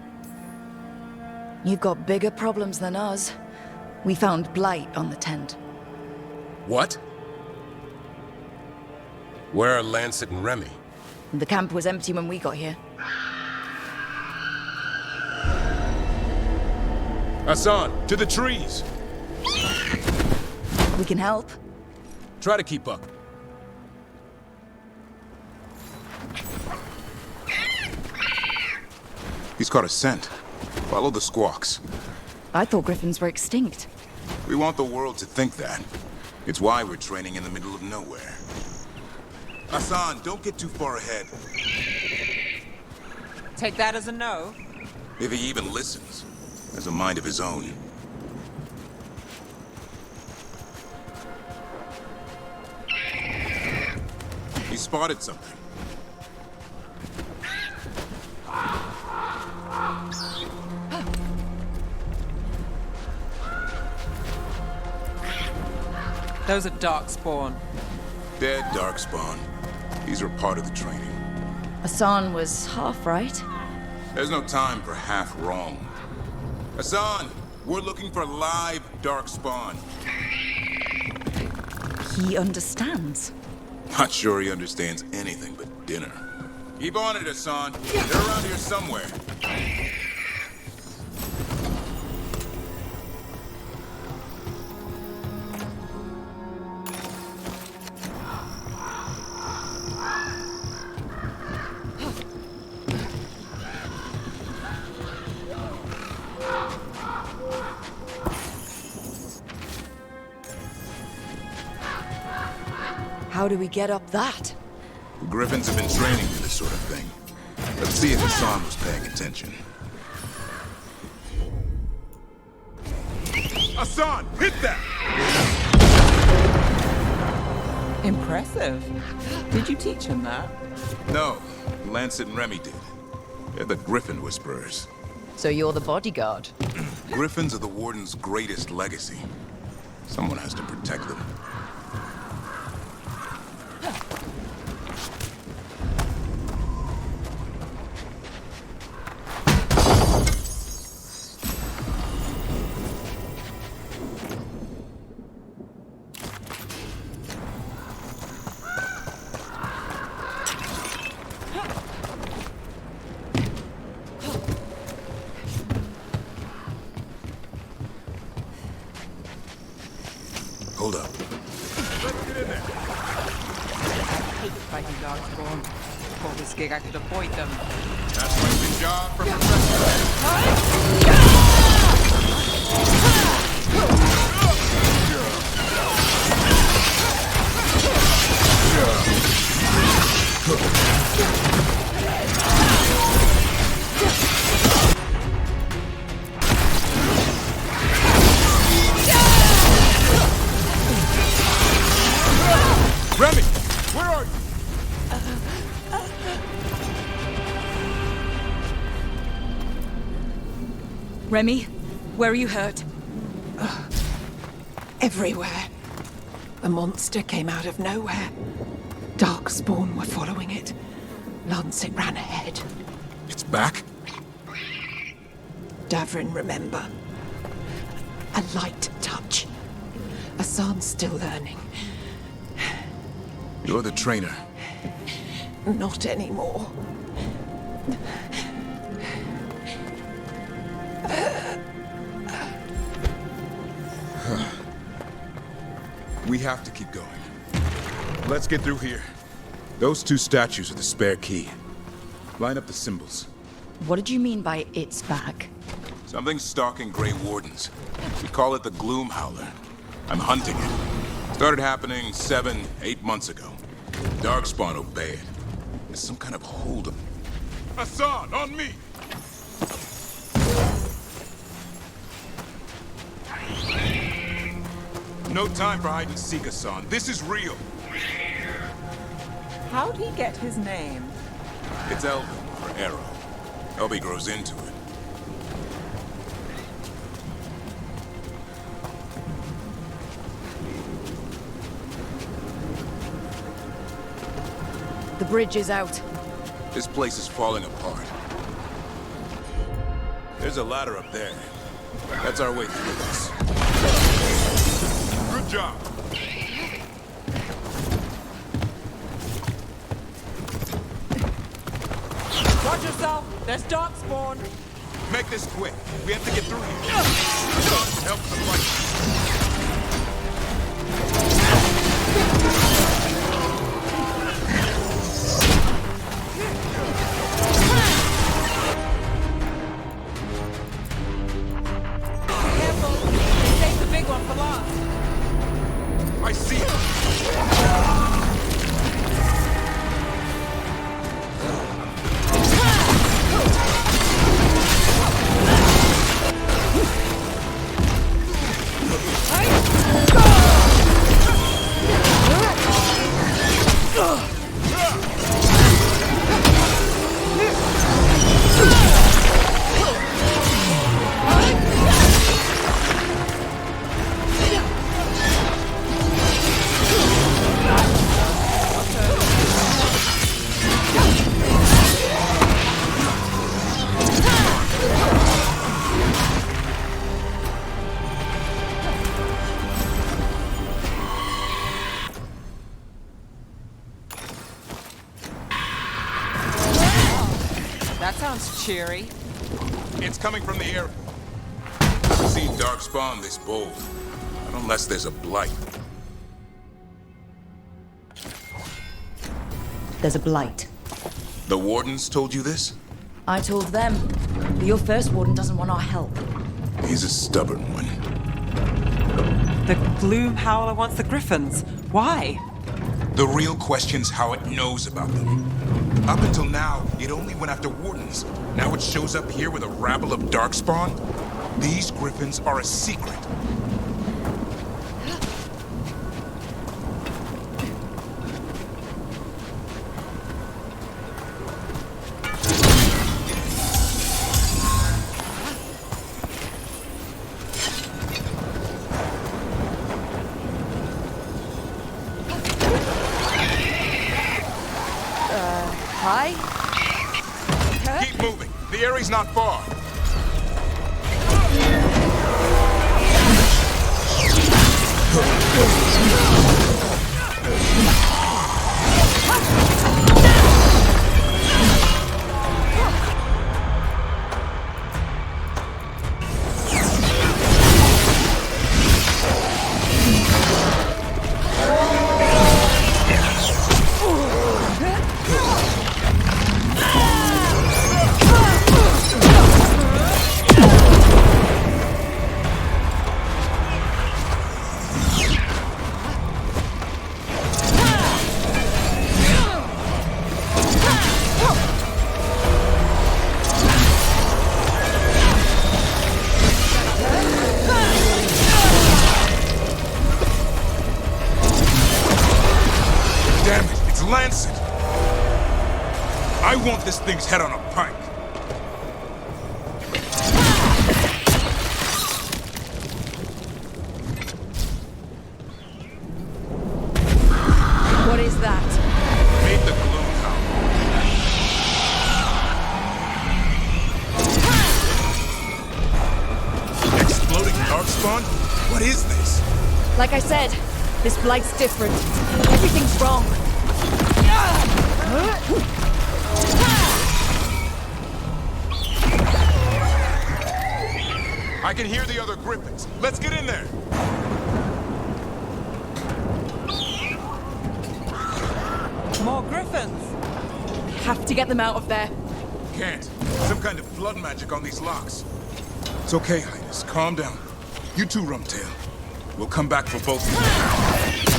S3: You've got bigger problems than us. We found blight on the tent.
S19: What? Where are Lancet and Remy?
S3: The camp was empty when we got here.
S19: Hassan, to the trees!
S3: We can help.
S19: Try to keep up.
S4: He's caught a scent. Follow the squawks.
S3: I thought griffins were extinct.
S4: We want the world to think that. It's why we're training in the middle of nowhere. Hassan, don't get too far ahead.
S2: Take that as a no.
S4: If he even listens. Has a mind of his own. He spotted something.
S2: Those are darkspawn.
S4: Dead darkspawn. These are part of the training.
S3: Hassan was half right.
S4: There's no time for half wrong. Hassan, we're looking for live darkspawn.
S3: He understands.
S4: Not sure he understands anything but dinner. Keep on it, Hassan. They're around here somewhere.
S3: How do we get up that?
S4: The Griffins have been training for this sort of thing. Let's see if Hassan was paying attention. Hassan, hit that!
S2: Impressive. Did you teach him that?
S4: No, Lancet and Remy did. They're the Griffin Whisperers.
S3: So you're the bodyguard?
S4: Griffins are the Warden's greatest legacy. Someone has to protect them.
S2: Darkspawn. Thought this gig I could avoid them.
S4: That's like the job for professionals. Remy, where are you?
S9: Remy, where are you hurt?
S2: Everywhere. The monster came out of nowhere. Darkspawn were following it. Lancet ran ahead.
S4: It's back?
S2: Davrin, remember. A light touch. Asan's still learning.
S4: You're the trainer.
S2: Not anymore.
S4: We have to keep going. Let's get through here. Those two statues are the spare key. Line up the symbols.
S9: What did you mean by it's back?
S4: Something's stalking Grey Wardens. We call it the Gloom Howler. I'm hunting it. Started happening 7, 8 months ago. Darkspawn obeyed. There's some kind of holdup. Asan, on me! No time for hide and seek, Asan. This is real.
S2: How'd he get his name?
S4: It's Elven, or Arrow. Elby grows into it.
S9: The bridge is out.
S4: This place is falling apart. There's a ladder up there. That's our way through this. Good job.
S2: Watch yourself! There's Darkspawn!
S4: Make this quick. We have to get through here. Help the fight. I see it!
S2: That sounds cheery.
S4: It's coming from the air. See Darkspawn this bold. Not unless there's a blight.
S9: There's a blight.
S4: The Wardens told you this?
S9: I told them. But your first warden doesn't want our help.
S4: He's a stubborn one.
S2: The Gloom Howler wants the Griffins. Why?
S4: The real question's how it knows about them. Up until now, it only went after Wardens. Now it shows up here with a rabble of Darkspawn? These Griffins are a secret.
S9: Hi?
S4: Keep moving. The area's not far. I want this thing's head on a pike.
S3: What is that?
S4: Made the gloom howl. Exploding darkspawn? What is this?
S3: Like I said, this blight's different. Everything's wrong.
S4: I can hear the other griffins. Let's get in there.
S2: More griffins!
S3: Have to get them out of there.
S4: Can't. Some kind of blood magic on these locks. It's okay, Highness. Calm down. You too, Rumtail. We'll come back for both of you.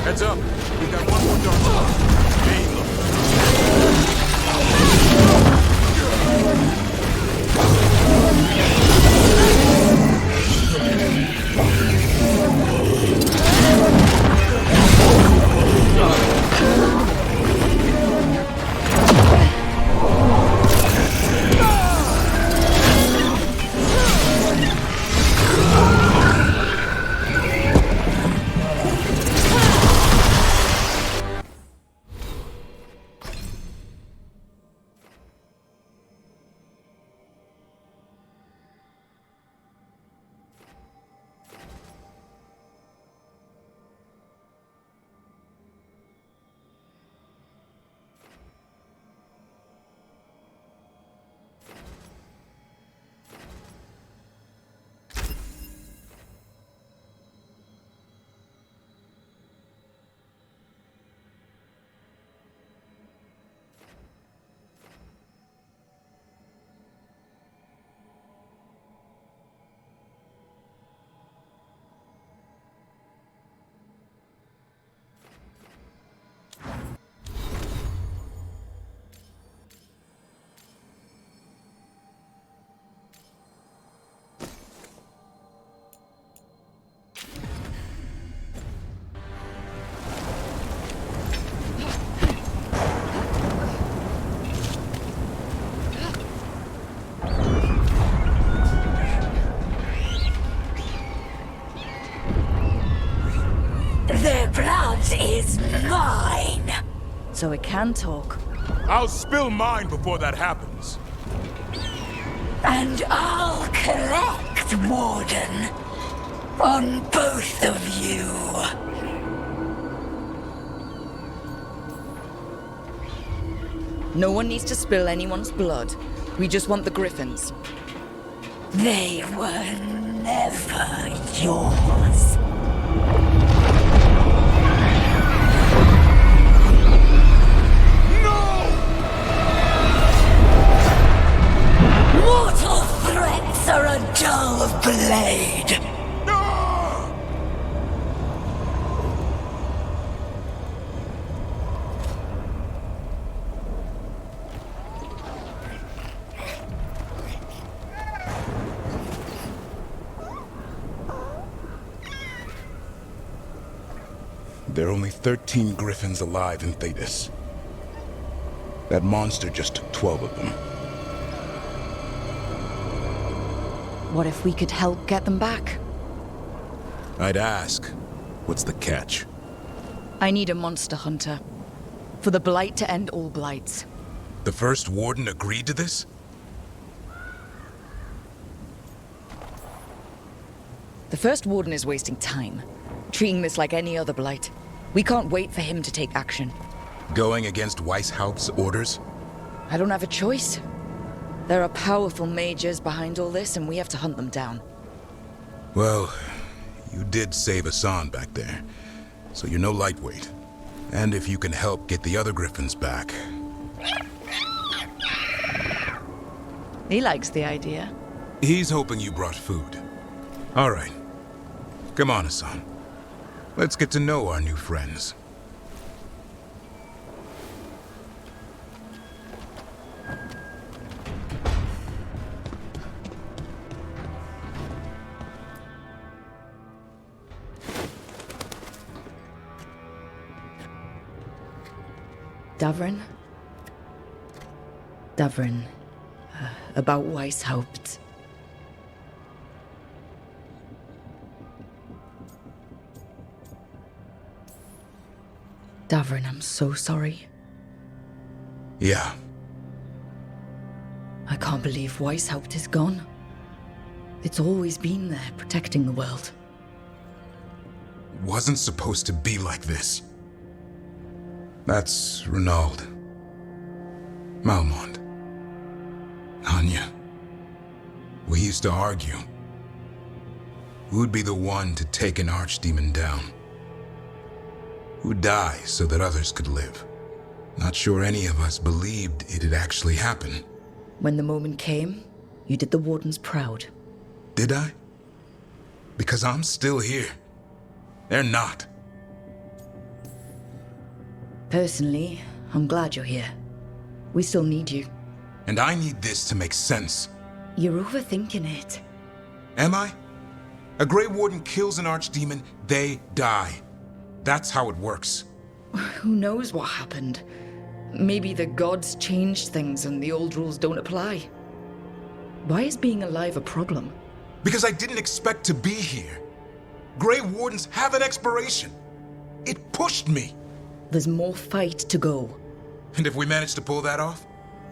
S4: Heads up. We've got one more dark spot. Main
S23: Their blood is mine!
S3: So it can talk.
S4: I'll spill mine before that happens.
S23: And I'll collect, Warden, on both of you.
S3: No one needs to spill anyone's blood. We just want the griffins.
S23: They were never yours. Mortal threats are a dull blade.
S4: There are only 13 griffins alive in Thetis. That monster just took 12 of them.
S3: What if we could help get them back?
S4: I'd ask, What's the catch?
S9: I need a monster hunter. For the Blight to end all blights.
S4: The first warden agreed to this?
S9: The first warden is wasting time, treating this like any other blight. We can't wait for him to take action.
S4: Going against Weishaupt's orders?
S9: I don't have a choice. There are powerful mages behind all this, and we have to hunt them down.
S4: Well, you did save Hassan back there, so you're no lightweight. And if you can help get the other griffins back...
S9: He likes the idea.
S4: He's hoping you brought food. All right. Come on, Hassan. Let's get to know our new friends.
S9: Davrin? Davrin. About Weishaupt. Davrin, I'm so sorry.
S4: Yeah.
S9: I can't believe Weishaupt is gone. It's always been there, protecting the world.
S4: Wasn't supposed to be like this. That's Renaud. Malmond. Anya. We used to argue. Who'd be the one to take an archdemon down? Who'd die so that others could live? Not sure any of us believed it'd actually happen.
S9: When the moment came, you did the Wardens proud.
S4: Did I? Because I'm still here. They're not.
S9: Personally, I'm glad you're here. We still need you.
S4: And I need this to make sense.
S9: You're overthinking it.
S4: Am I? A Grey Warden kills an archdemon, they die. That's how it works.
S9: Who knows what happened? Maybe the gods changed things and the old rules don't apply. Why is being alive a problem?
S4: Because I didn't expect to be here. Grey Wardens have an expiration. It pushed me.
S9: There's more fight to go.
S4: And if we manage to pull that off?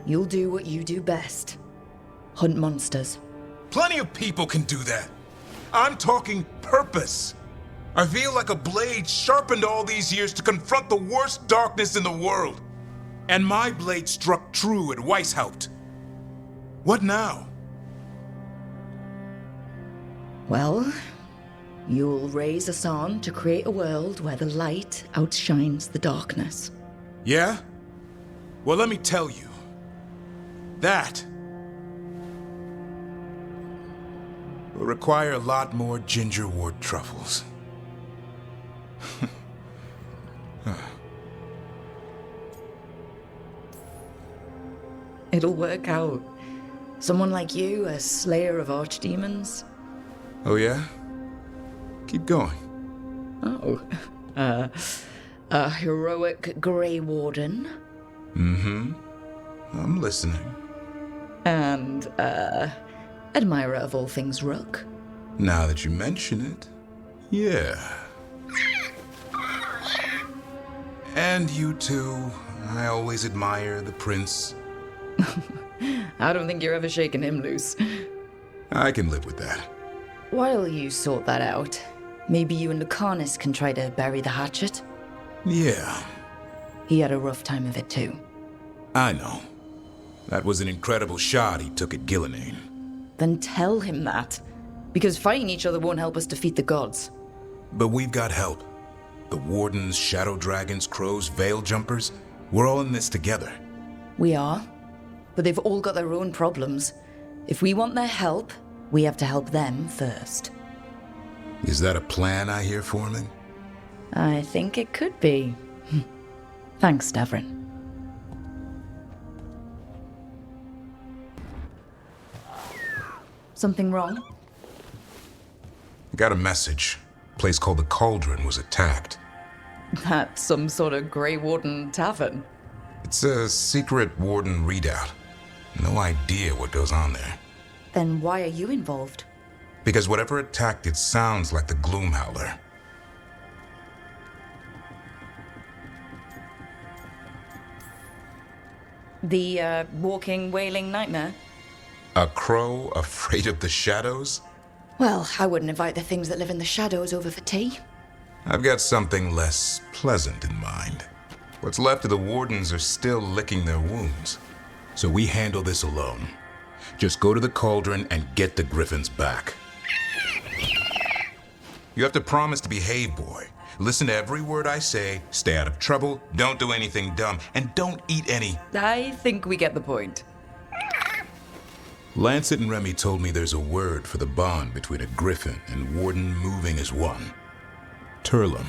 S9: You'll do what you do best. Hunt monsters.
S4: Plenty of people can do that. I'm talking purpose. I feel like a blade sharpened all these years to confront the worst darkness in the world. And my blade struck true at Weishaupt. What now?
S9: Well, you'll raise Hassan to create a world where the light outshines the darkness.
S4: Yeah? Well, let me tell you. That will require a lot more gingerwort truffles.
S9: It'll work out. Someone like you, a slayer of archdemons.
S4: Oh yeah? Keep going.
S9: Oh. A heroic Grey Warden.
S4: Mm-hmm. I'm listening.
S9: And, admirer of all things Rook.
S4: Now that you mention it, yeah. And you too. I always admire the prince.
S9: I don't think you're ever shaking him loose.
S4: I can live with that.
S9: While you sort that out, maybe you and Lucanis can try to bury the hatchet?
S4: Yeah.
S9: He had a rough time of it too.
S4: I know. That was an incredible shot he took at Gillinane.
S9: Then tell him that. Because fighting each other won't help us defeat the gods.
S4: But we've got help. The Wardens, Shadow Dragons, Crows, Veil Jumpers. We're all in this together.
S9: We are. But they've all got their own problems. If we want their help, we have to help them first.
S4: Is that a plan I hear forming?
S9: I think it could be. Thanks, Davrin. Something wrong?
S4: I got a message. A place called the Cauldron was attacked.
S9: That's some sort of Grey Warden tavern.
S4: It's a secret Warden readout. No idea what goes on there.
S9: Then why are you involved?
S4: Because whatever attacked it sounds like the Gloomhowler.
S3: The, walking, wailing nightmare?
S4: A crow afraid of the shadows?
S3: Well, I wouldn't invite the things that live in the shadows over for tea.
S4: I've got something less pleasant in mind. What's left of the Wardens are still licking their wounds. So we handle this alone. Just go to the cauldron and get the Griffins back. You have to promise to behave, boy. Listen to every word I say, stay out of trouble, don't do anything dumb, and don't eat any...
S3: I think we get the point.
S4: Lancet and Remy told me there's a word for the bond between a Griffin and Warden moving as one. Turlum.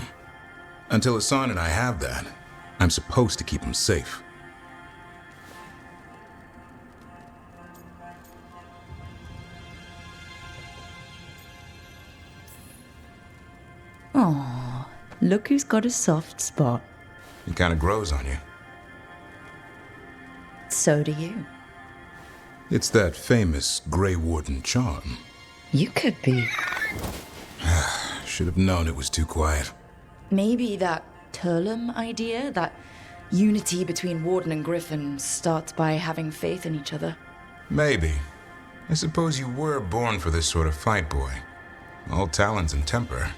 S4: Until Hassan and I have that, I'm supposed to keep him safe.
S3: Aww, look who's got a soft spot.
S4: It kind of grows on you.
S3: So do you.
S4: It's that famous Grey Warden charm.
S3: You could be.
S4: Should have known it was too quiet.
S3: Maybe that Turlum idea, that unity between Warden and Griffin, starts by having faith in each other.
S4: Maybe. I suppose you were born for this sort of fight, boy. All talons and temper.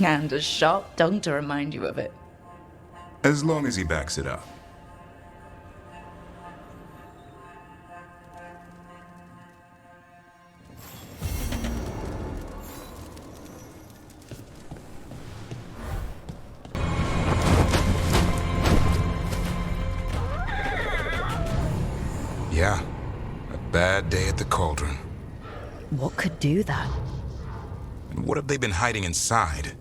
S3: And a sharp tongue to remind you of it.
S4: As long as he backs it up. Yeah, a bad day at the cauldron.
S3: What could do that?
S4: And what have they been hiding inside?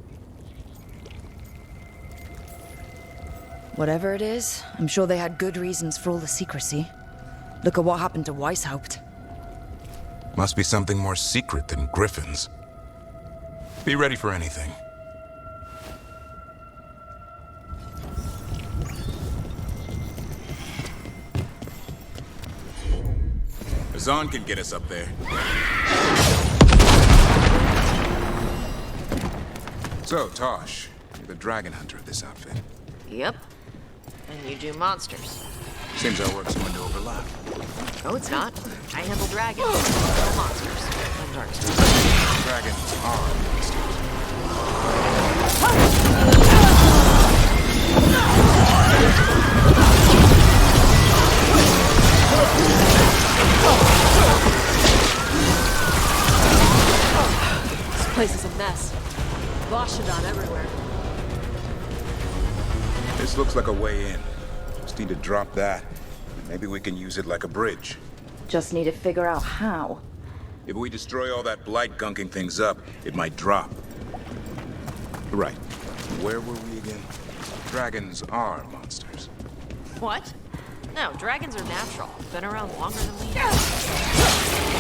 S3: Whatever it is, I'm sure they had good reasons for all the secrecy. Look at what happened to Weishaupt.
S4: Must be something more secret than Griffins. Be ready for anything. Azan can get us up there. So, Taash, you're the dragon hunter of this outfit.
S20: Yep. And you do monsters.
S4: Seems our work's going to overlap.
S20: No, it's not. I handle dragons, no monsters, and darksters.
S4: Dragons are monsters.
S20: This place is a mess. Boshadon everywhere.
S4: This looks like a way in. Just need to drop that. Maybe we can use it like a bridge.
S3: Just need to figure out how.
S4: If we destroy all that blight gunking things up, it might drop. Right. Where were we again? Dragons are monsters.
S20: What? No, dragons are natural. Been around longer than we have.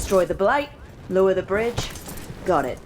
S20: Destroy the blight, lower the bridge. Got it.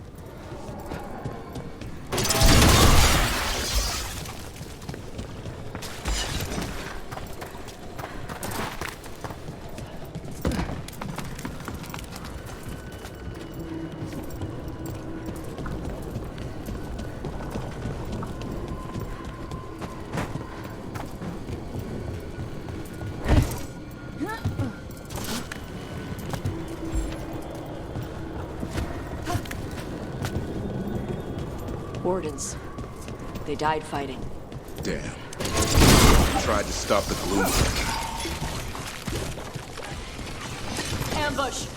S8: Wardens. They died fighting.
S4: Damn. Tried to stop the gloom.
S8: Ambush!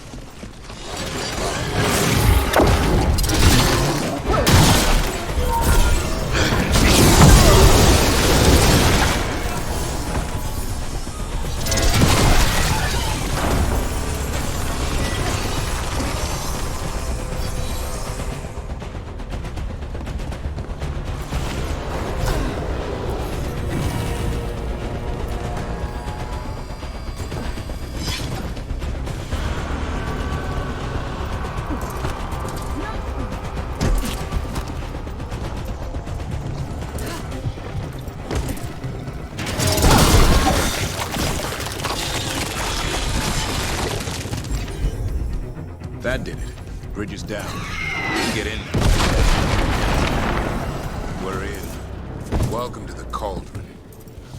S4: That did it. Bridge is down. We can get in. We're in. Welcome to the Cauldron.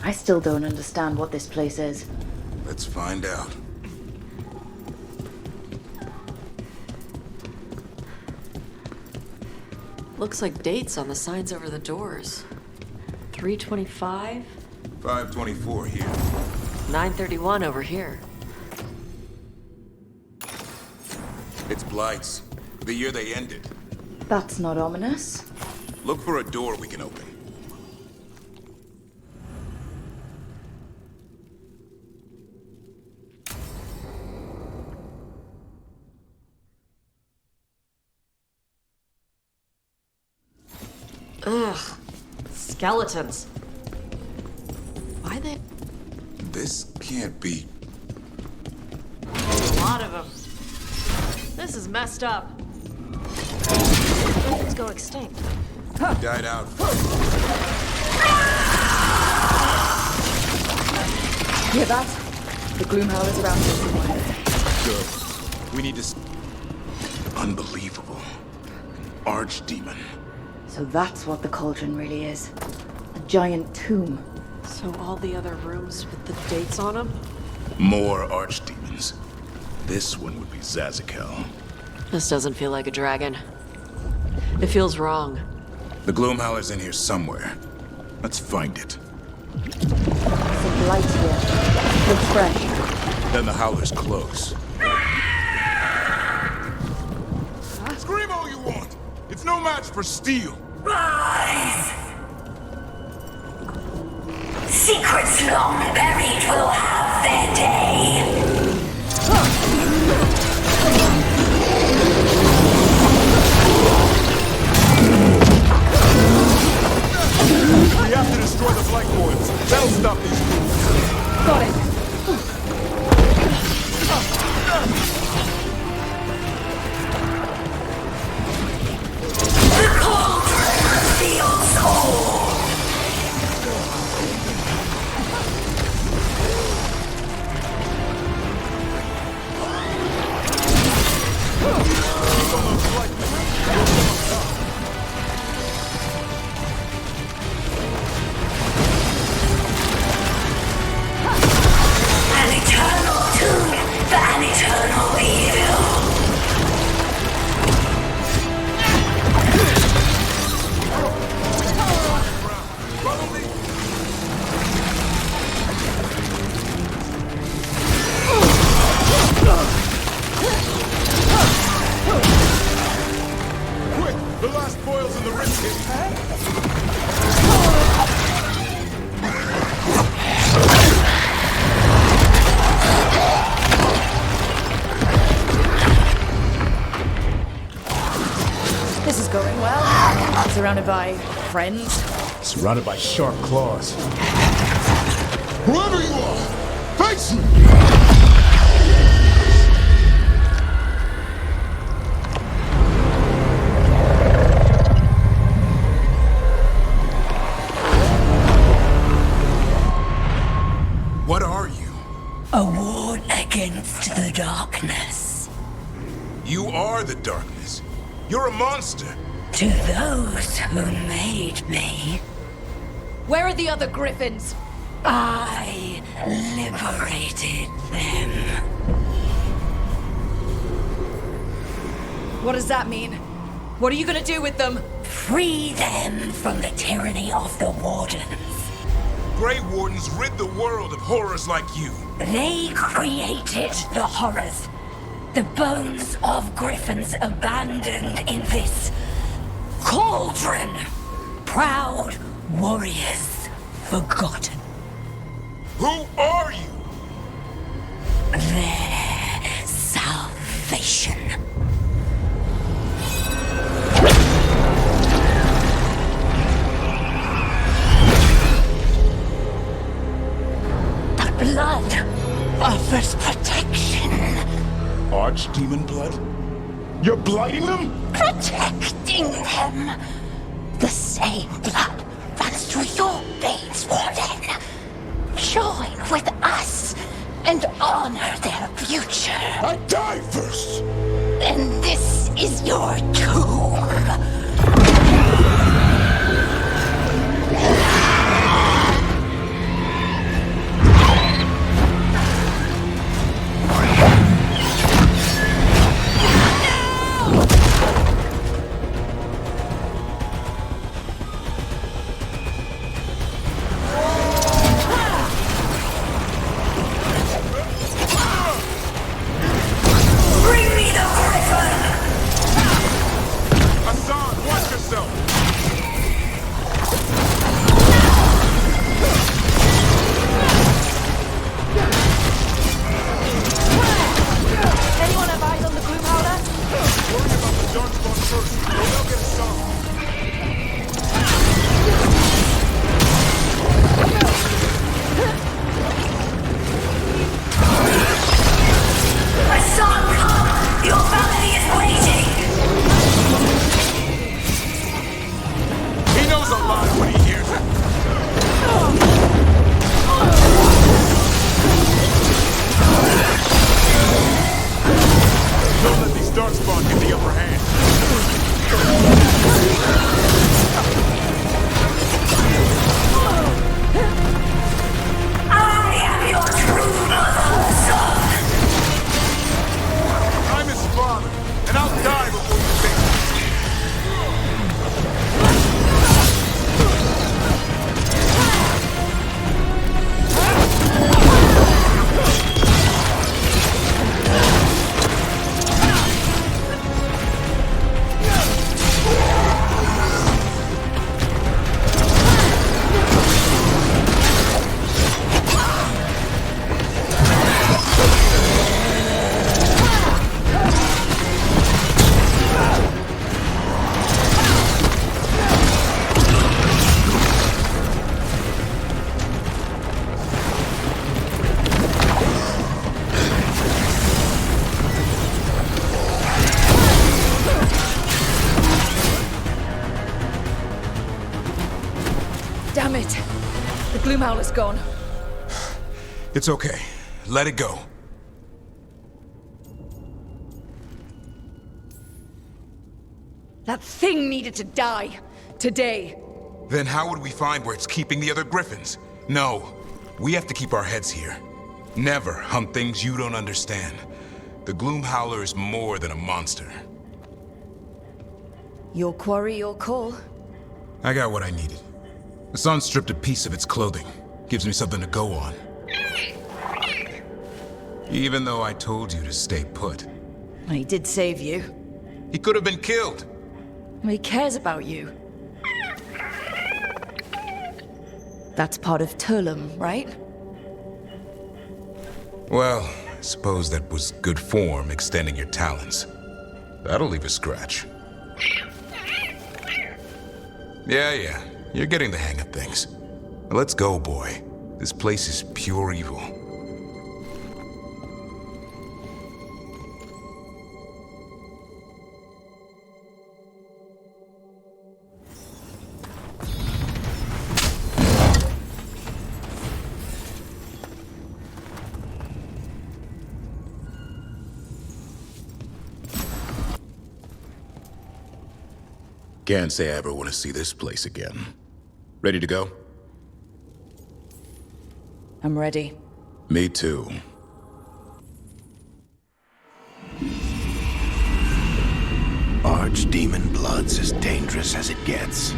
S9: I still don't understand what this place is.
S4: Let's find out.
S8: Looks like dates on the signs over the doors. 325?
S4: 524 here.
S8: 931 over here.
S4: It's Blights. The year they ended.
S9: That's not ominous.
S4: Look for a door we can open.
S8: Ugh. Skeletons. Why they...
S4: This can't be...
S8: A lot of them. This is messed up. Weapons go extinct.
S4: Died out.
S9: Hear that? The Gloomhowler's around here somewhere.
S4: Good. We need to... Unbelievable. Archdemon.
S9: So that's what the cauldron really is. A giant tomb.
S8: So all the other rooms with the dates on them?
S4: More archdemons. This one would be Zazakel.
S8: This doesn't feel like a dragon. It feels wrong.
S4: The Gloomhowler's in here somewhere. Let's find it.
S9: Some light here. Looks fresh.
S4: Then the Howler's close. Scream all you want! It's no match for steel!
S14: Rise! Secrets long buried will have their day.
S4: We have to destroy the Blight Coils. That'll stop these fools.
S9: Got it.
S14: The cauldron reveals all. An eternal tune for an eternal evil.
S4: Quick! The last boils in the wrist hit.
S9: This is going well. Surrounded by friends.
S19: Surrounded by sharp claws. Whoever you are, face me!
S4: You are the darkness. You're a monster.
S14: To those who made me,
S3: Where are the other griffins?
S14: I liberated them.
S3: What does that mean? What are you gonna do with them?
S14: Free them from the tyranny of the Wardens.
S4: Grey Wardens rid the world of horrors like you.
S14: They created the horrors. The bones of griffins abandoned in this cauldron. Proud warriors forgotten.
S4: Who are you?
S14: Their salvation. The blood offers protection.
S4: Archdemon blood? You're blighting them?
S14: Protecting them. The same blood runs through your veins, Warden. Join with us and honor their future.
S4: I die first!
S14: Then this is your tomb.
S3: Damn it! The Gloomhowler's gone.
S4: It's okay. Let it go.
S3: That thing needed to die. Today.
S4: Then how would we find where it's keeping the other griffins? No. We have to keep our heads here. Never hunt things you don't understand. The Gloomhowler is more than a monster.
S3: Your quarry, your call.
S4: I got what I needed. The sun stripped a piece of its clothing. Gives me something to go on. Even though I told you to stay put.
S3: He did save you.
S4: He could have been killed.
S3: He cares about you. That's part of Turlum, right?
S4: Well, I suppose that was good form, extending your talons. That'll leave a scratch. Yeah, you're getting the hang of things. Now let's go, boy. This place is pure evil. Can't say I ever want to see this place again. Ready to go?
S3: I'm ready.
S4: Me too.
S10: Archdemon blood's as dangerous as it gets.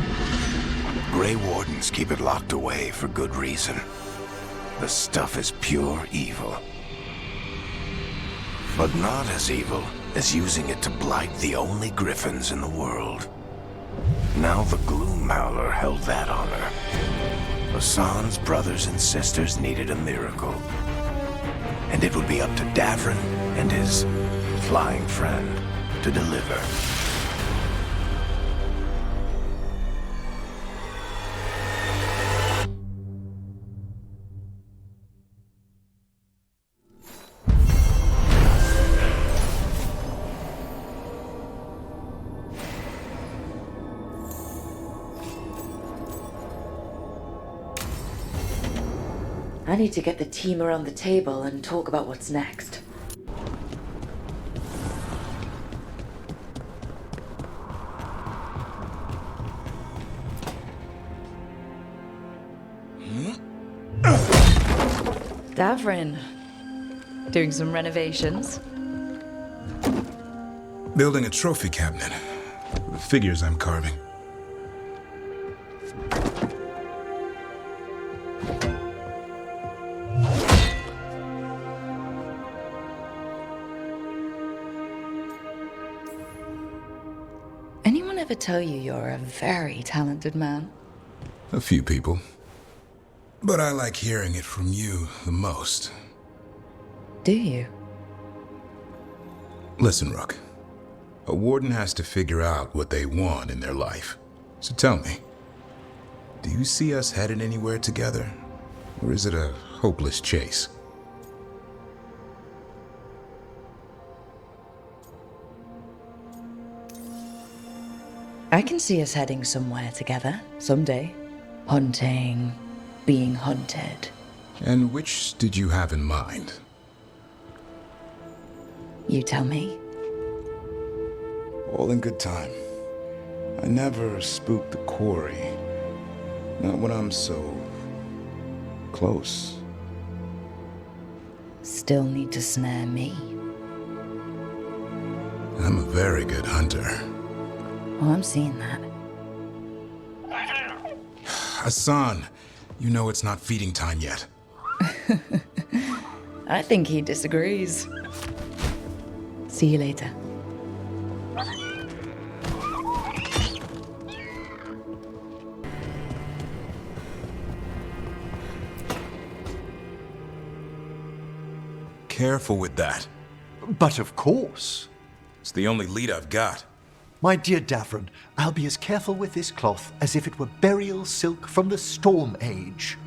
S10: Grey Wardens keep it locked away for good reason. The stuff is pure evil. But not as evil as using it to blight the only griffins in the world. Now the Gloomhowler held that honor. Hassan's brothers and sisters needed a miracle. And it would be up to Davrin and his flying friend to deliver.
S3: I need to get the team around the table and talk about what's next. Davrin, doing some renovations.
S4: Building a trophy cabinet. The figures I'm carving.
S3: Anyone ever tell you you're a very talented man?
S4: A few people. But I like hearing it from you the most.
S3: Do you?
S4: Listen, Rook. A warden has to figure out what they want in their life. So tell me, do you see us headed anywhere together? Or is it a hopeless chase?
S3: I can see us heading somewhere together, someday. Hunting, being hunted.
S4: And which did you have in mind?
S3: You tell me.
S4: All in good time. I never spook the quarry. Not when I'm so close.
S3: Still need to snare me.
S4: I'm a very good hunter.
S3: Oh, I'm seeing that.
S4: Hassan, you know it's not feeding time yet.
S3: I think he disagrees. See you later.
S4: Careful with that.
S11: But of course.
S4: It's the only lead I've got.
S7: My dear Davrin, I'll be as careful with this cloth as if it were burial silk from the Storm Age.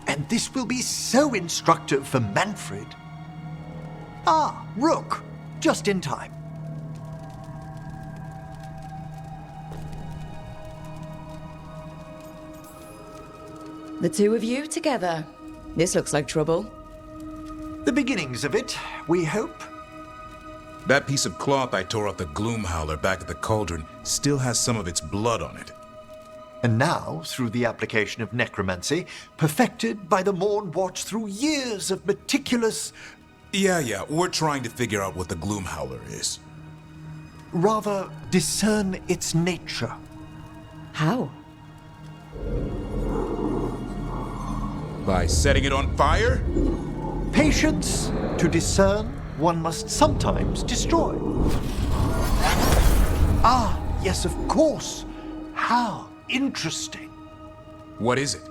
S7: And this will be so instructive for Manfred. Ah, Rook, just in time.
S3: The two of you together. This looks like trouble.
S7: The beginnings of it, we hope.
S4: That piece of cloth I tore off the Gloomhowler back at the cauldron still has some of its blood on it.
S7: And now, through the application of necromancy, perfected by the Morn Watch through years of meticulous...
S4: Yeah, we're trying to figure out what the Gloomhowler is.
S7: Rather, discern its nature.
S3: How?
S4: By setting it on fire?
S7: Patience. To discern, one must sometimes destroy. Ah, yes, of course. How interesting.
S4: What is it?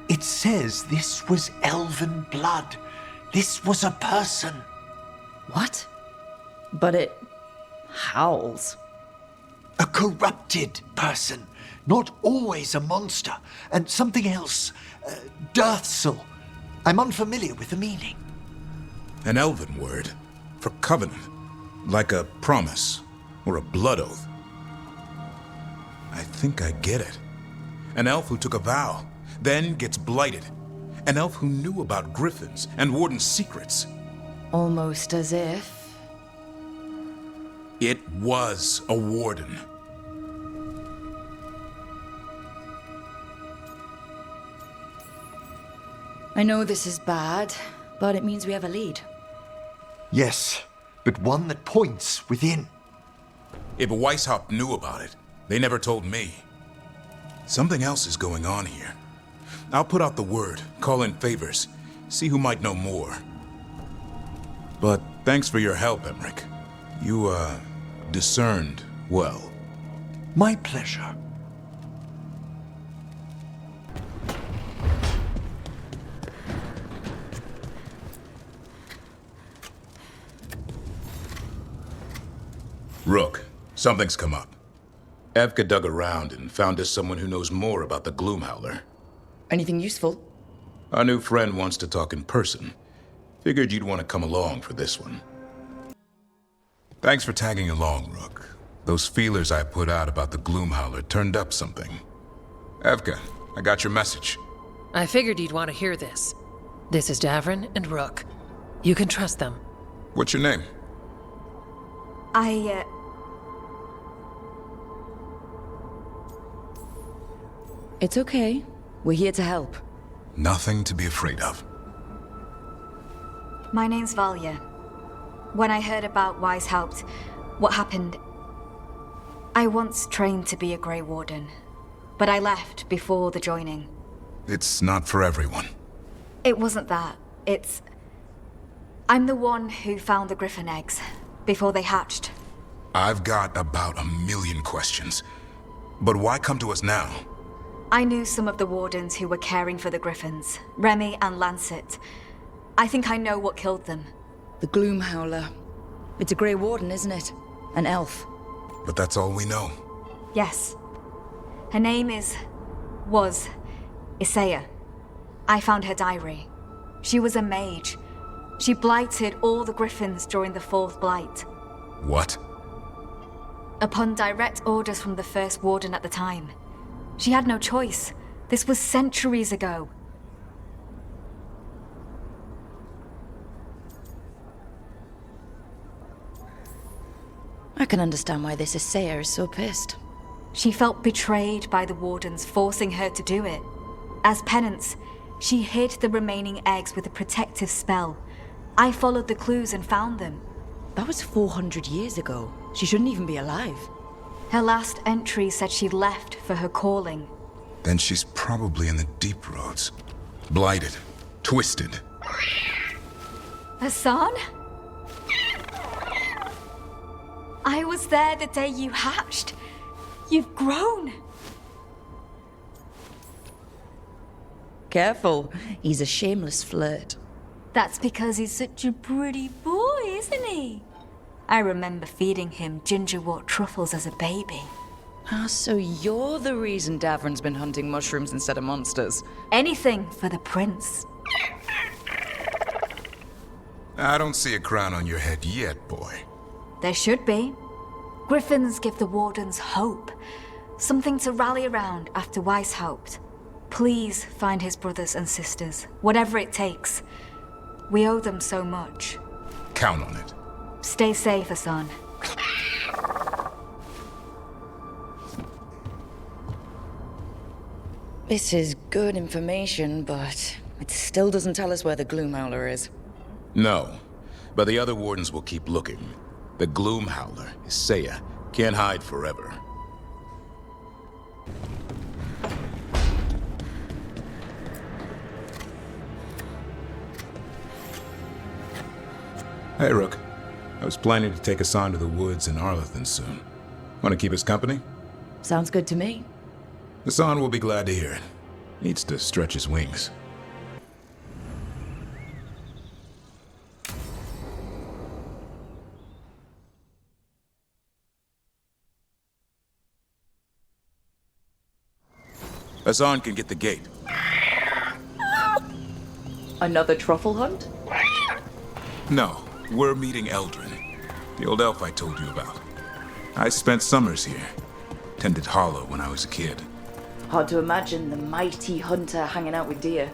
S7: It says this was elven blood. This was a person.
S3: What? But it howls.
S7: A corrupted person. Not always a monster. And something else. Deathsel. I'm unfamiliar with the meaning.
S4: An elven word for covenant. Like a promise or a blood oath. I think I get it. An elf who took a vow, then gets blighted. An elf who knew about griffins and warden's secrets.
S3: Almost as if...
S4: It was a warden.
S3: I know this is bad, but it means we have a lead.
S7: Yes, but one that points within.
S4: If Weishaupt knew about it, they never told me. Something else is going on here. I'll put out the word, call in favors, see who might know more. But thanks for your help, Emmrich. You, discerned well.
S7: My pleasure.
S4: Rook, something's come up. Evka dug around and found us someone who knows more about the Gloomhowler.
S3: Anything useful?
S4: Our new friend wants to talk in person. Figured you'd want to come along for this one. Thanks for tagging along, Rook. Those feelers I put out about the Gloomhowler turned up something. Evka, I got your message.
S15: I figured you'd want to hear this. This is Davrin and Rook. You can trust them.
S4: What's your name?
S3: It's okay. We're here to help.
S4: Nothing to be afraid of.
S18: My name's Valya. When I heard about Weishaupt, what happened... I once trained to be a Grey Warden, but I left before the joining.
S4: It's not for everyone.
S18: It wasn't that. It's... I'm the one who found the griffin eggs, before they hatched.
S4: I've got about 1,000,000 questions. But why come to us now?
S18: I knew some of the wardens who were caring for the griffins, Remy and Lancet. I think I know what killed them.
S3: The Gloomhowler. It's a Grey Warden, isn't it? An elf.
S4: But that's all we know.
S18: Yes. Her name was Isaiah. I found her diary. She was a mage. She blighted all the griffins during the Fourth Blight.
S4: What?
S18: Upon direct orders from the First Warden at the time. She had no choice. This was centuries ago.
S3: I can understand why this Isaiah is so pissed.
S18: She felt betrayed by the wardens forcing her to do it. As penance, she hid the remaining eggs with a protective spell. I followed the clues and found them.
S3: That was 400 years ago. She shouldn't even be alive.
S18: Her last entry said she left for her calling.
S4: Then she's probably in the deep roads. Blighted. Twisted.
S18: Hassan? I was there the day you hatched. You've grown.
S3: Careful. He's a shameless flirt.
S18: That's because he's such a pretty boy, isn't he? I remember feeding him gingerwort truffles as a baby.
S3: Ah, so you're the reason Davrin's been hunting mushrooms instead of monsters.
S18: Anything for the prince.
S4: I don't see a crown on your head yet, boy.
S18: There should be. Griffins give the wardens hope. Something to rally around after Weishaupt. Please find his brothers and sisters, whatever it takes. We owe them so much.
S4: Count on it.
S18: Stay safe, Hassan.
S3: This is good information, but it still doesn't tell us where the Gloomhowler is.
S4: No, but the other wardens will keep looking. The Gloomhowler, Isaiah, can't hide forever. Hey, Rook. I was planning to take Hassan to the woods in Arlethan soon. Want to keep us company?
S3: Sounds good to me.
S4: Hassan will be glad to hear it. Needs to stretch his wings. Hassan can get the gate.
S3: Another truffle hunt?
S4: No, we're meeting Eldrin, the old elf I told you about. I spent summers here. Tended Hollow when I was a kid.
S3: Hard to imagine the mighty hunter hanging out with deer.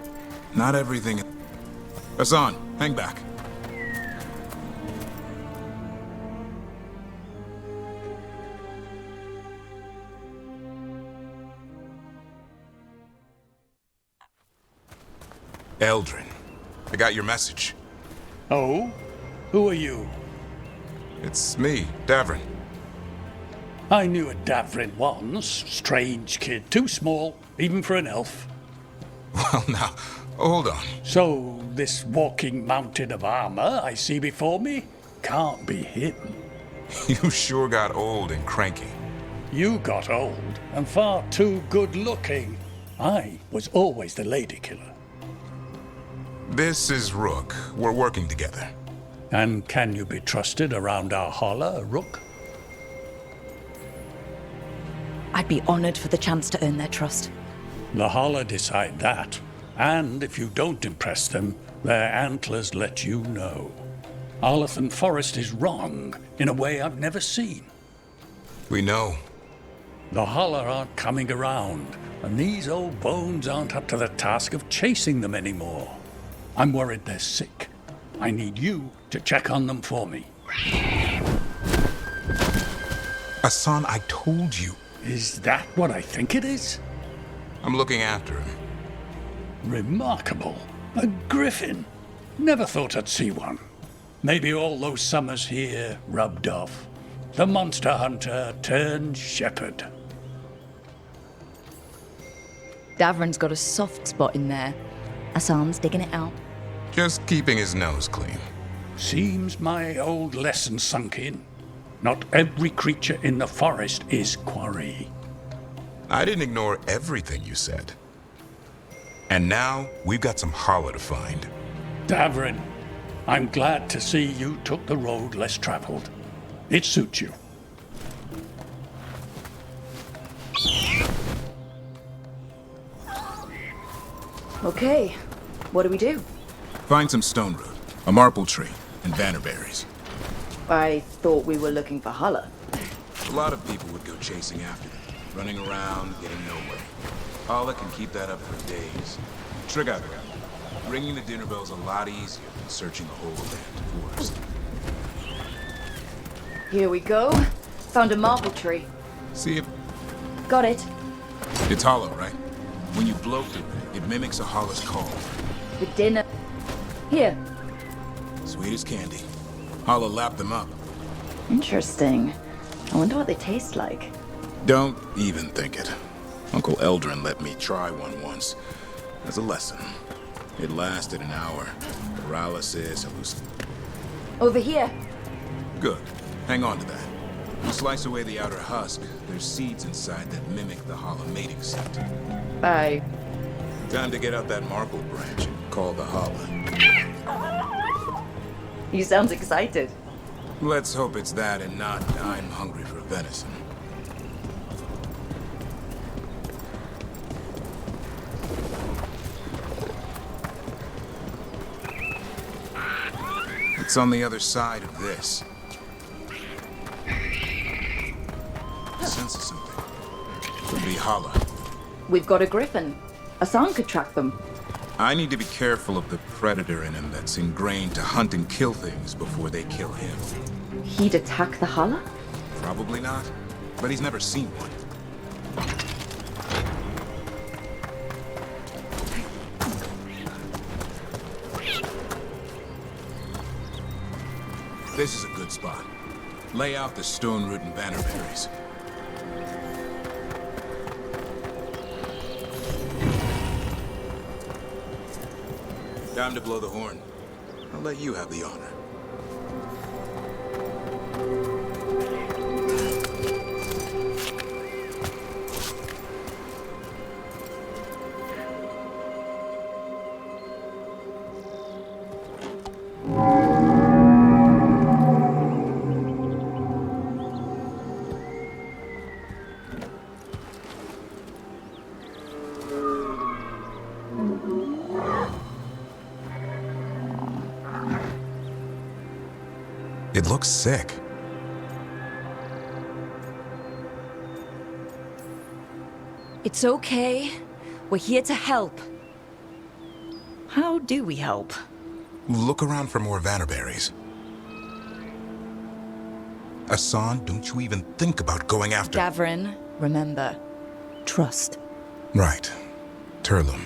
S4: Not everything... Hassan, hang back. Eldrin. I got your message.
S12: Oh? Who are you?
S4: It's me, Davrin.
S12: I knew a Davrin once. Strange kid. Too small, even for an elf.
S4: Well, now, hold on.
S12: So, this walking mountain of armor I see before me can't be him.
S4: You sure got old and cranky.
S12: You got old and far too good looking. I was always the lady killer.
S4: This is Rook. We're working together.
S12: And can you be trusted around our holler, Rook?
S3: I'd be honored for the chance to earn their trust.
S12: The holler decide that. And if you don't impress them, their antlers let you know. Arlathan Forest is wrong in a way I've never seen.
S4: We know.
S12: The holler aren't coming around, and these old bones aren't up to the task of chasing them anymore. I'm worried they're sick. I need you to check on them for me.
S4: Hassan, I told you.
S12: Is that what I think it is?
S4: I'm looking after him.
S12: Remarkable. A griffin. Never thought I'd see one. Maybe all those summers here rubbed off. The monster hunter turned shepherd.
S3: Davrin's got a soft spot in there. Hassan's digging it out.
S4: Just keeping his nose clean.
S12: Seems my old lesson sunk in. Not every creature in the forest is quarry.
S4: I didn't ignore everything you said. And now, we've got some holler to find.
S12: Davrin, I'm glad to see you took the road less traveled. It suits you.
S3: Okay, what do we do?
S4: Find some stone root, a marple tree, and bannerberries.
S3: I thought we were looking for holler.
S4: A lot of people would go chasing after them, running around, getting nowhere. Holler can keep that up for days. Trigger, ringing the dinner bell's a lot easier than searching the whole damn forest.
S3: Here we go. Found a marble tree.
S4: See if...
S3: Got it.
S4: It's hollow, right? When you blow through it, it mimics a holler's call.
S3: The dinner... Here.
S4: Sweet as candy. Holler lapped them up.
S3: Interesting. I wonder what they taste like.
S4: Don't even think it. Uncle Eldrin let me try one once. As a lesson. It lasted an hour. Paralysis, hallucination.
S3: Over here.
S4: Good. Hang on to that. You slice away the outer husk, there's seeds inside that mimic the hollow mating seed.
S3: Bye.
S4: Time to get out that marble branch and call the holler.
S3: You sound excited.
S4: Let's hope it's that and not I'm hungry for venison. It's on the other side of this. Sense of something. Could be holler.
S3: We've got a griffin. Hassan could track them.
S4: I need to be careful of the predator in him that's ingrained to hunt and kill things before they kill him.
S3: He'd attack the holler?
S4: Probably not, but he's never seen one. This is a good spot. Lay out the stone root and bannerberries. Time to blow the horn. I'll let you have the honor. It looks sick.
S3: It's okay. We're here to help. How do we help?
S4: Look around for more vannerberries. Hassan, don't you even think about going after...
S3: Davrin, remember. Trust.
S4: Right. Turlum.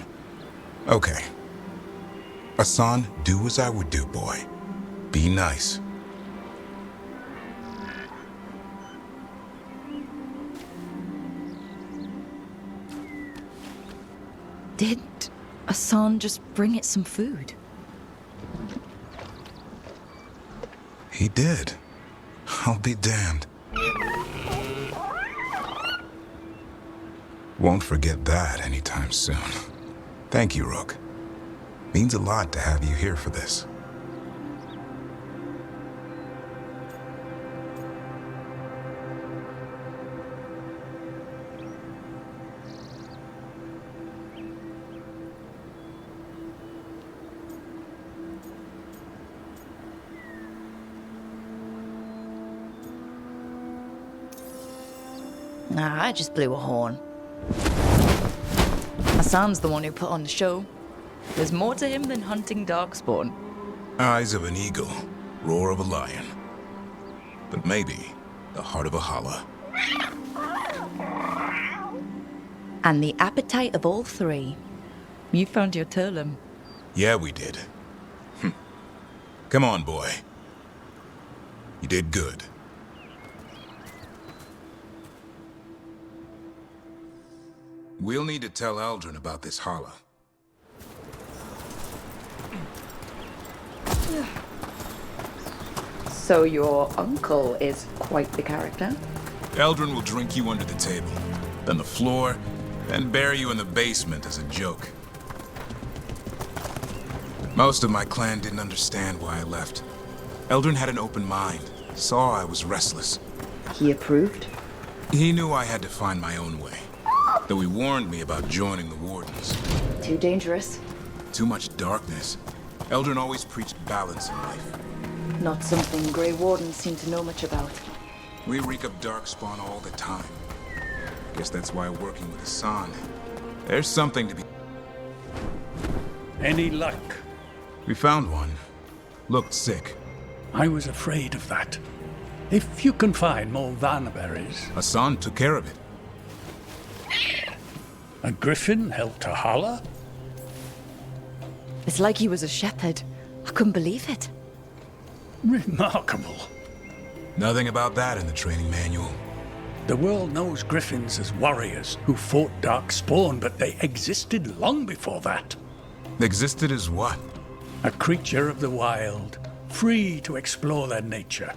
S4: Okay. Hassan, do as I would do, boy. Be nice.
S3: Did Hassan just bring it some food?
S4: He did. I'll be damned. Won't forget that anytime soon. Thank you, Rook. Means a lot to have you here for this.
S3: Nah, I just blew a horn. Hassan's the one who put on the show. There's more to him than hunting darkspawn.
S4: Eyes of an eagle, roar of a lion. But maybe the heart of a holla.
S3: And the appetite of all three. You found your Turlum.
S4: Yeah, we did. Come on, boy. You did good. We'll need to tell Aldrin about this holla.
S3: So your uncle is quite the character?
S4: Aldrin will drink you under the table, then the floor, then bury you in the basement as a joke. Most of my clan didn't understand why I left. Aldrin had an open mind, saw I was restless.
S3: He approved?
S4: He knew I had to find my own way, though he warned me about joining the Wardens.
S3: Too dangerous?
S4: Too much darkness. Aldrin always preached balance in life.
S3: Not something Grey Wardens seem to know much about.
S4: We reek of darkspawn all the time. Guess that's why working with Hassan, there's something to be...
S12: Any luck?
S4: We found one. Looked sick.
S12: I was afraid of that. If you can find more vanberries...
S4: Hassan took care of it.
S12: A griffin helped a holler?
S3: It's like he was a shepherd. I couldn't believe it.
S12: Remarkable.
S4: Nothing about that in the training manual.
S12: The world knows griffins as warriors who fought darkspawn, but they existed long before that.
S4: Existed as what?
S12: A creature of the wild, free to explore their nature.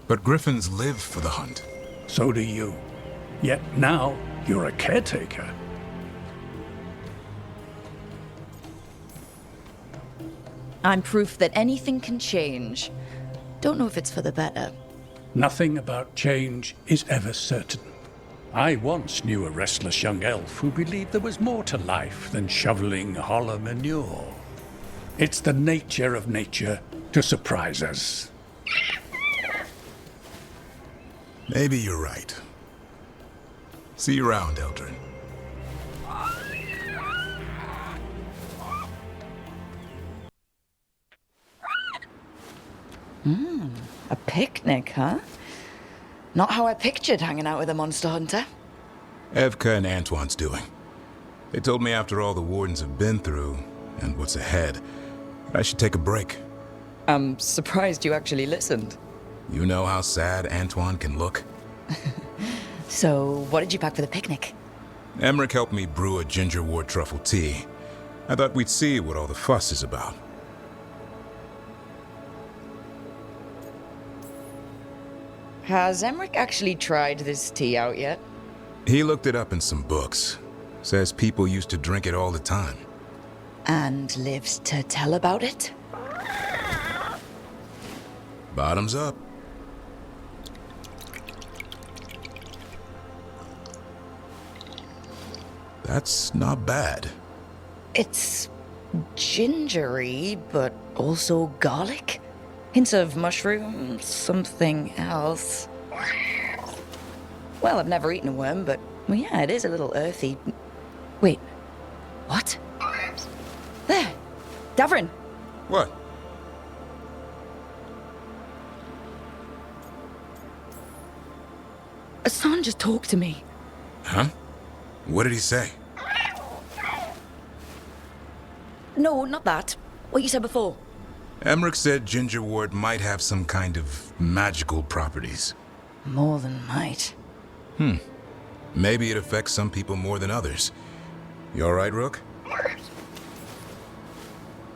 S4: But griffins live for the hunt.
S12: So do you. Yet now, you're a caretaker.
S3: I'm proof that anything can change. Don't know if it's for the better.
S12: Nothing about change is ever certain. I once knew a restless young elf who believed there was more to life than shoveling hollow manure. It's the nature of nature to surprise us.
S4: Maybe you're right. See you around, Aldrin.
S3: A picnic, huh? Not how I pictured hanging out with a monster hunter.
S4: Evka and Antoine's doing. They told me after all the Wardens have been through, and what's ahead, I should take a break.
S3: I'm surprised you actually listened.
S4: You know how sad Antoine can look?
S3: So, what did you pack for the picnic?
S4: Emmrich helped me brew a ginger wort truffle tea. I thought we'd see what all the fuss is about.
S3: Has Emmrich actually tried this tea out yet?
S4: He looked it up in some books. Says people used to drink it all the time.
S3: And lives to tell about it?
S4: Bottoms up. That's not bad.
S3: It's gingery, but also garlic. Hints of mushroom, something else. Well, I've never eaten a worm, but well, yeah, it is a little earthy. Wait, what? There, Davrin.
S4: What?
S3: Hassan just talked to me.
S4: Huh? What did he say?
S3: No, not that. What you said before?
S4: Emmrich said Ginger Ward might have some kind of magical properties.
S3: More than might.
S4: Maybe it affects some people more than others. You alright, Rook?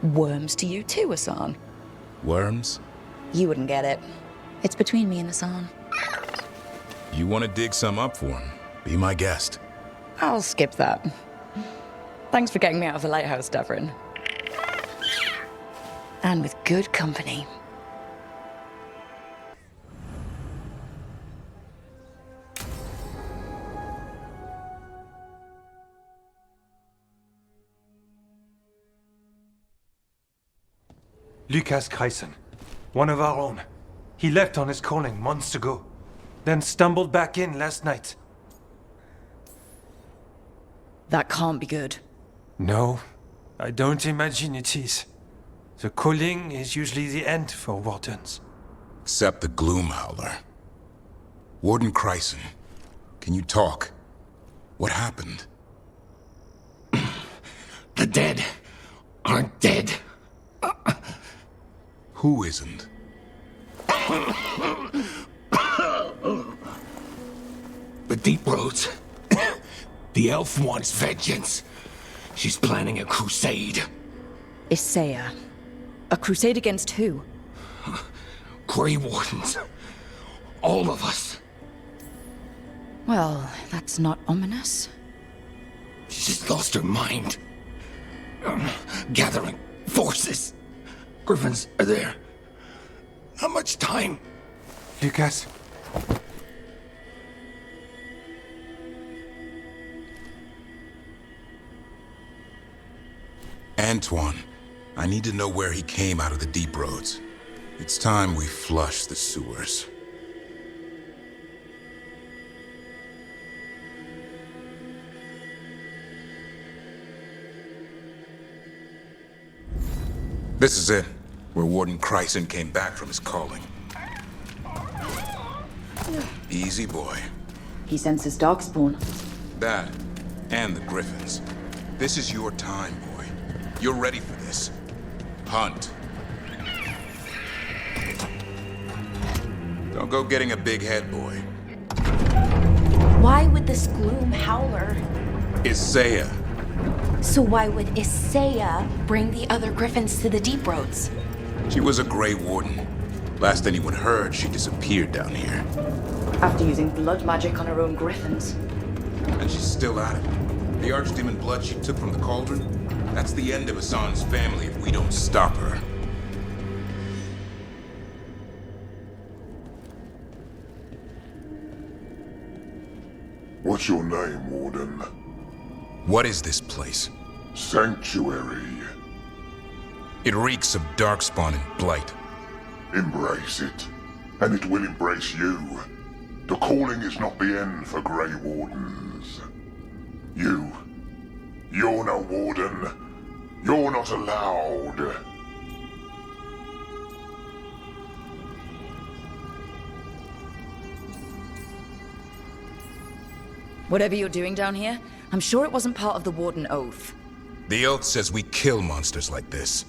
S3: Worms to you too, Hassan.
S4: Worms?
S3: You wouldn't get it. It's between me and Hassan.
S4: You want to dig some up for him? Be my guest.
S3: I'll skip that. Thanks for getting me out of the lighthouse, Davrin. And with good company.
S6: Lucas Kreisen, one of our own. He left on his calling months ago, then stumbled back in last night.
S3: That can't be good.
S6: No, I don't imagine it is. The calling is usually the end for wardens.
S4: Except the Gloom Howler. Warden Kreisen, can you talk? What happened?
S10: The dead aren't dead.
S4: Who isn't?
S10: The Deep Roads. The elf wants vengeance. She's planning a crusade.
S3: Isaiah. A crusade against who?
S10: Grey Wardens. All of us.
S3: Well, that's not ominous.
S10: She's just lost her mind. Gathering forces. Griffins are there. How much time?
S6: Lucas.
S4: Antoine, I need to know where he came out of the Deep Roads. It's time we flush the sewers. This is it, where Warden Kreisen came back from his calling. Easy, boy.
S3: He senses darkspawn.
S4: That, and the Griffins. This is your time, boy. You're ready for this. Hunt. Don't go getting a big head, boy.
S17: Why would this Gloom Howler?
S4: Isaiah.
S17: So why would Isaiah bring the other Griffins to the Deep Roads?
S4: She was a Grey Warden. Last anyone heard, she disappeared down here.
S3: After using blood magic on her own Griffins.
S4: And she's still at it. The archdemon blood she took from the cauldron, that's the end of Hassan's family if we don't stop her.
S22: What's your name, Warden?
S4: What is this place?
S22: Sanctuary.
S4: It reeks of darkspawn and blight.
S22: Embrace it, and it will embrace you. The calling is not the end for Grey Wardens. You're no Warden. You're not allowed.
S3: Whatever you're doing down here, I'm sure it wasn't part of the Warden Oath.
S4: The oath says we kill monsters like this.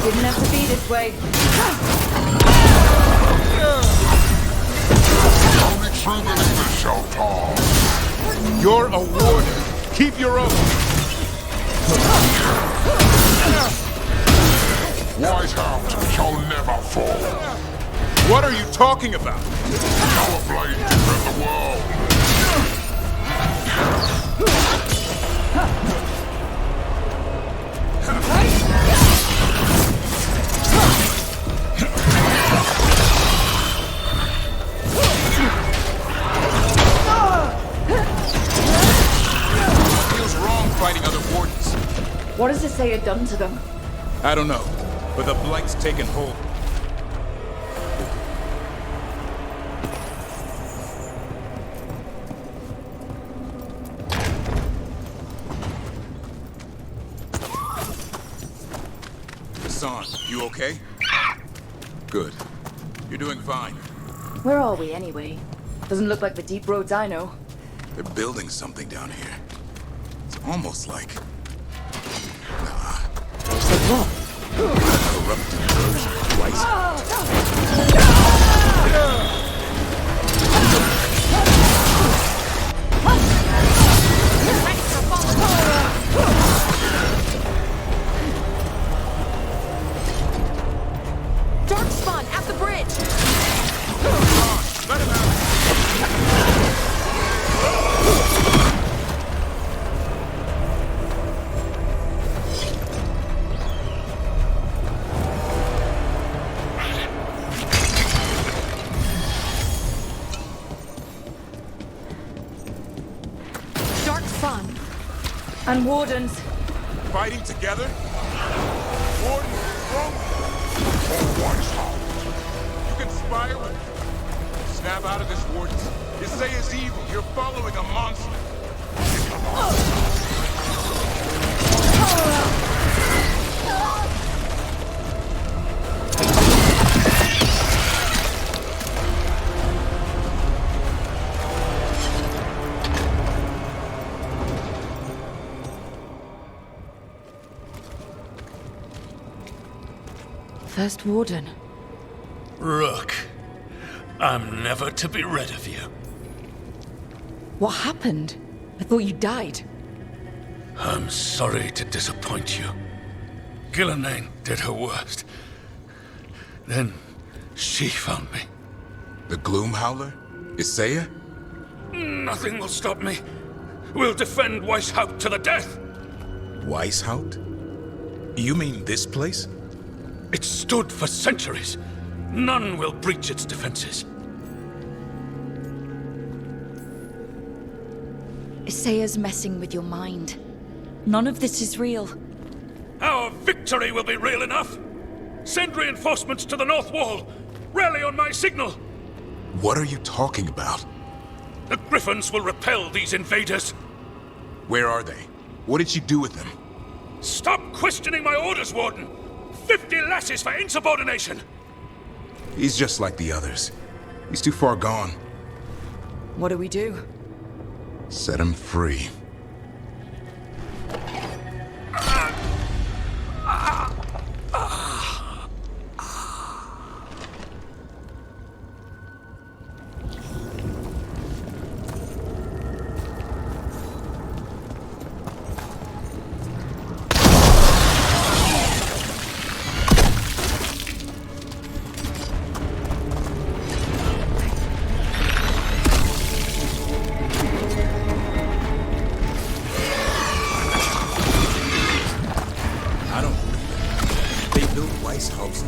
S3: Didn't have to be this way.
S22: Only true believers shall pass.
S4: You're a warden. Keep your oath.
S22: Whitehout shall never fall.
S4: What are you talking about?
S22: Our blade defend the world.
S4: Feels wrong fighting other wardens.
S3: What has Isaiah done to them?
S4: I don't know, but the blight's taken hold. Hassan, you okay? Good. You're doing fine.
S3: Where are we, anyway? Doesn't look like the Deep Roads I know.
S4: They're building something down here. It's almost like... Nah. A corrupted version of Weiss.
S20: Dark spawn at the bridge!
S4: Let him out!
S20: Dark spawn.
S3: And wardens.
S4: Fighting together? Warden, wrong. You conspire with... Snap out of this, Wardens. Isaiah's evil. You're following a monster.
S3: First warden.
S12: Rook, I'm never to be rid of you.
S3: What happened? I thought you died.
S12: I'm sorry to disappoint you. Gillenane did her worst. Then she found me.
S4: The Gloom Howler? Isaiah?
S12: Nothing will stop me. We'll defend Weishaupt to the death.
S4: Weishaupt? You mean this place?
S12: It stood for centuries. None will breach its defenses.
S3: Isaiah's messing with your mind. None of this is real.
S12: Our victory will be real enough. Send reinforcements to the North Wall. Rally on my signal.
S4: What are you talking about?
S12: The Griffins will repel these invaders.
S4: Where are they? What did she do with them?
S12: Stop questioning my orders, Warden! 50 lashes for insubordination!
S4: He's just like the others. He's too far gone.
S3: What do we do?
S4: Set him free.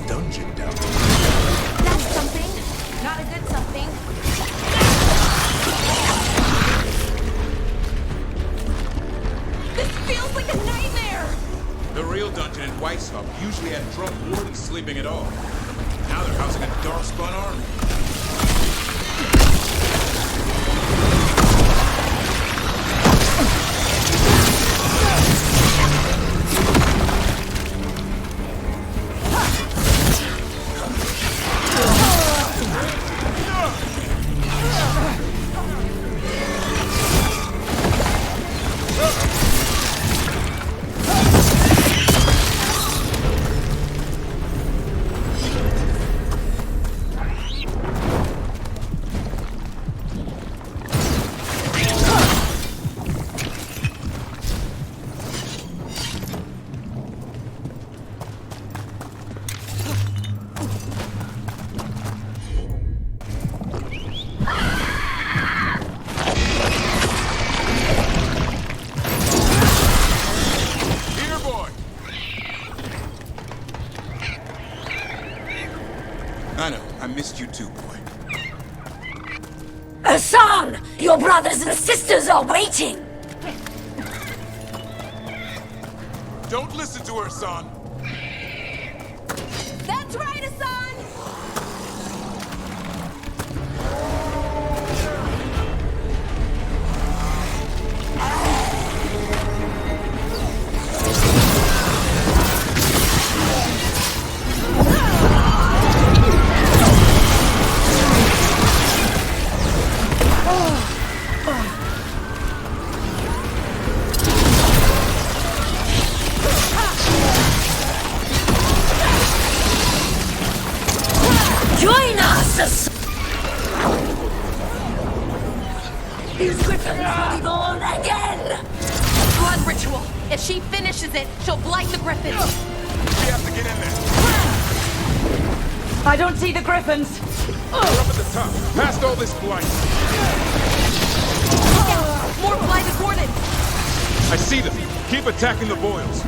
S4: Dungeon down there.
S17: That's something. Not a good something. This feels like a nightmare!
S4: The real dungeon in Weishaupt usually had drunk wardens sleeping at all. Now they're housing a dark-spun army. I know. I missed you too, boy.
S23: Hassan! Your brothers and sisters are waiting!
S4: Don't listen to her, son.
S17: That's right, Hassan!
S23: These griffins will be born again!
S17: Blood ritual. If she finishes it, she'll blight the griffins.
S4: We have to get in there.
S9: I don't see the griffins.
S4: We're up at the top, past all this blight.
S17: More blighted wardens.
S4: I see them. Keep attacking the boils.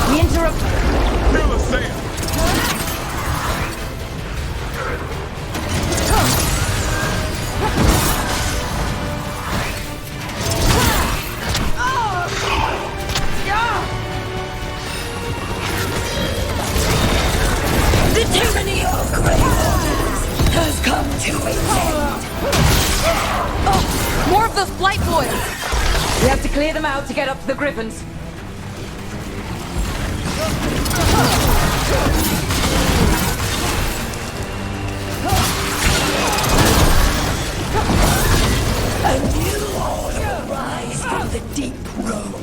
S9: We interrupt.
S4: Kill Asaya.
S23: The tyranny of Grey Wardens has come to its end.
S17: Oh, more of those blight boils.
S9: We have to clear them out to get up to the griffins.
S23: A new order will rise from the deep roads.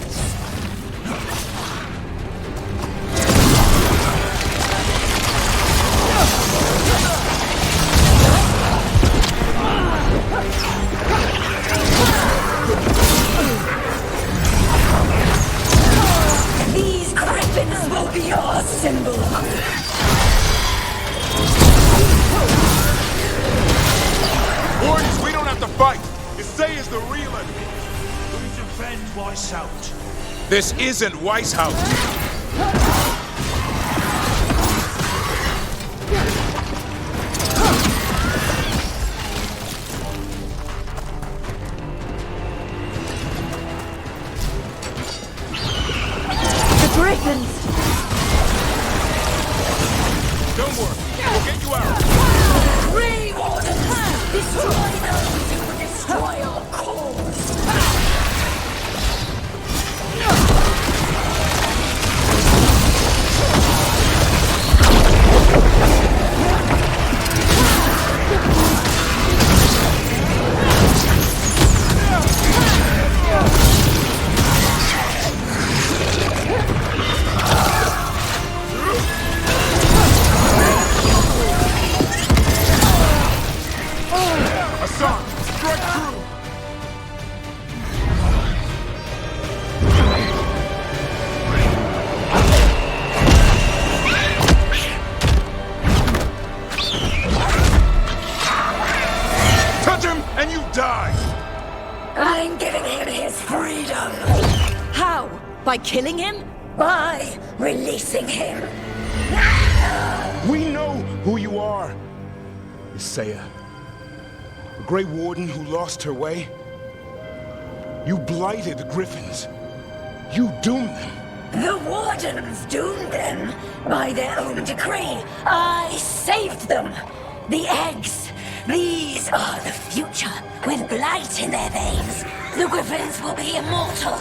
S23: These griffins will be our symbol.
S4: Wardens, we don't have to fight. Asaya's the real enemy.
S1: We defend Weishaupt.
S4: This isn't Weishaupt.
S9: Griffins!
S4: Don't worry, we'll get you out.
S23: Grey Wardens! Destroy those who destroy our cause! I'm giving him his freedom.
S3: How? By killing him?
S23: By releasing him.
S4: We know who you are. Asaya. The Grey Warden who lost her way. You blighted the Griffins. You doomed them.
S23: The Wardens doomed them by their own decree. I saved them. The eggs. These are the future, with blight in their veins. The Griffins will be immortal.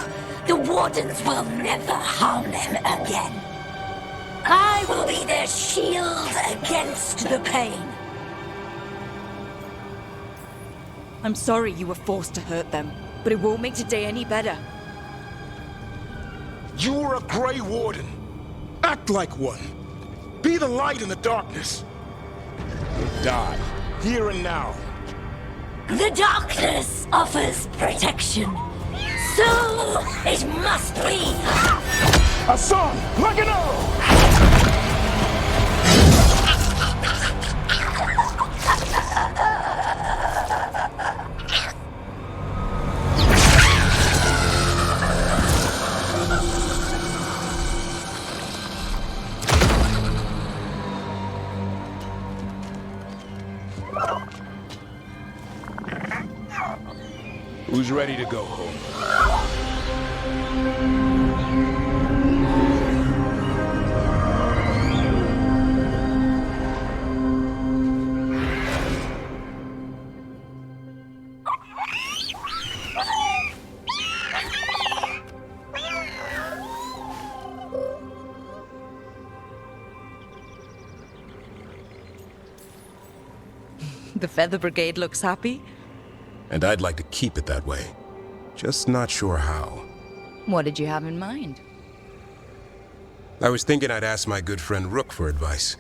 S23: The Wardens will never harm them again. I will be their shield against the pain.
S3: I'm sorry you were forced to hurt them, but it won't make today any better.
S4: You're a Grey Warden. Act like one. Be the light in the darkness. Or die, here and now.
S23: The darkness offers protection. So it must be.
S4: A song, like an arrow! Who's ready to go home?
S3: The Feather Brigade looks happy.
S19: And I'd like to keep it that way. Just not sure how.
S3: What did you have in mind?
S4: I was thinking I'd ask my good friend Rook for advice.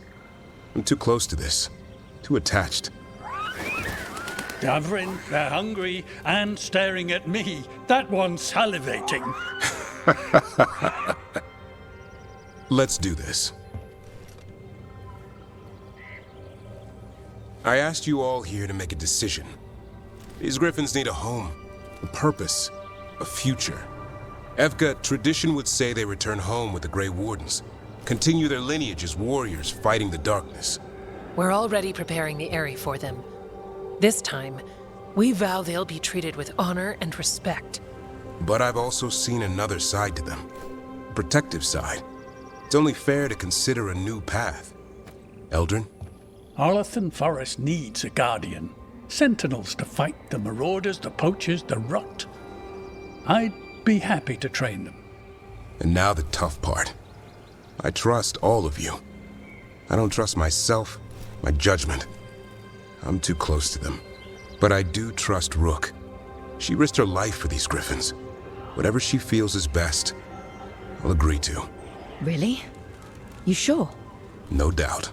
S4: I'm too close to this. Too attached.
S12: Davrin, they're hungry and staring at me. That one's salivating.
S4: Let's do this. I asked you all here to make a decision. These griffins need a home, a purpose, a future. Evka, tradition would say they return home with the Grey Wardens, continue their lineage as warriors fighting the darkness.
S15: We're already preparing the area for them. This time, we vow they'll be treated with honor and respect.
S4: But I've also seen another side to them. A protective side. It's only fair to consider a new path. Eldrin?
S12: Arlathan Forest needs a guardian. Sentinels to fight the marauders, the poachers, the rot. I'd be happy to train them.
S4: And now the tough part. I trust all of you. I don't trust myself, my judgment. I'm too close to them. But I do trust Rook. She risked her life for these griffins. Whatever she feels is best, I'll agree to.
S3: Really? You sure?
S4: No doubt.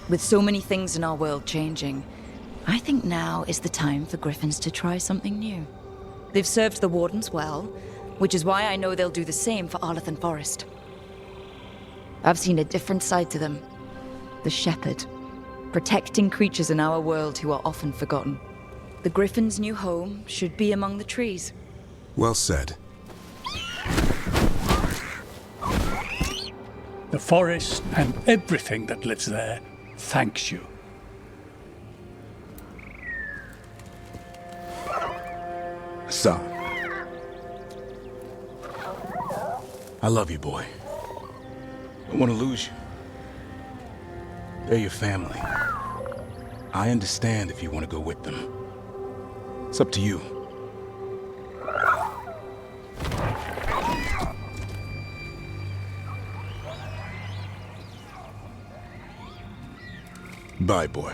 S3: With so many things in our world changing, I think now is the time for griffins to try something new. They've served the Wardens well, which is why I know they'll do the same for Arlathan Forest. I've seen a different side to them. The shepherd, protecting creatures in our world who are often forgotten. The griffin's new home should be among the trees.
S4: Well said.
S12: The forest and everything that lives there thanks you.
S19: Son. I love you, boy. Don't want to lose you. They're your family. I understand if you want to go with them. It's up to you. Bye, boy.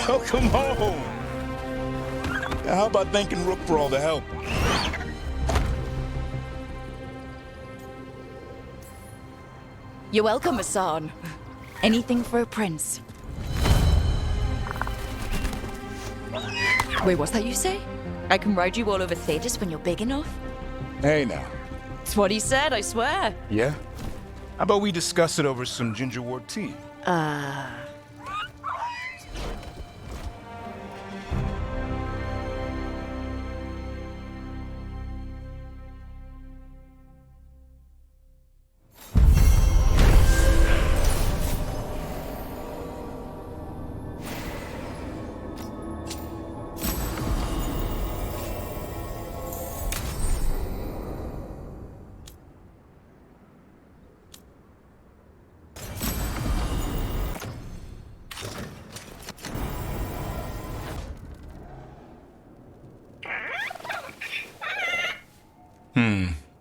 S19: Welcome home. How about thanking Rook for all the help?
S3: You're welcome, Hassan. Anything for a prince. Wait, what's that you say? I can ride you all over Thetis when you're big enough?
S19: Hey now.
S3: It's what he said, I swear.
S19: Yeah? How about we discuss it over some gingerwort tea?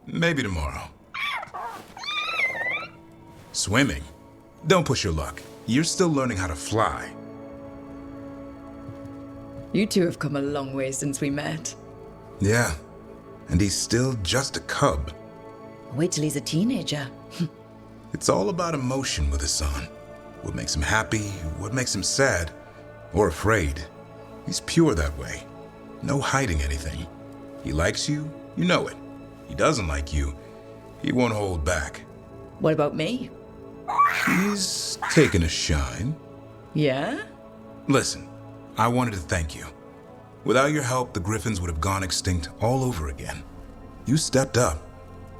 S4: Maybe tomorrow. Swimming? Don't push your luck. You're still learning how to fly.
S3: You two have come a long way since we met.
S4: Yeah, and he's still just a cub.
S3: Wait till he's a teenager.
S4: It's all about emotion with Hassan. What makes him happy, what makes him sad, or afraid. He's pure that way. No hiding anything. He likes you, you know it. He doesn't like you, he won't hold back.
S3: What about me?
S4: He's taken a shine.
S3: Yeah?
S4: Listen, I wanted to thank you. Without your help, the Griffins would have gone extinct all over again. You stepped up.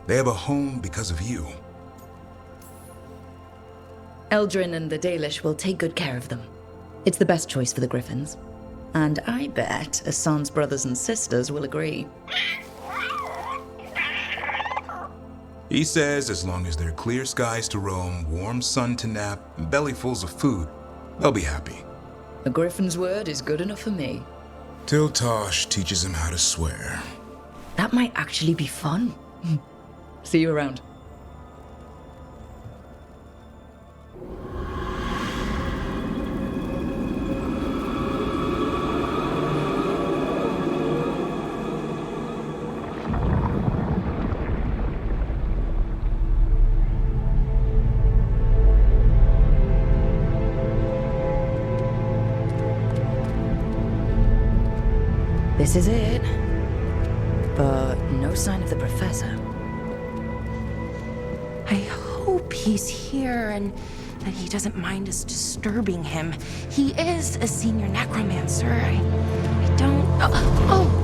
S4: They have a home because of you.
S3: Eldrin and the Dalish will take good care of them. It's the best choice for the Griffins. And I bet Hassan's brothers and sisters will agree.
S4: He says as long as there are clear skies to roam, warm sun to nap, and bellyfuls of food,
S19: They'll be happy.
S3: A griffin's word is good enough for me.
S19: Till Taash teaches him how to swear.
S3: That might actually be fun. See you around. This is it. But no sign of the professor.
S17: I hope he's here and that he doesn't mind us disturbing him. He is a senior necromancer. I don't... Oh!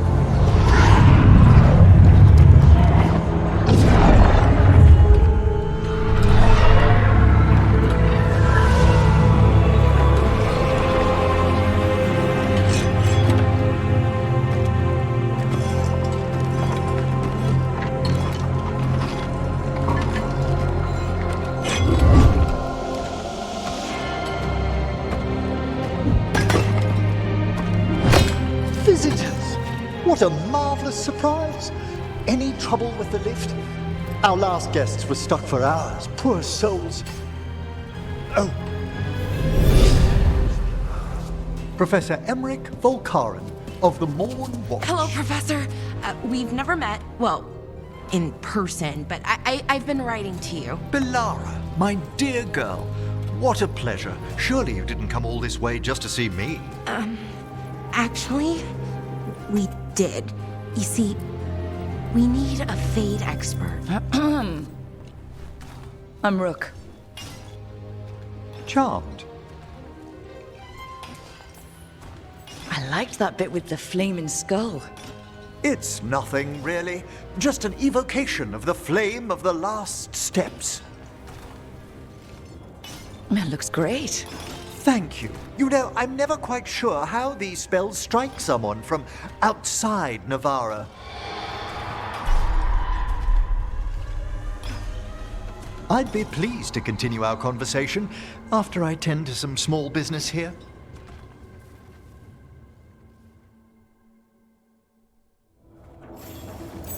S7: Visitors! What a marvelous surprise! Any trouble with the lift? Our last guests were stuck for hours. Poor souls. Oh. Professor Emmrich Volkaren of the Morn Watch.
S17: Hello, Professor. We've never met. Well, in person, but I've been writing to you.
S7: Bellara, my dear girl. What a pleasure. Surely you didn't come all this way just to see me.
S17: Actually, we did. You see, we need a Fade expert.
S3: I'm Rook.
S7: Charmed.
S3: I liked that bit with the flaming skull.
S7: It's nothing, really. Just an evocation of the flame of the last steps.
S3: That looks great.
S7: Thank you. You know, I'm never quite sure how these spells strike someone from outside Navarra. I'd be pleased to continue our conversation after I tend to some small business here.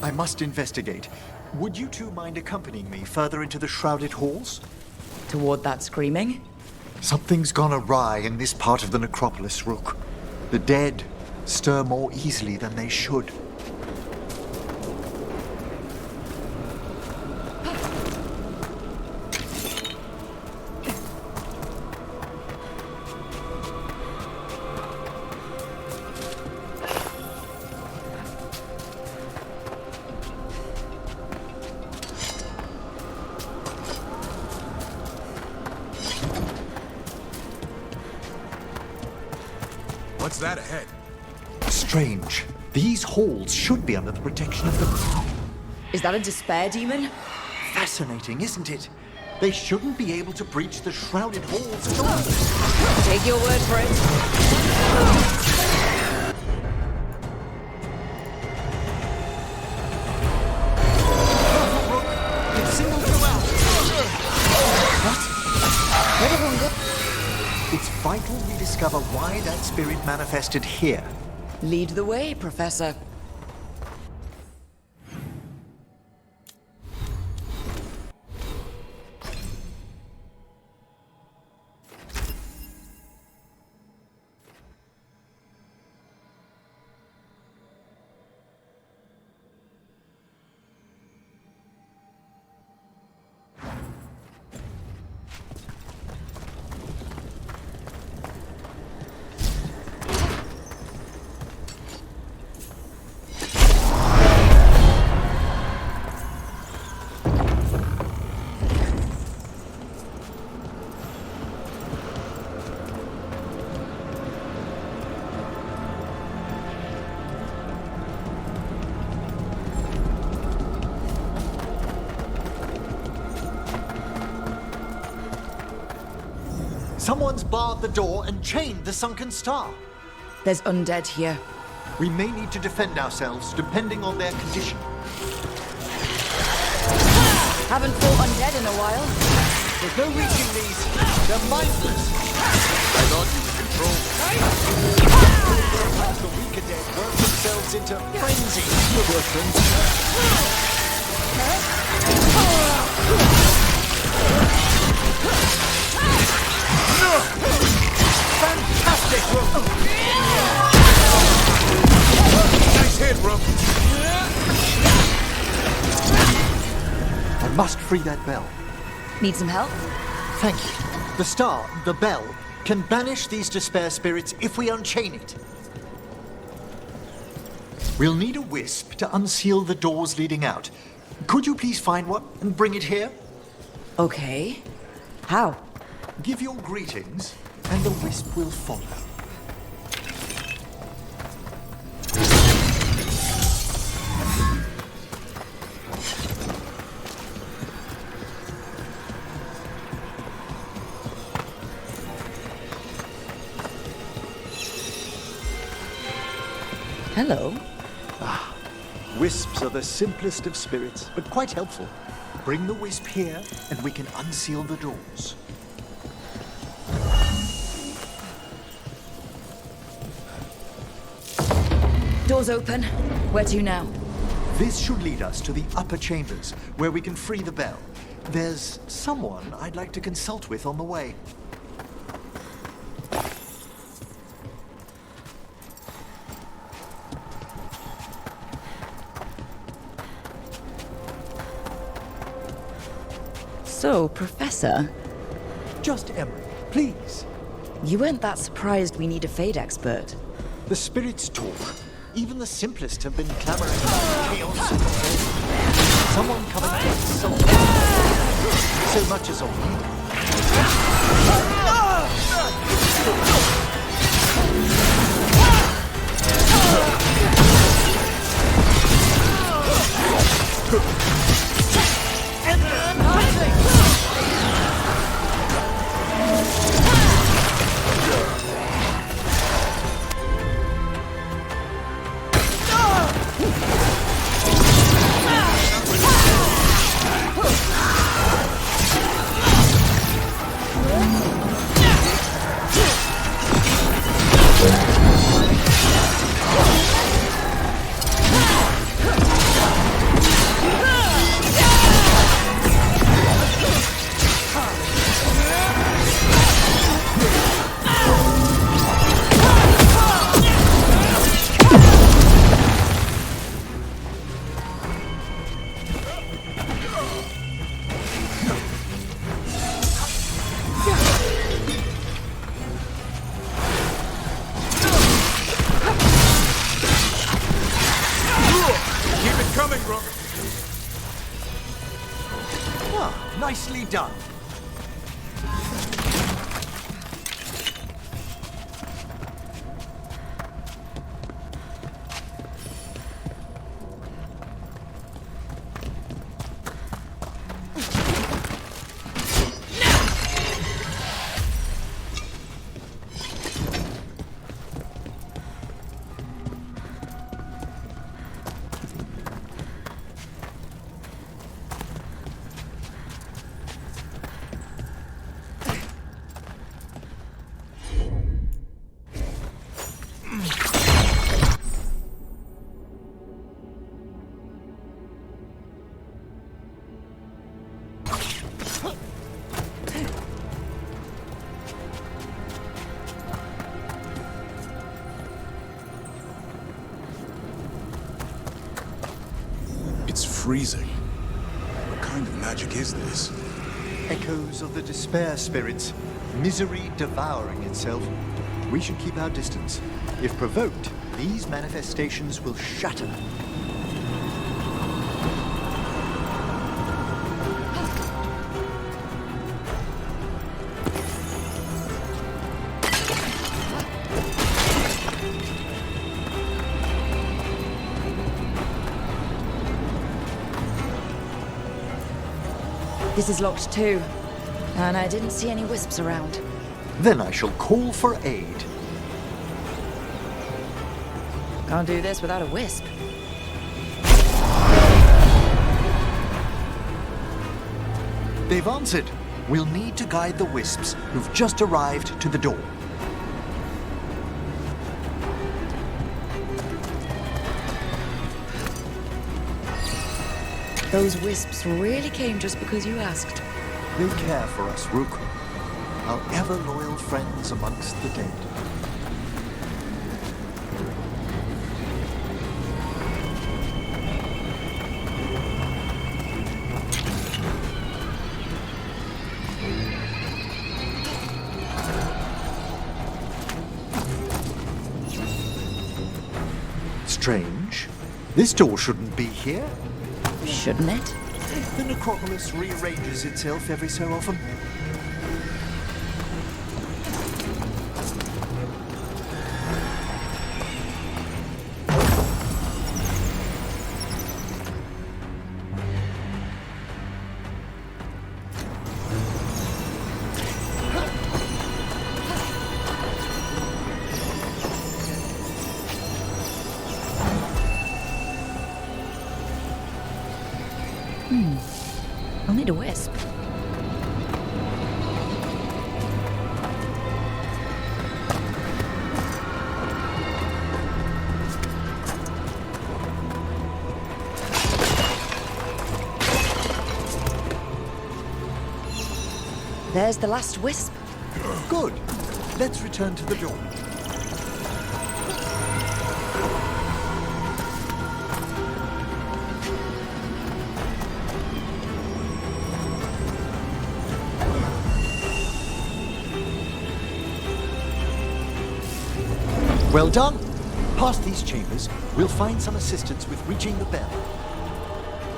S7: I must investigate. Would you two mind accompanying me further into the shrouded halls?
S3: Toward that screaming?
S7: Something's gone awry in this part of the necropolis, Rook. The dead stir more easily than they should.
S4: What's that ahead?
S7: Strange. These halls should be under the protection of the crown.
S3: Is that a despair demon?
S7: Fascinating, isn't it? They shouldn't be able to breach the shrouded halls at all.
S3: Take your word for it.
S7: It's singled throughout.
S3: What? Where'd everyone go?
S7: It's vital we discover why that spirit manifested here.
S3: Lead the way, Professor.
S7: Someone's barred the door and chained the sunken star.
S3: There's undead here.
S7: We may need to defend ourselves, depending on their condition.
S3: Haven't fought undead in a while.
S7: There's no reaching these. They're mindless.
S4: I thought you could control them.
S7: The weaker dead work themselves into frenzy. The workmen. Fantastic, Rook!
S4: Nice hit, Rook!
S7: I must free that bell.
S3: Need some help?
S7: Thank you. The star, the bell, can banish these despair spirits if we unchain it. We'll need a wisp to unseal the doors leading out. Could you please find one and bring it here?
S3: Okay. How?
S7: Give your greetings, and the wisp will follow.
S3: Hello.
S7: Wisps are the simplest of spirits, but quite helpful. Bring the wisp here, and we can unseal the doors.
S3: Doors open. Where to now?
S7: This should lead us to the upper chambers, where we can free the bell. There's someone I'd like to consult with on the way.
S3: So, Professor?
S7: Just Emmrich, please.
S3: You weren't that surprised we need a Fade expert.
S7: The spirits talk. Even the simplest have been clamoring for chaos. Someone coming to consult. So much as nicely done.
S4: Freezing. What kind of magic is this?
S7: Echoes of the despair spirits, misery devouring itself. We should keep our distance. If provoked, these manifestations will shatter.
S3: This is locked too, and I didn't see any wisps around.
S7: Then I shall call for aid.
S3: Can't do this without a wisp.
S7: They've answered. We'll need to guide the wisps who've just arrived to the door.
S3: Those wisps really came just because you asked.
S7: They care for us, Rook. Our ever-loyal friends amongst the dead. Strange. This door shouldn't be here.
S3: Shouldn't it?
S7: The necropolis rearranges itself every so often.
S3: I'll need a wisp. There's the last wisp.
S7: Good. Let's return to the door. Well done. Past these chambers, we'll find some assistance with reaching the bell.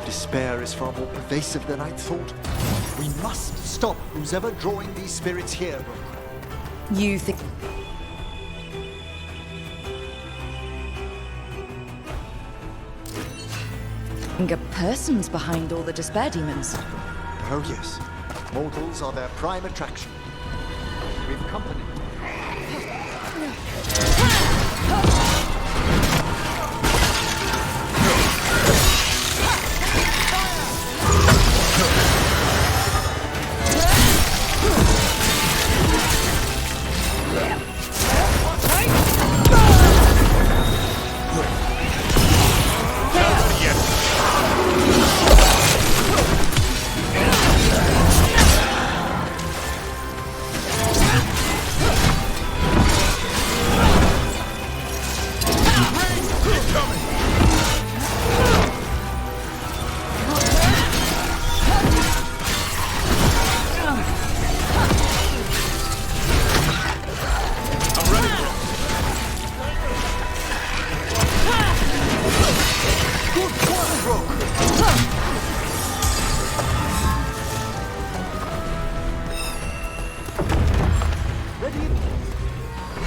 S7: Despair is far more pervasive than I'd thought. We must stop who's ever drawing these spirits here, Rook.
S3: You think... a person's behind all the despair demons.
S7: Oh yes. Mortals are their prime attraction. We've company.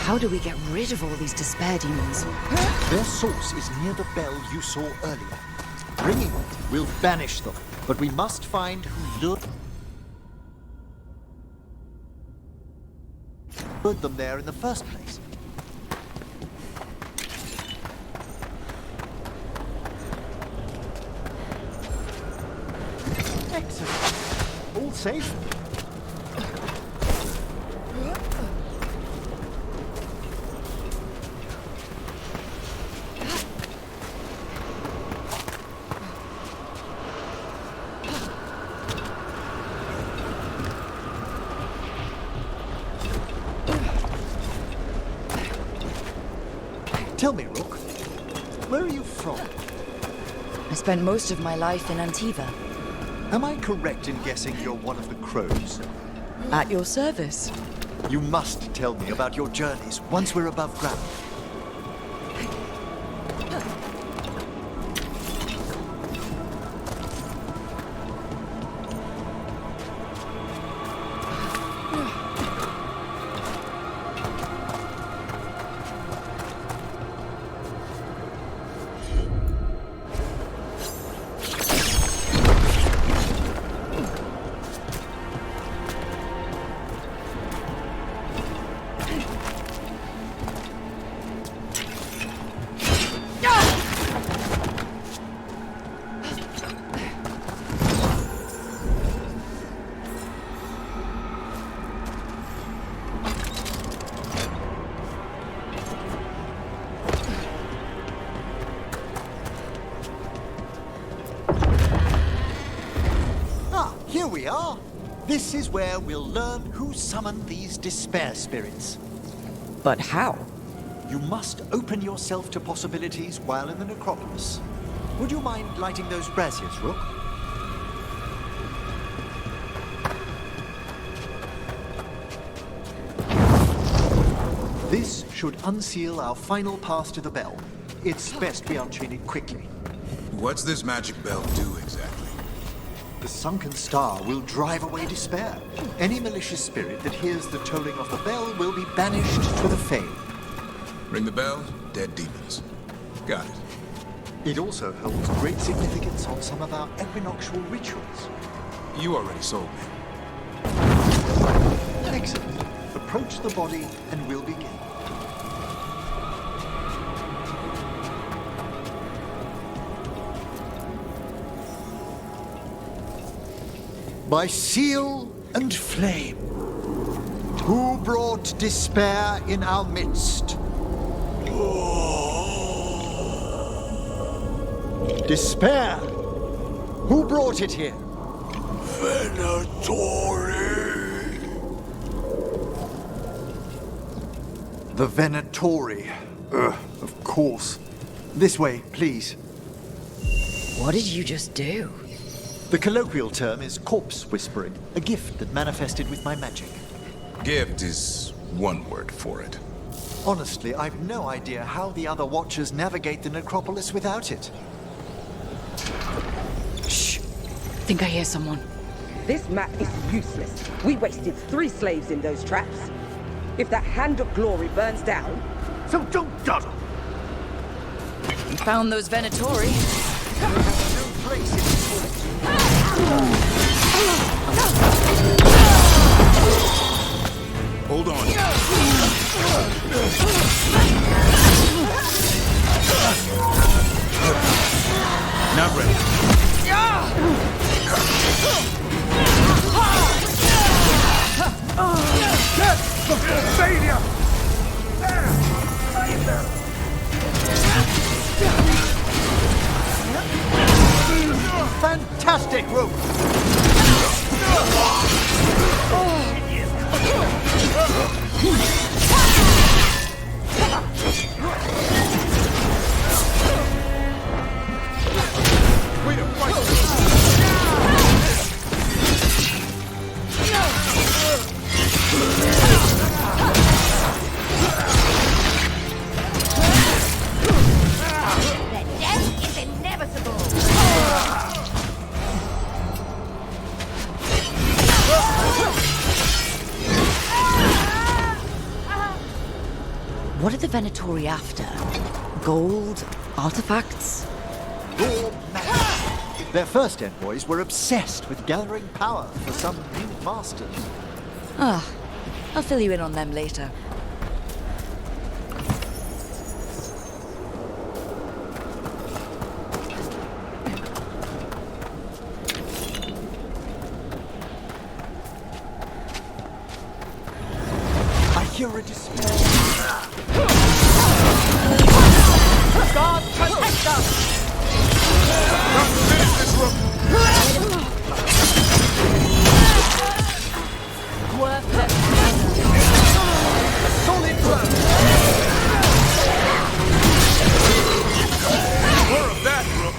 S3: How do we get rid of all these despair demons?
S7: Their source is near the bell you saw earlier. Ringing it will banish them, but we must find who lured them there in the first place. Excellent. All safe? Tell me, Rook, where are you from?
S3: I spent most of my life in Antiva.
S7: Am I correct in guessing you're one of the crows?
S3: At your service.
S7: You must tell me about your journeys once we're above ground. This is where we'll learn who summoned these despair spirits.
S9: But how?
S7: You must open yourself to possibilities while in the necropolis. Would you mind lighting those braziers, Rook? This should unseal our final pass to the bell. It's best we unchain it quickly.
S4: What's this magic bell do exactly?
S7: The sunken star will drive away despair. Any malicious spirit that hears the tolling of the bell will be banished to the Fae.
S4: Ring the bell, dead demons. Got it.
S7: It also holds great significance on some of our equinoctial rituals.
S4: You already sold me.
S7: Excellent. Approach the body and we'll begin. By seal and flame, who brought despair in our midst? Despair! Who brought it here?
S10: Venatori.
S7: The Venatori. Of course. This way, please.
S9: What did you just do?
S7: The colloquial term is corpse whispering, a gift that manifested with my magic.
S4: Gift is one word for it.
S7: Honestly, I've no idea how the other Watchers navigate the necropolis without it.
S9: Shh! Think I hear someone.
S5: This map is useless. We wasted 3 slaves in those traps. If that Hand of Glory burns down, so don't dawdle.
S9: We found those Venatori.
S4: Hold on. Not ready.
S10: Yes! The failure!
S7: Fantastic, Rook!
S10: Way to fight!
S23: The death is inevitable.
S9: What are the Venatori after? Gold? Artifacts?
S7: Raw magic. Their first envoys were obsessed with gathering power for some new masters.
S9: Ah, I'll fill you in on them later.
S7: I hear a despair.
S23: God protect us!
S10: Finish this, Rook!
S23: Worthless.
S7: Solid blow!
S10: More of that, Rook!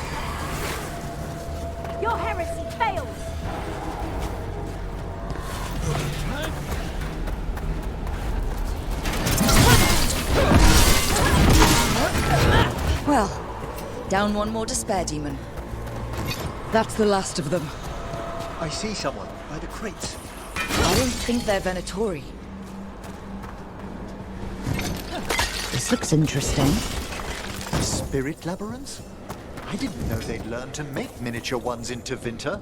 S23: Your heresy fails.
S9: Well, down one more despair demon. That's the last of them.
S7: I see someone by the crates.
S9: I don't think they're Venatori. This looks interesting.
S7: Spirit labyrinths? I didn't know they'd learned to make miniature ones in Tevinter.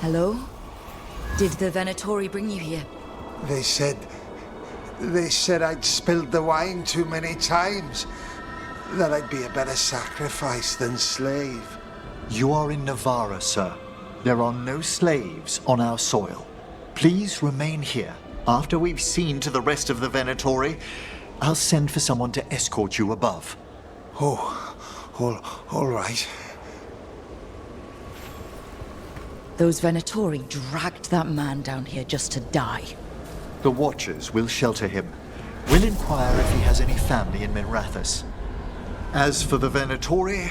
S9: Hello? Did the Venatori bring you here?
S13: They said I'd spilled the wine too many times. That I'd be a better sacrifice than slave.
S7: You are in Navarra, sir. There are no slaves on our soil. Please remain here. After we've seen to the rest of the Venatori, I'll send for someone to escort you above.
S13: All right.
S3: Those Venatori dragged that man down here just to die.
S7: The Watchers will shelter him. We'll inquire if he has any family in Minrathous. As for the Venatori,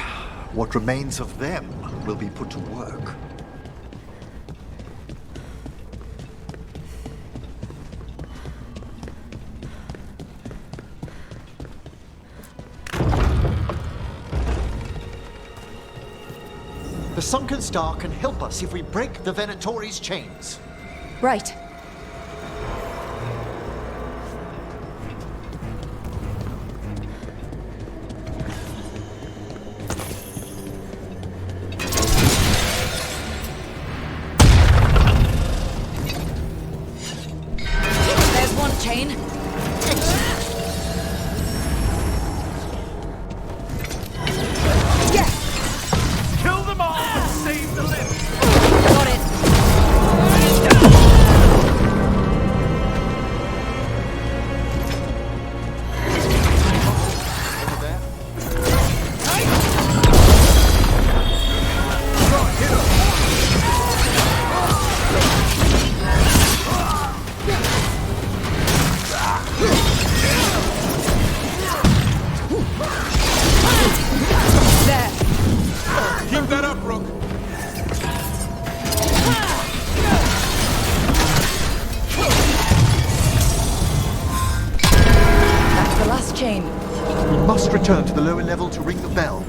S7: what remains of them will be put to work. The Sunken Star can help us if we break the Venatori's chains.
S3: Right. There's one chain.
S1: Kill them all and save the living!
S3: Got it.
S4: Keep that up, Rook.
S3: That's the last chain.
S7: We must return to the lower level to ring the bell.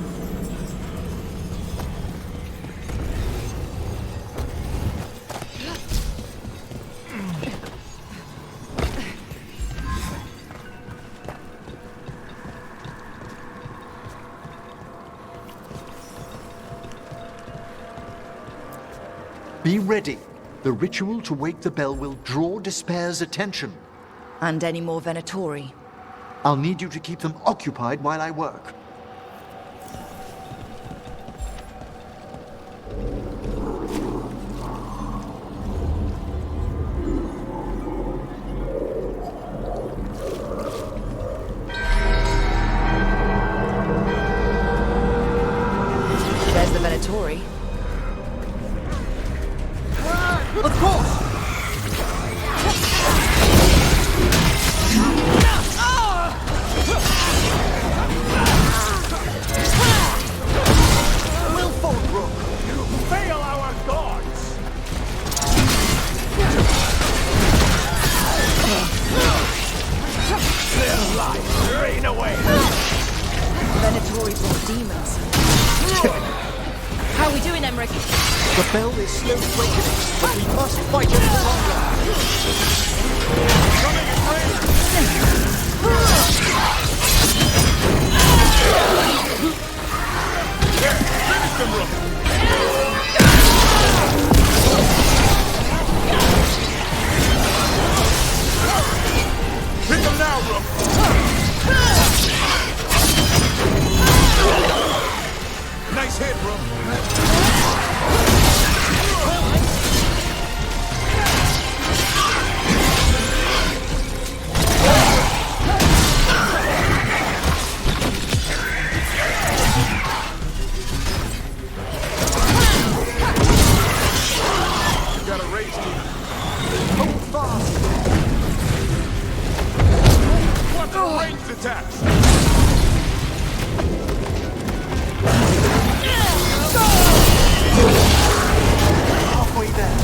S7: Be ready. The ritual to wake the bell will draw Despair's attention.
S3: And any more Venatori.
S7: I'll need you to keep them occupied while I work.
S3: There's the Venatori.
S7: Of course!
S1: You fail our gods! Their life drain away!
S3: Venatori brought demons. How are we doing, Emmrich?
S7: The bell is slowly awakening, but we must fight it longer.
S1: Coming in range! There, finish them, Rook! Hit them now, Rook! Nice hit, Rook! You got a raise, Neve.
S7: Hold fast!
S1: Watch the ranged attacks!
S7: Halfway there.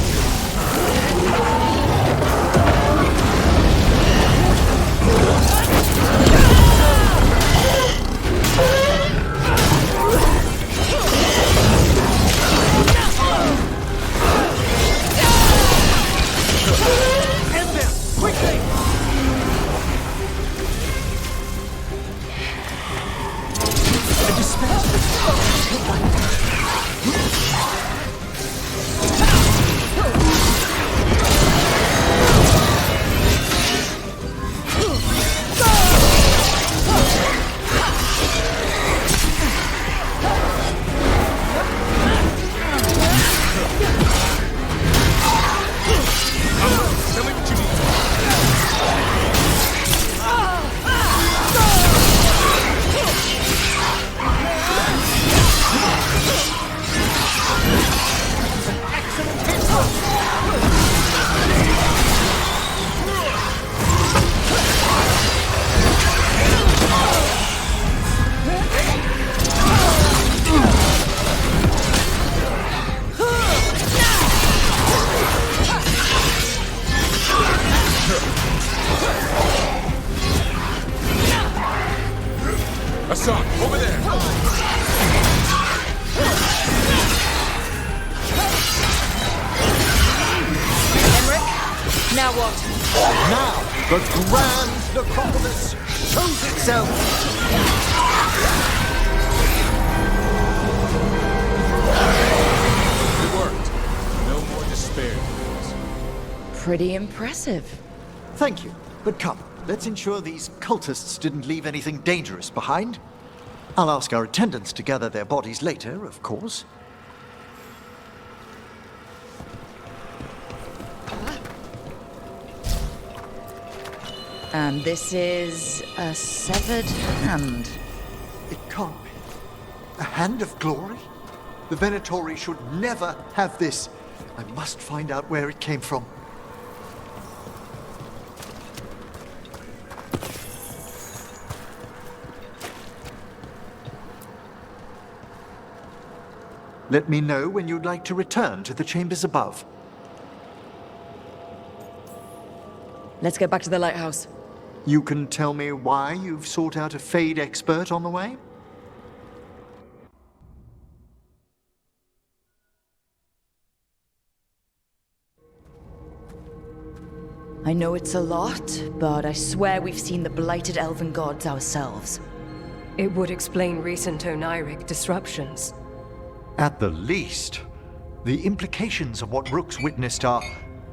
S7: End them! Quickly!
S4: Assad, over there!
S3: Emmrich, now what?
S7: Now, the grand necropolis shows itself!
S4: It worked. No more despair.
S3: Pretty impressive.
S7: Thank you, but come, let's ensure these cultists didn't leave anything dangerous behind. I'll ask our attendants to gather their bodies later, of course.
S3: And this is a severed hand.
S7: It can't be. A hand of glory? The Venatori should never have this. I must find out where it came from. Let me know when you'd like to return to the chambers above.
S3: Let's get back to the lighthouse.
S7: You can tell me why you've sought out a Fade expert on the way?
S3: I know it's a lot, but I swear we've seen the blighted elven gods ourselves.
S2: It would explain recent oniric disruptions.
S7: At the least, the implications of what Rook's witnessed are...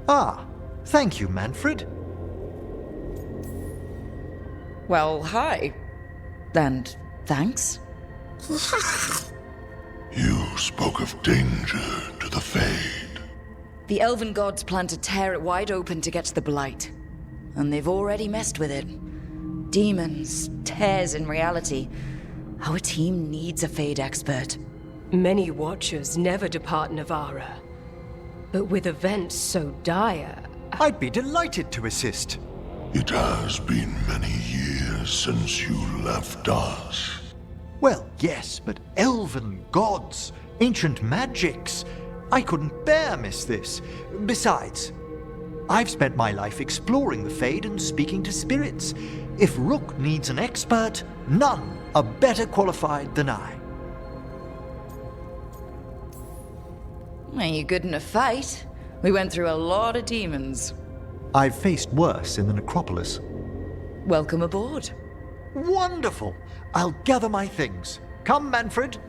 S7: Ah, thank you, Manfred.
S3: Well, hi. And thanks.
S22: You spoke of danger to the Fade.
S3: The elven gods plan to tear it wide open to get to the blight. And they've already messed with it. Demons, tears in reality. Our team needs a Fade expert.
S2: Many Watchers never depart Navara. But with events so dire...
S7: I'd be delighted to assist.
S22: It has been many years since you left us.
S7: Well, yes, but elven gods, ancient magics. I couldn't bear miss this. Besides, I've spent my life exploring the Fade and speaking to spirits. If Rook needs an expert, none are better qualified than I.
S3: Are you good in a fight? We went through a lot of demons.
S7: I've faced worse in the necropolis.
S3: Welcome aboard.
S7: Wonderful! I'll gather my things. Come, Manfred.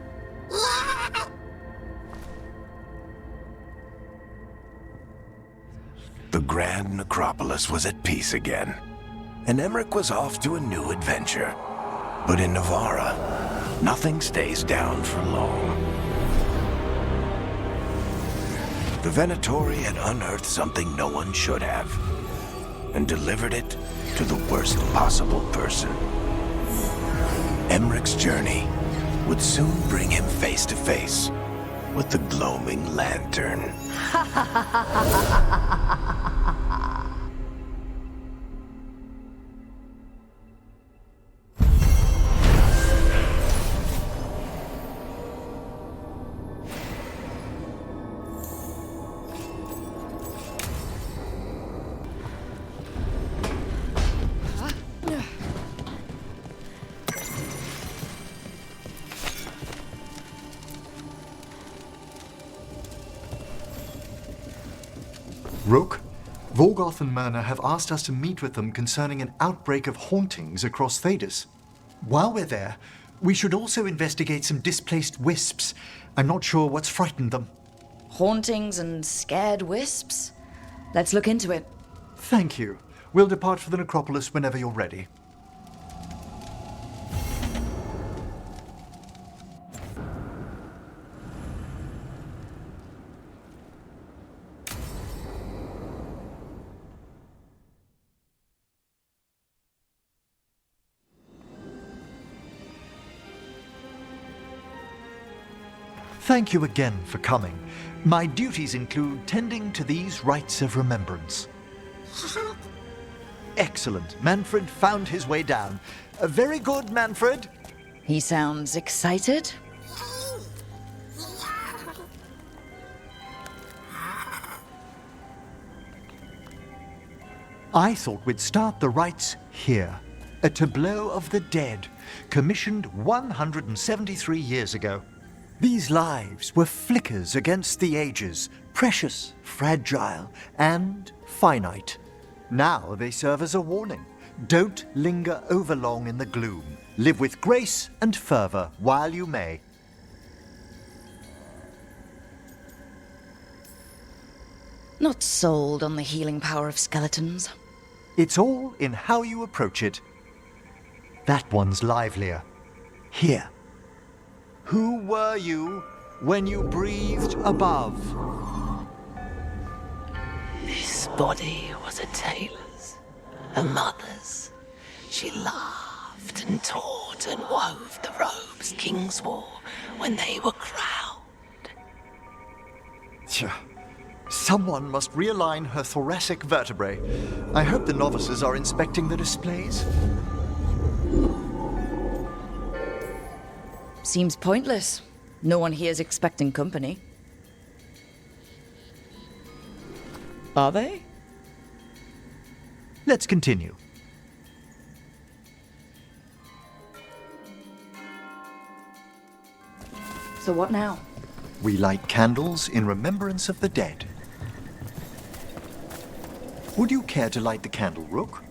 S16: The grand necropolis was at peace again, and Emmrich was off to a new adventure. But in Navara, nothing stays down for long. The Venatori had unearthed something no one should have, and delivered it to the worst possible person. Emmrich's journey would soon bring him face to face with the glowing lantern.
S7: Rook, Vorgoth and Myrna have asked us to meet with them concerning an outbreak of hauntings across Thedas. While we're there, we should also investigate some displaced wisps. I'm not sure what's frightened them.
S3: Hauntings and scared wisps? Let's look into it.
S7: Thank you. We'll depart for the necropolis whenever you're ready. Thank you again for coming. My duties include tending to these rites of remembrance. Excellent. Manfred found his way down. Very good, Manfred.
S3: He sounds excited.
S7: I thought we'd start the rites here. A tableau of the dead, commissioned 173 years ago. These lives were flickers against the ages, precious, fragile, and finite. Now they serve as a warning. Don't linger overlong in the gloom. Live with grace and fervor while you may.
S3: Not sold on the healing power of skeletons.
S7: It's all in how you approach it. That one's livelier. Here. Who were you when you breathed above?
S8: This body was a tailor's, a mother's. She laughed and taught and wove the robes kings wore when they were crowned.
S7: Tch. Someone must realign her thoracic vertebrae. I hope the novices are inspecting the displays.
S3: Seems pointless. No one here is expecting company. Are they?
S7: Let's continue.
S3: So what now?
S7: We light candles in remembrance of the dead. Would you care to light the candle, Rook?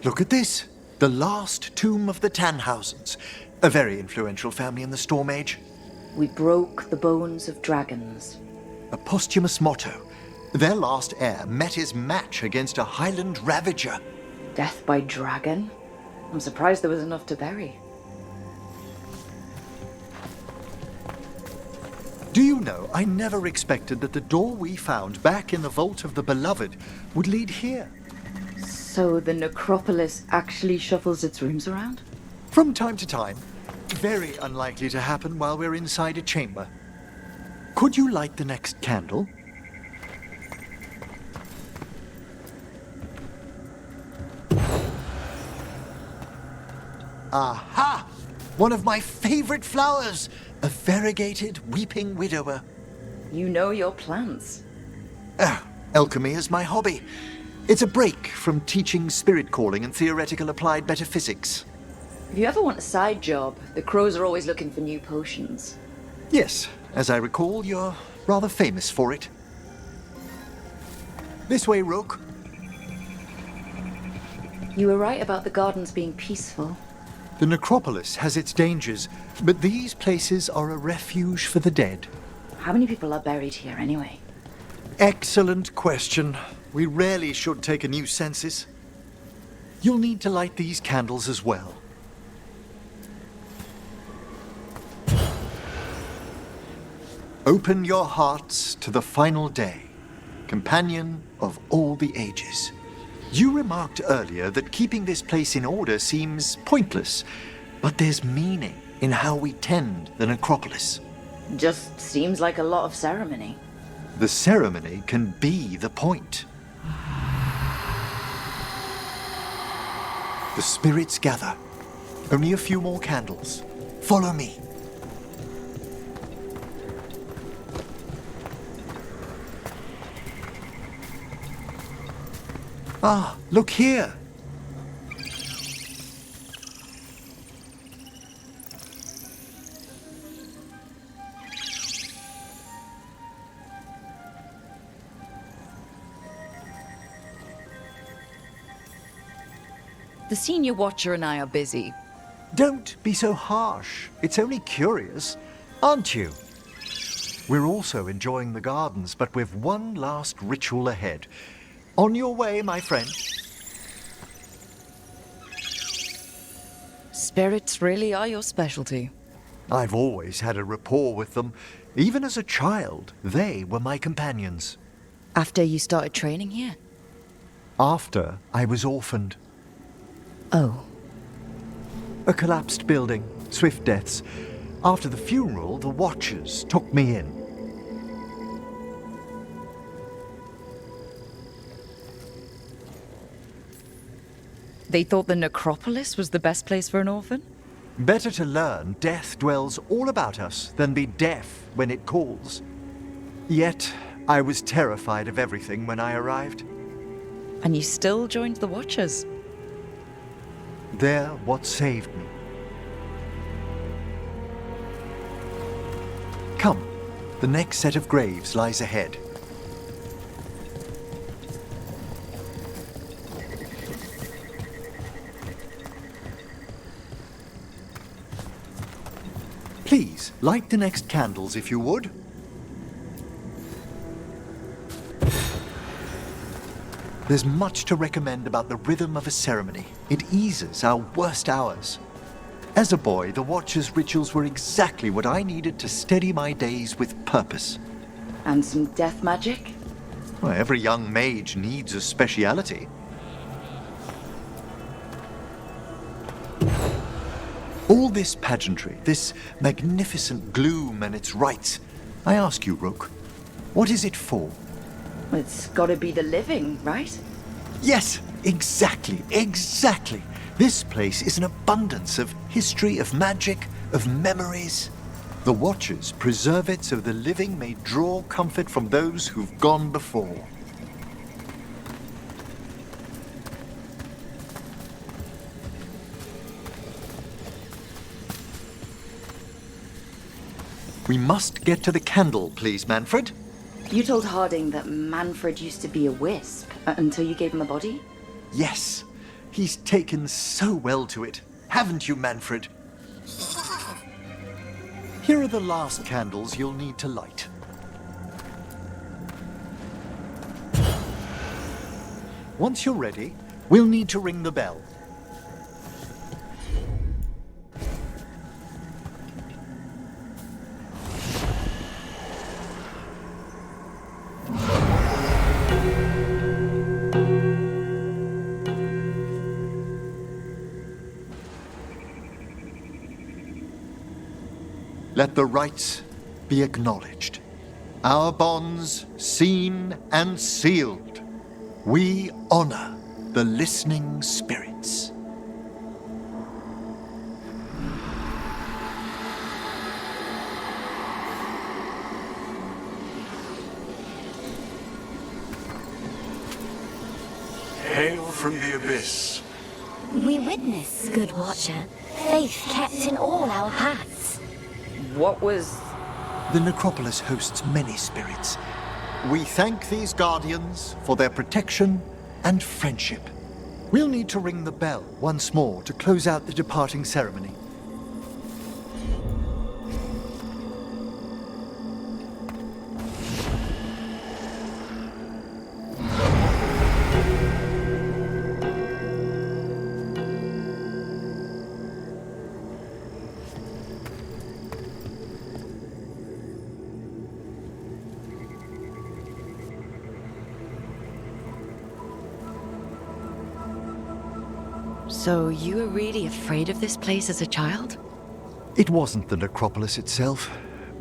S7: Look at this. The last tomb of the Tannhausens. A very influential family in the Storm Age.
S3: We broke the bones of dragons.
S7: A posthumous motto. Their last heir met his match against a Highland Ravager.
S3: Death by dragon? I'm surprised there was enough to bury.
S7: Do you know, I never expected that the door we found back in the Vault of the Beloved would lead here.
S3: So the necropolis actually shuffles its rooms around?
S7: From time to time. Very unlikely to happen while we're inside a chamber. Could you light the next candle? Aha! One of my favorite flowers! A variegated weeping widower.
S3: You know your plants.
S7: Alchemy is my hobby. It's a break from teaching spirit calling and theoretical applied metaphysics.
S3: If you ever want a side job, the crows are always looking for new potions.
S7: Yes, as I recall, you're rather famous for it. This way, Rook.
S3: You were right about the gardens being peaceful.
S7: The necropolis has its dangers, but these places are a refuge for the dead.
S3: How many people are buried here anyway?
S7: Excellent question. We rarely should take a new census. You'll need to light these candles as well. Open your hearts to the final day, companion of all the ages. You remarked earlier that keeping this place in order seems pointless, but there's meaning in how we tend the necropolis.
S3: Just seems like a lot of ceremony.
S7: The ceremony can be the point. The spirits gather. Only a few more candles. Follow me. Ah, look here.
S3: The senior watcher and I are busy.
S7: Don't be so harsh. It's only curious, aren't you? We're also enjoying the gardens, but with one last ritual ahead. On your way, my friend.
S3: Spirits really are your specialty.
S7: I've always had a rapport with them. Even as a child, they were my companions.
S3: After you started training here?
S7: After I was orphaned.
S3: Oh.
S7: A collapsed building, swift deaths. After the funeral, the Watchers took me in.
S3: They thought the necropolis was the best place for an orphan?
S7: Better to learn death dwells all about us than be deaf when it calls. Yet, I was terrified of everything when I arrived.
S3: And you still joined the Watchers?
S7: They're what saved me. Come, the next set of graves lies ahead. Please, light the next candles if you would. There's much to recommend about the rhythm of a ceremony. It eases our worst hours. As a boy, the Watcher's rituals were exactly what I needed to steady my days with purpose.
S3: And some death magic?
S7: Well, every young mage needs a speciality. All this pageantry, this magnificent gloom and its rites, I ask you, Rook, what is it for?
S3: It's gotta be the living, right?
S7: Yes, exactly. This place is an abundance of history, of magic, of memories. The Watchers preserve it so the living may draw comfort from those who've gone before. We must get to the candle, please, Manfred.
S3: You told Harding that Manfred used to be a wisp until you gave him a body?
S7: Yes, he's taken so well to it. Haven't you, Manfred? Here are the last candles you'll need to light. Once you're ready, we'll need to ring the bell. Let the rites be acknowledged. Our bonds seen and sealed. We honor the listening spirits.
S16: Hail from the abyss.
S11: We witness, good Watcher, faith kept in all our paths.
S3: What was...
S7: The necropolis hosts many spirits. We thank these guardians for their protection and friendship. We'll need to ring the bell once more to close out the departing ceremony.
S3: So you were really afraid of this place as a child?
S7: It wasn't the necropolis itself,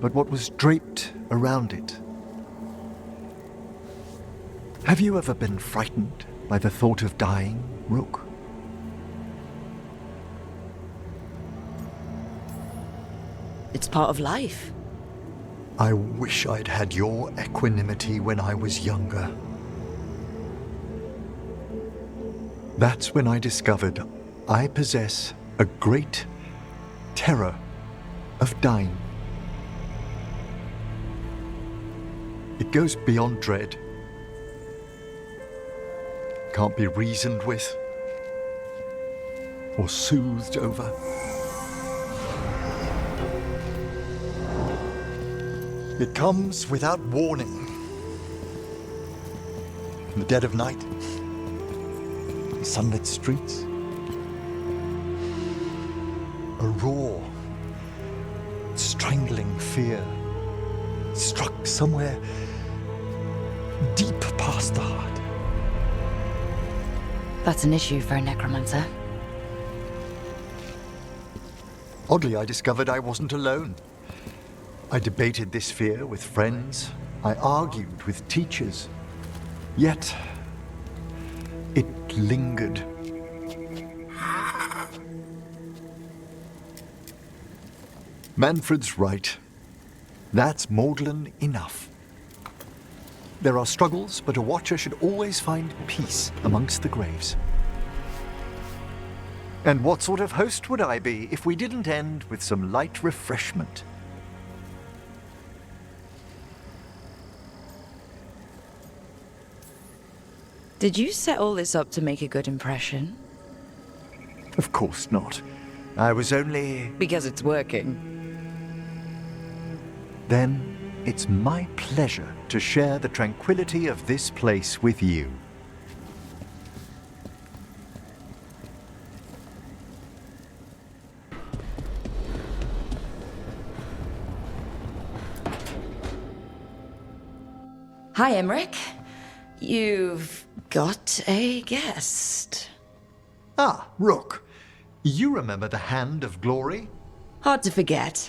S7: but what was draped around it. Have you ever been frightened by the thought of dying, Rook?
S3: It's part of life.
S7: I wish I'd had your equanimity when I was younger. That's when I discovered I possess a great terror of dying. It goes beyond dread. Can't be reasoned with or soothed over. It comes without warning. In the dead of night, sunlit streets, a raw, strangling fear struck somewhere deep past the heart.
S3: That's an issue for a necromancer.
S7: Oddly, I discovered I wasn't alone. I debated this fear with friends. I argued with teachers. Yet, it lingered. Manfred's right. That's maudlin enough. There are struggles, but a watcher should always find peace amongst the graves. And what sort of host would I be if we didn't end with some light refreshment?
S3: Did you set all this up to make a good impression?
S7: Of course not. I was only...
S3: Because it's working.
S7: Then it's my pleasure to share the tranquility of this place with you.
S3: Hi, Emmrich. You've got a guest.
S7: Ah, Rook. You remember the Hand of Glory?
S3: Hard to forget.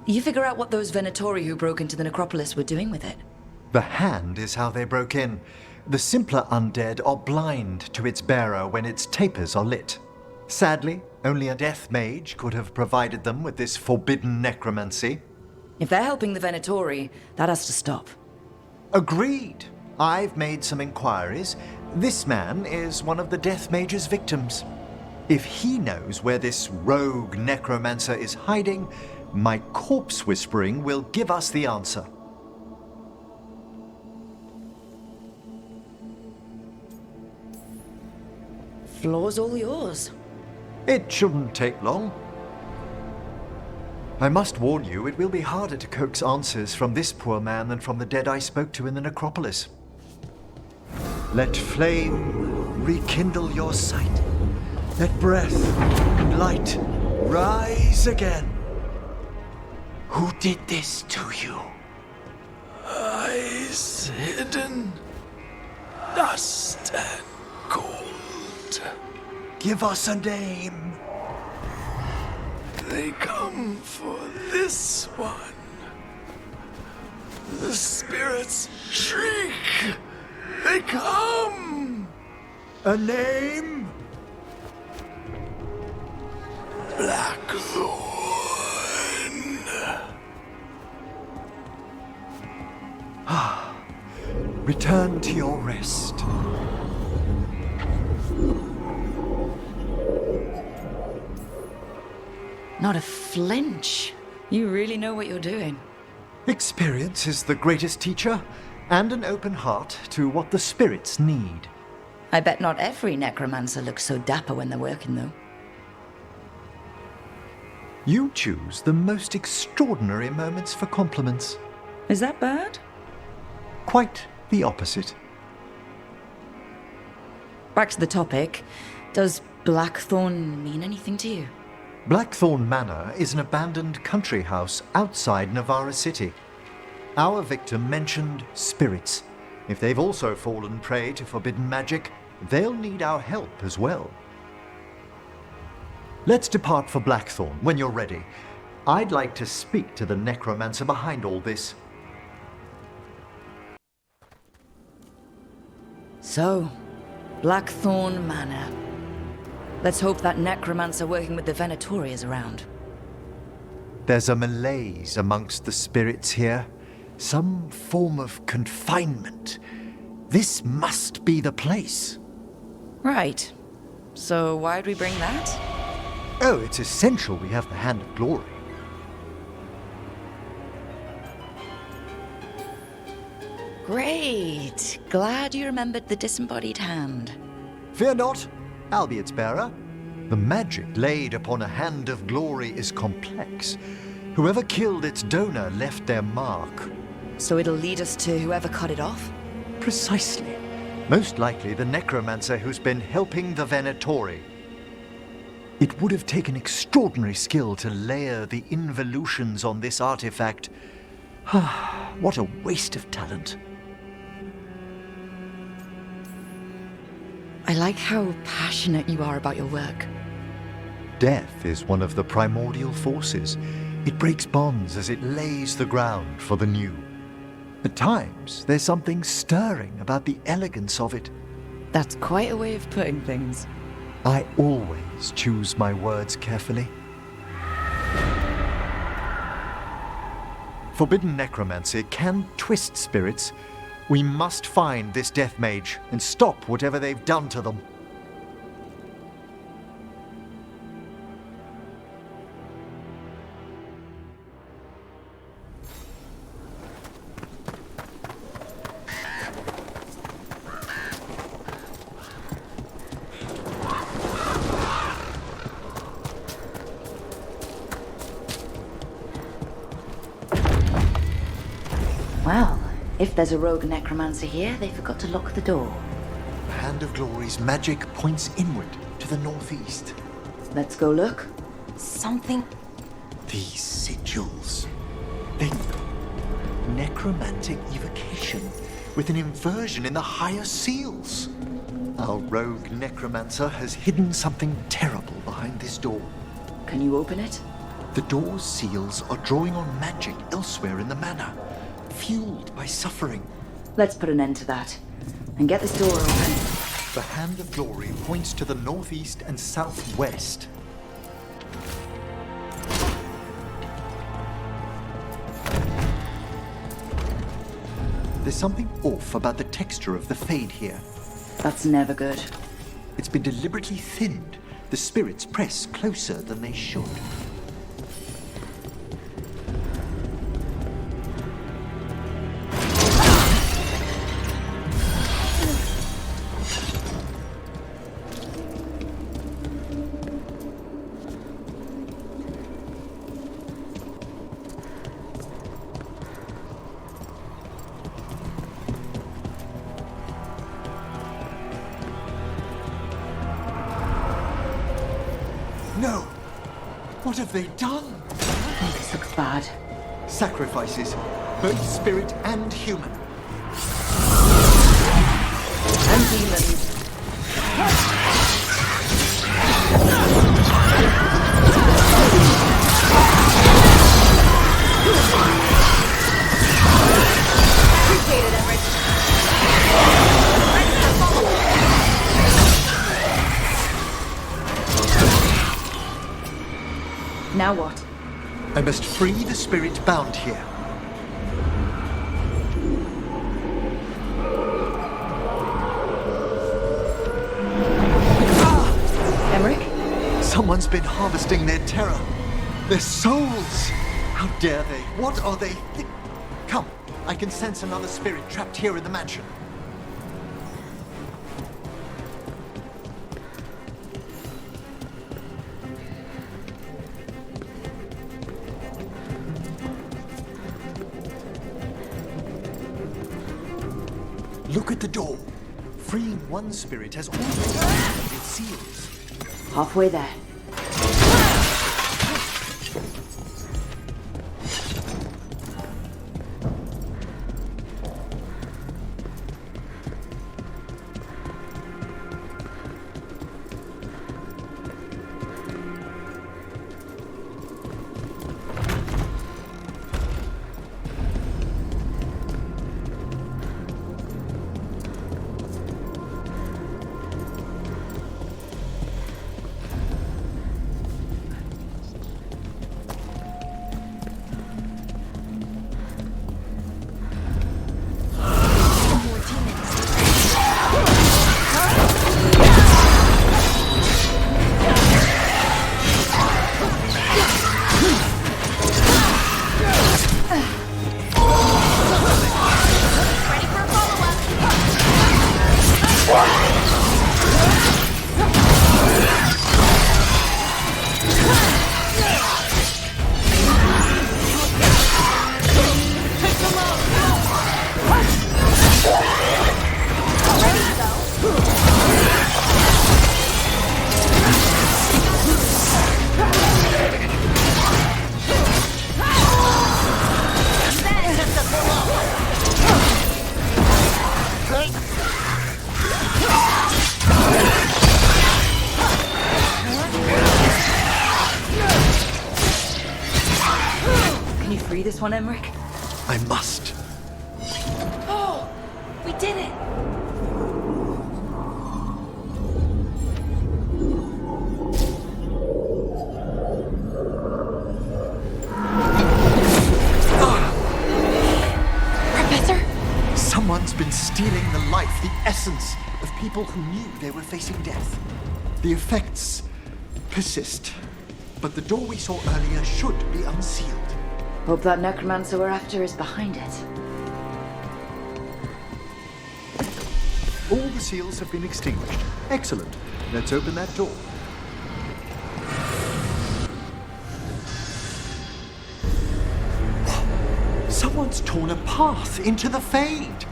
S3: You figure out what those Venatori who broke into the necropolis were doing with it.
S7: The hand is how they broke in. The simpler undead are blind to its bearer when its tapers are lit. Sadly, only a death mage could have provided them with this forbidden necromancy.
S3: If they're helping the Venatori, that has to stop.
S7: Agreed. I've made some inquiries. This man is one of the death mage's victims. If he knows where this rogue necromancer is hiding, my corpse whispering will give us the answer.
S3: Floor's all yours.
S7: It shouldn't take long. I must warn you, it will be harder to coax answers from this poor man than from the dead I spoke to in the necropolis. Let flame rekindle your sight. Let breath and light rise again.
S10: Who did this to you?
S1: Eyes hidden, dust and gold.
S7: Give us a name.
S1: They come for this one. The spirits shriek. They come.
S7: A name?
S1: Blackthorn.
S7: Return to your rest.
S3: Not a flinch. You really know what you're doing.
S7: Experience is the greatest teacher, and an open heart to what the spirits need.
S3: I bet not every necromancer looks so dapper when they're working, though.
S7: You choose the most extraordinary moments for compliments.
S3: Is that bad?
S7: Quite the opposite.
S3: Back to the topic. Does Blackthorn mean anything to you?
S7: Blackthorn Manor is an abandoned country house outside Navarra City. Our victim mentioned spirits. If they've also fallen prey to forbidden magic, they'll need our help as well. Let's depart for Blackthorn when you're ready. I'd like to speak to the necromancer behind all this.
S3: So, Blackthorn Manor. Let's hope that necromancer working with the Venatori is around.
S7: There's a malaise amongst the spirits here. Some form of confinement. This must be the place.
S3: Right. So why'd we bring that?
S7: Oh, it's essential we have the Hand of Glory.
S3: Great. Glad you remembered the disembodied hand.
S7: Fear not, I'll be its bearer. The magic laid upon a Hand of Glory is complex. Whoever killed its donor left their mark.
S3: So it'll lead us to whoever cut it off?
S7: Precisely. Most likely the necromancer who's been helping the Venatori. It would have taken extraordinary skill to layer the involutions on this artifact. What a waste of talent.
S3: I like how passionate you are about your work.
S7: Death is one of the primordial forces. It breaks bonds as it lays the ground for the new. At times, there's something stirring about the elegance of it.
S3: That's quite a way of putting things.
S7: I always choose my words carefully. Forbidden necromancy can twist spirits. We must find this death mage and stop whatever they've done to them.
S23: Well, if there's a rogue necromancer here, they forgot to lock the door.
S7: The Hand of Glory's magic points inward to the northeast.
S23: Let's go look. Something...
S7: These sigils. They... necromantic evocation, with an inversion in the higher seals. Our rogue necromancer has hidden something terrible behind this door.
S23: Can you open it?
S7: The door's seals are drawing on magic elsewhere in the manor, fueled by suffering.
S23: Let's put an end to that, and get this door open.
S7: The Hand of Glory points to the northeast and southwest. There's something off about the texture of the fade here.
S23: That's never good.
S7: It's been deliberately thinned. The spirits press closer than they should. No! What have they done?
S23: This looks bad.
S7: Sacrifices, both spirit and human.
S23: And demons. Appreciate it, Emmrich. Now what?
S7: I must free the spirit bound here.
S23: Emmrich?
S7: Someone's been harvesting their terror. Their souls! How dare they? What are they? Come, I can sense another spirit trapped here in the mansion. Look at the door. Freeing one spirit has already opened its seals.
S23: Halfway there.
S3: Can you free this one, Emmrich?
S7: I must.
S3: Oh! We did it!
S17: Professor?
S7: Someone's been stealing the life, the essence of people who knew they were facing death. The effects persist, but the door we saw earlier should be unsealed.
S3: Hope that necromancer we're after is behind it.
S7: All the seals have been extinguished. Excellent. Let's open that door. Someone's torn a path into the Fade.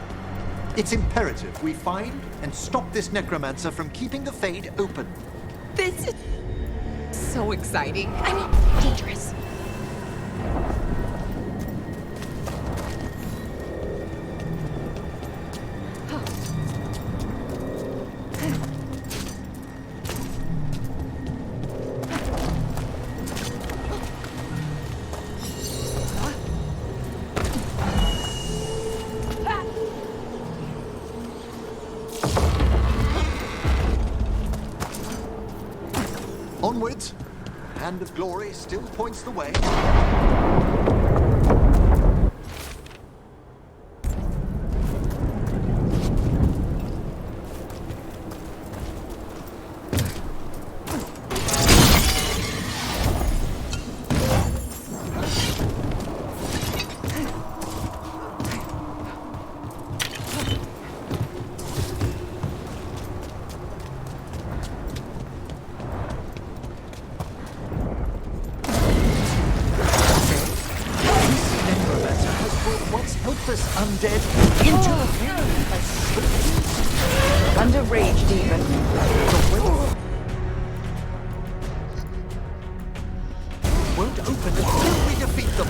S7: It's imperative we find and stop this necromancer from keeping the Fade open.
S17: This is so exciting. I mean, dangerous.
S7: Onwards. Hand of Glory still points the way. Undead into the field.
S3: Under rage, demon.
S7: Won't open until we defeat them.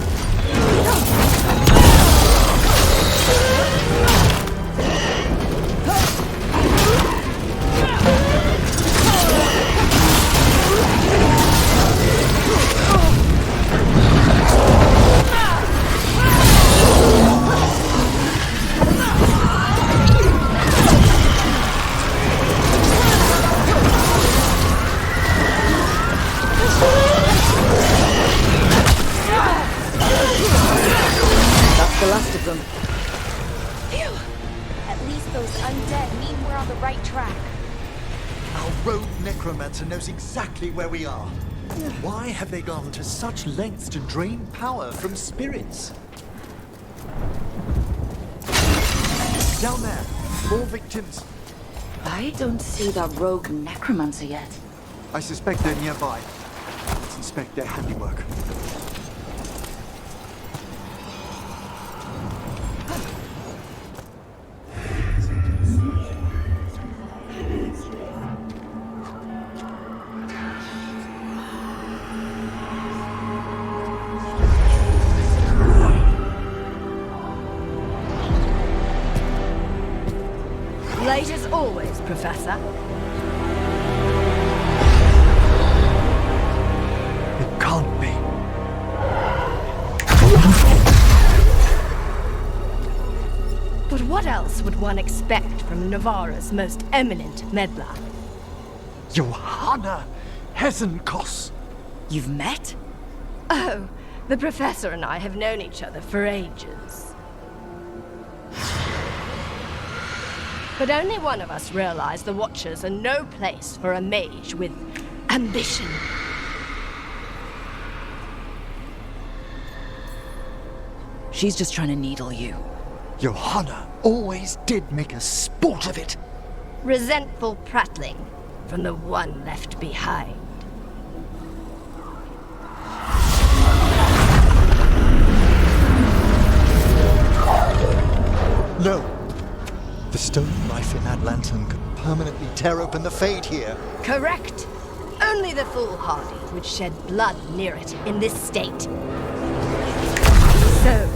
S3: The last of them.
S11: Phew! At least those undead mean we're on the right track.
S7: Our rogue necromancer knows exactly where we are. Why have they gone to such lengths to drain power from spirits? Down there, more victims.
S3: I don't see that rogue necromancer yet.
S7: I suspect they're nearby. Let's inspect their handiwork.
S2: Late as always, Professor.
S7: It can't be.
S2: But what else would one expect from Navarra's most eminent meddler?
S7: Johanna Hesenkos.
S3: You've met?
S2: Oh, the Professor and I have known each other for ages. But only one of us realized the Watchers are no place for a mage with ambition.
S3: She's just trying to needle you.
S7: Johanna always did make a sport of it.
S2: Resentful prattling from the one left behind.
S7: No. The stone knife in that lantern could permanently tear open the Fade here.
S2: Correct. Only the foolhardy would shed blood near it in this state. So,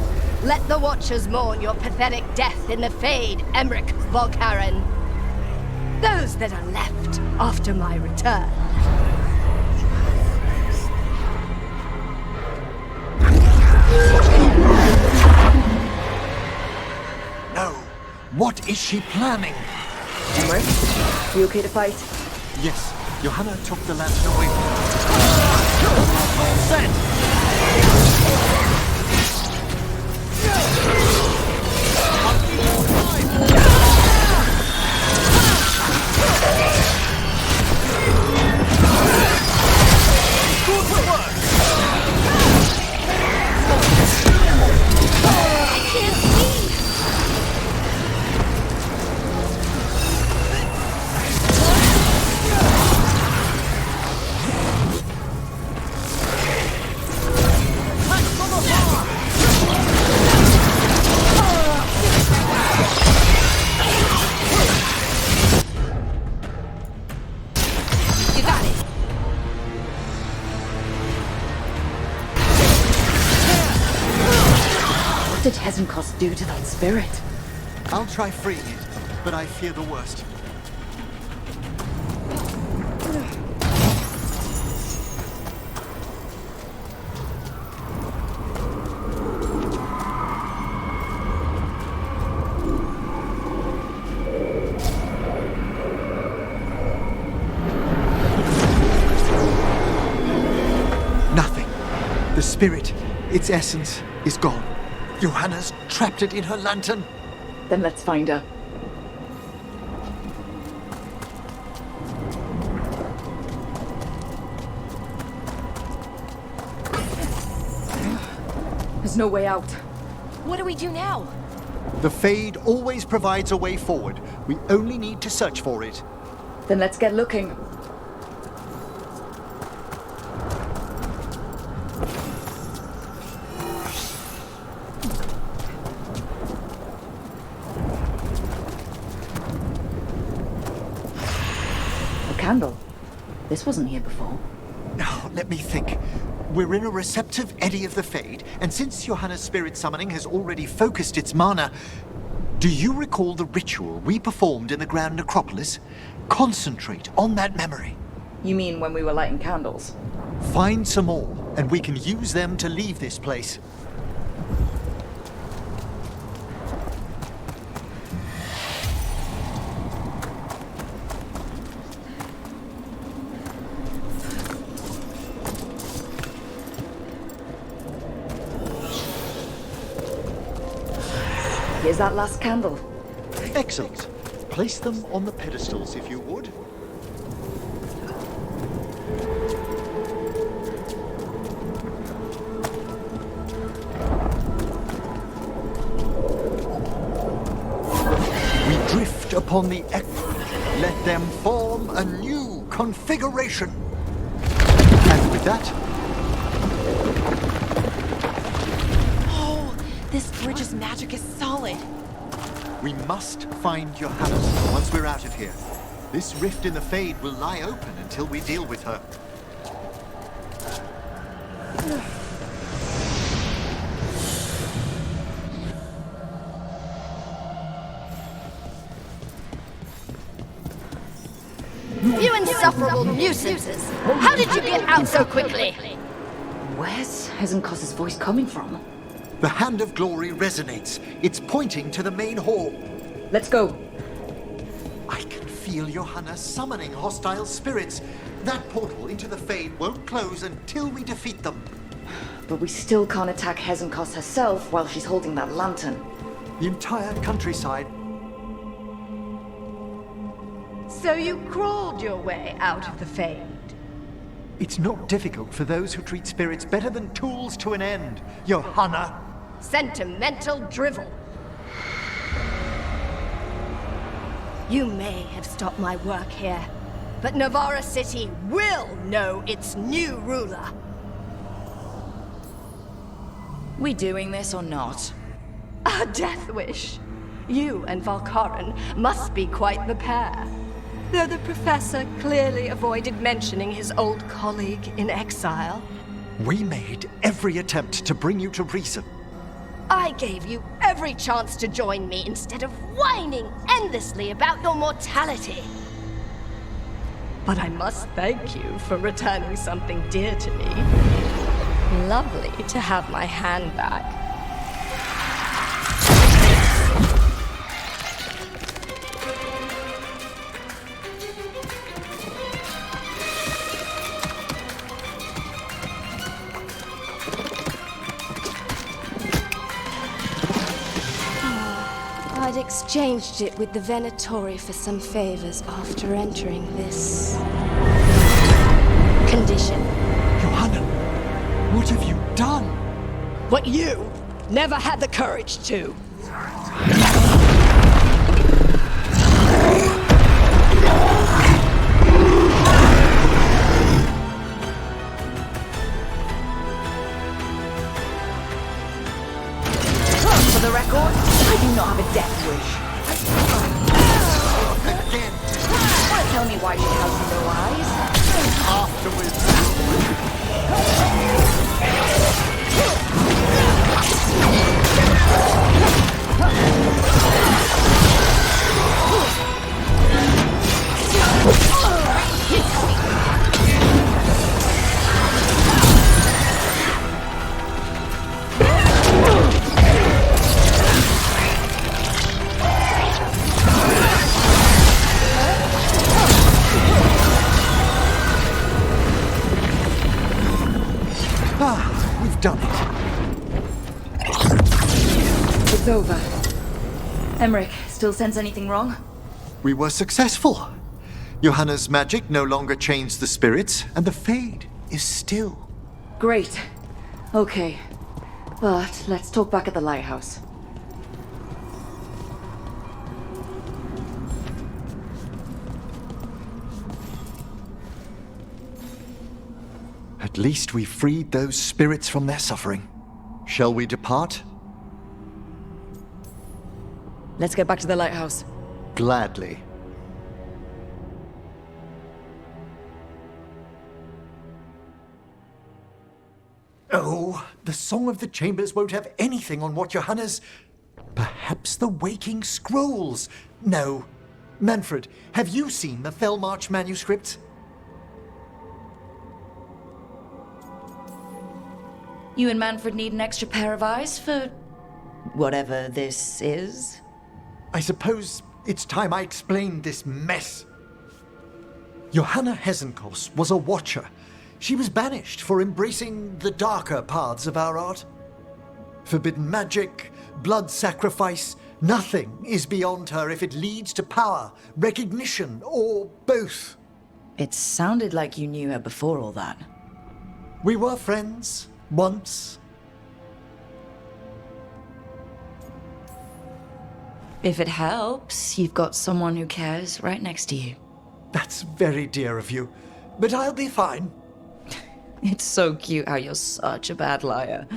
S2: let the Watchers mourn your pathetic death in the Fade, Emmrich Volkaren. Those that are left after my return.
S7: What is she planning?
S20: Emmrich, you okay to fight?
S7: Yes, Johanna took the lantern away from her. All set!
S9: What did Hezenkos do to that spirit?
S7: I'll try freeing it, but I fear the worst. Nothing. The spirit, its essence, is gone. Johanna's trapped it in her lantern.
S9: Then let's find her. There's no way out.
S17: What do we do now?
S7: The Fade always provides a way forward. We only need to search for it.
S9: Then let's get looking. Candle. This wasn't here before.
S7: Now, let me think. We're in a receptive eddy of the Fade, and since Johanna's spirit summoning has already focused its mana, do you recall the ritual we performed in the Grand Necropolis? Concentrate on that memory.
S9: You mean when we were lighting candles?
S7: Find some more, and we can use them to leave this place.
S9: Here's that last candle.
S7: Excellent. Place them on the pedestals, if you would. We drift upon the let them form a new configuration. And with that,
S17: this bridge's magic is solid.
S7: we must find Johanna once we're out of here. This rift in the Fade will lie open until we deal with her.
S2: You insufferable nuisances! How did you get out so quickly?
S9: Where's Hezenkos' voice coming from?
S7: The Hand of Glory resonates. It's pointing to the main hall.
S9: Let's go.
S7: I can feel Johanna summoning hostile spirits. That portal into the Fade won't close until we defeat them.
S9: But we still can't attack Hezenkos herself while she's holding that lantern.
S7: The entire countryside.
S2: So you crawled your way out of the Fade?
S7: It's not difficult for those who treat spirits better than tools to an end, Johanna.
S2: Sentimental drivel. You may have stopped my work here, but Navarra City will know its new ruler.
S9: We doing this or not?
S2: A death wish. You and Valkaran must be quite the pair. Though the professor clearly avoided mentioning his old colleague in exile.
S7: We made every attempt to bring you to reason.
S2: I gave you every chance to join me instead of whining endlessly about your mortality. But I must thank you for returning something dear to me. Lovely to have my hand back. exchanged it with the Venatori for some favors after entering this condition.
S7: Johanna, what have you done?
S2: What you never had the courage to.
S20: For the record, I do not have a death wish.
S7: Again.
S20: Want to tell me why she has no eyes?
S7: We've done it.
S3: It's over. Emmrich, still sense anything wrong?
S7: We were successful. Johanna's magic no longer chains the spirits, and the Fade is still.
S3: Great. Okay. But let's talk back at the lighthouse.
S7: At least we freed those spirits from their suffering. Shall we depart?
S3: Let's get back to the lighthouse.
S7: Gladly. Oh, the Song of the Chambers won't have anything on what Johanna's... Perhaps the Waking Scrolls? No. Manfred, have you seen the Fellmarch manuscripts?
S3: You and Manfred need an extra pair of eyes for... whatever this is?
S7: I suppose it's time I explained this mess. Johanna Hesenkos was a watcher. She was banished for embracing the darker paths of our art. Forbidden magic, blood sacrifice, nothing is beyond her if it leads to power, recognition, or both.
S3: It sounded like you knew her before all that.
S7: We were friends. Once.
S3: If it helps, you've got someone who cares right next to you.
S7: That's very dear of you, but I'll be fine.
S3: It's so cute how you're such a bad liar.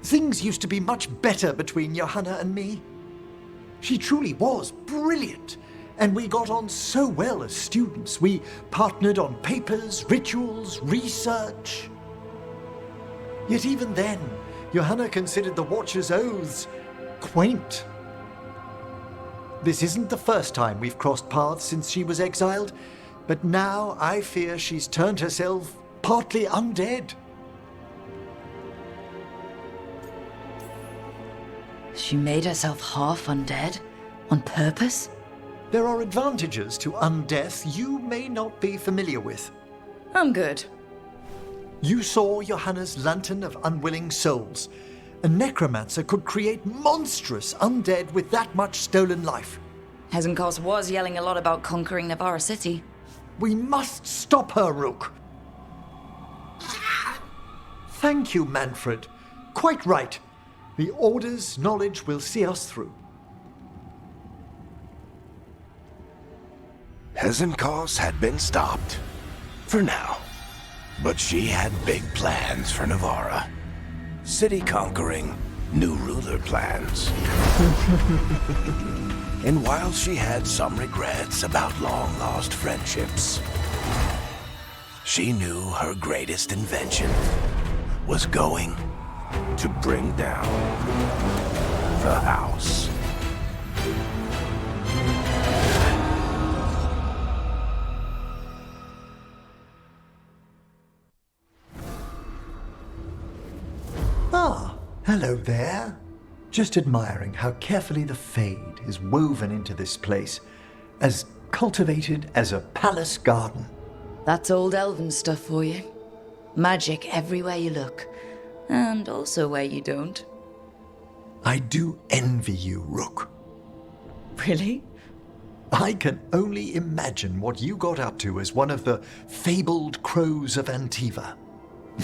S7: Things used to be much better between Johanna and me. She truly was brilliant, and we got on so well as students. We partnered on papers, rituals, research. Yet even then, Johanna considered the Watcher's oaths quaint. This isn't the first time we've crossed paths since she was exiled, but now I fear she's turned herself partly undead.
S3: She made herself half undead? On purpose?
S7: There are advantages to undeath you may not be familiar with.
S3: I'm good.
S7: You saw Johanna's Lantern of Unwilling Souls. A necromancer could create monstrous undead with that much stolen life.
S3: Hesenkos was yelling a lot about conquering Navarra City.
S7: We must stop her, Rook. Thank you, Manfred. Quite right. The Order's knowledge will see us through.
S16: Hesenkos had been stopped. For now. But she had big plans for Navarra. City conquering, new ruler plans. And while she had some regrets about long-lost friendships, she knew her greatest invention was going to bring down the house.
S7: Ah, hello there. Just admiring how carefully the Fade is woven into this place, as cultivated as a palace garden.
S3: That's old elven stuff for you. Magic everywhere you look, and also where you don't.
S7: I do envy you, Rook.
S9: Really?
S7: I can only imagine what you got up to as one of the fabled crows of Antiva.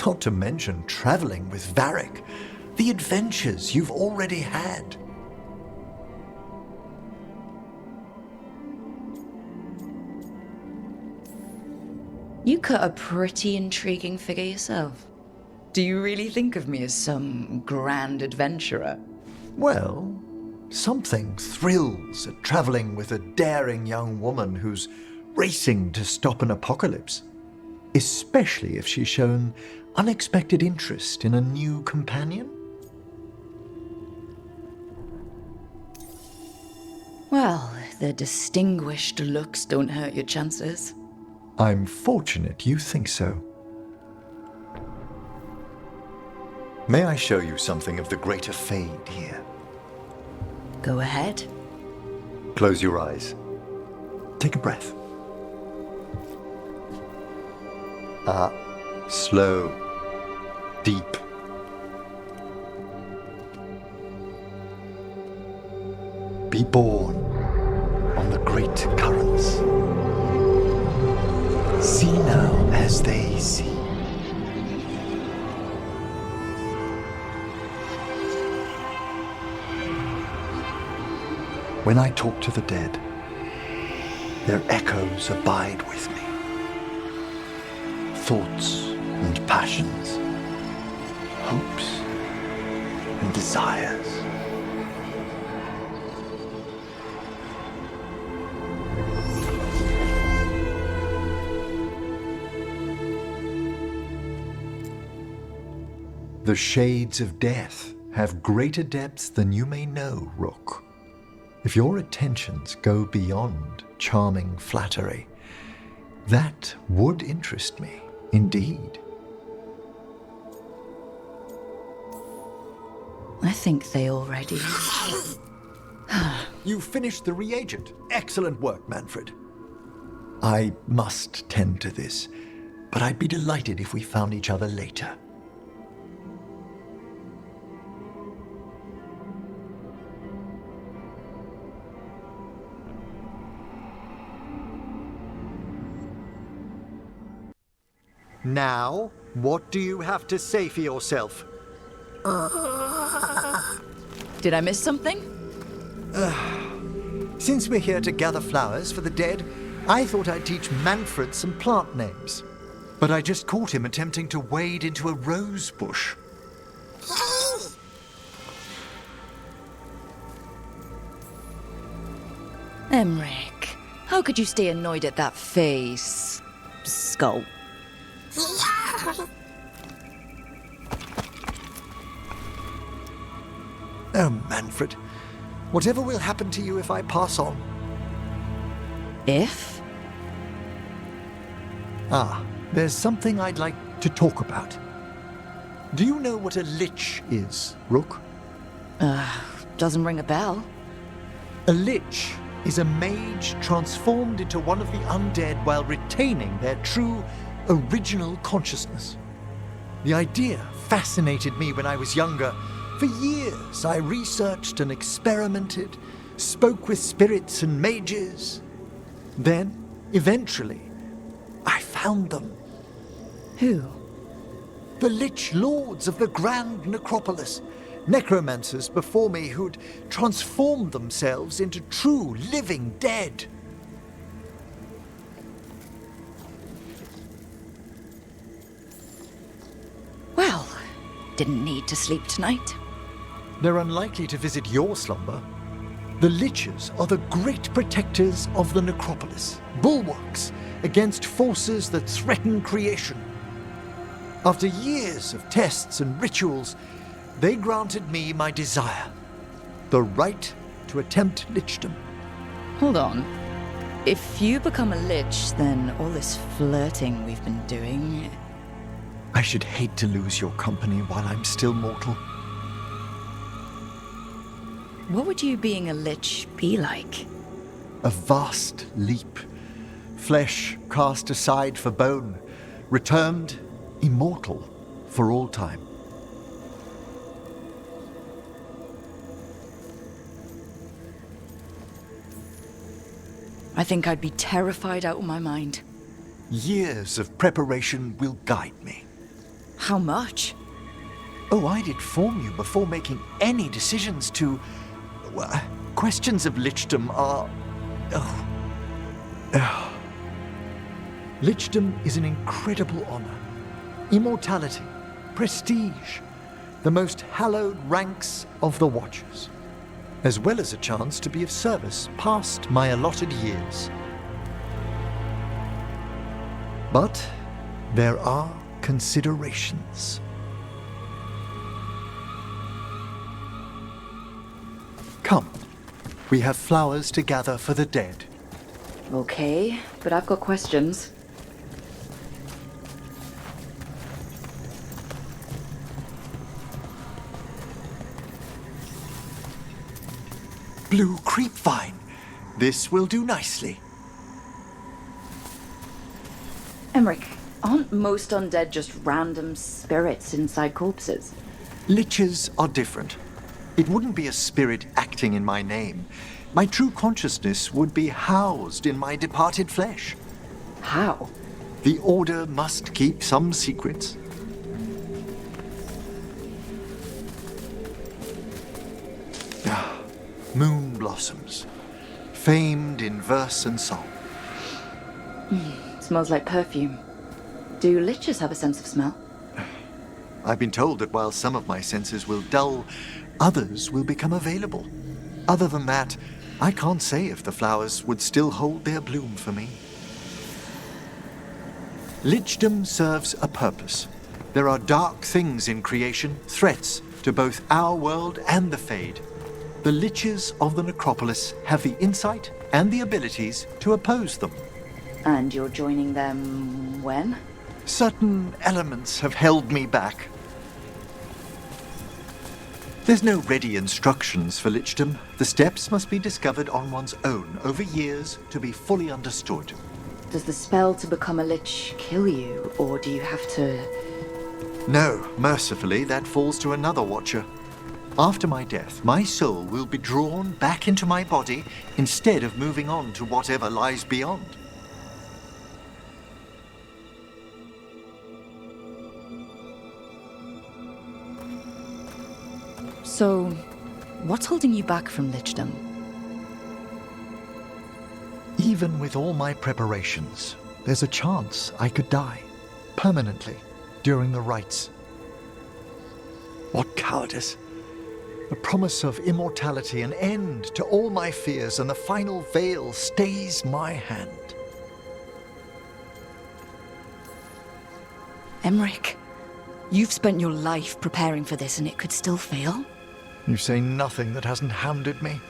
S7: Not to mention traveling with Varric. The adventures you've already had.
S9: You cut a pretty intriguing figure yourself. Do you really think of me as some grand adventurer?
S7: Well, something thrills at traveling with a daring young woman who's racing to stop an apocalypse. Especially if she's shown unexpected interest in a new companion.
S9: Well, the distinguished looks don't hurt your chances.
S7: I'm fortunate you think so. May I show you something of the greater fade here?
S9: Go ahead.
S7: Close your eyes. Take a breath. Slow. Deep. Be born on the great currents. See now as they see. When I talk to the dead, their echoes abide with me. Thoughts and passions, hopes and desires. The shades of death have greater depths than you may know, Rook. If your attentions go beyond charming flattery, that would interest me, indeed.
S9: I think they already...
S7: You finished the reagent. Excellent work, Manfred. I must tend to this, but I'd be delighted if we found each other later. Now, what do you have to say for yourself?
S9: Did I miss something?
S7: Since we're here to gather flowers for the dead, I thought I'd teach Manfred some plant names. But I just caught him attempting to wade into a rose bush.
S9: Emmrich, how could you stay annoyed at that face? Skull.
S7: Oh, Manfred. Whatever will happen to you if I pass on?
S9: If?
S7: There's something I'd like to talk about. Do you know what a lich is, Rook?
S9: Doesn't ring a bell.
S7: A lich is a mage transformed into one of the undead while retaining their true, original consciousness. The idea fascinated me when I was younger. For years, I researched and experimented, spoke with spirits and mages. Then, eventually, I found them.
S9: Who?
S7: The Lich Lords of the Grand Necropolis. Necromancers before me who'd transformed themselves into true living dead.
S9: Well, didn't need to sleep tonight.
S7: They're unlikely to visit your slumber. The Liches are the great protectors of the necropolis, bulwarks against forces that threaten creation. After years of tests and rituals, they granted me my desire, the right to attempt lichdom.
S9: Hold on. If you become a lich, then all this flirting we've been doing...
S7: I should hate to lose your company while I'm still mortal.
S9: What would you being a lich be like?
S7: A vast leap. Flesh cast aside for bone, returned immortal for all time.
S3: I think I'd be terrified out of my mind.
S7: Years of preparation will guide me.
S3: How much?
S7: Oh, I'd inform you before making any decisions to... Well, questions of lichdom are... Lichdom is an incredible honor. Immortality, prestige, the most hallowed ranks of the Watchers, as well as a chance to be of service past my allotted years. But there are considerations. Come, we have flowers to gather for the dead.
S3: Okay, but I've got questions.
S7: Blue creepvine. This will do nicely.
S3: Emmrich, aren't most undead just random spirits inside corpses?
S7: Liches are different. It wouldn't be a spirit acting in my name. My true consciousness would be housed in my departed flesh.
S3: How?
S7: The Order must keep some secrets. Moon blossoms, famed in verse and song.
S3: Smells like perfume. Do liches have a sense of smell?
S7: I've been told that while some of my senses will dull, others will become available. Other than that, I can't say if the flowers would still hold their bloom for me. Lichdom serves a purpose. There are dark things in creation, threats to both our world and the Fade. The liches of the necropolis have the insight and the abilities to oppose them.
S3: And you're joining them when?
S7: Certain elements have held me back. There's no ready instructions for lichdom. The steps must be discovered on one's own over years to be fully understood.
S3: Does the spell to become a lich kill you, or do you have to...
S7: No, mercifully, that falls to another Watcher. After my death, my soul will be drawn back into my body instead of moving on to whatever lies beyond.
S3: So, what's holding you back from lichdom?
S7: Even with all my preparations, there's a chance I could die, permanently, during the rites. What cowardice! The promise of immortality, an end to all my fears, and the final veil stays my hand.
S3: Emmrich, you've spent your life preparing for this and it could still fail?
S7: You say nothing that hasn't hounded me.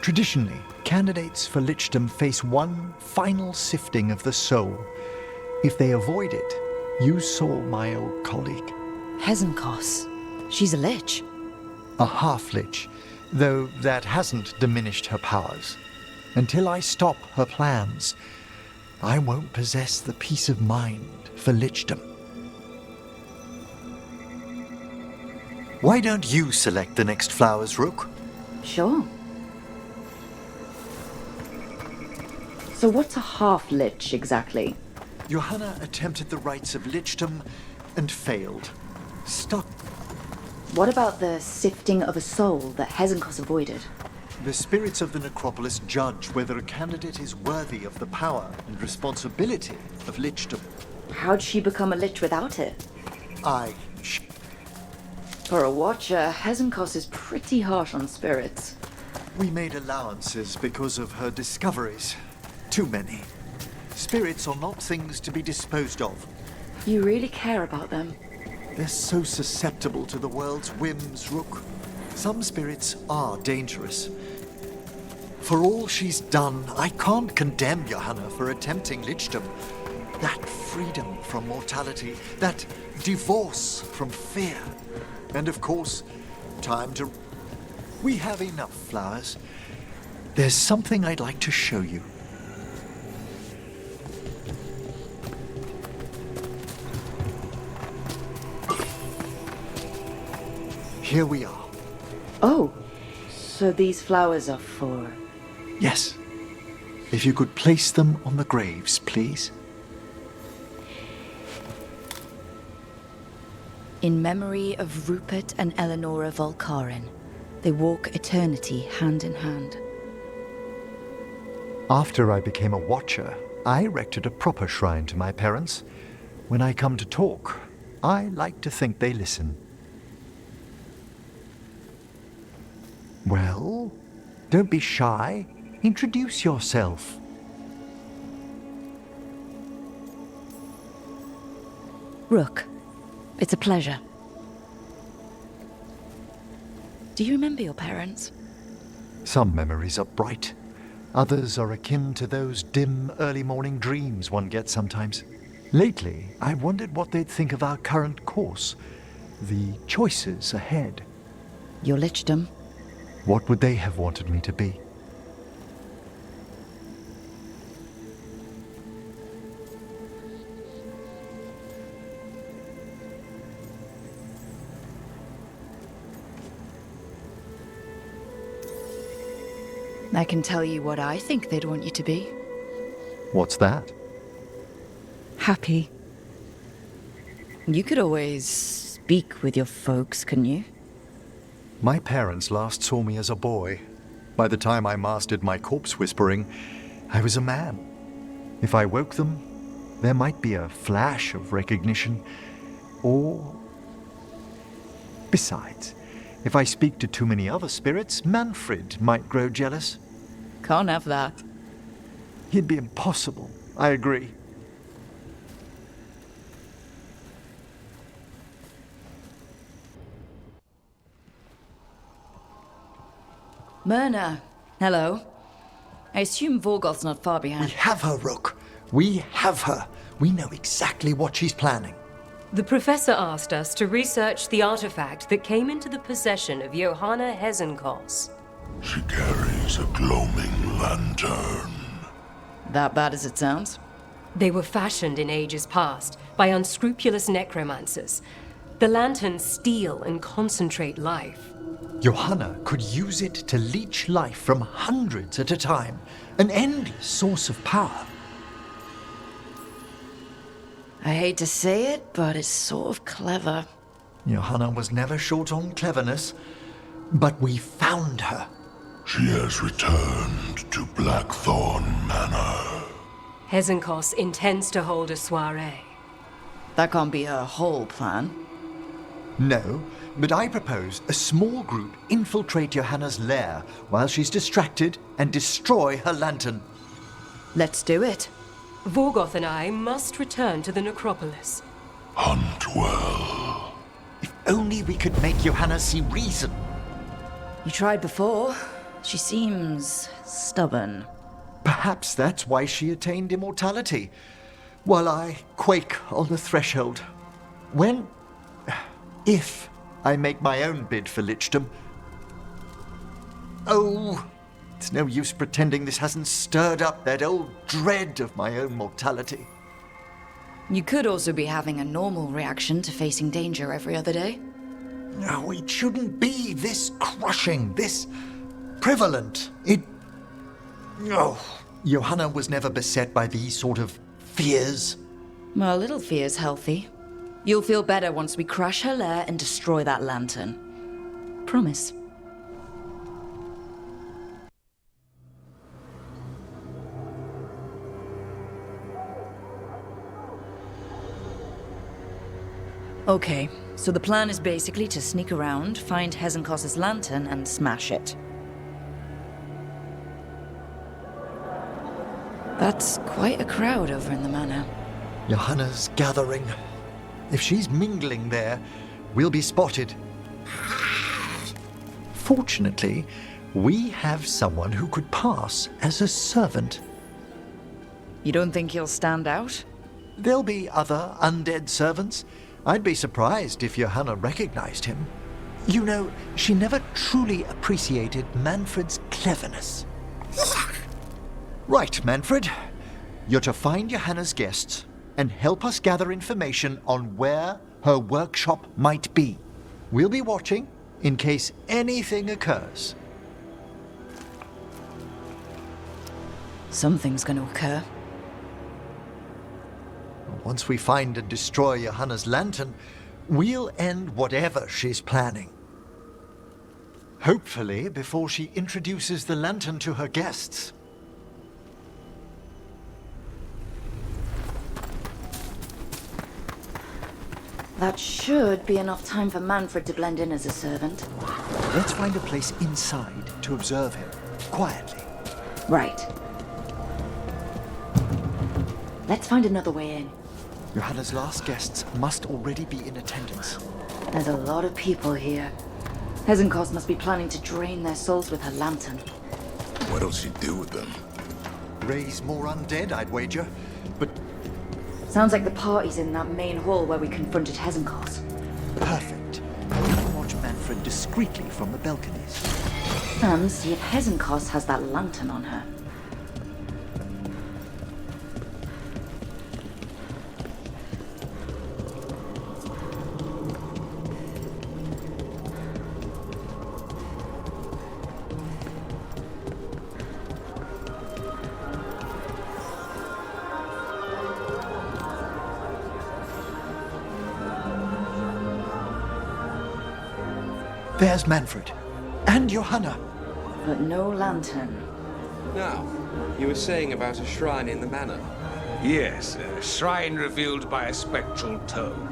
S7: Traditionally, candidates for lichdom face one final sifting of the soul. If they avoid it, you saw my old colleague.
S3: Hezenkos. She's a lich.
S7: A half-lich, though that hasn't diminished her powers. Until I stop her plans, I won't possess the peace of mind for lichdom. Why don't you select the next flowers, Rook?
S3: Sure. So what's a half-lich exactly?
S7: Johanna attempted the rites of lichdom and failed. Stuck.
S3: What about the sifting of a soul that Hezenkos avoided?
S7: The spirits of the necropolis judge whether a candidate is worthy of the power and responsibility of lichdom.
S3: How'd she become a lich without it? For a Watcher, Hezenkos is pretty harsh on spirits.
S7: We made allowances because of her discoveries. Too many. Spirits are not things to be disposed of.
S3: You really care about them?
S7: They're so susceptible to the world's whims, Rook. Some spirits are dangerous. For all she's done, I can't condemn Johanna for attempting lichdom. That freedom from mortality, that divorce from fear. And of course, time to... We have enough flowers. There's something I'd like to show you. Here we are.
S3: Oh, so these flowers are for...
S7: Yes. If you could place them on the graves, please.
S3: In memory of Rupert and Eleonora Volcarin, they walk eternity hand in hand.
S7: After I became a watcher, I erected a proper shrine to my parents. When I come to talk, I like to think they listen. Well, don't be shy. Introduce yourself.
S3: Rook, it's a pleasure. Do you remember your parents?
S7: Some memories are bright. Others are akin to those dim, early morning dreams one gets sometimes. Lately, I've wondered what they'd think of our current course, the choices ahead.
S3: Your lichdom?
S7: What would they have wanted me to be?
S3: I can tell you what I think they'd want you to be.
S7: What's that?
S3: Happy. You could always speak with your folks, couldn't you?
S7: My parents last saw me as a boy. By the time I mastered my corpse whispering, I was a man. If I woke them, there might be a flash of recognition, or... Besides, if I speak to too many other spirits, Manfred might grow jealous.
S3: Can't have that.
S7: He'd be impossible, I agree.
S3: Myrna, hello. I assume Vorgoth's not far behind.
S7: We have her, Rook. We have her. We know exactly what she's planning.
S14: The professor asked us to research the artifact that came into the possession of Johanna Hezenkos.
S22: She carries a gloaming lantern.
S3: That bad as it sounds?
S14: They were fashioned in ages past by unscrupulous necromancers. The lanterns steal and concentrate life.
S7: Johanna could use it to leech life from hundreds at a time. An endless source of power.
S3: I hate to say it, but it's sort of clever.
S7: Johanna was never short on cleverness, but we found her.
S22: She has returned to Blackthorn Manor.
S14: Hezenkos intends to hold a soiree.
S3: That can't be her whole plan.
S7: No, but I propose a small group infiltrate Johanna's lair while she's distracted and destroy her lantern.
S3: Let's do it.
S14: Vorgoth and I must return to the necropolis.
S22: Hunt well.
S7: If only we could make Johanna see reason.
S3: You tried before. She seems stubborn.
S7: Perhaps that's why she attained immortality, while I quake on the threshold. If I make my own bid for lichdom. Oh, it's no use pretending this hasn't stirred up that old dread of my own mortality.
S3: You could also be having a normal reaction to facing danger every other day.
S7: No, it shouldn't be this crushing, this prevalent. Johanna was never beset by these sort of fears.
S3: Well, a little fear's healthy. You'll feel better once we crash her lair and destroy that lantern. Promise. Okay, so the plan is basically to sneak around, find Hezenkos' lantern, and smash it. That's quite a crowd over in the manor.
S7: Johanna's gathering. If she's mingling there, we'll be spotted. Fortunately, we have someone who could pass as a servant.
S3: You don't think he'll stand out?
S7: There'll be other undead servants. I'd be surprised if Johanna recognized him. You know, she never truly appreciated Manfred's cleverness. Right, Manfred. You're to find Johanna's guests and help us gather information on where her workshop might be. We'll be watching in case anything occurs.
S3: Something's gonna occur.
S7: Once we find and destroy Johanna's lantern, we'll end whatever she's planning. Hopefully, before she introduces the lantern to her guests.
S3: That should be enough time for Manfred to blend in as a servant.
S7: Let's find a place inside to observe him, quietly.
S3: Right. Let's find another way in.
S7: Johanna's last guests must already be in attendance.
S3: There's a lot of people here. Hezenkos must be planning to drain their souls with her lantern.
S4: What'll she do with them?
S7: Raise more undead, I'd wager. But
S3: sounds like the party's in that main hall where we confronted Hezenkos.
S7: Perfect. We can watch Manfred discreetly from the balconies.
S3: And see if Hezenkos has that lantern on her.
S7: There's Manfred. And Johanna.
S3: But no lantern.
S6: Now, you were saying about a shrine in the manor.
S18: Yes, a shrine revealed by a spectral tome,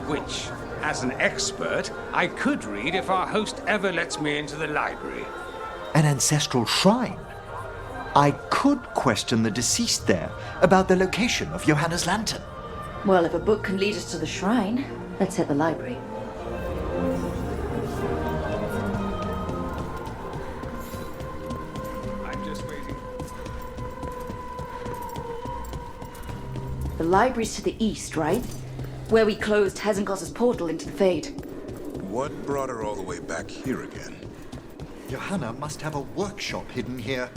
S18: which, as an expert, I could read if our host ever lets me into the library.
S7: An ancestral shrine? I could question the deceased there about the location of Johanna's lantern.
S3: Well, if a book can lead us to the shrine, let's hit the library. The library's to the east, right? Where we closed Hezenkos' portal into the Fade.
S4: What brought her all the way back here again?
S7: Johanna must have a workshop hidden here.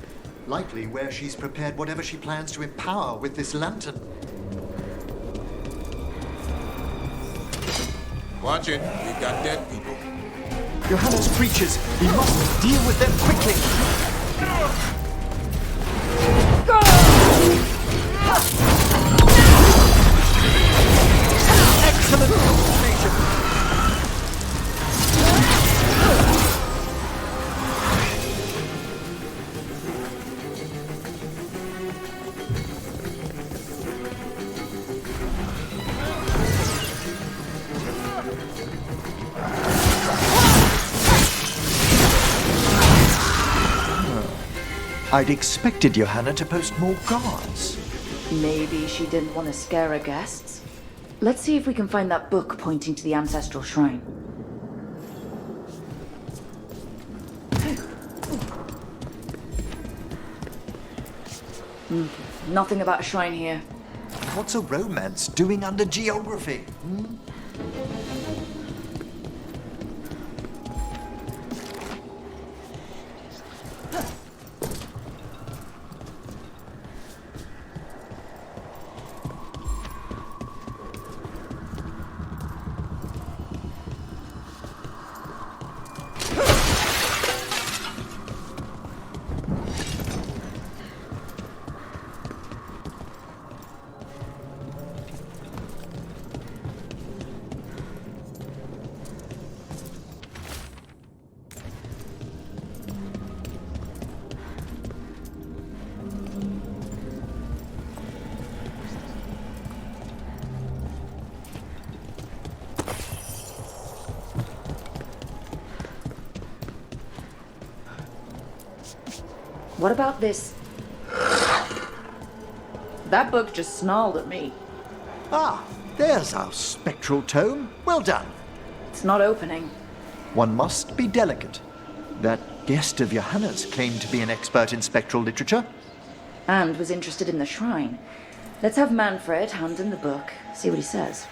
S7: Likely where she's prepared whatever she plans to empower with this lantern.
S4: Watch it. We've got dead people.
S7: Johanna's creatures. We must deal with them quickly. Excellent coordination. I'd expected Johanna to post more guards.
S3: Maybe she didn't want to scare her guests. Let's see if we can find that book pointing to the ancestral shrine. Nothing about a shrine here.
S7: What's a romance doing under geography?
S3: What about this? That book just snarled at me.
S7: Ah, there's our spectral tome. Well done.
S3: It's not opening.
S7: One must be delicate. That guest of Johanna's claimed to be an expert in spectral literature.
S3: And was interested in the shrine. Let's have Manfred hand him the book, see what he says.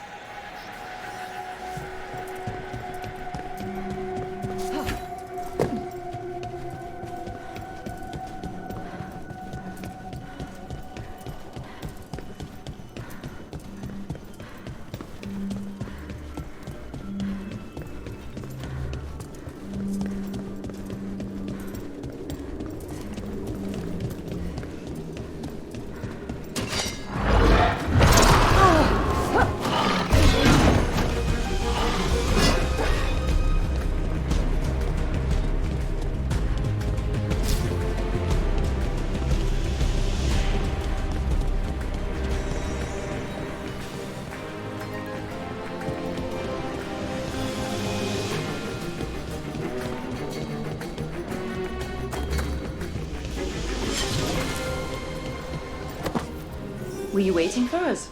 S3: Were you waiting for us?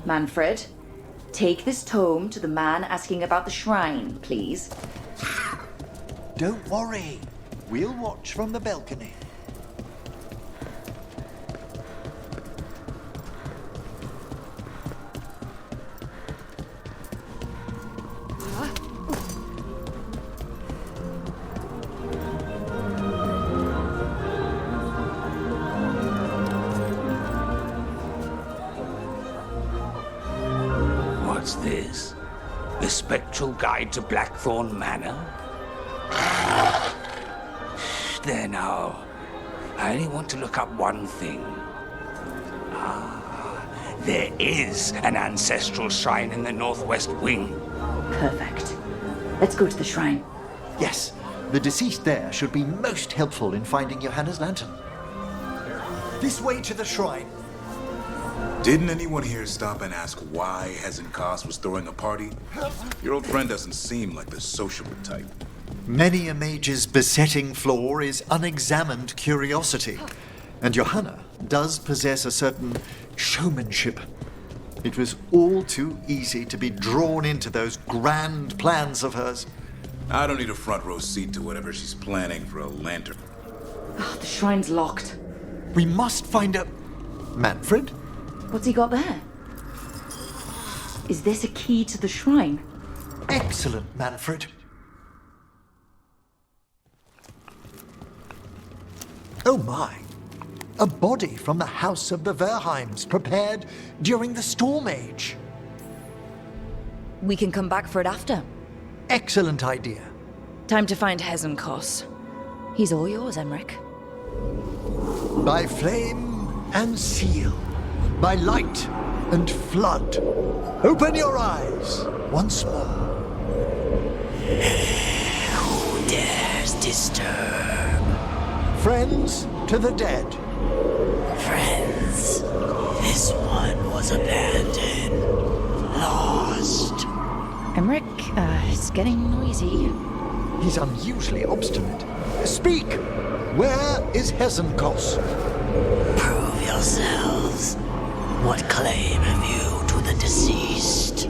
S3: Manfred, take this tome to the man asking about the shrine, please.
S7: Don't worry. We'll watch from the balcony.
S18: What's this? The Spectral Guide to Blackthorn Manor? There now. I only want to look up one thing. There is an ancestral shrine in the northwest wing.
S3: Perfect. Let's go to the shrine.
S7: Yes, the deceased there should be most helpful in finding Johanna's lantern. This way to the shrine.
S4: Didn't anyone here stop and ask why Hezenkos was throwing a party? Your old friend doesn't seem like the sociable type.
S7: Many a mage's besetting flaw is unexamined curiosity, and Johanna does possess a certain showmanship. It was all too easy to be drawn into those grand plans of hers.
S4: I don't need a front row seat to whatever she's planning for a lantern.
S3: Oh, the shrine's locked.
S7: We must find a... Manfred?
S3: What's he got there? Is this a key to the shrine?
S7: Excellent, Manfred. Oh my! A body from the house of the Verheims, prepared during the Storm Age.
S3: We can come back for it after.
S7: Excellent idea.
S3: Time to find Hezenkos. He's all yours, Emmrich.
S7: By flame and seal, by light and flood, open your eyes once more.
S8: Who dares disturb?
S7: Friends to the dead.
S8: Friends, this one was abandoned, lost.
S3: Emmrich, it's getting noisy.
S7: He's unusually obstinate. Speak! Where is Hezenkos?
S8: Prove yourselves. What claim have you to the deceased?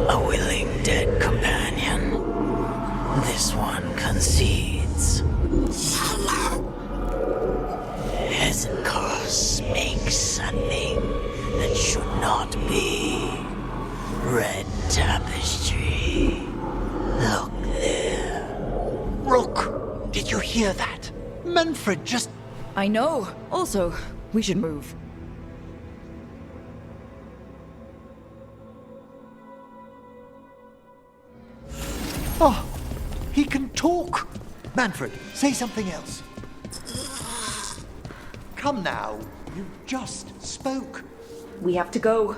S8: A willing dead companion. This one concedes. Hezenkos makes a thing that should not be. Red tapestry. Look there.
S7: Rook, did you hear that? Manfred just...
S3: I know. Also, we should move.
S7: Oh, he can talk. Manfred, say something else. Come now, you just spoke.
S3: We have to go.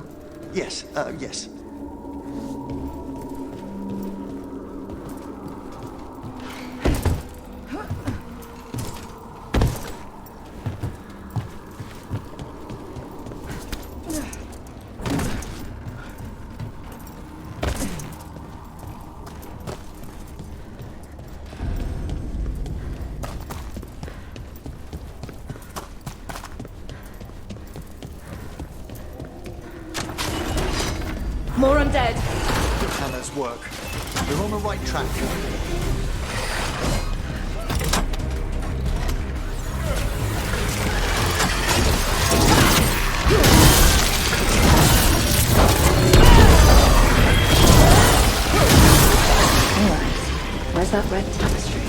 S7: Yes, yes.
S3: More undead.
S7: Hannah's work. We're on the right track.
S3: Alright. Where's that red tapestry?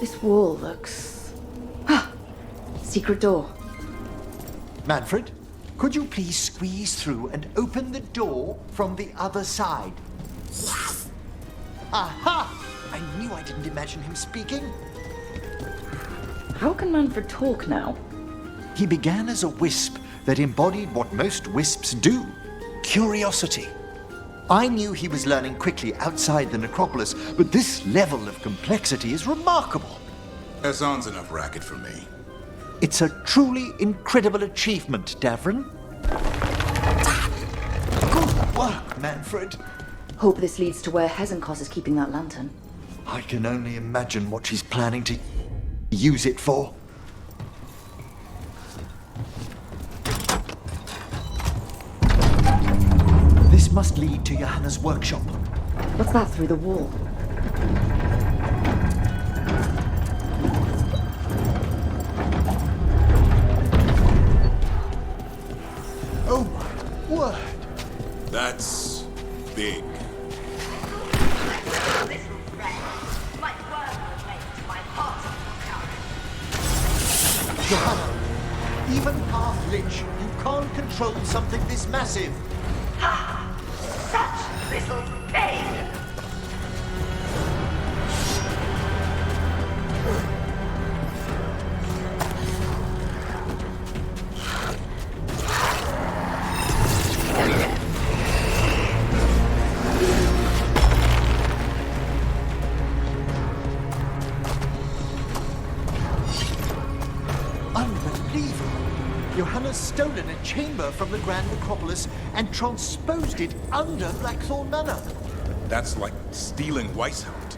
S9: This wall looks... Secret door.
S7: Manfred, could you please squeeze through and open the door from the other side? Yes! Aha! I knew I didn't imagine him speaking.
S9: How can Manfred talk now?
S7: He began as a wisp that embodied what most wisps do. Curiosity. I knew he was learning quickly outside the necropolis, but this level of complexity is remarkable.
S4: Hassan's enough racket for me.
S7: It's a truly incredible achievement, Davrin. Good work, Manfred.
S9: Hope this leads to where Hezenkos is keeping that lantern.
S7: I can only imagine what she's planning to use it for. This must lead to Johanna's workshop.
S9: What's that through the wall?
S7: Oh my word!
S4: That's big.
S7: Johanna, even half-lich, you can't control something this massive.
S11: Such little pain!
S7: Johanna's stolen a chamber from the Grand Necropolis and transposed it under Blackthorn Manor.
S4: That's like stealing Weishaupt.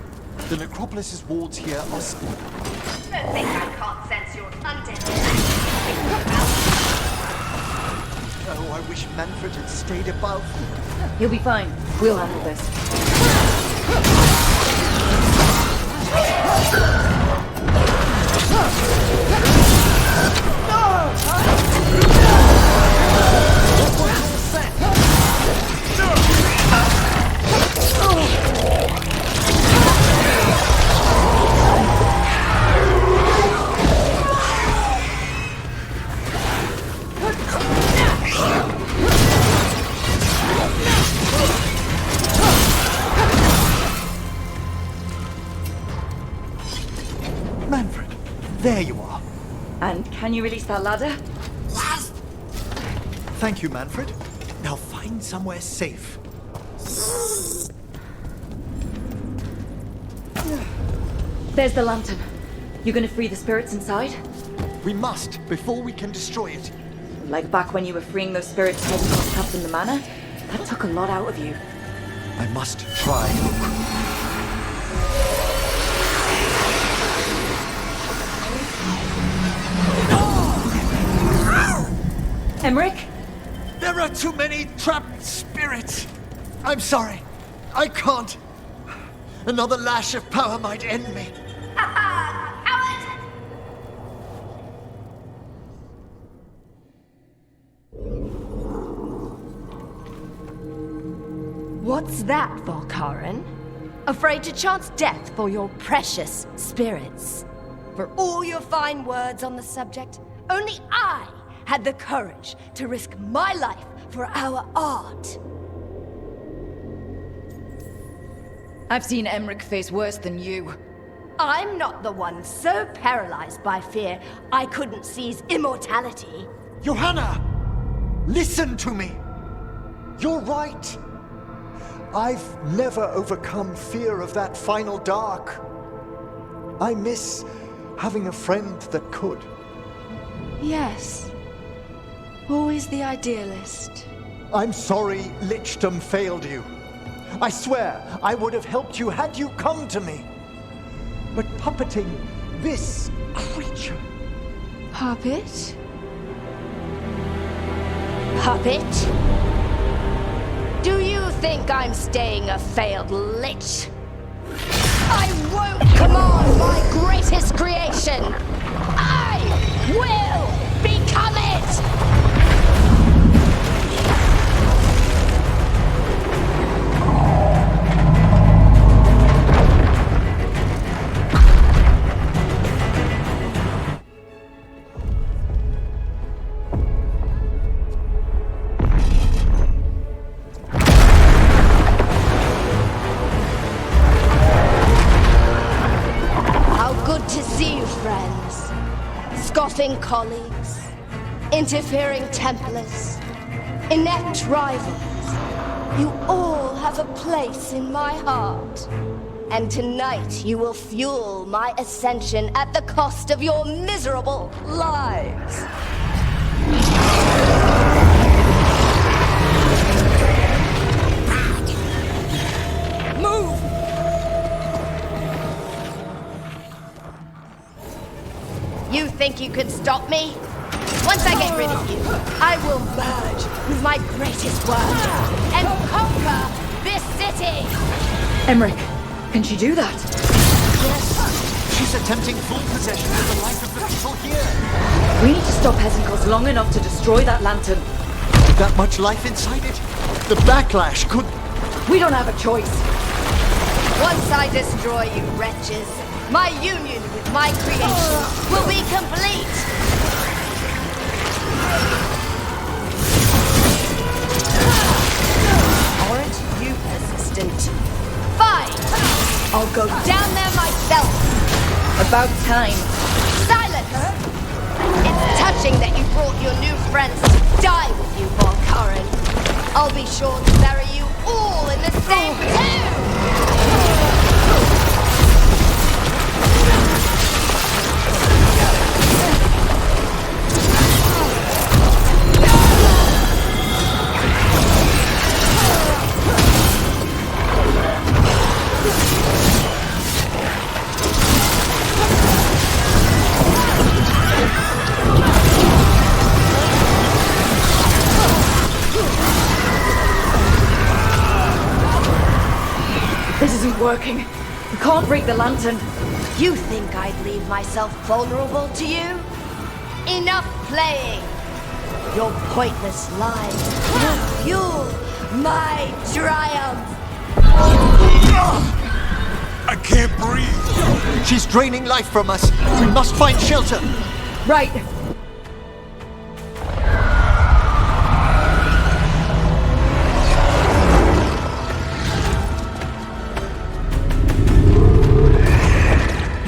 S7: The Necropolis's wards here are still...
S2: Don't think I can't sense your undead.
S7: Oh, I wish Manfred had stayed above.
S9: He'll be fine. We'll handle this.
S7: Manfred, there you are.
S9: And can you release that ladder?
S7: Thank you, Manfred. Now find somewhere safe.
S9: There's the lantern. You gonna free the spirits inside?
S7: We must, before we can destroy it.
S9: Like back when you were freeing those spirits Hezenkos kept in the manor? That took a lot out of you.
S7: I must try.
S9: Emmrich?
S7: There are too many trapped spirits. I'm sorry. I can't. Another lash of power might end me.
S2: What's that, Volkaren? Afraid to chance death for your precious spirits? For all your fine words on the subject, only I had the courage to risk my life for our art.
S9: I've seen Emmrich face worse than you.
S2: I'm not the one so paralyzed by fear I couldn't seize immortality.
S7: Johanna! Listen to me! You're right. I've never overcome fear of that final dark. I miss having a friend that could.
S2: Yes. Always the idealist.
S7: I'm sorry Lichdom failed you. I swear I would have helped you had you come to me. But puppeting this creature...
S2: Puppet? Puppet? Do you think I'm staying a failed lich? I won't command my greatest creation! I will become it! Plotting colleagues, interfering Templars, inept rivals, you all have a place in my heart. And tonight you will fuel my ascension at the cost of your miserable lives. Move! You think you could stop me? Once I get rid of you, I will merge with my greatest work and conquer this city!
S3: Emmrich, can she do that?
S7: Yes! She's attempting full possession of the life of the people here!
S3: We need to stop Hesenkos long enough to destroy that lantern.
S7: With that much life inside it, the backlash could...
S3: We don't have a choice.
S2: Once I destroy you wretches, my union with my creation will be complete! Aren't you persistent? Fine! I'll go down there myself!
S3: About time.
S2: Silence! It's touching that you brought your new friends to die with you, Veilguard. I'll be sure to bury you all in the same tomb!
S3: This isn't working. We can't break the lantern.
S2: You think I'd leave myself vulnerable to you? Enough playing! Your pointless lies will fuel my triumph!
S10: I can't breathe!
S7: She's draining life from us! We must find shelter!
S3: Right!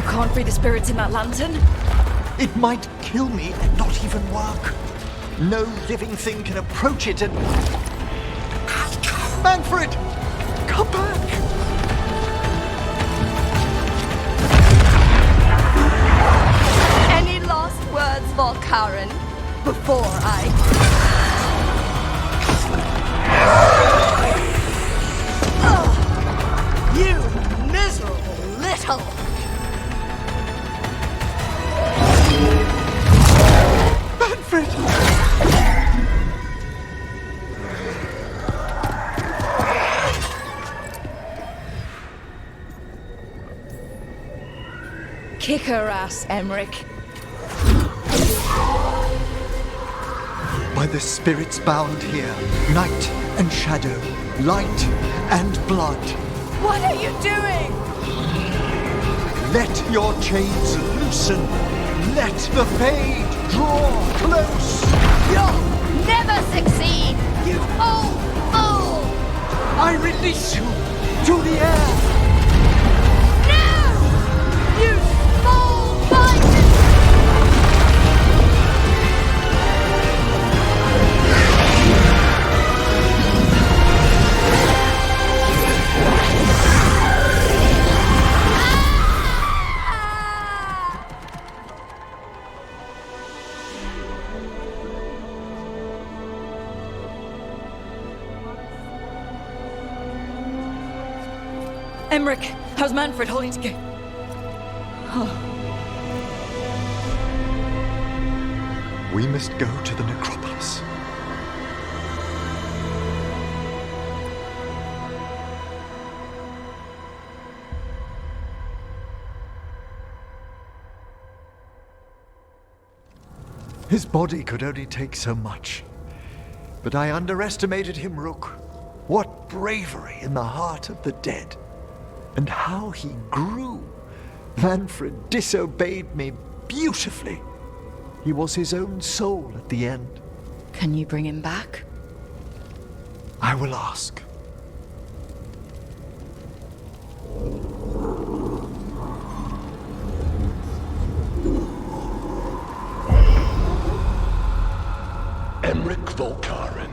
S3: Can't free the spirits in that lantern?
S7: It might kill me and not even work. No living thing can approach it and... Manfred! Come back!
S2: Any last words, Veilguard, before I... You miserable little...
S7: Manfred!
S3: Kick her ass, Emmrich.
S7: By the spirits bound here, night and shadow, light and blood.
S2: What are you doing?
S7: Let your chains loosen. Let the fade draw close.
S2: You'll never succeed, you old fool!
S7: I release you to the air.
S2: No! You small-minded!
S3: Emmrich, how's Manfred holding together?
S7: We must go to the necropolis. His body could only take so much. But I underestimated him, Rook. What bravery in the heart of the dead. And how he grew. Manfred disobeyed me beautifully. He was his own soul at the end.
S3: Can you bring him back?
S7: I will ask.
S12: Volcarin.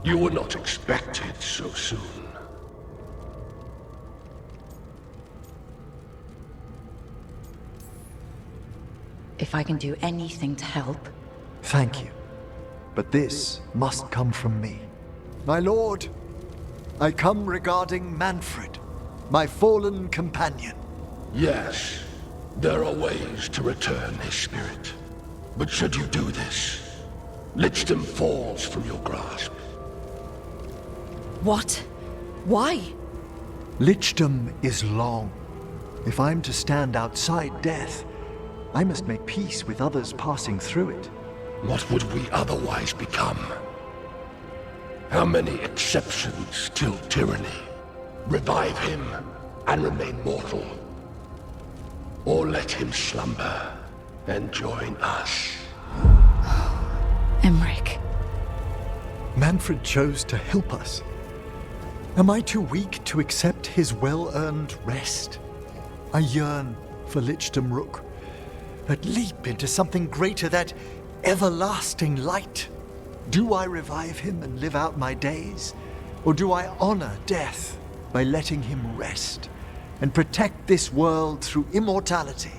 S12: You were not expected so soon.
S9: If I can do anything to help...
S7: Thank you. But this must come from me. My lord, I come regarding Manfred, my fallen companion.
S12: Yes, there are ways to return his spirit. But should you do this, Lichdom falls from your grasp.
S9: What? Why?
S7: Lichdom is long. If I'm to stand outside death, I must make peace with others passing through it.
S12: What would we otherwise become? How many exceptions till tyranny? Revive him and remain mortal. Or let him slumber and join us.
S9: Emmrich.
S7: Manfred chose to help us. Am I too weak to accept his well-earned rest? I yearn for Lichdom Rook, that leap into something greater, that everlasting light. Do I revive him and live out my days? Or do I honor death by letting him rest and protect this world through immortality?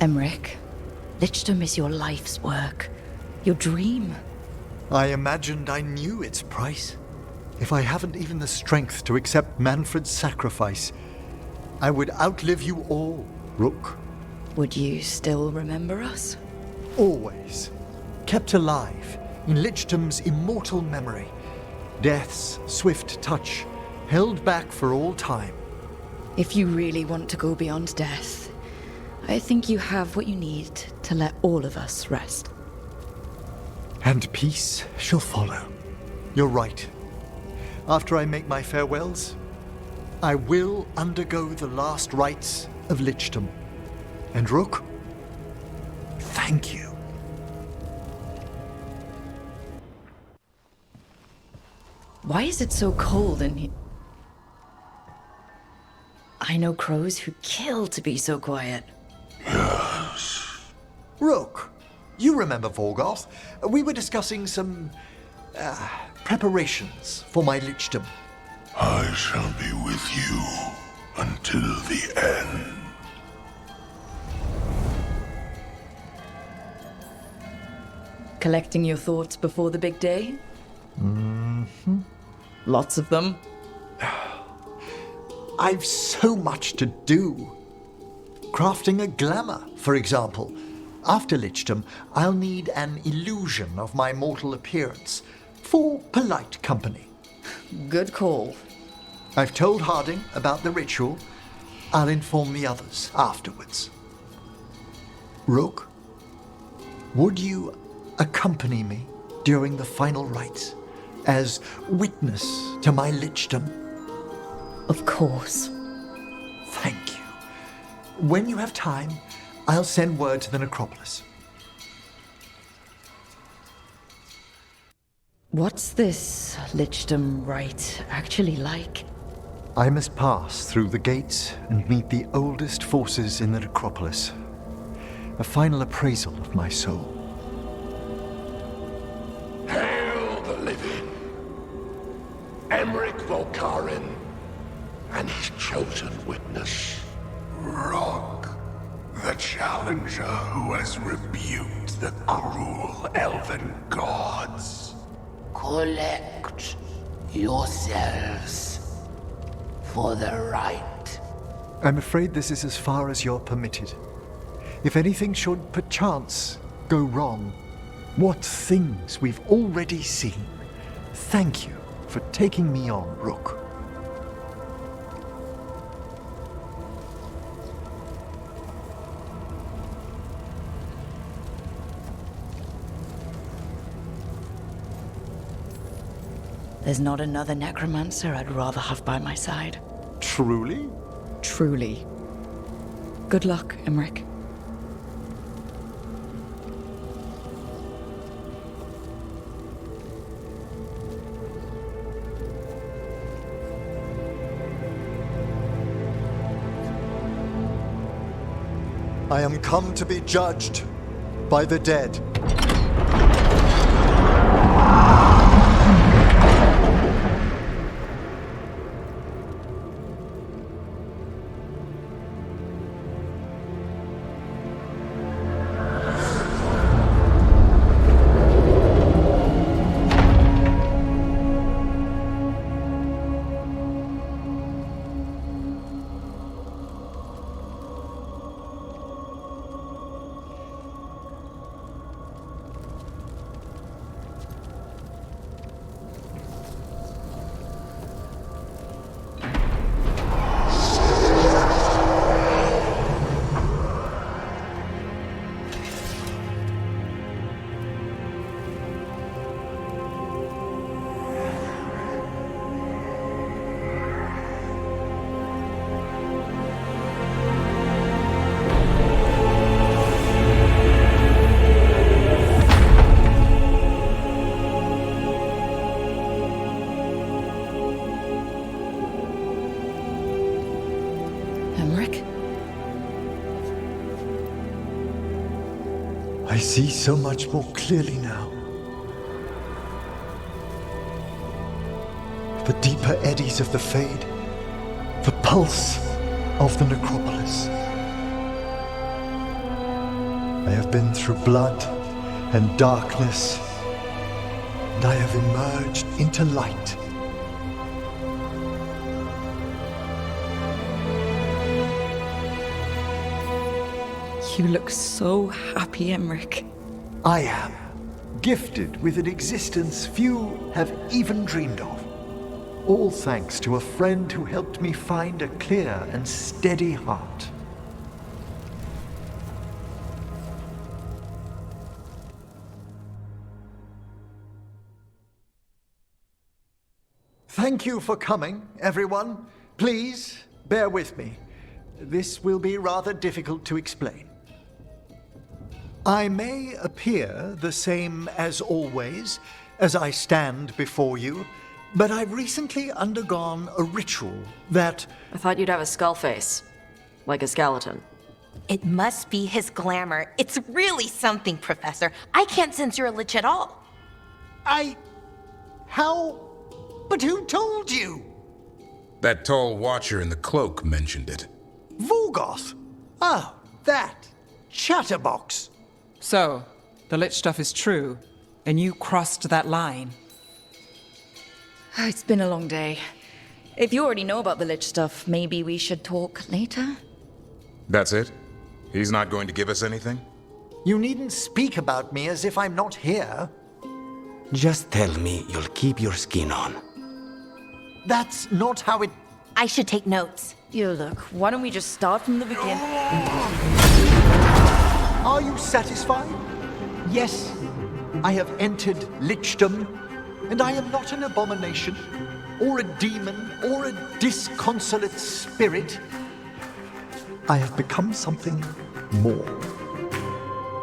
S9: Emmrich, Lichdom is your life's work, your dream.
S7: I imagined I knew its price. If I haven't even the strength to accept Manfred's sacrifice, I would outlive you all, Rook.
S9: Would you still remember us?
S7: Always. Kept alive in Lichdom's immortal memory. Death's swift touch, held back for all time.
S9: If you really want to go beyond death, I think you have what you need to let all of us rest.
S7: And peace shall follow. You're right. After I make my farewells, I will undergo the last rites of Lichdom. And Rook, thank you.
S9: Why is it so cold in here? I know crows who kill to be so quiet.
S12: Yes.
S7: Rook, you remember Veilguard? We were discussing some preparations for my Lichdom.
S12: I shall be with you until the end.
S9: Collecting your thoughts before the big day?
S7: Mm-hmm.
S9: Lots of them.
S7: I've so much to do. Crafting a glamour, for example. After Lichdom, I'll need an illusion of my mortal appearance for polite company.
S9: Good call.
S7: I've told Harding about the ritual. I'll inform the others afterwards. Rook, would you accompany me during the final rites as witness to my Lichdom?
S9: Of course.
S7: Thank you. When you have time, I'll send word to the necropolis.
S9: What's this Lichdom rite actually like?
S7: I must pass through the gates and meet the oldest forces in the necropolis. A final appraisal of my soul.
S12: Hail the living! Emmrich Volcarin and his chosen witness, Rock, the challenger who has rebuked the cruel elven gods.
S8: Collect yourselves for the right.
S7: I'm afraid this is as far as you're permitted. If anything should perchance go wrong, what things we've already seen. Thank you for taking me on, Rook.
S9: There's not another necromancer I'd rather have by my side.
S7: Truly?
S9: Truly. Good luck, Emmrich.
S7: I am come to be judged by the dead. I see so much more clearly now. The deeper eddies of the Fade, the pulse of the necropolis. I have been through blood and darkness, and I have emerged into light.
S9: You look so happy, Emmrich.
S7: I am gifted with an existence few have even dreamed of. All thanks to a friend who helped me find a clear and steady heart. Thank you for coming, everyone. Please, bear with me. This will be rather difficult to explain. I may appear the same as always, as I stand before you, but I've recently undergone a ritual that...
S20: I thought you'd have a skull face. Like a skeleton.
S17: It must be his glamour. It's really something, Professor. I can't sense you're a lich at all.
S7: How? But who told you?
S4: That tall watcher in the cloak mentioned it.
S7: Vorgoth? Oh, that. Chatterbox.
S15: So, the lich stuff is true, and you crossed that line.
S3: It's been a long day. If you already know about the lich stuff, maybe we should talk later?
S4: That's it? He's not going to give us anything?
S7: You needn't speak about me as if I'm not here.
S19: Just tell me you'll keep your skin on.
S7: That's not how it...
S17: I should take notes.
S3: You look, why don't we just start from the beginning?
S7: Are you satisfied? Yes, I have entered lichdom, and I am not an abomination, or a demon, or a disconsolate spirit. I have become something more.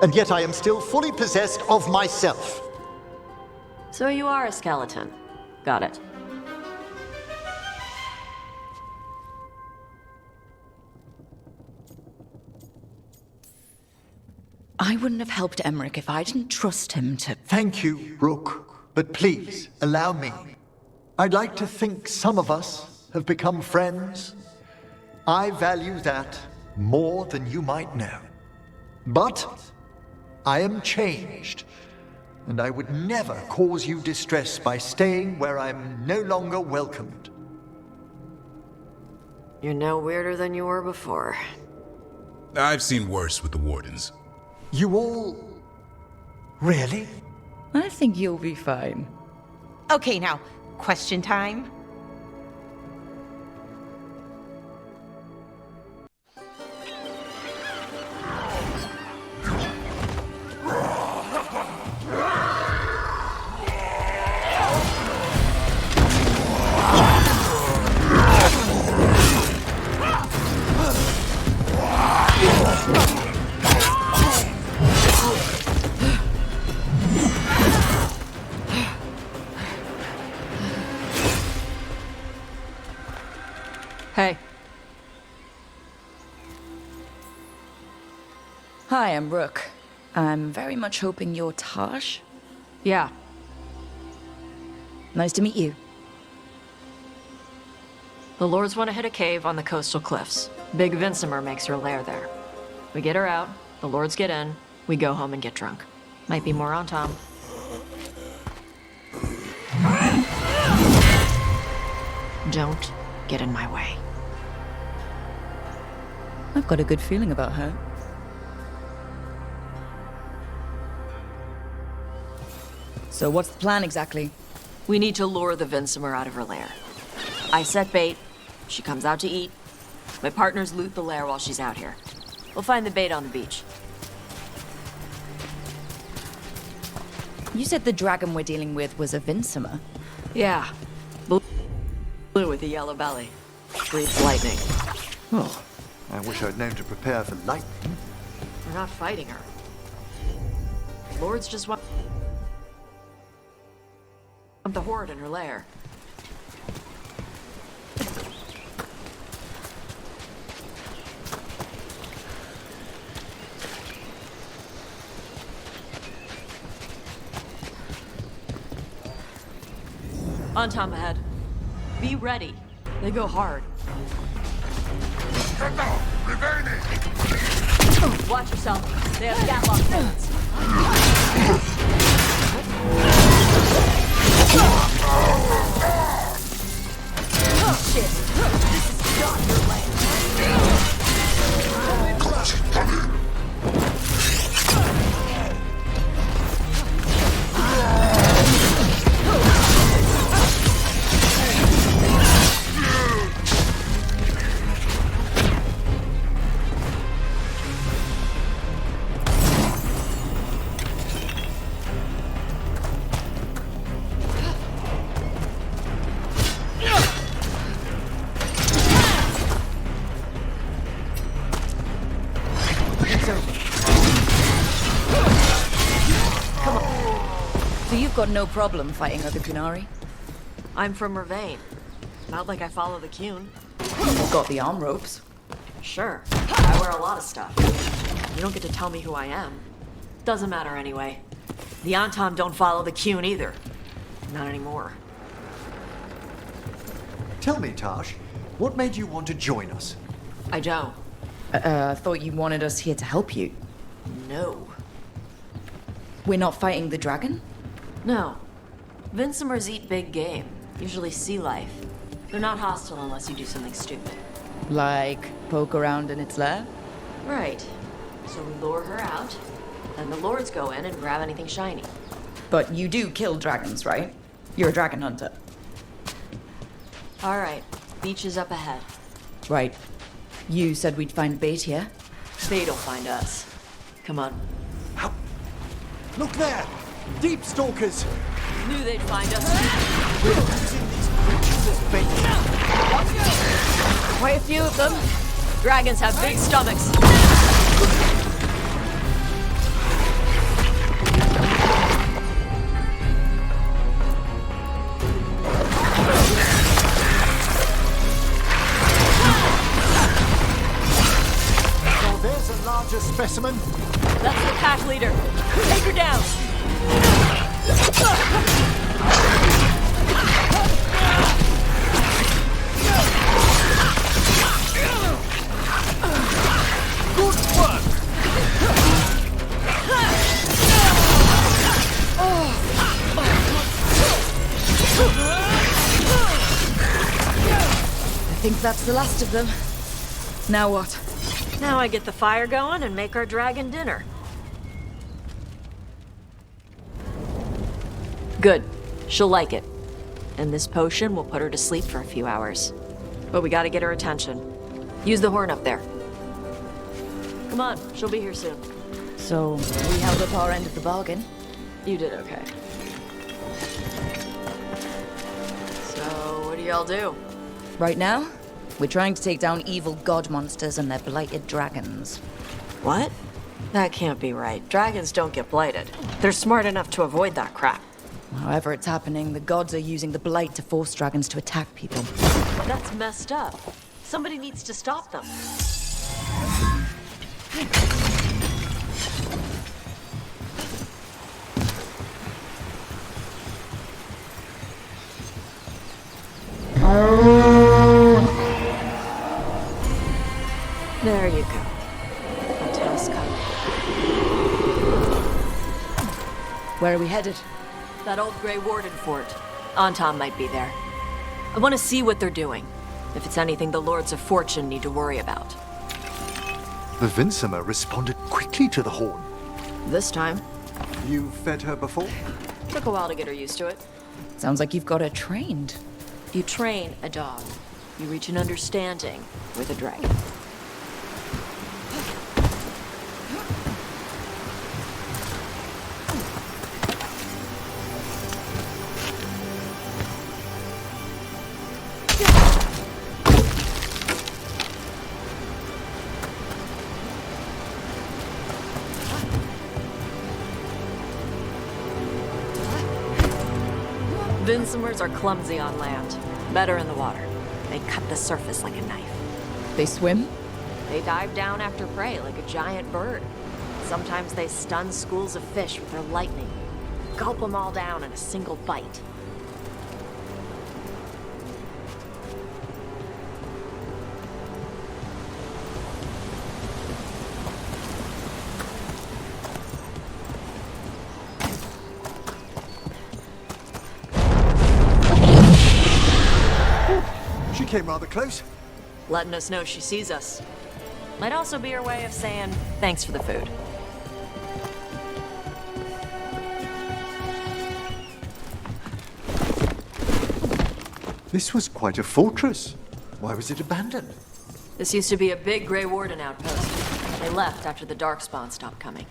S7: And yet I am still fully possessed of myself.
S20: So you are a skeleton. Got it.
S3: I wouldn't have helped Emmrich if I didn't trust him to...
S7: Thank you, Rook. But please, allow me. I'd like to think some of us have become friends. I value that more than you might know. But I am changed, and I would never cause you distress by staying where I'm no longer welcomed.
S20: You're no weirder than you were before.
S4: I've seen worse with the Wardens.
S7: You all... really?
S3: I think you'll be fine.
S17: Okay, now, question time.
S20: Hey.
S3: Hi, I'm Rook. I'm very much hoping you're Taash.
S20: Yeah.
S3: Nice to meet you.
S20: The Lords want to hit a cave on the coastal cliffs. Big Vinsimer makes her lair there. We get her out, the Lords get in, we go home and get drunk. Might be more on Tom. Don't get in my way.
S3: I've got a good feeling about her. So what's the plan exactly?
S20: We need to lure the Vinsimer out of her lair. I set bait, she comes out to eat. My partners loot the lair while she's out here. We'll find the bait on the beach.
S3: You said the dragon we're dealing with was a Vinsimer.
S20: Yeah. Blue with a yellow belly. Breathes lightning.
S7: Oh, I wish I'd known to prepare for lightning.
S20: We're not fighting her. Lords just want the horde in her lair. On Tom ahead. Be ready. They go hard. Watch yourself. They have gatlock guns. Shit. This is not your land.
S3: Got no problem fighting other Qunari.
S20: I'm from Mervain. Not like I follow the Qun.
S3: You've got the arm ropes.
S20: Sure. I wear a lot of stuff. You don't get to tell me who I am. Doesn't matter anyway. The Antom don't follow the Qun either. Not anymore.
S7: Tell me, Taash, what made you want to join us?
S20: I don't.
S3: I thought you wanted us here to help you.
S20: No.
S3: We're not fighting the dragon?
S20: No. Vinsimers eat big game, usually sea life. They're not hostile unless you do something stupid.
S3: Like poke around in its lair?
S20: Right. So we lure her out, then the Lords go in and grab anything shiny.
S3: But you do kill dragons, right? You're a dragon hunter.
S20: All right. Beach is up ahead.
S3: Right. You said we'd find bait here?
S20: Bait'll find us. Come on.
S7: Look there! Deep stalkers!
S20: Knew they'd find us.
S7: We're using these creatures as bait.
S20: Quite a few of them. Dragons have big stomachs.
S7: Now there's a larger specimen.
S20: That's the pack leader. Take her down.
S1: Good work!
S3: I think that's the last of them. Now what?
S20: Now I get the fire going and make our dragon dinner. Good. She'll like it. And this potion will put her to sleep for a few hours. But we gotta get her attention. Use the horn up there. Come on, she'll be here soon.
S3: So, we held up our end of the bargain.
S20: You did okay. So, what do y'all do?
S3: Right now, we're trying to take down evil god monsters and their blighted dragons.
S20: What? That can't be right. Dragons don't get blighted. They're smart enough to avoid that crap.
S3: However it's happening, the gods are using the blight to force dragons to attack people.
S20: That's messed up. Somebody needs to stop them. There you go. A task complete.
S3: Where are we headed?
S20: That old Grey Warden fort. Anton might be there. I want to see what they're doing. If it's anything the Lords of Fortune need to worry about.
S7: The Vincimer responded quickly to the horn.
S20: This time.
S7: You fed her before?
S20: Took a while to get her used to it.
S3: Sounds like you've got her trained.
S20: You train a dog. You reach an understanding with a dragon. Vincimers are clumsy on land, better in the water. They cut the surface like a knife.
S3: They swim?
S20: They dive down after prey like a giant bird. Sometimes they stun schools of fish with their lightning. Gulp them all down in a single bite.
S7: She came rather close.
S20: Letting us know she sees us. Might also be her way of saying thanks for the food.
S7: This was quite a fortress. Why was it abandoned?
S20: This used to be a big Grey Warden outpost. They left after the Darkspawn stopped coming.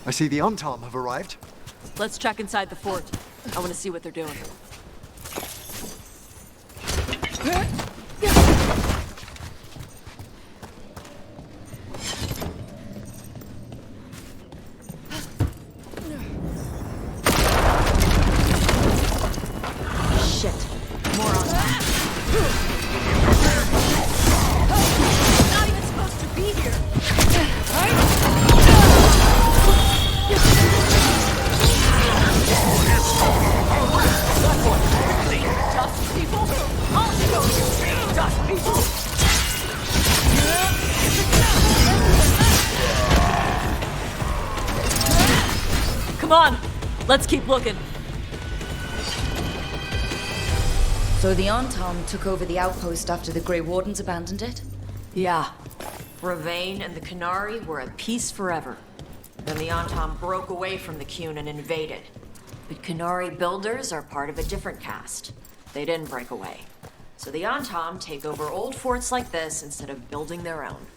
S7: I see the Antam have arrived.
S20: Let's check inside the fort. I want to see what they're doing. Shit. More on that. Not even supposed to be here. Dust people? I'll show you, dust people! Come on, let's keep looking.
S3: So the Antam took over the outpost after the Grey Wardens abandoned it?
S20: Yeah. Ravane and the Qunari were at peace forever. Then the Antam broke away from the Qun and invaded. But Qunari builders are part of a different caste. They didn't break away. So the Antam take over old forts like this instead of building their own.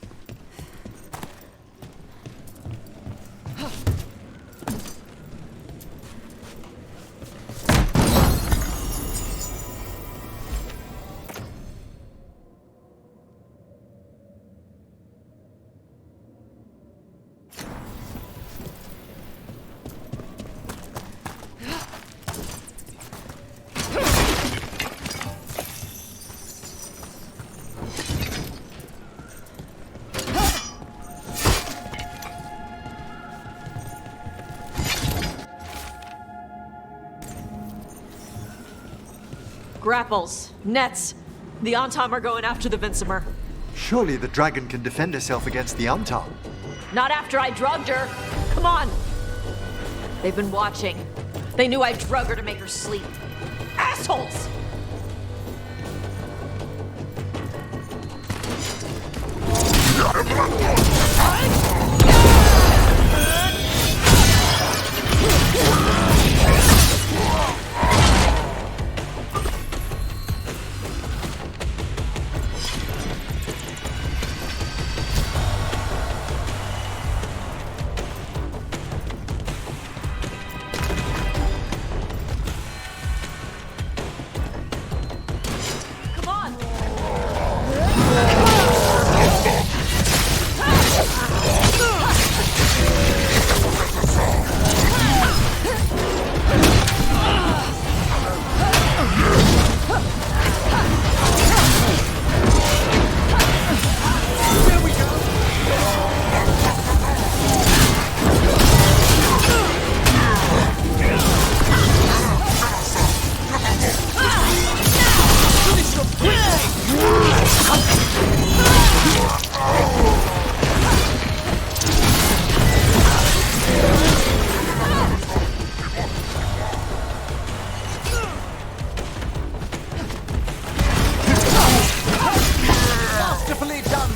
S20: Grapples, nets. The Antam are going after the Vincimer.
S7: Surely the dragon can defend herself against the Antam.
S20: Not after I drugged her. Come on. They've been watching. They knew I drug her to make her sleep. Assholes!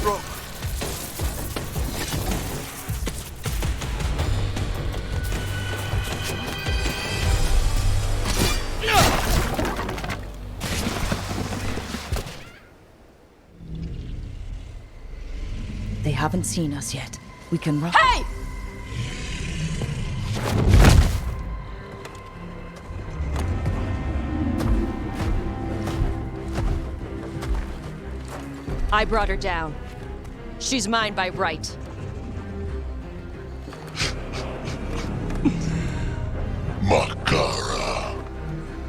S7: Rook.
S9: They haven't seen us yet. We can run.
S2: Hey! I brought her down. She's mine by right.
S22: Makara.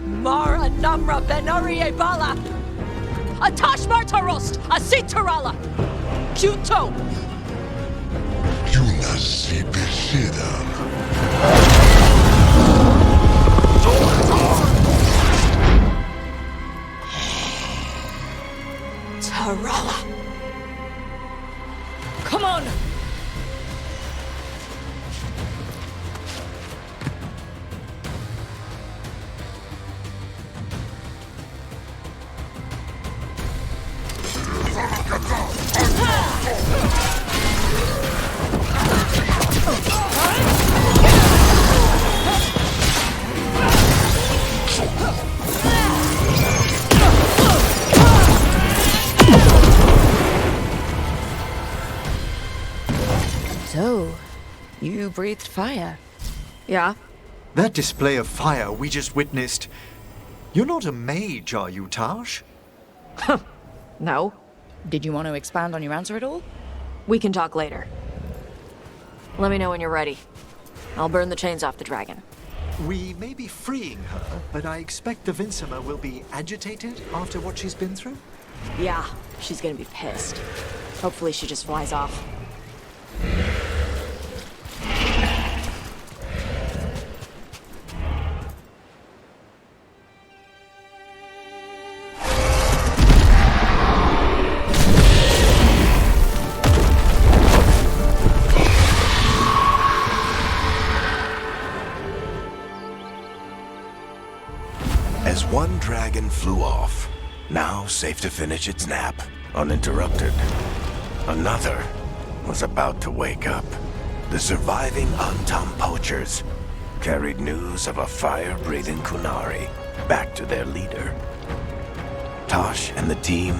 S2: Mara Namra Benarie Bala! A Taash Martarost! A Sitarala! Kyuto!
S22: Yunasi Bishidam.
S2: Tarala!
S9: Come on! So, you breathed fire.
S2: Yeah?
S7: That display of fire we just witnessed. You're not a mage, are you, Taash?
S2: No.
S9: Did you want to expand on your answer at all?
S20: We can talk later. Let me know when you're ready. I'll burn the chains off the dragon.
S7: We may be freeing her, but I expect the Vincima will be agitated after what she's been through?
S20: Yeah, she's gonna be pissed. Hopefully she just flies off.
S16: As one dragon flew off, now safe to finish its nap, uninterrupted, another was about to wake up. The surviving Antam poachers carried news of a fire-breathing Qunari back to their leader. Taash and the team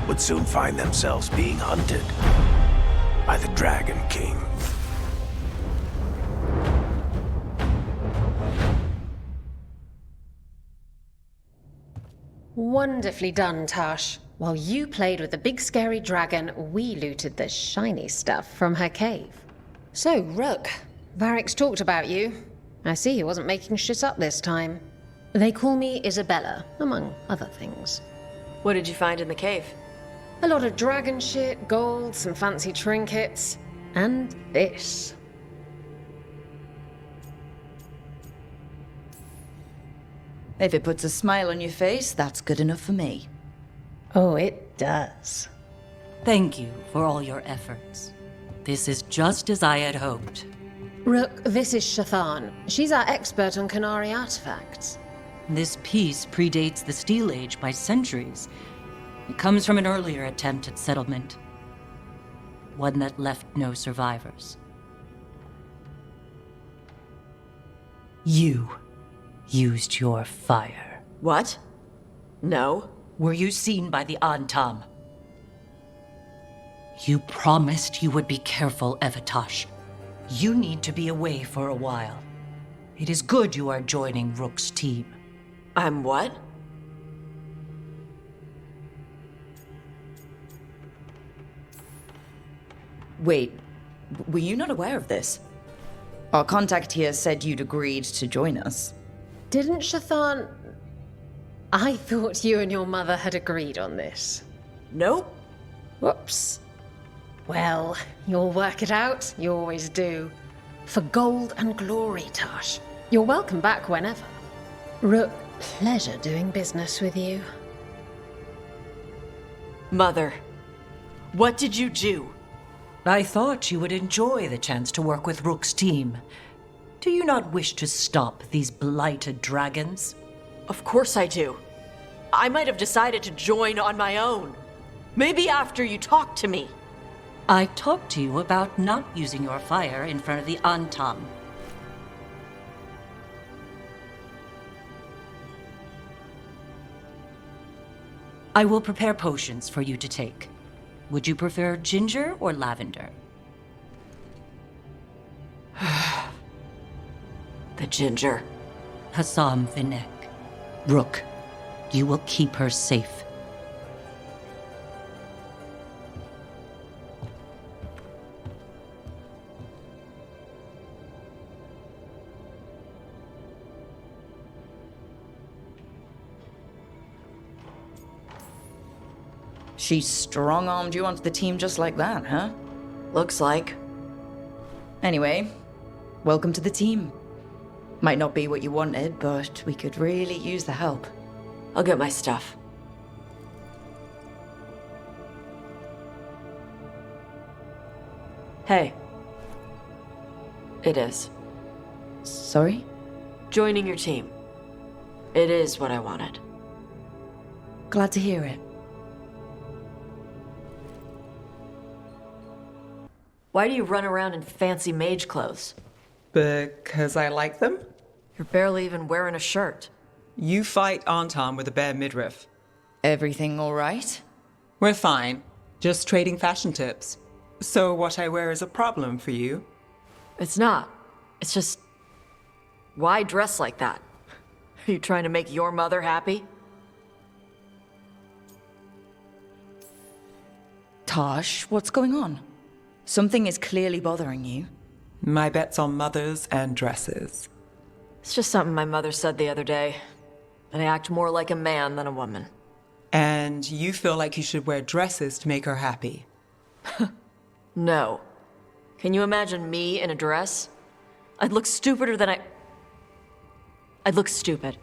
S16: would soon find themselves being hunted by the Dragon King.
S5: Wonderfully done, Taash. While you played with the big scary dragon, we looted the shiny stuff from her cave. So, Rook, Varric's talked about you. I see he wasn't making shit up this time. They call me Isabella, among other things.
S20: What did you find in the cave?
S5: A lot of dragon shit, gold, some fancy trinkets, and this.
S9: If it puts a smile on your face, that's good enough for me.
S5: Oh, it does.
S13: Thank you for all your efforts. This is just as I had hoped.
S5: Rook, this is Shathan. She's our expert on Qunari artifacts.
S13: This piece predates the Steel Age by centuries. It comes from an earlier attempt at settlement. One that left no survivors. You used your fire.
S20: What? No.
S13: Were you seen by the Antam? You promised you would be careful, Evatash. You need to be away for a while. It is good you are joining Rook's team.
S20: I'm what?
S9: Wait, were you not aware of this? Our contact here said you'd agreed to join us.
S5: Didn't Shathan... I thought you and your mother had agreed on this.
S20: Nope.
S5: Whoops. Well, you'll work it out. You always do. For gold and glory, Taash. You're welcome back whenever. Rook, pleasure doing business with you.
S20: Mother, what did you do?
S13: I thought you would enjoy the chance to work with Rook's team. Do you not wish to stop these blighted dragons?
S20: Of course I do. I might have decided to join on my own. Maybe after you talked to me.
S13: I talked to you about not using your fire in front of the Antam. I will prepare potions for you to take. Would you prefer ginger or lavender?
S20: The ginger.
S13: Hassam Vinek. Rook, you will keep her safe.
S9: She strong-armed you onto the team just like that, huh?
S20: Looks like.
S9: Anyway, welcome to the team. Might not be what you wanted, but we could really use the help.
S20: I'll get my stuff. Hey. It is.
S9: Sorry?
S20: Joining your team. It is what I wanted.
S9: Glad to hear it.
S20: Why do you run around in fancy mage clothes?
S15: Because I like them?
S20: You're barely even wearing a shirt.
S15: You fight Antam with a bare midriff.
S9: Everything all right?
S15: We're fine. Just trading fashion tips. So what I wear is a problem for you?
S20: It's not. It's just... Why dress like that? Are you trying to make your mother happy?
S9: Taash, what's going on? Something is clearly bothering you.
S15: My bet's on mothers and dresses.
S20: It's just something my mother said the other day. That I act more like a man than a woman.
S15: And you feel like you should wear dresses to make her happy?
S20: No. Can you imagine me in a dress? I'd look stupider than I'd look stupid.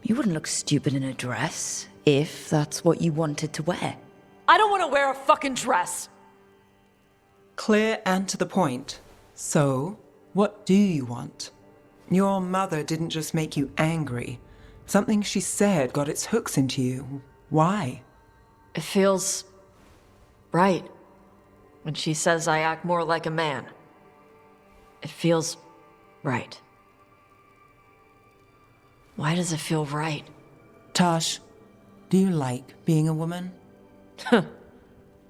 S9: You wouldn't look stupid in a dress, if that's what you wanted to wear.
S20: I don't want to wear a fucking dress!
S15: Clear and to the point. So, what do you want? Your mother didn't just make you angry. Something she said got its hooks into you. Why?
S20: It feels... right. When she says I act more like a man. It feels... right. Why does it feel right?
S15: Taash, do you like being a woman?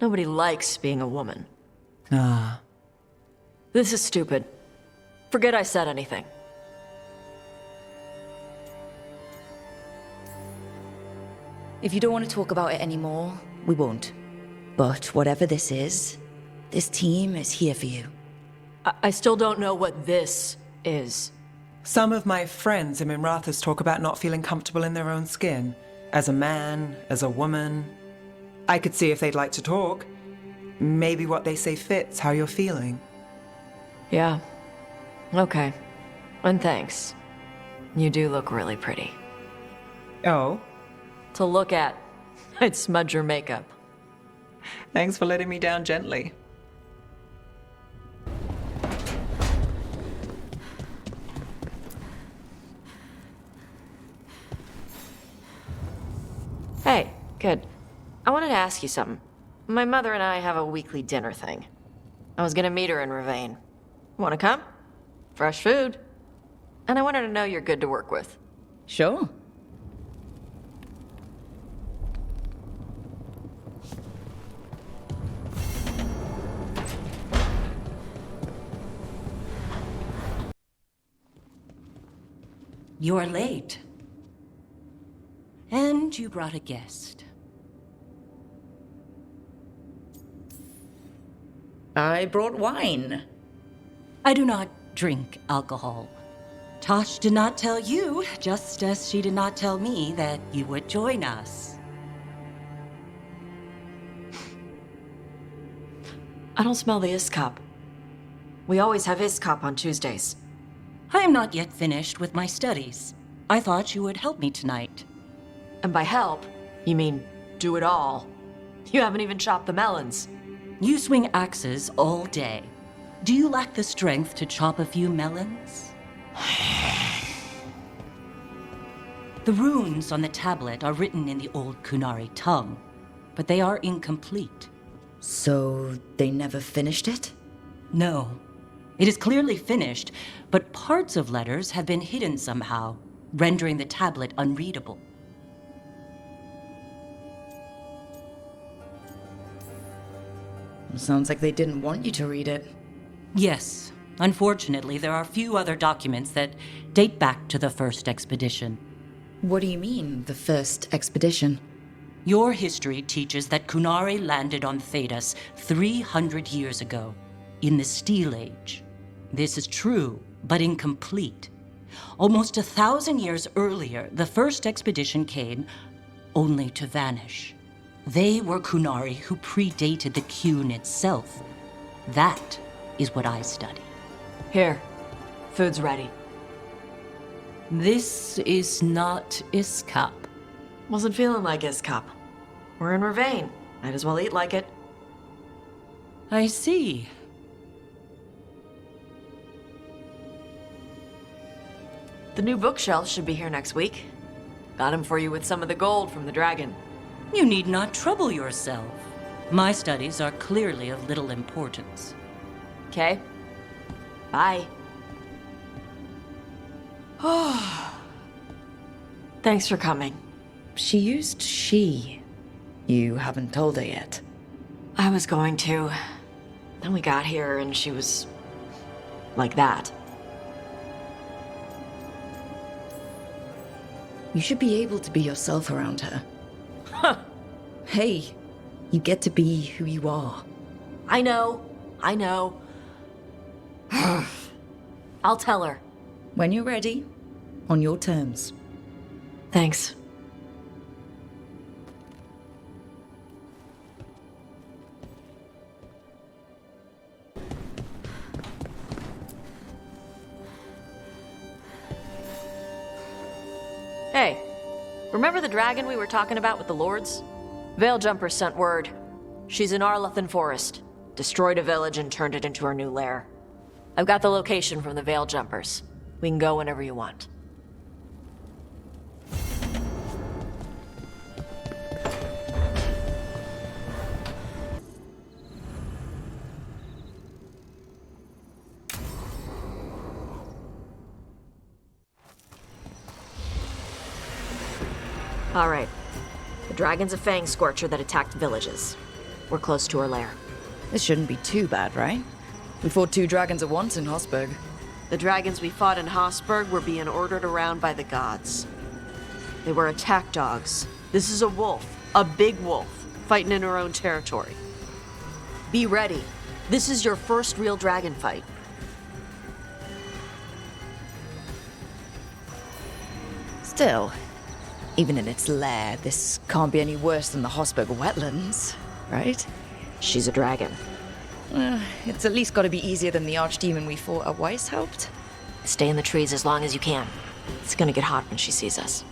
S20: Nobody likes being a woman.
S15: Ah.
S20: This is stupid. Forget I said anything.
S9: If you don't want to talk about it anymore, we won't. But whatever this is, this team is here for you.
S20: I still don't know what this is.
S15: Some of my friends in Minrathous talk about not feeling comfortable in their own skin. As a man, as a woman. I could see if they'd like to talk. Maybe what they say fits how you're feeling.
S20: Yeah. Okay. And thanks. You do look really pretty.
S15: Oh?
S20: To look at. I'd smudge your makeup.
S15: Thanks for letting me down gently.
S20: Hey, good. I wanted to ask you something. My mother and I have a weekly dinner thing. I was gonna meet her in Ravane. Wanna come? Fresh food. And I wanted to know you're good to work with.
S9: Sure.
S13: You're late. And you brought a guest.
S9: I brought wine.
S13: I do not drink alcohol. Taash did not tell you, just as she did not tell me that you would join us.
S20: I don't smell the Iskop. We always have Iskop on Tuesdays.
S13: I am not yet finished with my studies. I thought you would help me tonight.
S20: And by help, you mean do it all. You haven't even chopped the melons.
S13: You swing axes all day. Do you lack the strength to chop a few melons? The runes on the tablet are written in the old Kunari tongue, but they are incomplete.
S3: So they never finished it?
S13: No. It is clearly finished, but parts of letters have been hidden somehow, rendering the tablet unreadable.
S3: Sounds like they didn't want you to read it.
S13: Yes. Unfortunately, there are few other documents that date back to the first expedition.
S3: What do you mean, the first expedition?
S13: Your history teaches that Kunari landed on Thedas 300 years ago, in the Steel Age. This is true, but incomplete. Almost 1,000 years earlier, the first expedition came, only to vanish. They were Kunari who predated the Qun itself. That is what I study.
S20: Here, food's ready.
S13: This is not Iskap.
S20: Wasn't feeling like Iskap. We're in Ravane. Might as well eat like it.
S13: I see.
S20: The new bookshelf should be here next week. Got him for you with some of the gold from the dragon.
S13: You need not trouble yourself. My studies are clearly of little importance.
S20: Okay. Bye. Thanks for coming.
S3: She used she. You haven't told her yet.
S20: I was going to. Then we got here and she was like that.
S3: You should be able to be yourself around her. Hey, you get to be who you are.
S20: I know. I'll tell her.
S3: When you're ready, on your terms.
S20: Thanks. Hey, remember the dragon we were talking about with the lords? Veiljumpers sent word. She's in Arlethan Forest. Destroyed a village and turned it into her new lair. I've got the location from the Veiljumpers. We can go whenever you want. All right. The dragon's a fang scorcher that attacked villages. We're close to her lair.
S3: This shouldn't be too bad, right? We fought 2 dragons at once in Hosberg.
S20: The dragons we fought in Hosberg were being ordered around by the gods. They were attack dogs. This is a wolf, a big wolf, fighting in her own territory. Be ready. This is your first real dragon fight.
S3: Still, even in its lair, this can't be any worse than the Hosberg wetlands, right?
S20: She's a dragon.
S3: It's at least got to be easier than the archdemon we fought at Weishaupt.
S20: Stay in the trees as long as you can. It's gonna get hot when she sees us.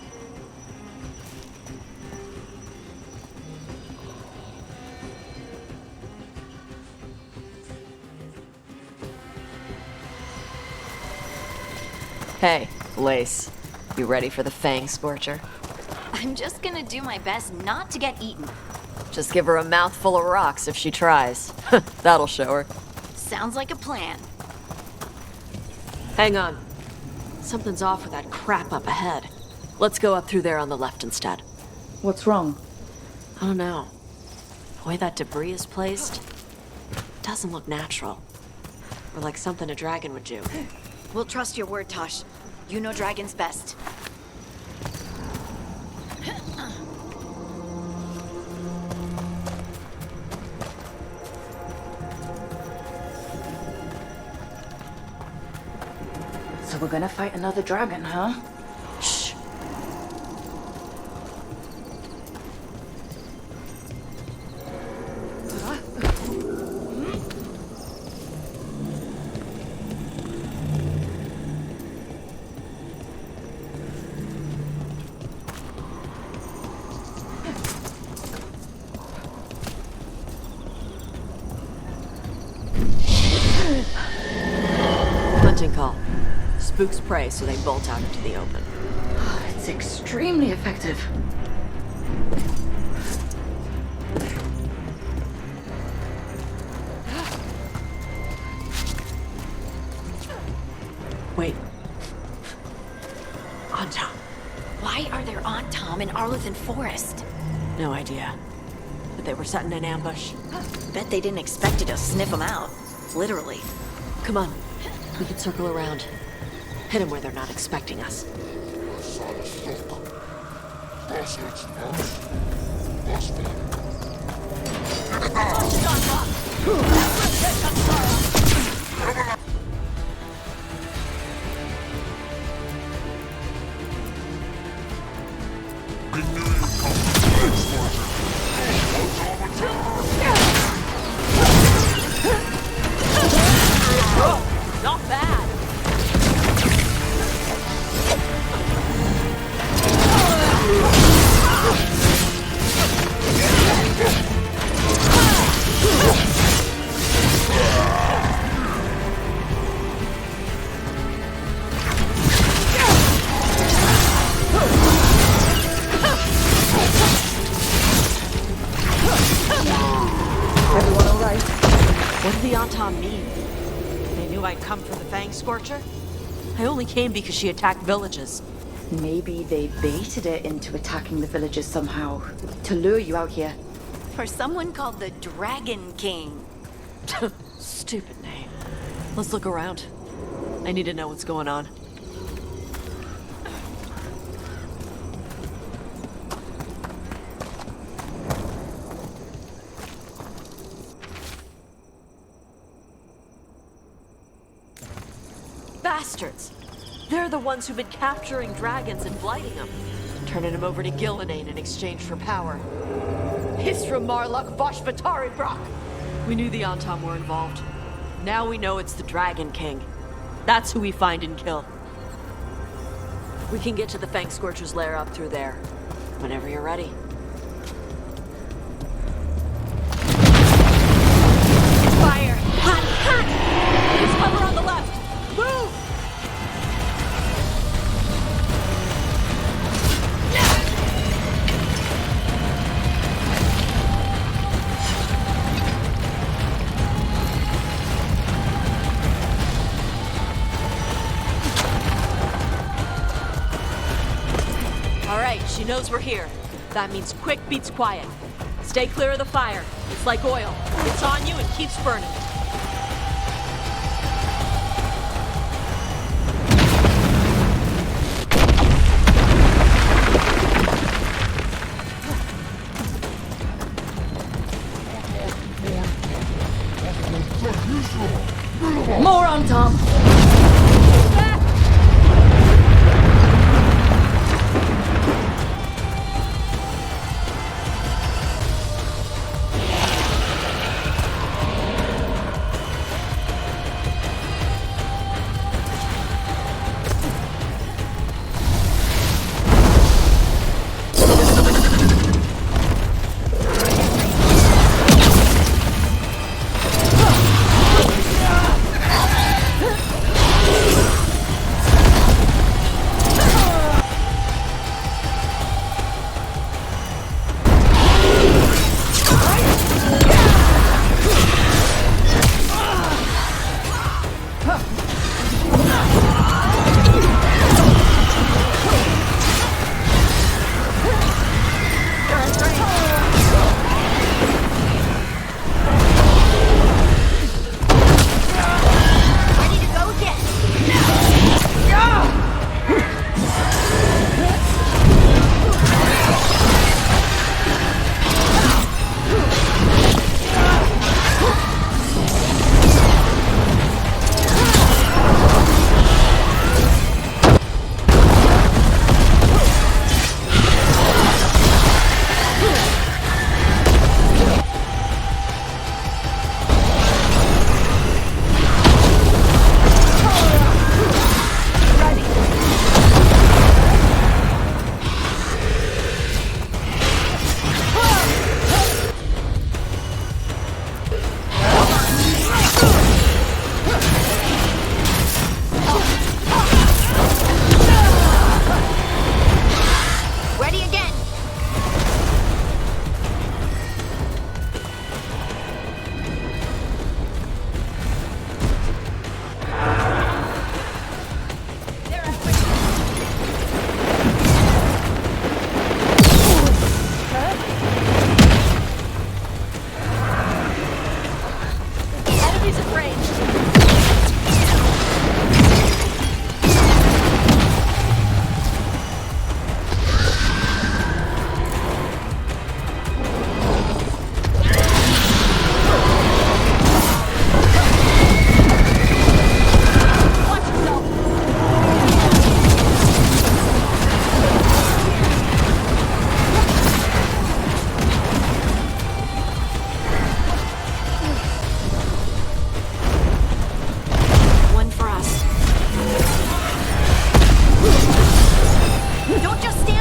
S20: Hey, Lace. You ready for the Fang Scorcher?
S11: I'm just gonna do my best not to get eaten.
S20: Just give her a mouthful of rocks if she tries. That'll show her.
S11: Sounds like a plan.
S20: Hang on. Something's off with that crap up ahead. Let's go up through there on the left instead.
S3: What's wrong?
S20: I don't know. The way that debris is placed doesn't look natural. Or like something a dragon would do.
S11: We'll trust your word, Taash. You know dragons best.
S3: So we're gonna fight another dragon, huh?
S20: Shh. Hunting call. Spooks prey, so they bolt out into the open.
S3: It's
S9: That's extremely effective.
S20: Wait. Antom.
S11: Why are there Antom in Arlithan Forest?
S20: No idea. But they were setting an ambush.
S11: Bet they didn't expect you to sniff them out. Literally.
S20: Come on. We can circle around. Hit them where they're not expecting us.
S11: Not bad.
S20: Everyone all right? What did the Antom mean? They knew I'd come for the Fang Scorcher? I only came because she attacked villages.
S9: Maybe they baited it into attacking the villagers somehow, to lure you out here.
S11: For someone called the Dragon King.
S20: Stupid name. Let's look around. I need to know what's going on. Bastards! They're the ones who've been capturing dragons and blighting them, turning them over to Gillinane in exchange for power. Hisra Marluk Voshvatari Brock! We knew the Antom were involved. Now we know it's the Dragon King. That's who we find and kill. We can get to the Fang Scorcher's lair up through there. Whenever you're ready. Fire! Hot! Hot! There's cover on the left! Move! All right, she knows we're here. That means quick beats quiet. Stay clear of the fire. It's like oil. It's on you and keeps burning.
S9: More on Tom!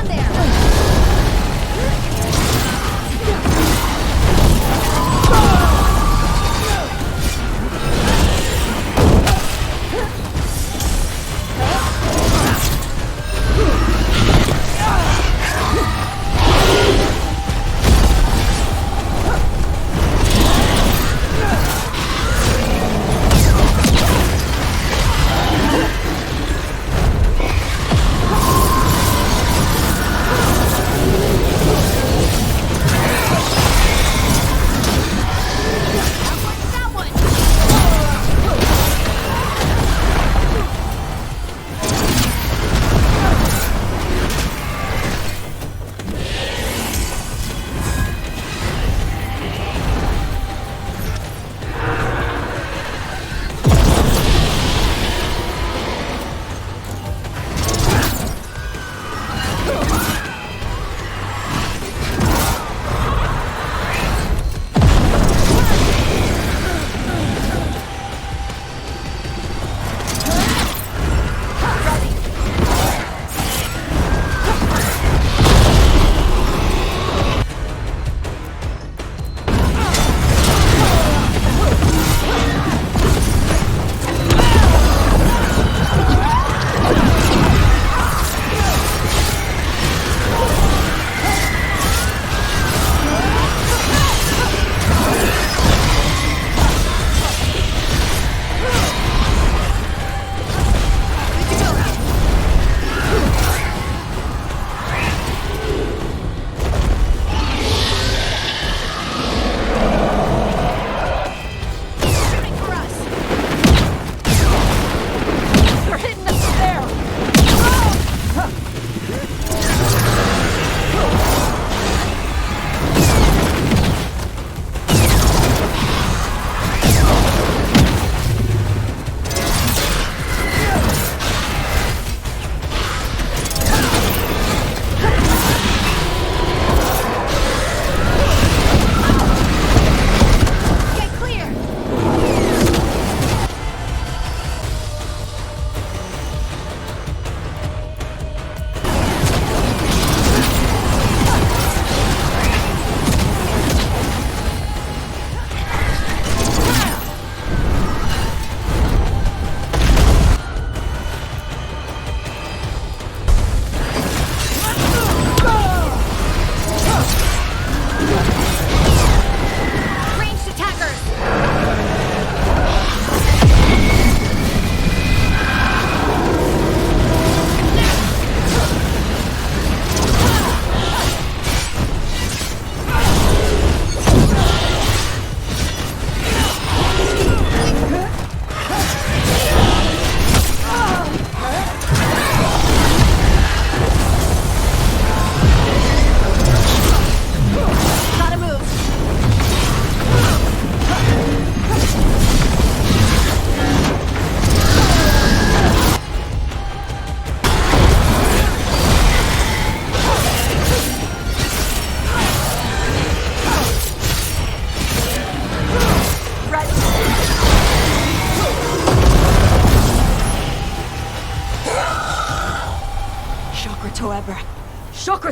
S2: down there!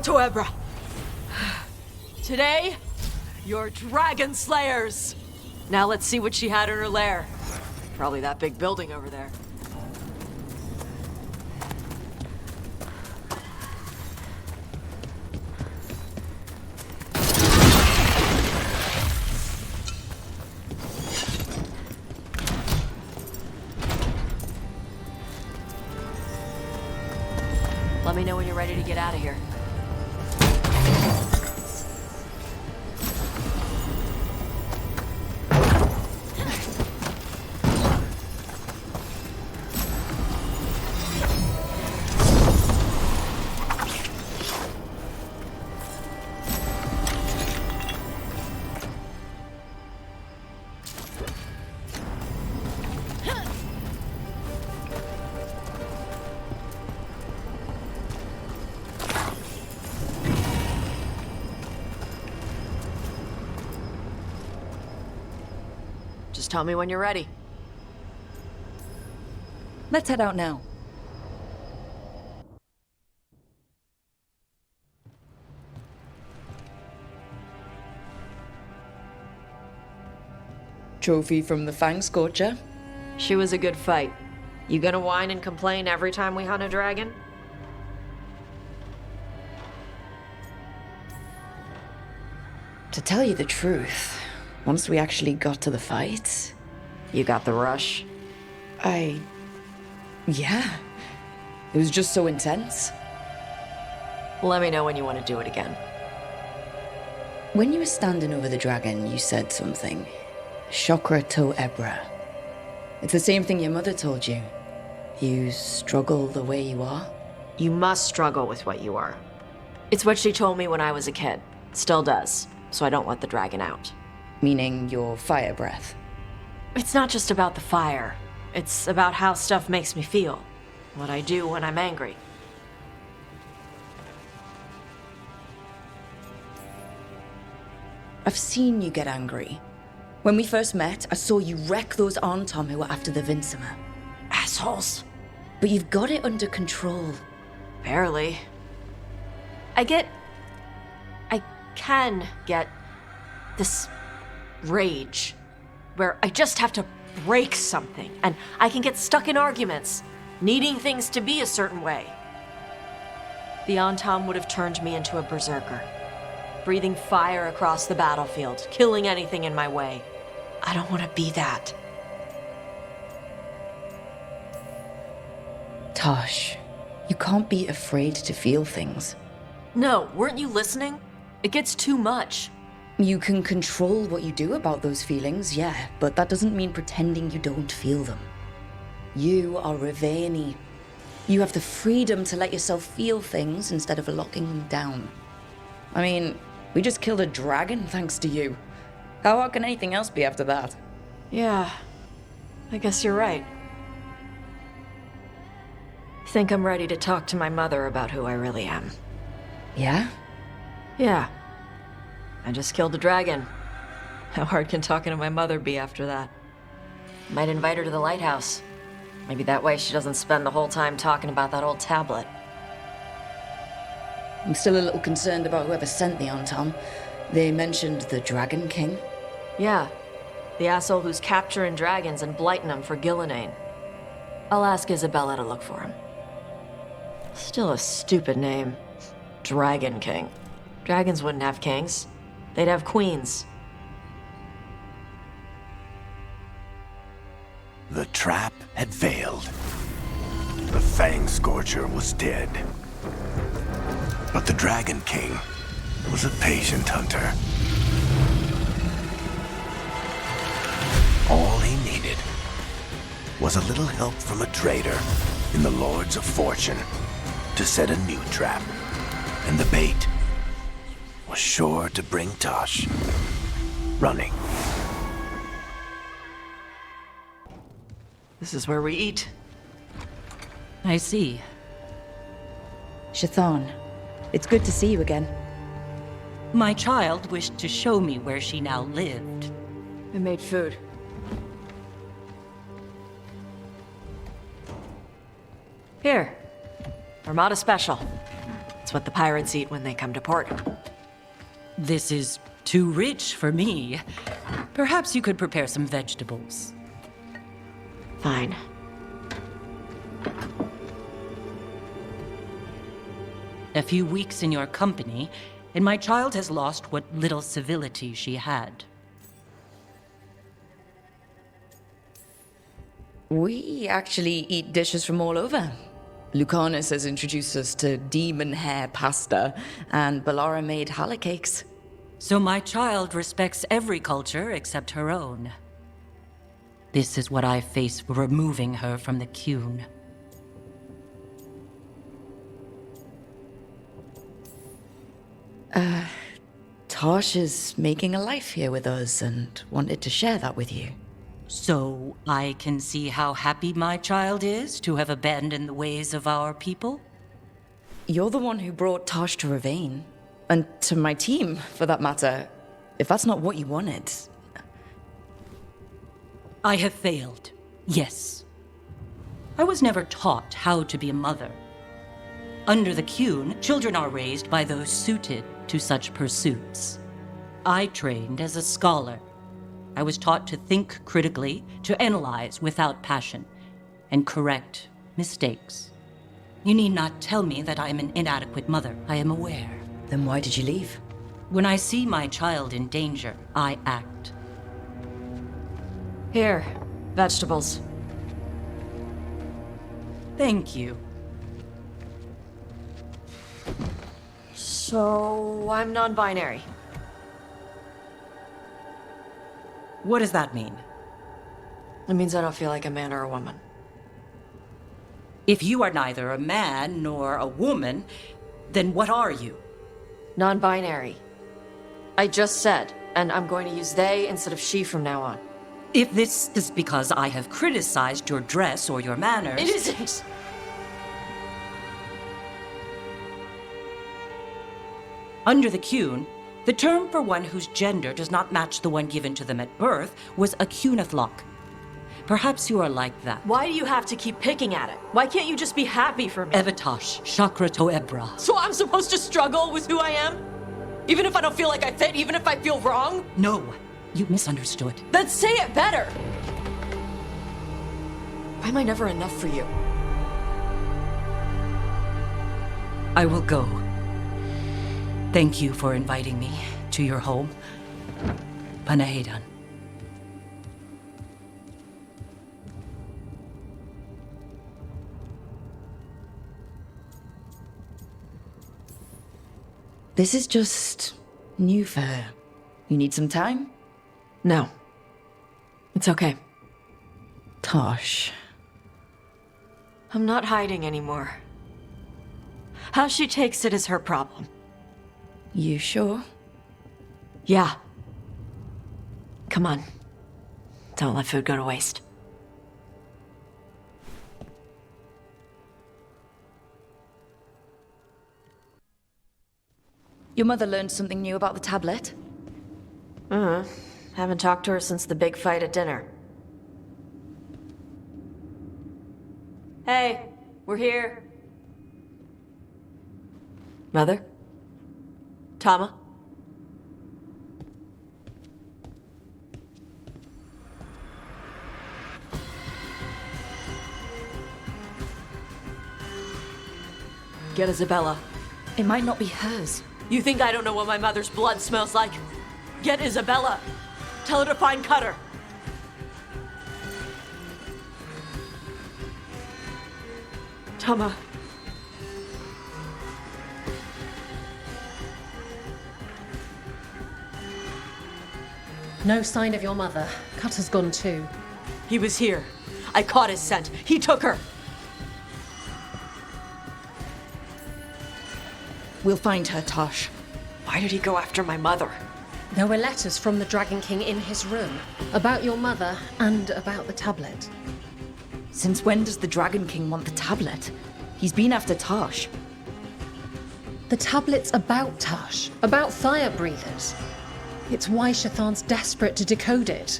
S14: Toebra. Today, you're Dragon Slayers. Now let's see what she had in her lair. Probably that big building over there. Let me know when you're ready to get out of here. Just tell me when you're ready.
S3: Let's head out now. Trophy from the Fang Scorcher.
S20: She was a good fight. You gonna whine and complain every time we hunt a dragon?
S3: To tell you the truth, once we actually got to the fight...
S20: You got the rush?
S3: Yeah. It was just so intense.
S20: Let me know when you want to do it again.
S3: When you were standing over the dragon, you said something. Chakra to Ebra. It's the same thing your mother told you. You struggle the way you are.
S20: You must struggle with what you are. It's what she told me when I was a kid. Still does. So I don't let the dragon out.
S3: Meaning your fire breath.
S20: It's not just about the fire. It's about how stuff makes me feel. What I do when I'm angry.
S3: I've seen you get angry. When we first met, I saw you wreck those Arntom who were after the Vincimer.
S20: Assholes.
S3: But you've got it under control.
S20: Barely. I can get this rage where I just have to break something and I can get stuck in arguments, needing things to be a certain way. The Arntom would have turned me into a berserker, breathing fire across the battlefield, killing anything in my way. I don't want to be that.
S3: Taash, you can't be afraid to feel things.
S20: No, weren't you listening? It gets too much.
S3: You can control what you do about those feelings, yeah, but that doesn't mean pretending you don't feel them. You are Rivaini. You have the freedom to let yourself feel things instead of locking them down. I mean, we just killed a dragon thanks to you. How hard can anything else be after that?
S20: Yeah, I guess you're right. Think I'm ready to talk to my mother about who I really am.
S3: Yeah?
S20: Yeah. I just killed a dragon. How hard can talking to my mother be after that? Might invite her to the lighthouse. Maybe that way she doesn't spend the whole time talking about that old tablet.
S3: I'm still a little concerned about whoever sent the Arntom. They mentioned the Dragon King.
S20: Yeah. The asshole who's capturing dragons and blighting them for Gillinane. I'll ask Isabella to look for him. Still a stupid name. Dragon King. Dragons wouldn't have kings. They'd have queens.
S16: The trap had failed. The Fang Scorcher was dead. But the Dragon King was a patient hunter. All he needed was a little help from a trader in the Lords of Fortune to set a new trap. And the bait was sure to bring Taash running.
S20: This is where we eat.
S13: I see.
S3: Shathan, it's good to see you again.
S13: My child wished to show me where she now lived.
S20: I made food. Here. Armada Special. It's what the pirates eat when they come to port.
S13: This is too rich for me. Perhaps you could prepare some vegetables.
S20: Fine.
S13: A few weeks in your company, and my child has lost what little civility she had.
S3: We actually eat dishes from all over. Lucanis has introduced us to demon hair pasta, and Bellara made challah cakes.
S13: So my child respects every culture except her own. This is what I face for removing her from the Qun.
S3: Taash is making a life here with us and wanted to share that with you.
S13: So I can see how happy my child is to have abandoned the ways of our people?
S3: You're the one who brought Taash to Rivain. And to my team, for that matter. If that's not what you wanted...
S13: I have failed, yes. I was never taught how to be a mother. Under the Qun, children are raised by those suited to such pursuits. I trained as a scholar. I was taught to think critically, to analyze without passion, and correct mistakes. You need not tell me that I am an inadequate mother. I am aware.
S3: Then why did you leave?
S13: When I see my child in danger, I act.
S14: Here, vegetables.
S13: Thank you.
S14: So, I'm non-binary.
S13: What does that mean?
S14: It means I don't feel like a man or a woman.
S13: If you are neither a man nor a woman, then what are you?
S14: Non-binary. I just said, and I'm going to use they instead of she from now on.
S13: If this is because I have criticized your dress or your manners...
S14: It isn't!
S13: Under the Cune, the term for one whose gender does not match the one given to them at birth was a Cunithlock. Perhaps you are like that.
S14: Why do you have to keep picking at it? Why can't you just be happy for me?
S13: Evatash, Chakra to Ebra.
S14: So I'm supposed to struggle with who I am? Even if I don't feel like I fit, even if I feel wrong?
S13: No, you misunderstood.
S14: Then say it better! Why am I never enough for you?
S13: I will go. Thank you for inviting me to your home. Panahedan.
S3: This is just new fare. You need some time?
S14: No. It's okay.
S3: Taash.
S14: I'm not hiding anymore. How she takes it is her problem.
S3: You sure?
S14: Yeah. Come on. Don't let food go to waste.
S3: Your mother learned something new about the tablet?
S14: Haven't talked to her since the big fight at dinner. Hey, we're here. Mother? Tama? Get Isabella.
S3: It might not be hers.
S14: You think I don't know what my mother's blood smells like? Get Isabella. Tell her to find Cutter. Tama.
S5: No sign of your mother. Cutter's gone too.
S14: He was here. I caught his scent. He took her.
S3: We'll find her, Taash.
S14: Why did he go after my mother?
S5: There were letters from the Dragon King in his room about your mother and about the tablet.
S3: Since when does the Dragon King want the tablet? He's been after Taash.
S5: The tablet's about Taash, about fire breathers. It's why Shathan's desperate to decode it.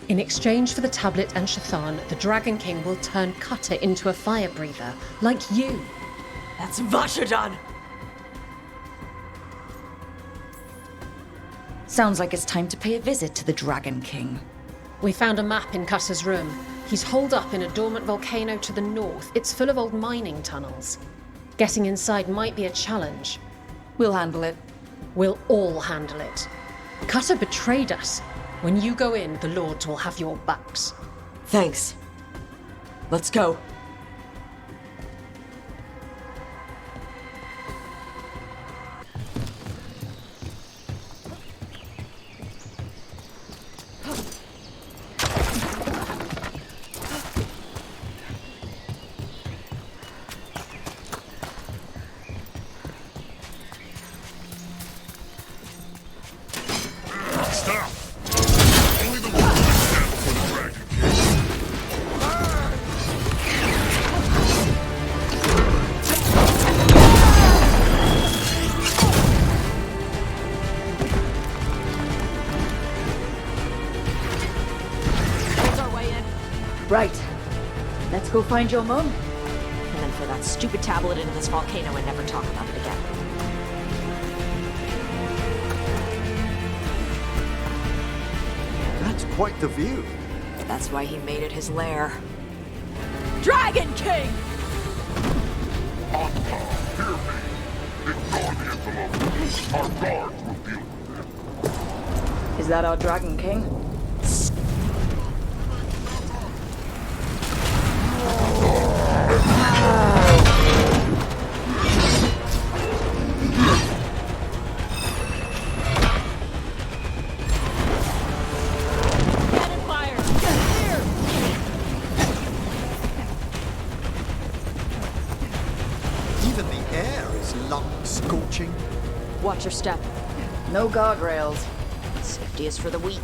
S5: In exchange for the tablet and Shathan, the Dragon King will turn Cutter into a fire breather, like you.
S14: That's Vashadan!
S3: Sounds like it's time to pay a visit to the Dragon King.
S5: We found a map in Cutter's room. He's holed up in a dormant volcano to the north. It's full of old mining tunnels. Getting inside might be a challenge.
S3: We'll handle it.
S5: We'll all handle it. Cutter betrayed us. When you go in, the Lords will have your backs.
S14: Thanks. Let's go.
S3: Right. Let's go find your mom.
S20: And then throw that stupid tablet into this volcano and never talk about it again.
S7: That's quite the view.
S20: That's why he made it his lair. Dragon King!
S22: Hear me. Ignore the interlopers. Our guards will deal with them.
S3: Is that our Dragon King?
S7: Even the air is lung-scorching.
S20: Watch your step.
S3: No guardrails.
S20: Safety is for the weak.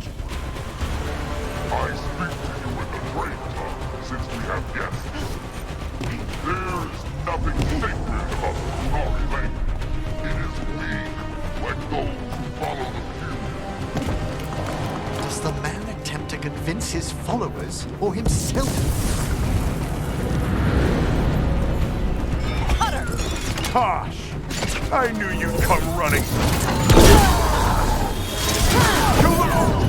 S22: I speak to you in the trade tongue, since we have guests. There is nothing sacred about the Qunari language. It is weak, like those who follow the few.
S7: Does the man attempt to convince his followers or himself?
S1: Taash! I knew you'd come running. Kill them all!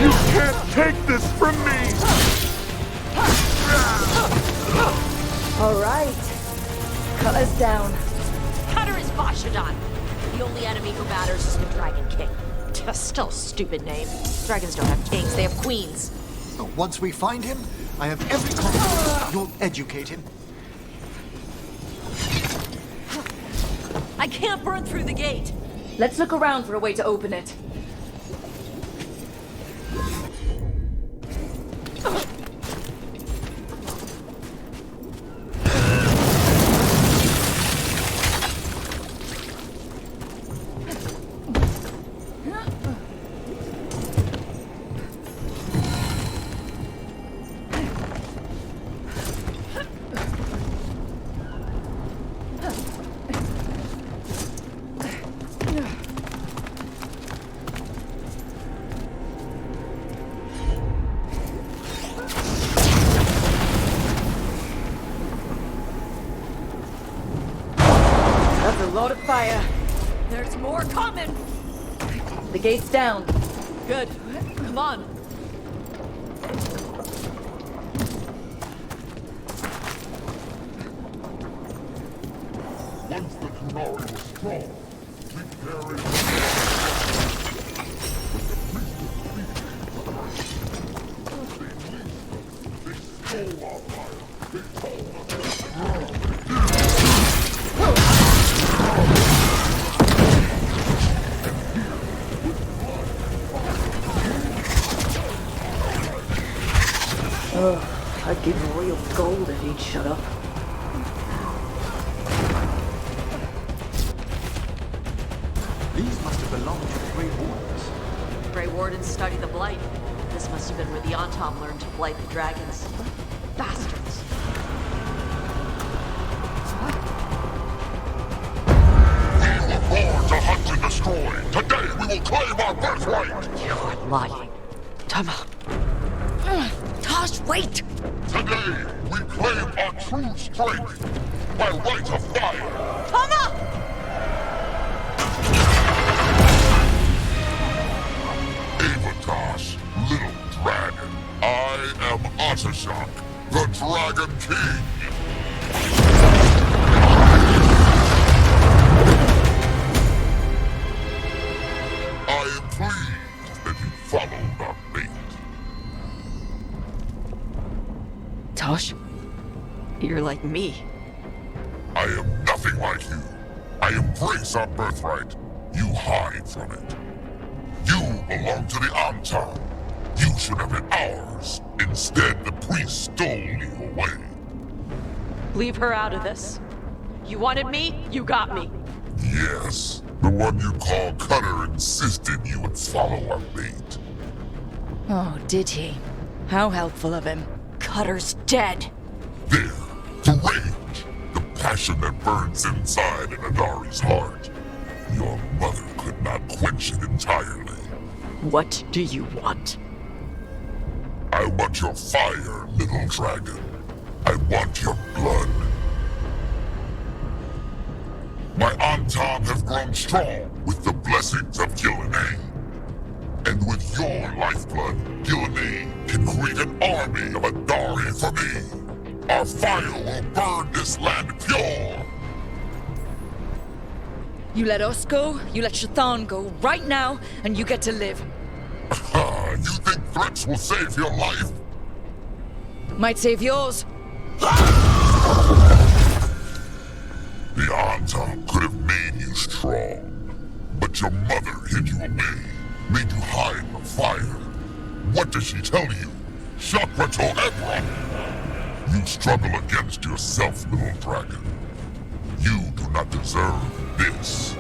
S1: You can't take this from me!
S3: All right. Cut us down.
S20: Cutter is Vashadan. The only enemy who matters is the Dragon King. Still a stupid name. Dragons don't have kings, they have queens.
S7: Once we find him, I have every confidence you'll educate him.
S20: I can't burn through the gate.
S3: Let's look around for a way to open it. That's a lot of fire.
S20: There's more coming.
S3: The gate's down.
S20: Good. Come on.
S22: Once the Qunari was strong, we carried they stole our fire. They told us to
S3: I'd give real gold if he'd shut up.
S7: These must have belonged to the Grey Wardens.
S20: Grey Wardens study the Blight. This must have been where the Antom learned to blight the dragons. Bastards.
S22: We were born to hunt and destroy. Today we will claim our birthright.
S20: You're lying. Tama.
S3: Taash, wait!
S22: Today we claim our true strength by right of fire.
S20: Tama!
S22: Taash, little dragon. I am Ottershock, the Dragon King. I am pleased that you followed our fate.
S20: Taash, you're like me.
S22: I am nothing like you. I embrace our birthright. You hide from it. You belong to the Antom. You should have been ours. Instead, the priest stole you away.
S20: Leave her out of this. You wanted me, you got me.
S22: Yes, the one you call Cutter insisted you would follow our fate.
S3: Oh, did he? How helpful of him.
S20: Cutter's dead.
S22: There, the rage, the passion that burns inside an Adari's heart. Your mother could not quench it entirely.
S20: What do you want?
S22: want your fire, little dragon. I want your blood. My Antam have grown strong with the blessings of Gillenay. And with your lifeblood, Gillenay can create an army of Adari for me. Our fire will burn this land pure.
S3: You let us go, you let Shathan go right now, and you get to live.
S22: You think threats will save your life?
S3: Might save yours.
S22: The Antam could have made you strong, but your mother hid you away, made you hide the fire. What does she tell you? Shakrato Ebra! You struggle against yourself, little dragon. You do not deserve this.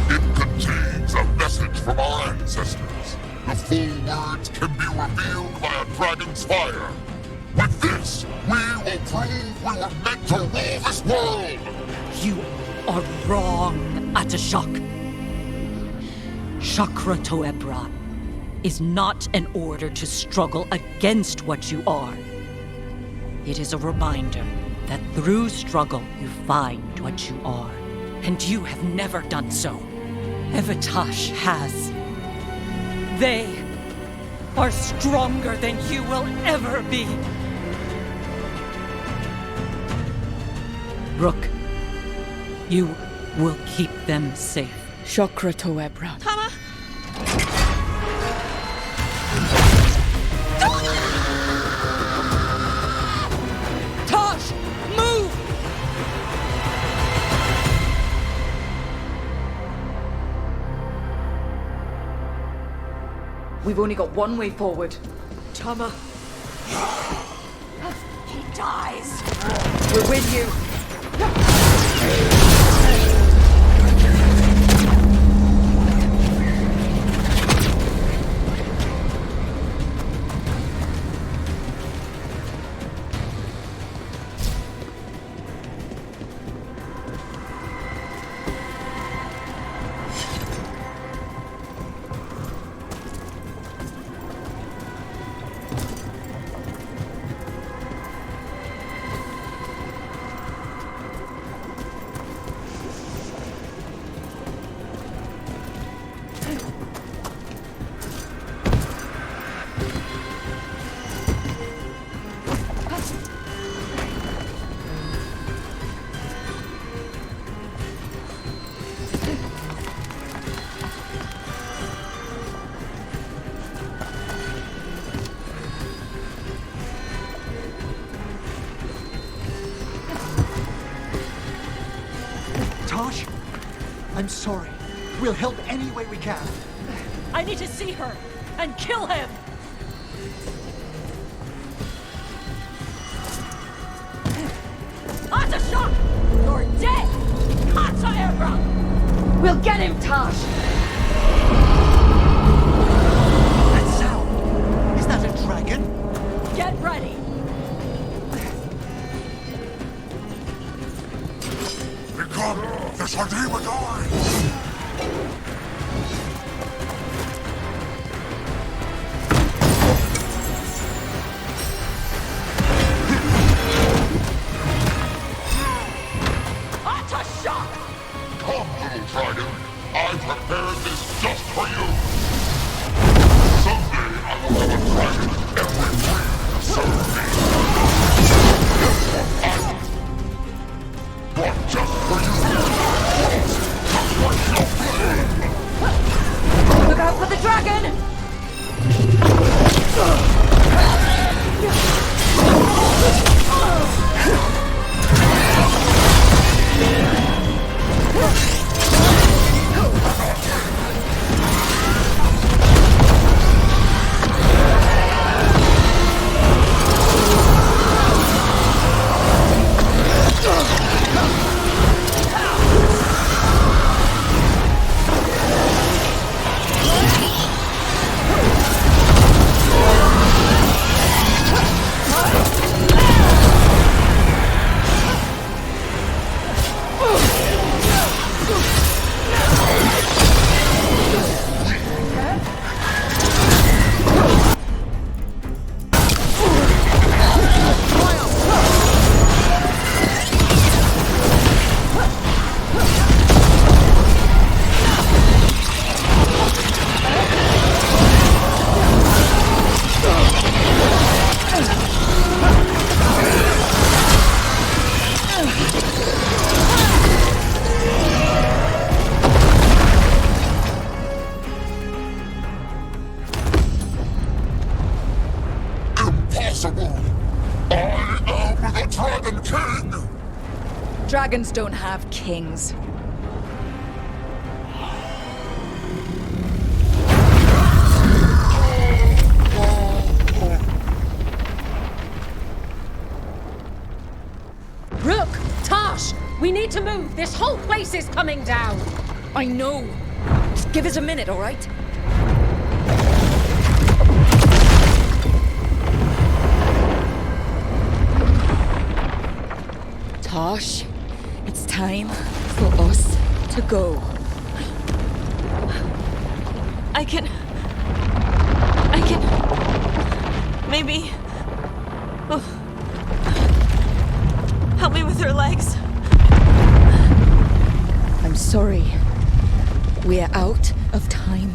S22: It contains a message from our ancestors. The full words can be revealed by a dragon's fire. With this, we will prove we were meant to rule this world!
S13: You are wrong, Atashak. Chakra Toebra is not an order to struggle against what you are. It is a reminder that through struggle you find what you are. And you have never done so. Taash has. They are stronger than you will ever be. Rook, you will keep them safe.
S3: Chakra Toebra.
S17: Tama!
S3: Taash! Move! We've only got one way forward.
S14: Tama.
S2: He dies.
S3: We're with you.
S7: Taash, I'm sorry. We'll help any way we can.
S14: I need to see her and kill him! Atashak! You're dead! Ata Ebra!
S2: We'll get him, Taash!
S7: That sound! Is that a dragon?
S14: Get ready!
S22: Become the Shadima die! Come, little dragon. I prepared this just for you. Someday I will have a dragon every breed to serve me. I will. But just for you. Just like your blade.
S2: Look out for the dragon!
S9: Dragons don't have kings.
S5: Rook! Taash! We need to move! This whole place is coming down!
S9: I know. Just give us a minute, all right? Taash, it's time for us to go.
S14: I can... Maybe... Oh. Help me with her legs.
S9: I'm sorry. We're out of time.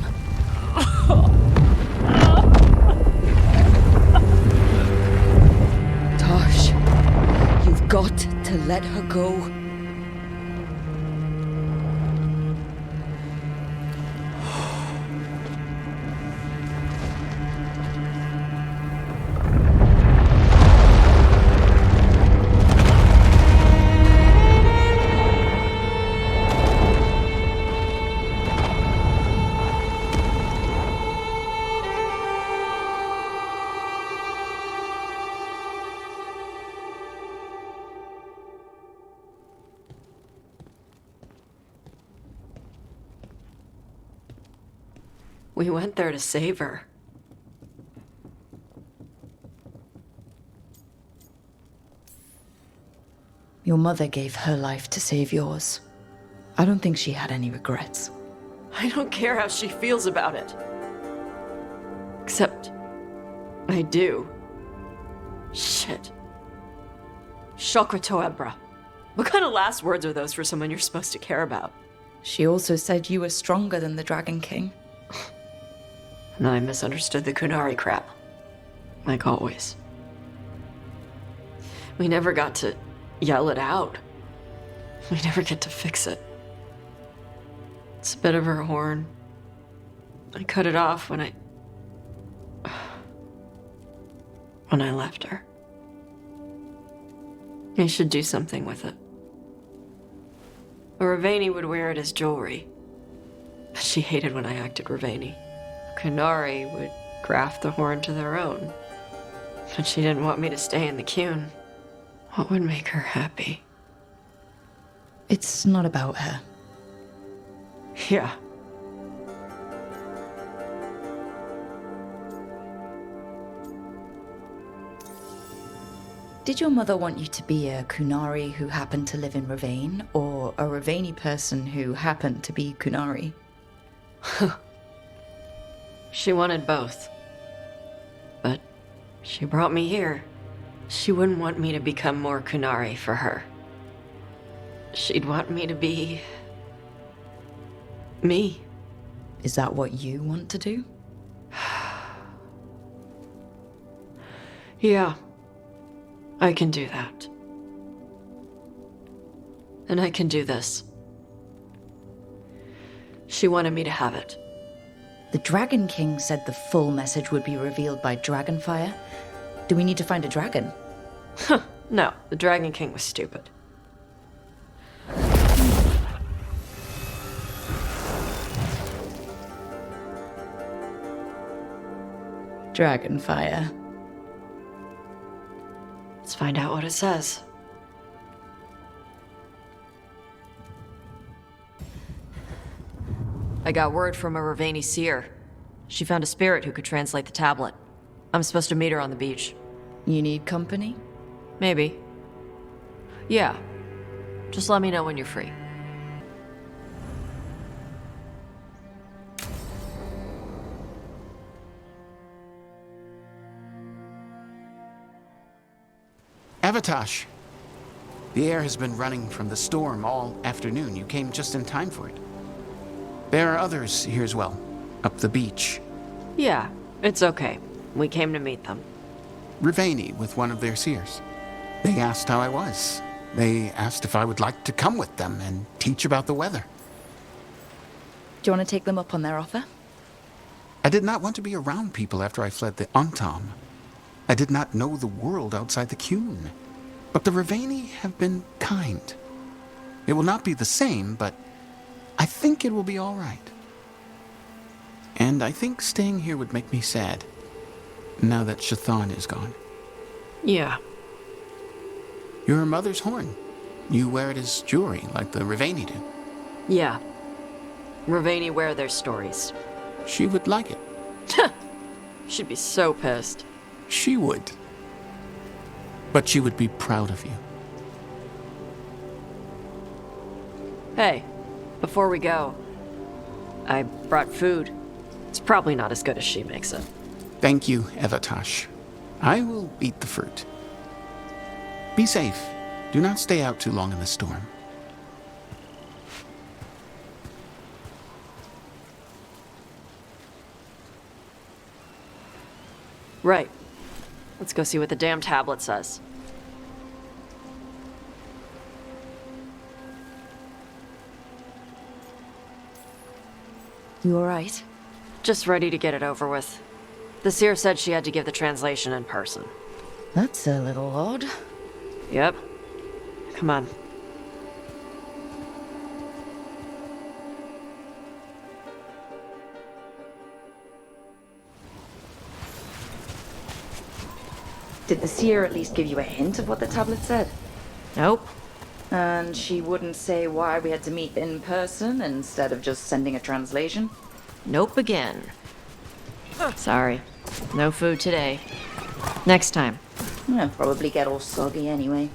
S9: Taash, you've got to let her go.
S14: We went there to save her.
S9: Your mother gave her life to save yours. I don't think she had any regrets.
S14: I don't care how she feels about it. Except... I do. Shit. Shokrato Ebra. What kind of last words are those for someone you're supposed to care about?
S9: She also said you were stronger than the Dragon King.
S14: And I misunderstood the Kunari crap. Like always. We never got to yell it out. We never get to fix it. It's a bit of her horn. I cut it off when I left her. I should do something with it. Ravani would wear it as jewelry. But she hated when I acted Ravani. Kunari would graft the horn to their own. But she didn't want me to stay in the Qun. What would make her happy?
S9: It's not about her.
S14: Yeah.
S9: Did your mother want you to be a Kunari who happened to live in Ravane, or a Ravani person who happened to be Kunari?
S14: She wanted both. But she brought me here. She wouldn't want me to become more Kunari for her. She'd want me to be... me.
S9: Is that what you want to do?
S14: Yeah. I can do that. And I can do this. She wanted me to have it.
S9: The Dragon King said the full message would be revealed by Dragonfire. Do we need to find a dragon?
S14: No, the Dragon King was stupid.
S9: Dragonfire.
S14: Let's find out what it says. I got word from a Ravani seer. She found a spirit who could translate the tablet. I'm supposed to meet her on the beach.
S9: You need company?
S14: Maybe. Yeah. Just let me know when you're free.
S6: Avatash. The air has been running from the storm all afternoon. You came just in time for it. There are others here as well, up the beach.
S14: Yeah, it's okay. We came to meet them.
S6: Ravani with one of their seers. They asked how I was. They asked if I would like to come with them and teach about the weather.
S9: Do you want to take them up on their offer?
S6: I did not want to be around people after I fled the Antam. I did not know the world outside the Qun. But the Ravani have been kind. It will not be the same, but I think it will be all right. And I think staying here would make me sad, now that Shathan is gone.
S14: Yeah.
S6: Your mother's horn. You wear it as jewelry, like the Rivaini do.
S14: Yeah. Rivaini wear their stories.
S6: She would like it.
S14: She'd be so pissed.
S6: She would. But she would be proud of you.
S14: Hey, before we go, I brought food. It's probably not as good as she makes it.
S6: Thank you, Taash. I will eat the fruit. Be safe. Do not stay out too long in the storm.
S14: Right. Let's go see what the damn tablet says.
S3: You alright?
S14: Just ready to get it over with. The seer said she had to give the translation in person.
S3: That's a little odd.
S14: Yep. Come on.
S3: Did the seer at least give you a hint of what the tablet said?
S14: Nope.
S3: And she wouldn't say why we had to meet in person instead of just sending a translation?
S14: Nope again. Sorry. No food today. Next time.
S3: I'll probably get all soggy anyway.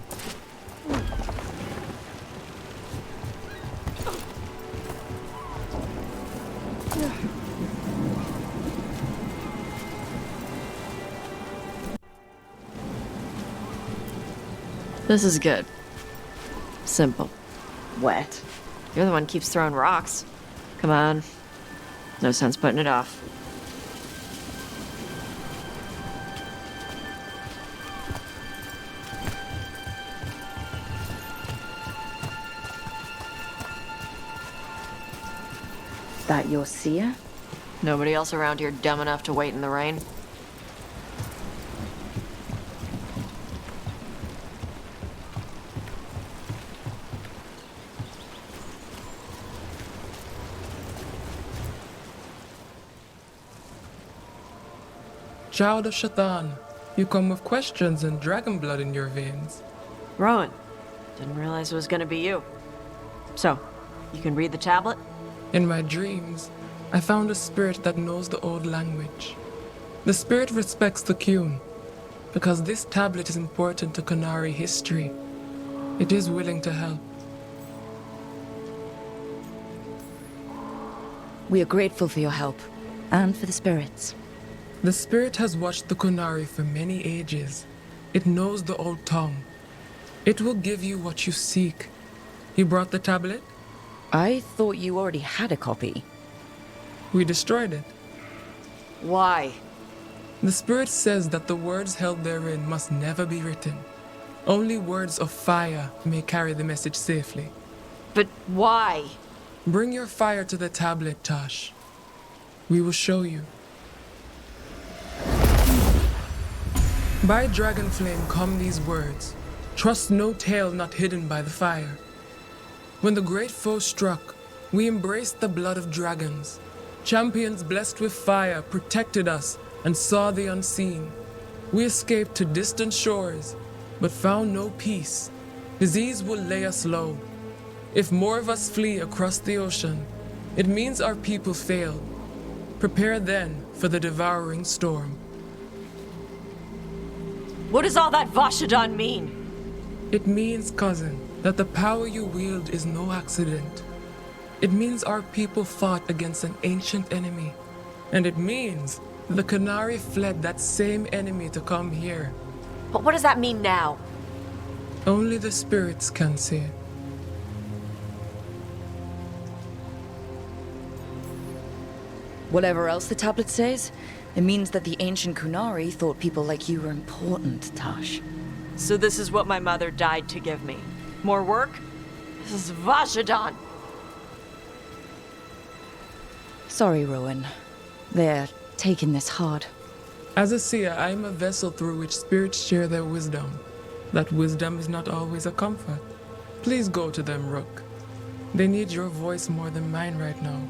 S14: This is good. Simple.
S3: Wet.
S14: You're the one who keeps throwing rocks. Come on. No sense putting it off.
S3: That your seer?
S14: Nobody else around here dumb enough to wait in the rain?
S18: Child of Shathan, you come with questions and dragon blood in your veins.
S14: Rowan, didn't realize it was gonna be you. So, you can read the tablet?
S18: In my dreams, I found a spirit that knows the old language. The spirit respects the Qun, because this tablet is important to Qunari history. It is willing to help.
S3: We are grateful for your help, and for the spirits.
S18: The spirit has watched the Qunari for many ages. It knows the old tongue. It will give you what you seek. You brought the tablet?
S3: I thought you already had a copy.
S18: We destroyed it.
S14: Why?
S18: The spirit says that the words held therein must never be written. Only words of fire may carry the message safely.
S14: But why?
S18: Bring your fire to the tablet, Taash. We will show you. By dragon flame come these words. Trust no tale not hidden by the fire. When the great foe struck, we embraced the blood of dragons. Champions blessed with fire protected us and saw the unseen. We escaped to distant shores, but found no peace. Disease will lay us low. If more of us flee across the ocean, it means our people failed. Prepare then for the devouring storm.
S14: What does all that Vashadon mean?
S18: It means, cousin, that the power you wield is no accident. It means our people fought against an ancient enemy. And it means the Qunari fled that same enemy to come here.
S14: But what does that mean now?
S18: Only the spirits can say.
S3: Whatever else the tablet says, it means that the ancient Qunari thought people like you were important, Taash.
S14: So this is what my mother died to give me. More work? This is Vashadon!
S3: Sorry, Rowan. They're taking this hard.
S18: As a seer, I am a vessel through which spirits share their wisdom. That wisdom is not always a comfort. Please go to them, Rook. They need your voice more than mine right now.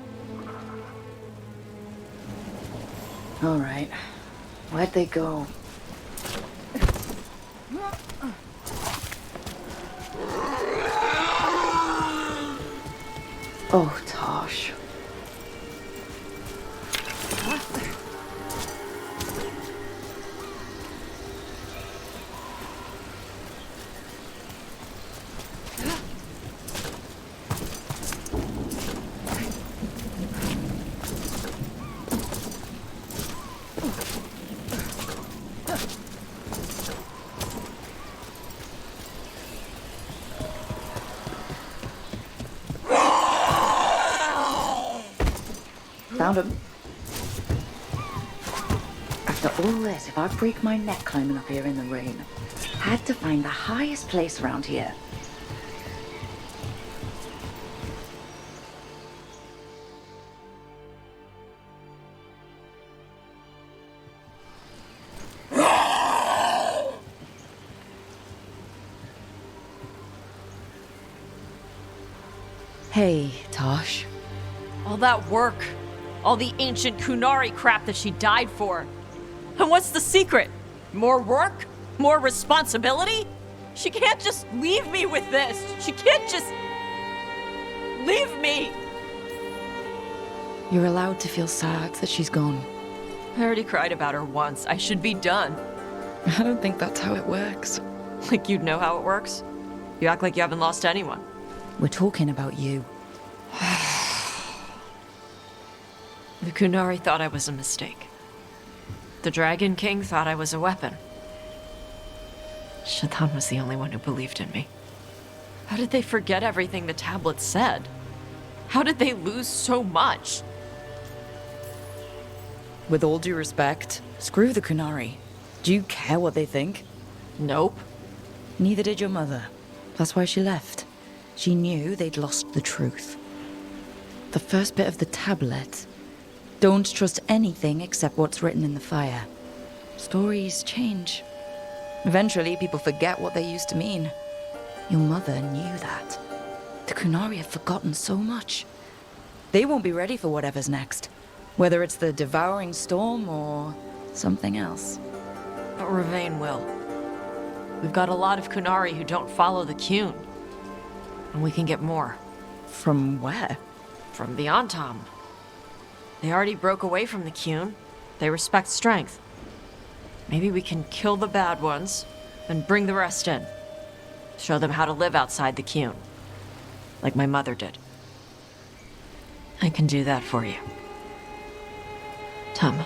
S9: All right. Where'd they go? Oh, Taash. Found him. After all this, if I break my neck climbing up here in the rain, had to find the highest place around here. Hey, Taash.
S20: All that work, all the ancient Qunari crap that she died for. And what's the secret? More work? More responsibility? She can't just leave me with this. She can't just leave me.
S9: You're allowed to feel sad that she's gone.
S20: I already cried about her once. I should be done.
S9: I don't think that's how it works.
S20: Like you'd know how it works? You act like you haven't lost anyone.
S9: We're talking about you.
S20: The Qunari thought I was a mistake. The Dragon King thought I was a weapon. Shaitan was the only one who believed in me. How did they forget everything the tablets said? How did they lose so much?
S9: With all due respect, screw the Qunari. Do you care what they think?
S20: Nope.
S9: Neither did your mother. That's why she left. She knew they'd lost the truth. The first bit of the tablet. Don't trust anything except what's written in the fire. Stories change. Eventually, people forget what they used to mean. Your mother knew that. The Qunari have forgotten so much. They won't be ready for whatever's next. Whether it's the devouring storm or something else.
S20: But Ravain will. We've got a lot of Qunari who don't follow the Qun. And we can get more.
S9: From where?
S20: From the Antam. They already broke away from the Qun. They respect strength. Maybe we can kill the bad ones, and bring the rest in. Show them how to live outside the Qun. Like my mother did. I can do that for you. Tama.